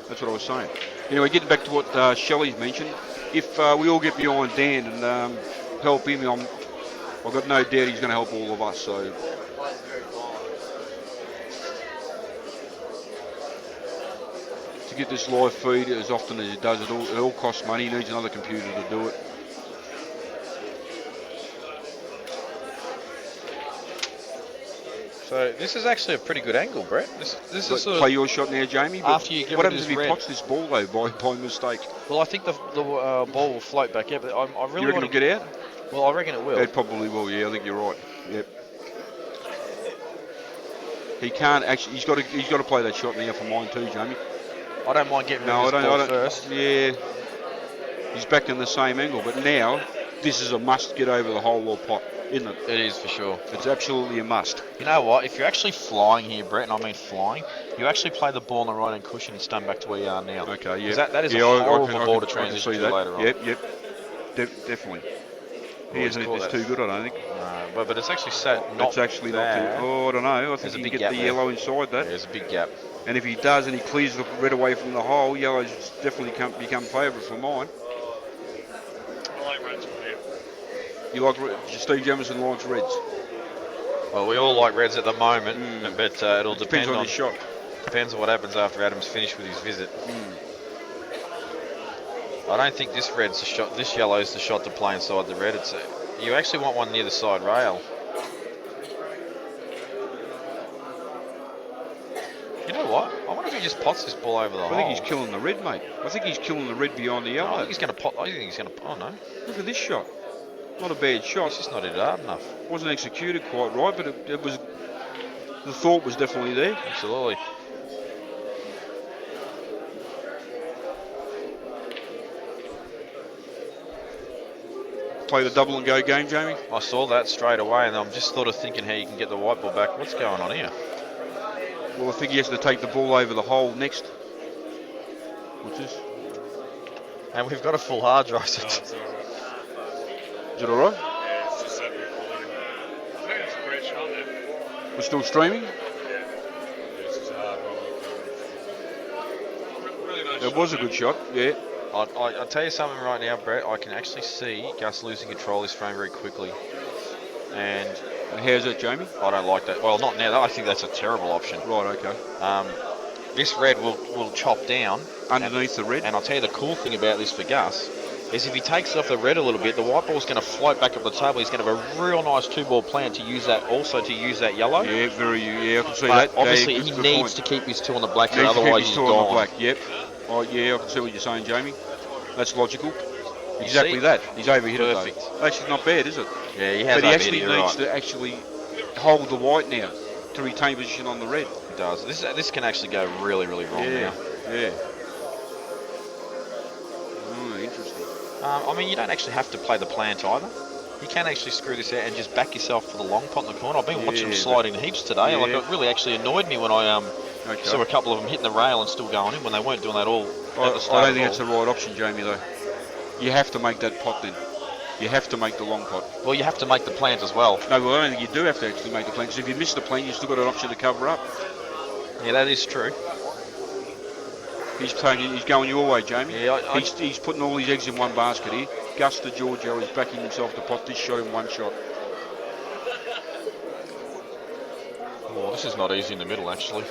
that's what I was saying. Anyway, getting back to what Shelley's mentioned, if we all get behind Dan and help him, I've got no doubt he's going to help all of us. So. To get this live feed as often as it does, it all costs money. He needs another computer to do it. So this is actually a pretty good angle, Brett. This is sort play your shot now, Jamie. After you get what rid happens of if this he red? pots this ball though by mistake? Well, I think the ball will float back out, but I really You reckon want it'll get out? Well, I reckon it will. It probably will. Yeah, I think you're right. Yep. He can't actually. He's got to play that shot now for mine too, Jamie. I don't mind getting rid of this ball first. Yeah. He's back in the same angle, but now this is a must get over the whole or pot, isn't it? It is for sure. It's absolutely a must. You know what? If you're actually flying here, Brett, and I mean flying, you actually play the ball on the right hand cushion and stand back to where you are now. Okay, yeah. That is a horrible ball to transition to later on. Yep. Definitely. He hasn't hit this too good, I don't think. No, but it's actually set not. It's actually there. not too. Oh, I don't know. I think he can get the yellow inside that. There's a big gap. And if he does and he clears the red away from the hole, yellow's definitely become favourite for mine. I like reds from here. You like Steve Jamison likes reds? Well, we all like reds at the moment, but it'll Depends on his shot. Depends on what happens after Adam's finished with his visit. I don't think this red's the shot. This yellow is the shot to play inside the red. You actually want one near the side rail. You know what? I wonder if he just pots this ball over the hole. I think he's killing the red, mate. I think he's killing the red behind the yellow. I think he's going to pot. I think he's going to. Oh no! Look at this shot. Not a bad shot. It's just not hit hard enough. Wasn't executed quite right, but it was. The thought was definitely there. Absolutely. Play the double and go game, Jamie. I saw that straight away, and I'm just sort of thinking how you can get the white ball back. What's going on here? Well, I think he has to take the ball over the hole next. What's this? And we've got a full hard drive. Is it all right? Yeah, it's just that recording. I think it's a great shot there. We're still streaming? This is a hard one. Really nice It shot was a there. good shot, yeah. I'll tell you something right now, Brett. I can actually see Gus losing control of this frame very quickly. And how's that, Jamie? I don't like that. Well, not now. I think that's a terrible option. Right, okay. This red will chop down. Underneath the red? And I'll tell you the cool thing about this for Gus is if he takes off the red a little bit, the white ball's going to float back up the table. He's going to have a real nice two-ball plan to use that yellow. Yeah, I can see but that. Obviously, he needs to keep his two on the black, needs otherwise to keep his he's two gone. on the black, yep. Oh, yeah, I can see what you're saying, Jamie. That's logical. Exactly that. He's overhit Perfect. it, though. Actually, not bad, is it? Yeah, he has But he actually overhit it, needs right. to actually hold the white now to retain position on the red. He does. This can actually go really, really wrong now. Yeah. Oh, interesting. I mean, you don't actually have to play the plant either. you can actually screw this out and just back yourself for the long pot in the corner. I've been watching them Yeah, slide in heaps today. yeah. Like, it really actually annoyed me when I saw a couple of them hitting the rail and still going in when they weren't doing that all at the start. I don't think that's the right option, Jamie, though. You have to make that pot then. You have to make the long pot. Well, you have to make the plant as well. No, well, I don't think you do have to actually make the plant, because if you miss the plant, you've still got an option to cover up. Yeah, that is true. He's going your way, Jamie. Yeah, he's putting all his eggs in one basket here. Gus DeGiorgio is backing himself to pot this shot in one shot. Oh, this is not easy in the middle, actually.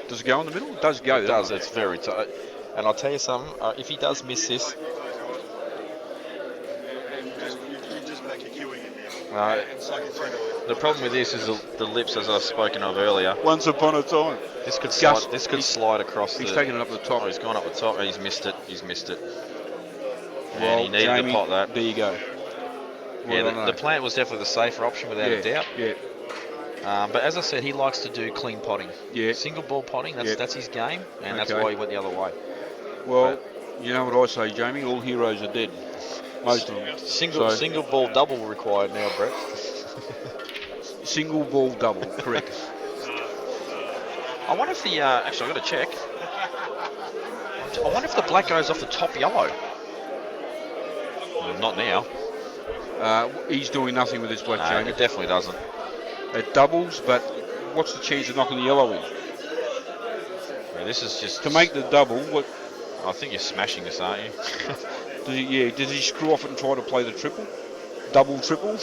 Does it go in the middle? It does go. It does. It's very tight. And I'll tell you something. If he does miss this, the problem with this is the lips, as I've spoken of earlier. Once upon a time. This could slide. This could slide across. He's taking it up the top. Oh, he's gone up the top. He's missed it. He's missed it. Well, and he needed Jamie, to pot that. There you go. Yeah, the plant was definitely the safer option without a doubt. Yeah. But as I said, he likes to do clean potting. Yeah. Single ball potting. That's his game, and that's why he went the other way. Well, you know what I say, Jamie? All heroes are dead. Most of them. Single ball double required now, Brett. Single ball double, correct. I wonder if the actually I've got to check. I wonder if the black goes off the top yellow. Well, not now. He's doing nothing with this black, Jamie. It definitely doesn't. It doubles, but what's the chance of knocking the yellow in? Yeah, this is just to make the double. What? I think you're smashing this, aren't you? Does he screw off it and try to play the triple? Double triple?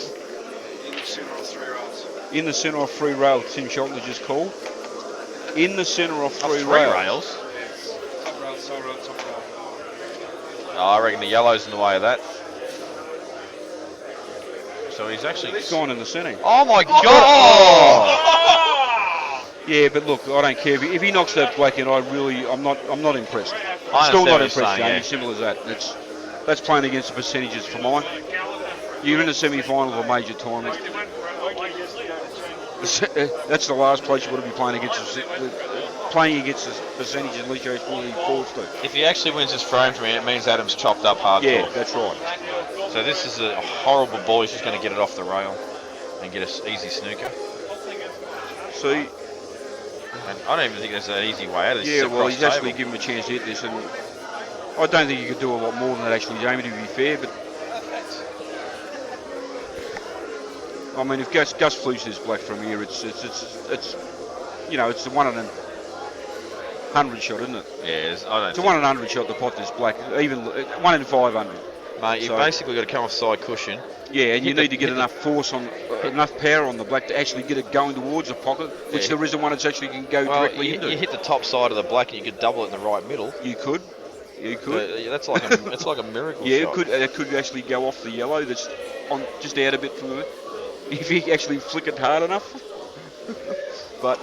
In the centre of three rails, Tim Shelton just called. In the centre of three rails. Top rail, side rail, top rail. I reckon the yellow's in the way of that. So he's actually gone in the centre. Oh my God! Oh! Yeah, but look, I don't care if he knocks that black in. I'm not impressed. I'm still not impressed, saying, Jamie. Simple as that. That's playing against the percentages for mine. You're in the semi-final of a major tournament. That's the last place you want to be playing against the percentages unless you're actually forced to. If he actually wins this frame for me, it means Adam's chopped up hardcore. Yeah, that's right. So this is a horrible ball. He's just going to get it off the rail and get an easy snooker. See, and I don't even think there's an easy way out of this. Yeah, well, he's actually given him a chance to hit this, and I don't think you could do a lot more than that, actually, Jamie, to be fair. But I mean, if Gus flukes this black from here, it's you know, it's the 1 in 100 shot, isn't it? Yeah, it's a 1 in 100 shot to pot this black, even 1 in 500. Mate, you've basically got to come off side cushion. Yeah, and you need to get enough force on, enough power on the black to actually get it going towards the pocket, which there isn't one that's actually can go directly into. You hit the top side of the black and you could double it in the right middle. You could. That's like it's like a miracle shot. Yeah, it could actually go off the yellow that's on just out a bit from it. If he actually flick it hard enough. But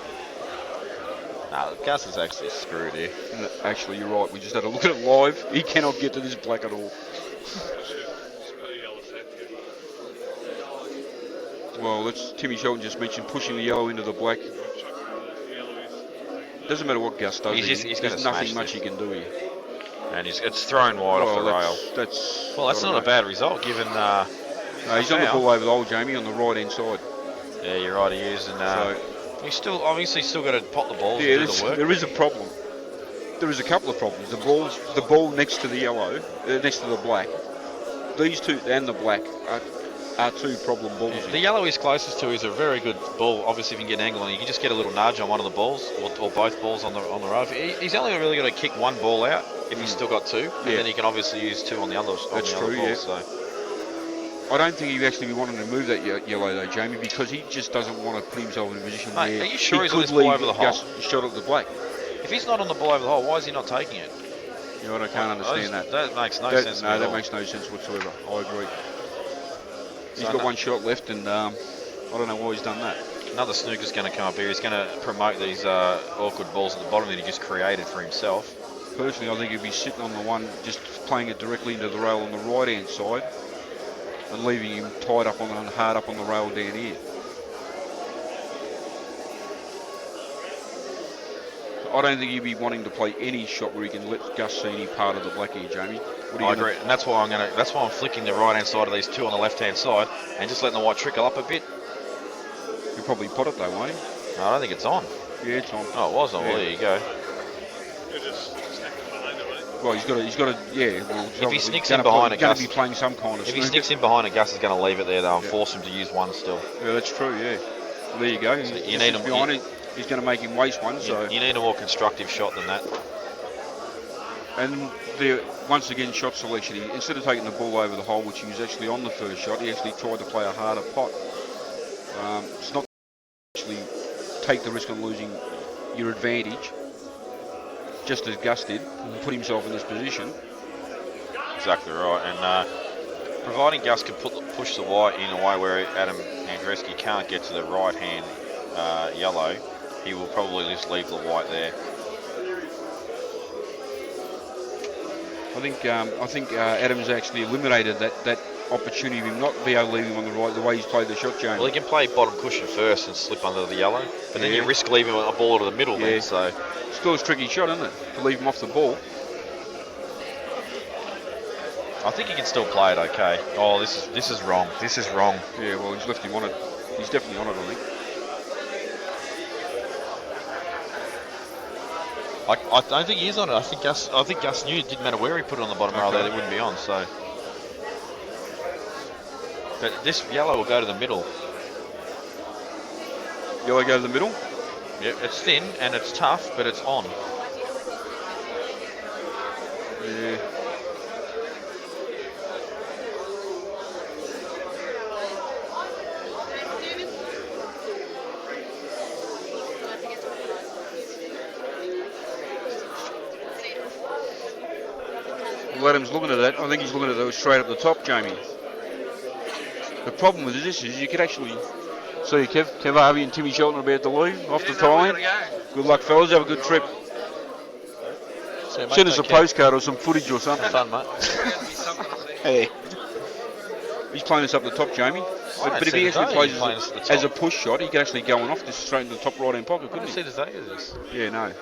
Gus is actually screwed here. No, actually, you're right. We just had a look at it live. He cannot get to this black at all. Well, that's Timmy Shelton just mentioned pushing the yellow into the black. Doesn't matter what Gus does. He's there's nothing much he can do here. And it's thrown wide off the rail. That's not a bad result given. No, he's on the ball over the hole, Jamie, on the right hand side. Yeah, you're right. He is, and he's still obviously got to pot the balls. Yeah, and do the work. there is a problem. There is a couple of problems. The ball next to the yellow, next to the black. These two and the black are two problem balls. Yeah, the yellow he's closest to is a very good ball. Obviously, if you can get an angle on it, you can just get a little nudge on one of the balls or both balls on the row. He's only really got to kick one ball out if he's still got two, and then he can obviously use two on the other. That's true. Ball, yeah. So. I don't think he'd actually be wanting to move that yellow though, Jamie, because he just doesn't want to put himself in a position where are you sure he he's on could this ball leave over the hole? Shot at the black. If he's not on the ball over the hole, why is he not taking it? You know what? I can't understand that. That makes no sense. No, that makes no sense whatsoever. I agree. He's got one shot left, and I don't know why he's done that. Another snooker's going to come up here. He's going to promote these awkward balls at the bottom that he just created for himself. Personally, I think he'd be sitting on the one, just playing it directly into the rail on the right-hand side, and leaving him tied up hard up on the rail down here. I don't think he'd be wanting to play any shot where he can let Gus see any part of the black here, Jamie. What are you I gonna- agree, and that's why I'm flicking the right hand side of these two on the left hand side and just letting the white trickle up a bit. He'll probably pot it though, won't he? No, I don't think it's on. Yeah, it's on. Oh, it was on. Yeah. Well, there you go. You're just sticking behind it, right? Well, he's got to, yeah. Well, If he sneaks in behind it, he's going Gus. to be playing some kind of If he snooker. sneaks in behind it, Gus is going to leave it there though and force him to use one still. Yeah, that's true. Yeah. Well, there you go. So He's you need him behind it. He's going to make him waste one. So. You need a more constructive shot than that. And there, once again, shot selection. Instead of taking the ball over the hole, which he was actually on the first shot, he actually tried to play a harder pot. It's not actually take the risk on losing your advantage, just as Gus did, and put himself in this position. Exactly right. And providing Gus can push the white in a way where Adam Andreski can't get to the right hand yellow, he will probably just leave the white there. I think Adams actually eliminated that opportunity of him not be able to leave him on the right, the way he's played the shot, James. Well, he can play bottom cushion first and slip under the yellow, but then you risk leaving a ball to the middle then, so... Still a tricky shot, isn't it, to leave him off the ball? I think he can still play it okay. Oh, this is wrong. This is wrong. Yeah, well, he's left him on it. He's definitely on it, I think. I don't think he is on it. I think Gus knew it didn't matter where he put it on the bottom rail there, it wouldn't be on, so... But this yellow will go to the middle. Yellow go to the middle? Yep, it's thin and it's tough, but it's on. Yeah. Well, Adam's looking at that. I think he's looking at those straight up the top, Jamie. The problem with this is you could actually see Kev Harvey and Timmy Shelton about to leave off the tie. Good luck, fellas. Have a good trip. Send us a postcard or some footage or something. Fun, mate. Hey. He's playing us up the top, Jamie. But if he actually plays as a push shot, he could actually go on off this straight into the top right-hand pocket, couldn't he? I don't see the day of this. Yeah, no.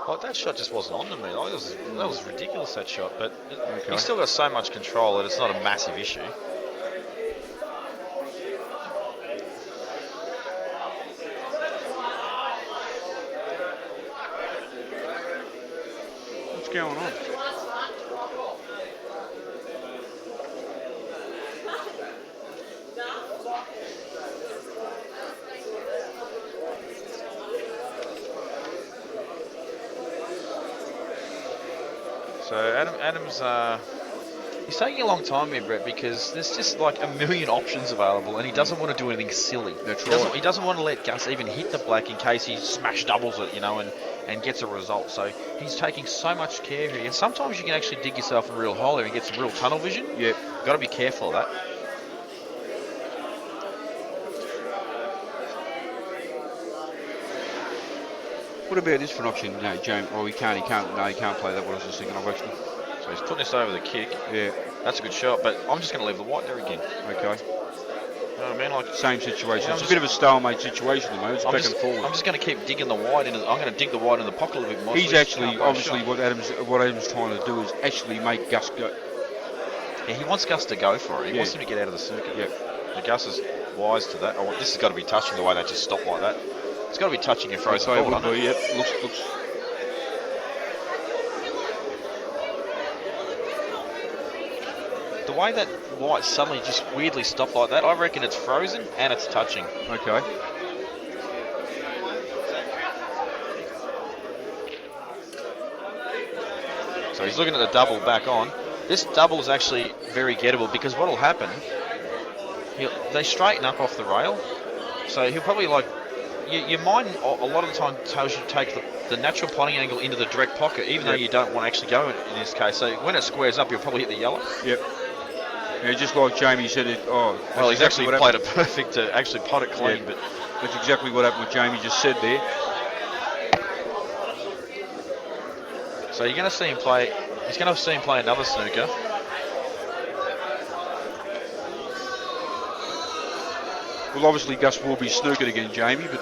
Oh, that shot just wasn't on to me. That was ridiculous, that shot. But he's still got so much control that it's not a massive issue. What's going on? So Adams, he's taking a long time here, Brett, because there's just like a million options available, and he doesn't want to do anything silly. That's right. He doesn't want to let Gus even hit the black in case he smash doubles it, and gets a result. So he's taking so much care here, and sometimes you can actually dig yourself a real hole here and get some real tunnel vision. Yep. Got to be careful of that. What about this for an option? No, James. Oh, he can't play that. What I was just thinking of actually. So he's putting this over the kick. Yeah. That's a good shot, but I'm just going to leave the white there again. Okay. You know what I mean? Like same situation. Yeah, It's a bit of a stalemate situation at the moment. It's back and forward. I'm just going to keep digging the white in. I'm going to dig the white in the pocket a little bit more. He's so actually obviously what Adams trying to do is actually make Gus go. Yeah, he wants Gus to go for it. He wants him to get out of the circuit. Yeah. But Gus is wise to that. This has got to be touching the way they just stop like that. It's got to be touching your frozen Okay, ball, would be, yep. Looks. The way that white suddenly just weirdly stopped like that, I reckon it's frozen and it's touching. Okay. So he's looking at the double back on. This double is actually very gettable because what will happen, they straighten up off the rail. So he'll probably your mind a lot of the time tells you to take the natural potting angle into the direct pocket, even though you don't want to actually go in this case. So when it squares up, you'll probably hit the yellow. Yep. Yeah, just like Jamie said it. Oh, well, he's actually played it perfect to actually pot it clean, but that's exactly what happened. What Jamie just said there. So you're going to see him play. He's going to see him play another snooker. Well, obviously Gus will be snookered again, Jamie, but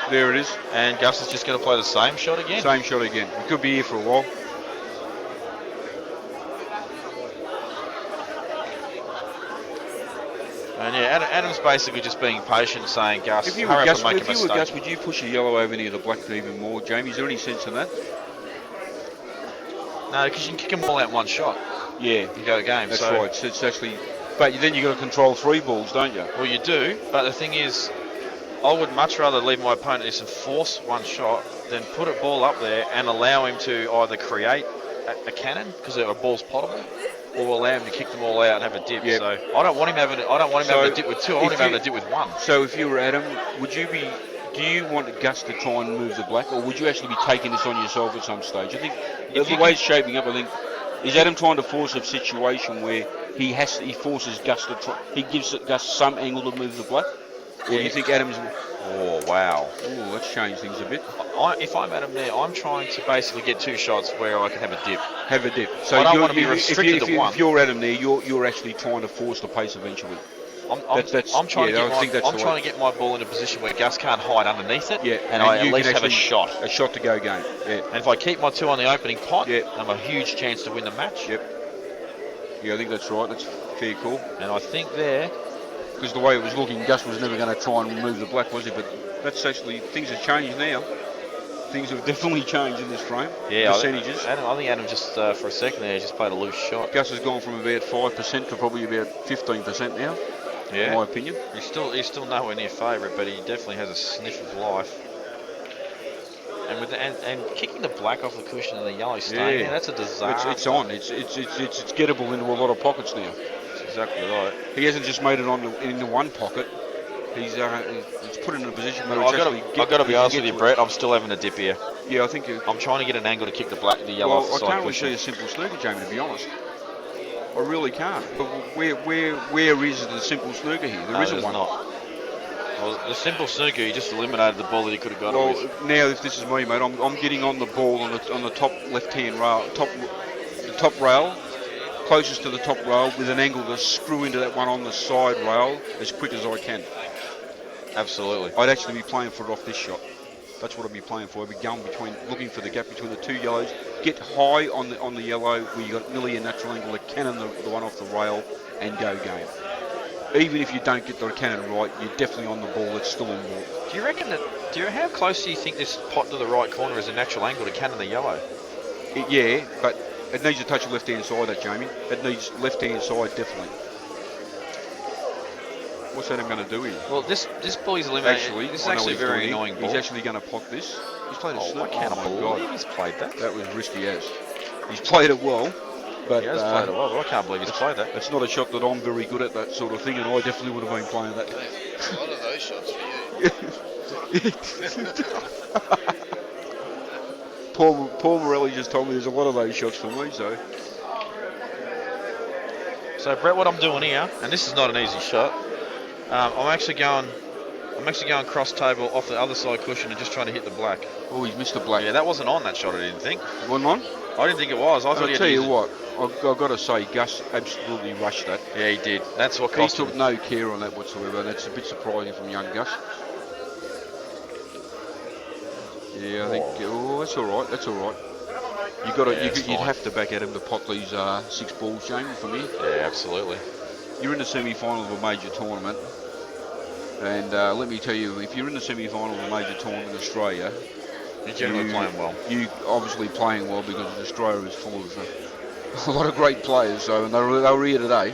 there it is. And Gus is just going to play the same shot again. Same shot again. We could be here for a while. And yeah, Adam's basically just being patient, saying, Gus, If you hurry were up and make a Gus, mistake. would you push a yellow over near the black even more, Jamie? Is there any sense in that? No, because you can kick them all out in one shot. Yeah. You go game. That's so, right. So it's actually... But then you've got to control 3 balls, don't you? Well, you do, but the thing is, I would much rather leave my opponent just and force one shot than put a ball up there and allow him to either create a cannon, because a ball's potable, or allow him to kick them all out and have a dip. Yep. So I don't want him having having a dip with 2. I want him having a dip with 1. So if you were Adam, do you want Gus to try and move the black, or would you actually be taking this on yourself at some stage? I think the way it's shaping up, I think, is Adam trying to force a situation where he forces Gus to try, he gives Gus some angle to move the black? Or do you think Adam's... Oh, wow. Oh, that's changed things a bit. If I'm Adam there, I'm trying to basically get 2 shots where I can have a dip. Have a dip. So I don't want to be restricted to 1. If you're Adam there, you're actually trying to force the pace eventually. I'm trying to get my ball in a position where Gus can't hide underneath it, and I at least have a shot. A shot to go game. Yeah. And if I keep my 2 on the opening pot, I'm a huge chance to win the match. Yep. Yeah, I think that's right. That's fair call. And I think there... Because the way it was looking, Gus was never going to try and remove the black, was he? But that's actually... Things have changed now. Things have definitely changed in this frame. Yeah, percentages. I think Adam just, for a second there, just played a loose shot. Gus has gone from about 5% to probably about 15% now. Yeah. In my opinion. He's still nowhere near favourite, but he definitely has a sniff of life. And and kicking the black off the cushion and the yellow stain, that's a disaster. It's on. It's gettable into a lot of pockets now. That's exactly right. He hasn't just made it into one pocket. It's put it in a position where I've got to be honest with you, Brett. I'm still having a dip here. Yeah, I think I'm trying to get an angle to kick the yellow off the side I can't really cushion. see a simple snooker, Jamie, to be honest. I really can't. But where is the simple snooker here? There isn't one. Not. Well, the simple snooker, he just eliminated the ball that he could have got with. Now if this is me, mate, I'm getting on the ball on the top left-hand rail, the top rail, closest to the top rail, with an angle to screw into that one on the side rail as quick as I can. Absolutely. I'd actually be playing for it off this shot. That's what I'd be playing for. I'd be going looking for the gap between the 2 yellows, get high on the yellow where you got nearly a natural angle to cannon the one off the rail and go game. Even if you don't get the cannon right, you're definitely on the ball. It's still in ball. Do you reckon how close do you think this pot to the right corner is a natural angle to cannon the yellow? Yeah, but it needs to touch the left-hand side, that Jamie. It needs left-hand side definitely. What's Adam going to do here? Well, this ball he's eliminated. Actually, this is actually a very annoying ball. He's actually going to pot this. He's played a snooker. I can't believe he's played that. That was risky as. He's played it well. But he has played it well, but I can't believe he's played that. It's not a shot that I'm very good at, that sort of thing, and I definitely would have been playing that. A lot of those shots for you. Paul Morelli just told me there's a lot of those shots for me, so. So Brett, what I'm doing here, and this is not an easy shot. I'm actually going cross table off the other side cushion and just trying to hit the black. Oh, he's missed the black. Yeah, that wasn't on that shot. I didn't think. It wasn't on? I didn't think it was. I thought I'll tell you what. I've got to say, Gus absolutely rushed that. Yeah, he did. That's what cost him. He took no care on that whatsoever, and that's a bit surprising from young Gus. Yeah, I think. Oh, that's all right. That's all right. You'd have to back at him to pot these 6 balls, Jamie, from here. Yeah, absolutely. You're in the semi-final of a major tournament, and let me tell you, if you're in the semi-final of a major tournament in Australia, you're generally playing well. You obviously playing well because Australia is full of a lot of great players. So and they were here today.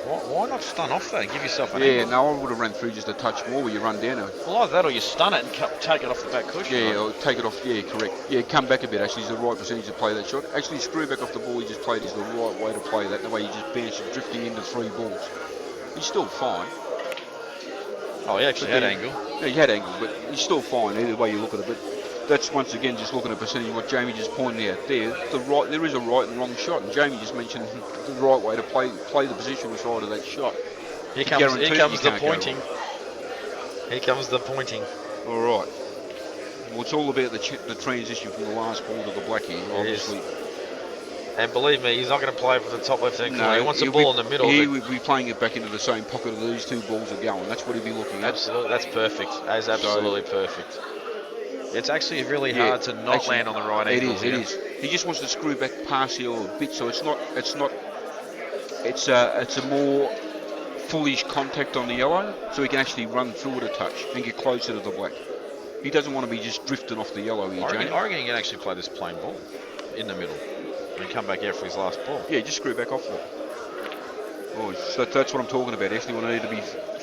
Why not stun off though? Give yourself an angle. angle. No, I would have ran through just a touch more where you run down. Well, either that or you stun it and take it off the back cushion. Yeah, or take it off. Yeah, correct. Yeah, come back a bit. Actually, is the right percentage to play that shot. Actually, screw back off the ball he just played is the right way to play that. The way he just bounced drifting into 3 balls. He's still fine. Oh, he actually had angle. Yeah, he had angle, but he's still fine either way you look at it. But that's once again just looking at percentage. What Jamie just pointed out there, there is a right and wrong shot, and Jamie just mentioned the right way to play the positional side of that shot. Here comes the pointing. Here comes the pointing. All right. Well, it's all about the transition from the last ball to the black here, obviously. And believe me, he's not going to play for the top left-hand corner. No, He wants the he'll ball in the middle. He would be playing it back into the same pocket of these two balls are going. That's what he'd be looking at. Absolutely, that's perfect. That is absolutely perfect. It's actually really hard to not land on the right It angle is. here. It is. He just wants to screw back past the a bit, so it's a more fullish contact on the yellow, so he can actually run through it a touch and get closer to the black. He doesn't want to be just drifting off the yellow here, Jamie. I reckon he can actually play this plain ball in the middle and come back out for his last ball. Yeah, just screw back off it. Oh, so that's what I'm talking about. Actually, want to need to be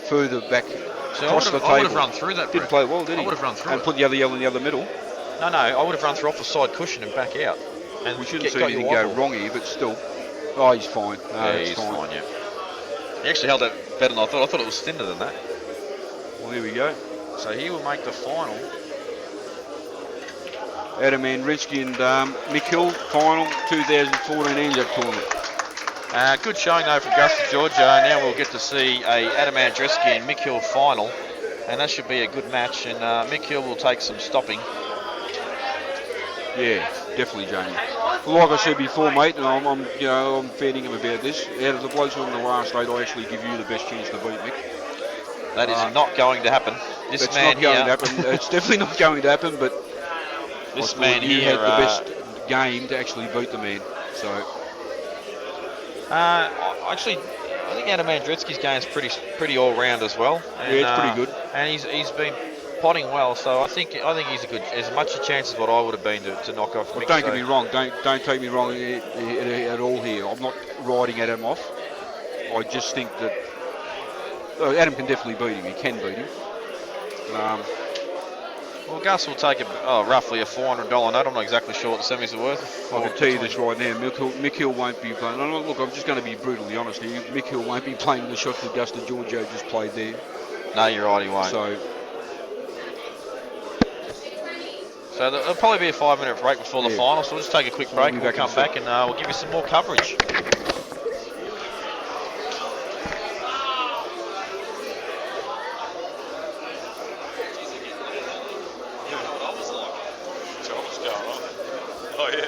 further back across the table. I would have run through that. Didn't play well, did he? I would have run through and put the other yellow in the other middle. No, I would have run through off the side cushion and back out. And we shouldn't see anything go wrong here, but still. Oh, he's fine. No, he's fine. Yeah. He actually held that better than I thought. I thought it was thinner than that. Well, here we go. So he will make the final. Adam Andrinsky and Mick Hill, final 2014 Anzac tournament. Good showing though from Augusta, Georgia. Now we'll get to see a Adam Andrinsky and Mick Hill final, and that should be a good match. And Mick Hill will take some stopping. Yeah, definitely, Jamie. Like I said before, mate, and I'm fanning him about this. Out of the blokes on the last 8, I actually give you the best chance to beat Mick. That is not going to happen. This it's man not going here. to happen. It's definitely not going to happen. But this man you here had the best game to actually beat the man. So actually, I think Adam Andrinsky's game is pretty all round as well. And, yeah, it's pretty good. And he's been potting well, so I think he's as much a chance as what I would have been to knock off Mick. Don't get me wrong. Don't take me wrong at all here. I'm not riding Adam off. I just think that Adam can definitely beat him. He can beat him. Well, Gus will take roughly a $400 note. I'm not exactly sure what the semis are worth. I can tell you this right now. Mick Hill won't be playing. Look, I'm just going to be brutally honest here. Mick Hill won't be playing the shot that Augusta Giorgio just played there. No, you're right, he won't. So there'll probably be a 5-minute break before the final, so we'll just take a quick break and we'll come back and we'll give you some more coverage. Oh, yeah.